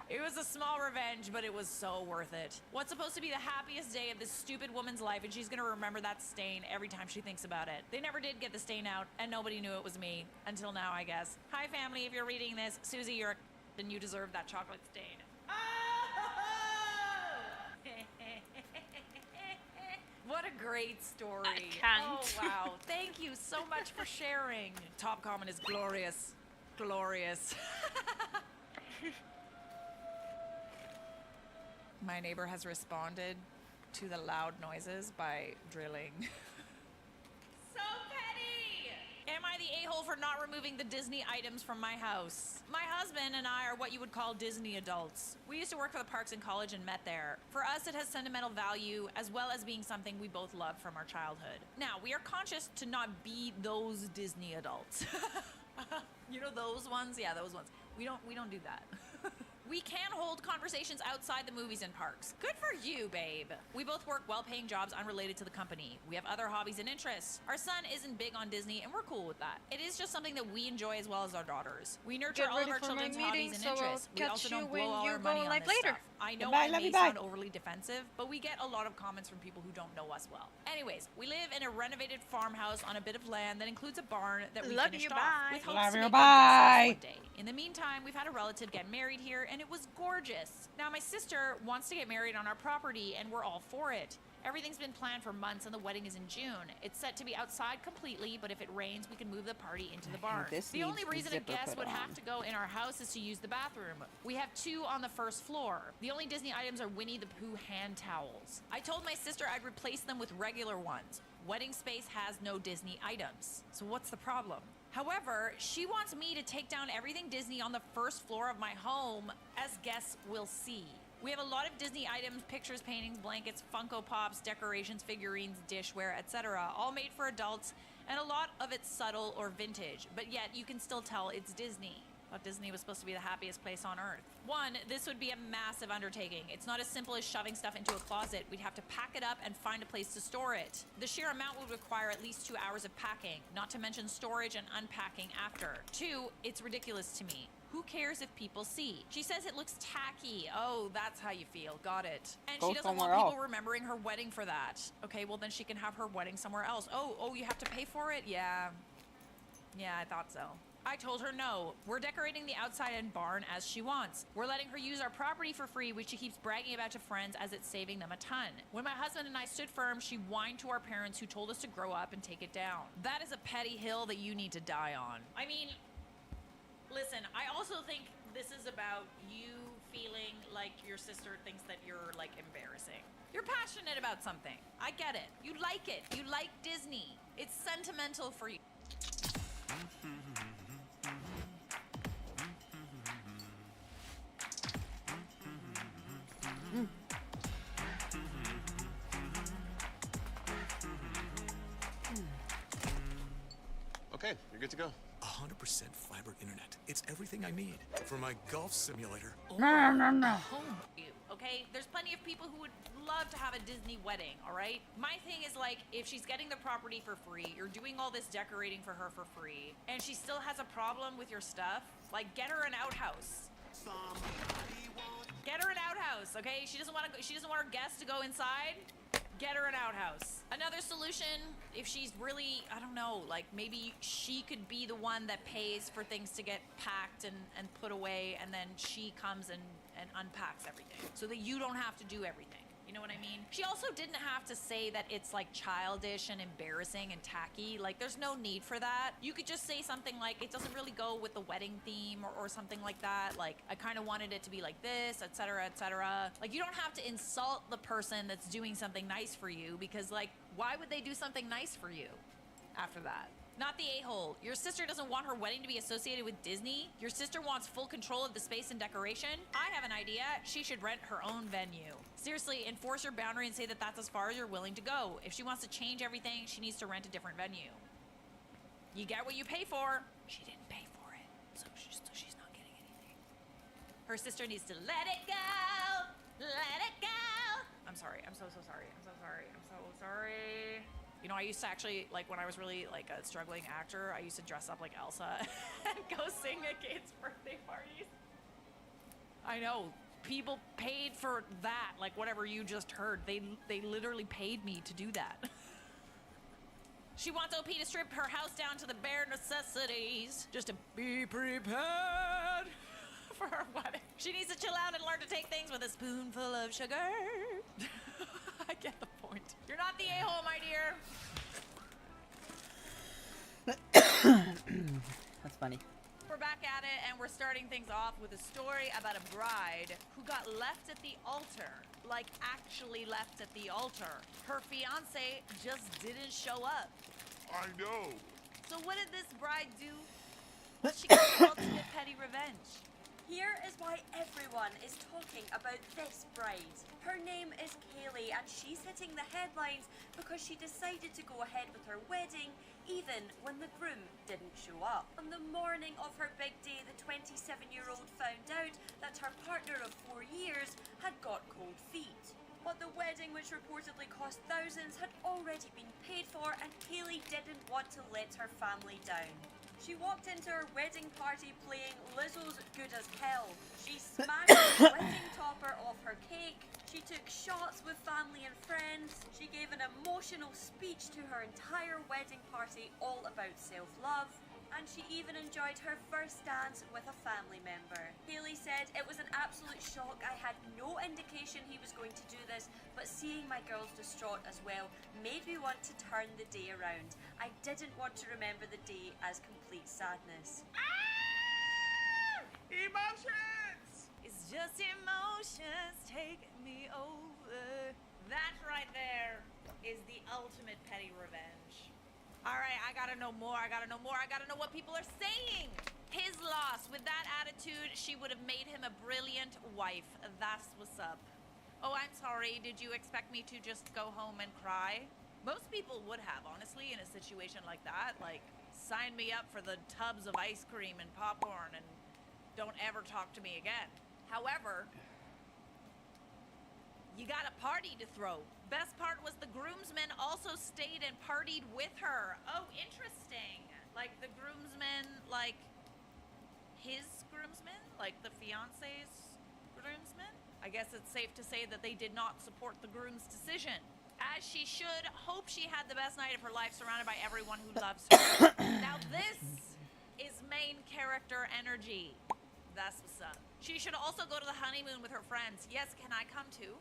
It was a small revenge, but it was so worth it. What's supposed to be the happiest day of this stupid woman's life, and she's gonna remember that stain every time she thinks about it. They never did get the stain out, and nobody knew it was me. Until now, I guess. Hi, family, if you're reading this. Susie, you're a and you deserve that chocolate stain. Oh! What a great story. I can't. Oh, wow. Thank you so much for sharing. Top comment is glorious. Glorious. My neighbor has responded to the loud noises by drilling. So petty! Am I the a-hole for not removing the Disney items from my house? My husband and I are what you would call Disney adults. We used to work for the parks in college and met there. For us, it has sentimental value as well as being something we both loved from our childhood. Now, we are conscious to not be those Disney adults. You know those ones? Yeah, those ones. We don't do that. We can hold conversations outside the movies and parks. Good for you, babe. We both work well-paying jobs unrelated to the company. We have other hobbies and interests. Our son isn't big on Disney, and we're cool with that. It is just something that we enjoy as well as our daughters. We nurture all of our children's hobbies and interests. We also don't blow all our money on this stuff. I know I may sound overly defensive, but we get a lot of comments from people who don't know us well. Anyways, we live in a renovated farmhouse on a bit of land that includes a barn that we finished off with hopes to make our guest house one day. In the meantime, we've had a relative get married here, and it was gorgeous. Now, my sister wants to get married on our property, and we're all for it. Everything's been planned for months, and the wedding is in June. It's set to be outside completely, but if it rains, we can move the party into the barn. The only reason a guest would have to go in our house is to use the bathroom. We have 2 on the first floor. The only Disney items are Winnie the Pooh hand towels. I told my sister I'd replace them with regular ones. Wedding space has no Disney items. So what's the problem? However, she wants me to take down everything Disney on the first floor of my home, as guests will see. We have a lot of Disney items, pictures, paintings, blankets, Funko Pops, decorations, figurines, dishware, etc., all made for adults, and a lot of it's subtle or vintage, but yet you can still tell it's Disney. Thought Disney was supposed to be the happiest place on earth. One, this would be a massive undertaking. It's not as simple as shoving stuff into a closet. We'd have to pack it up and find a place to store it. The sheer amount would require at least 2 hours of packing, not to mention storage and unpacking after. 2, it's ridiculous to me. Who cares if people see? She says it looks tacky. Oh, that's how you feel. Got it. And she doesn't want people remembering her wedding for that. Okay, well then she can have her wedding somewhere else. Oh, you have to pay for it? Yeah, I thought so. I told her no. We're decorating the outside and barn as she wants. We're letting her use our property for free, which she keeps bragging about to friends as it's saving them a ton. When my husband and I stood firm, she whined to our parents who told us to grow up and take it down. That is a petty hill that you need to die on. I mean, listen, I also think this is about you feeling like your sister thinks that you're, like, embarrassing. You're passionate about something. I get it. You like it. You like Disney. It's sentimental for you. Okay, you're good to go. 100% fiber internet. It's everything I need for my golf simulator. Home you, okay? There's plenty of people who would love to have a Disney wedding, all right? My thing is, like, if she's getting the property for free, you're doing all this decorating for her for free, and she still has a problem with your stuff, like, get her an outhouse. Get her an outhouse, okay? She doesn't want her guests to go inside. Get her an outhouse. Another solution, if she's really, I don't know, like maybe she could be the one that pays for things to get packed and put away, and then she comes and unpacks everything so that you don't have to do everything. You know what I mean? She also didn't have to say that it's like childish and embarrassing and tacky. Like there's no need for that. You could just say something like it doesn't really go with the wedding theme or something like that. Like I kind of wanted it to be like this, etc., etc. Like you don't have to insult the person that's doing something nice for you, because like why would they do something nice for you after that? Not the a-hole. Your sister doesn't want her wedding to be associated with Disney. Your sister wants full control of the space and decoration. I have an idea. She should rent her own venue. Seriously, enforce your boundary and say that that's as far as you're willing to go. If she wants to change everything, she needs to rent a different venue. You get what you pay for. She didn't pay for it, so she's not getting anything. Her sister needs to let it go. Let it go. I'm sorry. I'm so sorry. I'm so sorry. I'm so sorry. You know, I used to actually, like, when I was really, like, a struggling actor, I used to dress up like Elsa and go sing at kids' birthday parties. I know. People paid for that, like whatever you just heard. They literally paid me to do that. She wants OP to strip her house down to the bare necessities, just to be prepared for her wedding. She needs to chill out and learn to take things with a spoonful of sugar. I get the point. You're not the a-hole, my dear. That's funny. We're back at it, and we're starting things off with a story about a bride who got left at the altar. Like, actually left at the altar. Her fiancé just didn't show up. I know. So what did this bride do? Well, she got the ultimate petty revenge. Here is why everyone is talking about this bride. Her name is Kaylee, and she's hitting the headlines because she decided to go ahead with her wedding even when the groom didn't show up. On the morning of her big day, the 27-year-old found out that her partner of 4 years had got cold feet. But the wedding, which reportedly cost thousands, had already been paid for, and Kaylee didn't want to let her family down. She walked into her wedding party playing Lizzo's Good as Hell. She smashed the wedding topper off her cake. She took shots with family and friends. She gave an emotional speech to her entire wedding party all about self-love. And she even enjoyed her first dance with a family member. Haley said, "It was an absolute shock. I had no indication he was going to do this, but seeing my girls distraught as well made me want to turn the day around. I didn't want to remember the day as complete sadness." Emotions! It's just emotions taking me over. That right there is the ultimate petty revenge. All right, I gotta know more. I gotta know more. I gotta know what people are saying. His loss. With that attitude, she would have made him a brilliant wife. That's what's up. Oh, I'm sorry. Did you expect me to just go home and cry? Most people would have, honestly, in a situation like that. Like, sign me up for the tubs of ice cream and popcorn and don't ever talk to me again. However, you got a party to throw. Best part was the groomsmen also stayed and partied with her. Oh, interesting. Like the groomsmen, like his groomsmen? Like the fiance's groomsmen? I guess it's safe to say that they did not support the groom's decision. As she should. Hope she had the best night of her life surrounded by everyone who loves her. Now this is main character energy. That's what's up. She should also go to the honeymoon with her friends. Yes, can I come too?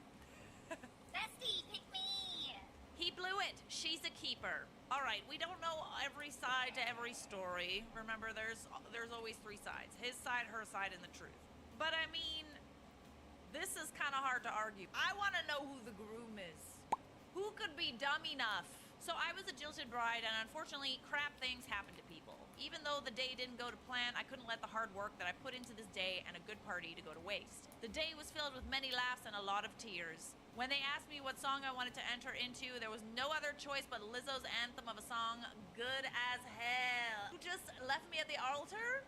Bestie, pick me! He blew it. She's a keeper. All right, we don't know every side to every story. Remember, there's always three sides. His side, her side, and the truth. But I mean, this is kind of hard to argue. I want to know who the groom is. Who could be dumb enough? So I was a jilted bride, and unfortunately, crap things happen to people. Even though the day didn't go to plan, I couldn't let the hard work that I put into this day and a good party to go to waste. The day was filled with many laughs and a lot of tears. When they asked me what song I wanted to enter into, there was no other choice but Lizzo's anthem of a song, Good as Hell. Who just left me at the altar?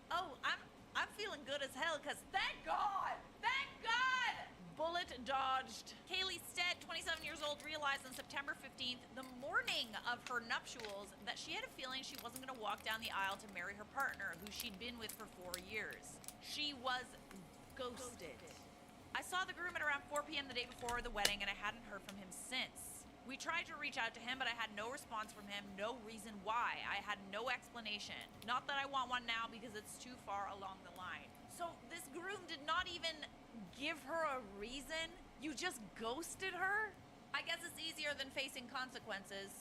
Oh, I'm feeling good as hell, because thank God! Thank God! Bullet dodged. Kaylee Stead, 27 years old, realized on September 15th, the morning of her nuptials, that she had a feeling she wasn't going to walk down the aisle to marry her partner, who she'd been with for 4 years. She was ghosted. I saw the groom at around 4 p.m. the day before the wedding, and I hadn't heard from him since. We tried to reach out to him, but I had no response from him, no reason why. I had no explanation. Not that I want one now, because it's too far along the line. So this groom did not even give her a reason? You just ghosted her? I guess it's easier than facing consequences.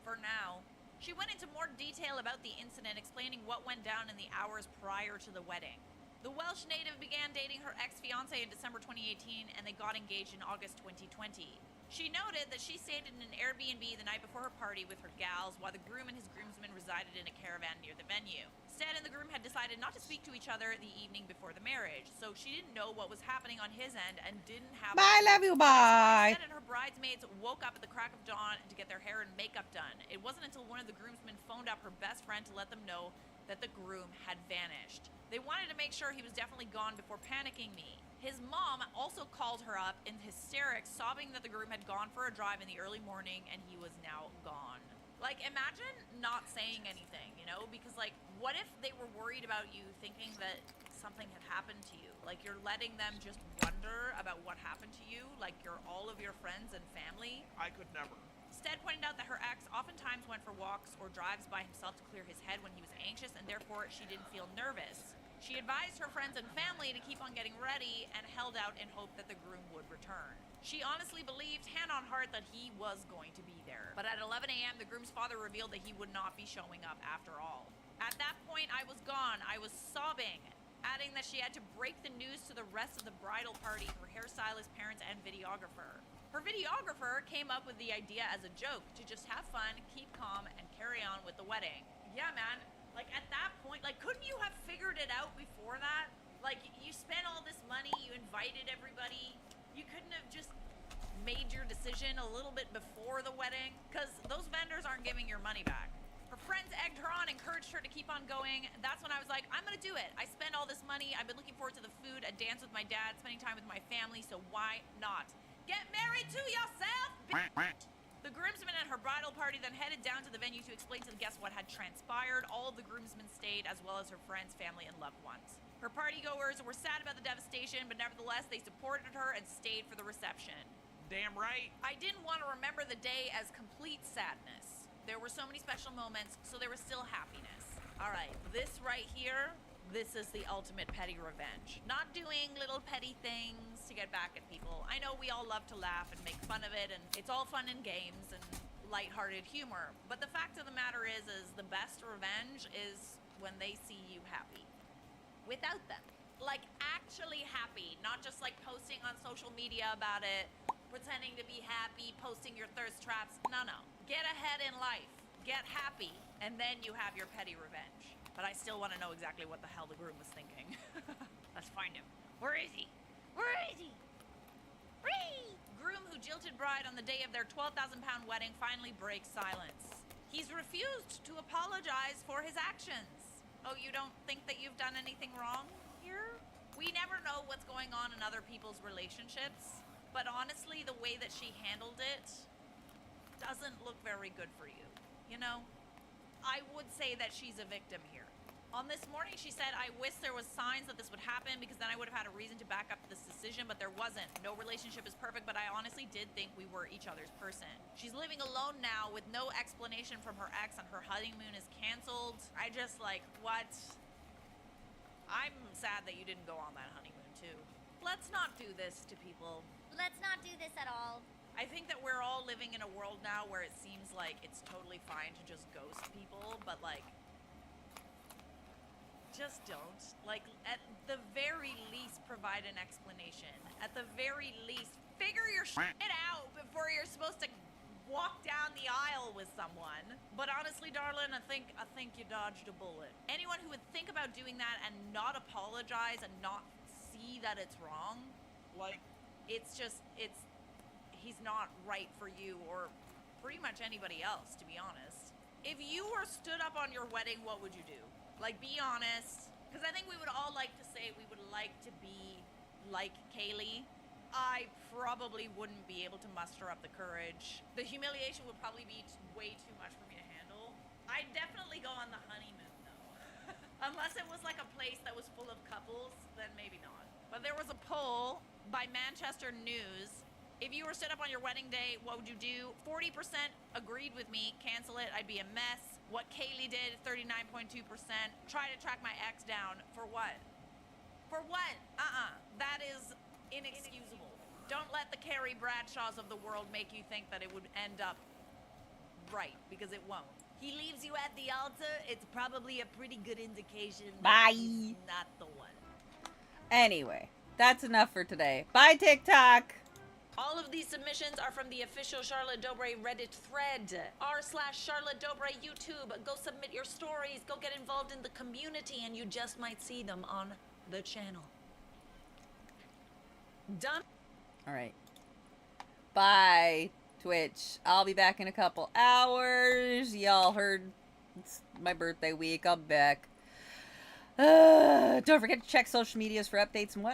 For now. She went into more detail about the incident, explaining what went down in the hours prior to the wedding. The Welsh native began dating her ex-fiancé in December 2018, and they got engaged in August 2020. She noted that she stayed in an Airbnb the night before her party with her gals, while the groom and his groomsmen resided in a caravan near the venue. Stead and the groom had decided not to speak to each other the evening before the marriage, so she didn't know what was happening on his end and didn't have... Bye, love you, bye! Stead and her bridesmaids woke up at the crack of dawn to get their hair and makeup done. It wasn't until one of the groomsmen phoned up her best friend to let them know that the groom had vanished. They wanted to make sure he was definitely gone before panicking me. His mom also called her up in hysterics, sobbing that the groom had gone for a drive in the early morning and he was now gone. Like, imagine not saying anything, you know? Because, like, what if they were worried about you thinking that something had happened to you. Like, you're letting them just wonder about what happened to you, like all of your friends and family. I could never. Stead pointed out that her ex oftentimes went for walks or drives by himself to clear his head when he was anxious, and therefore she didn't feel nervous. She advised her friends and family to keep on getting ready and held out in hope that the groom would return. She honestly believed, hand on heart, that he was going to be there. But at 11 a.m., the groom's father revealed that he would not be showing up after all. At that point, I was gone. I was sobbing, adding that she had to break the news to the rest of the bridal party, her hairstylist, parents, and videographer. Her videographer came up with the idea as a joke to just have fun, keep calm, and carry on with the wedding. Yeah, man. Like, at that point, like, couldn't you have figured it out before that? Like, you spent all this money, you invited everybody. You couldn't have just made your decision a little bit before the wedding? Because those vendors aren't giving your money back. Her friends egged her on, encouraged her to keep on going. That's when I was like, I'm gonna do it. I spent all this money. I've been looking forward to the food, a dance with my dad, spending time with my family, so why not? Get married to yourself, bitch! The groomsmen at her bridal party then headed down to the venue to explain to the guests what had transpired. All of the groomsmen stayed, as well as her friends, family, and loved ones. Her partygoers were sad about the devastation, but nevertheless, they supported her and stayed for the reception. Damn right. I didn't want to remember the day as complete sadness. There were so many special moments, so there was still happiness. All right, this right here, this is the ultimate petty revenge. Not doing little petty things to get back at people. I know we all love to laugh and make fun of it, and it's all fun and games and lighthearted humor. But the fact of the matter is the best revenge is when they see you happy. Without them. Like, actually happy. Not just, like, posting on social media about it, pretending to be happy, posting your thirst traps. No. Get ahead in life. Get happy. And then you have your petty revenge. But I still want to know exactly what the hell the groom was thinking. Let's find him. Where is he? Where is he? Whee! Groom who jilted bride on the day of their 12,000-pound wedding finally breaks silence. He's refused to apologize for his actions. Oh, you don't think that you've done anything wrong here? We never know what's going on in other people's relationships, but honestly, the way that she handled it doesn't look very good for you. You know? I would say that she's a victim here. On this morning, she said, I wish there was signs that this would happen because then I would have had a reason to back up this decision, but there wasn't. No relationship is perfect, but I honestly did think we were each other's person. She's living alone now with no explanation from her ex, and her honeymoon is canceled. I just like, what? I'm sad that you didn't go on that honeymoon too. Let's not do this to people. Let's not do this at all. I think that we're all living in a world now where it seems like it's totally fine to just ghost people, but like, just don't. Like, at the very least, provide an explanation. At the very least, figure your shit out before you're supposed to walk down the aisle with someone. But honestly, darling, I think you dodged a bullet. Anyone who would think about doing that and not apologize and not see that it's wrong, like, he's not right for you or pretty much anybody else, to be honest. If you were stood up on your wedding, what would you do? Like, be honest. Because I think we would all like to say we would like to be like Kaylee. I probably wouldn't be able to muster up the courage. The humiliation would probably be way too much for me to handle. I'd definitely go on the honeymoon, though. Unless it was like a place that was full of couples, then maybe not. But there was a poll by Manchester News. If you were stood up on your wedding day, what would you do? 40% agreed with me. Cancel it. I'd be a mess. What Kaylee did, 39.2%. Try to track my ex down. For what? For what? That is inexcusable. Don't let the Carrie Bradshaws of the world make you think that it would end up right, because it won't. He leaves you at the altar, it's probably a pretty good indication that he's not the one. Anyway, that's enough for today. Bye, TikTok! All of these submissions are from the official Charlotte Dobre Reddit thread. r/Charlotte Dobre YouTube. Go submit your stories. Go get involved in the community, and you just might see them on the channel. Done. All right. Bye, Twitch. I'll be back in a couple hours. Y'all heard it's my birthday week. I'll be back. Don't forget to check social medias for updates and whatnot.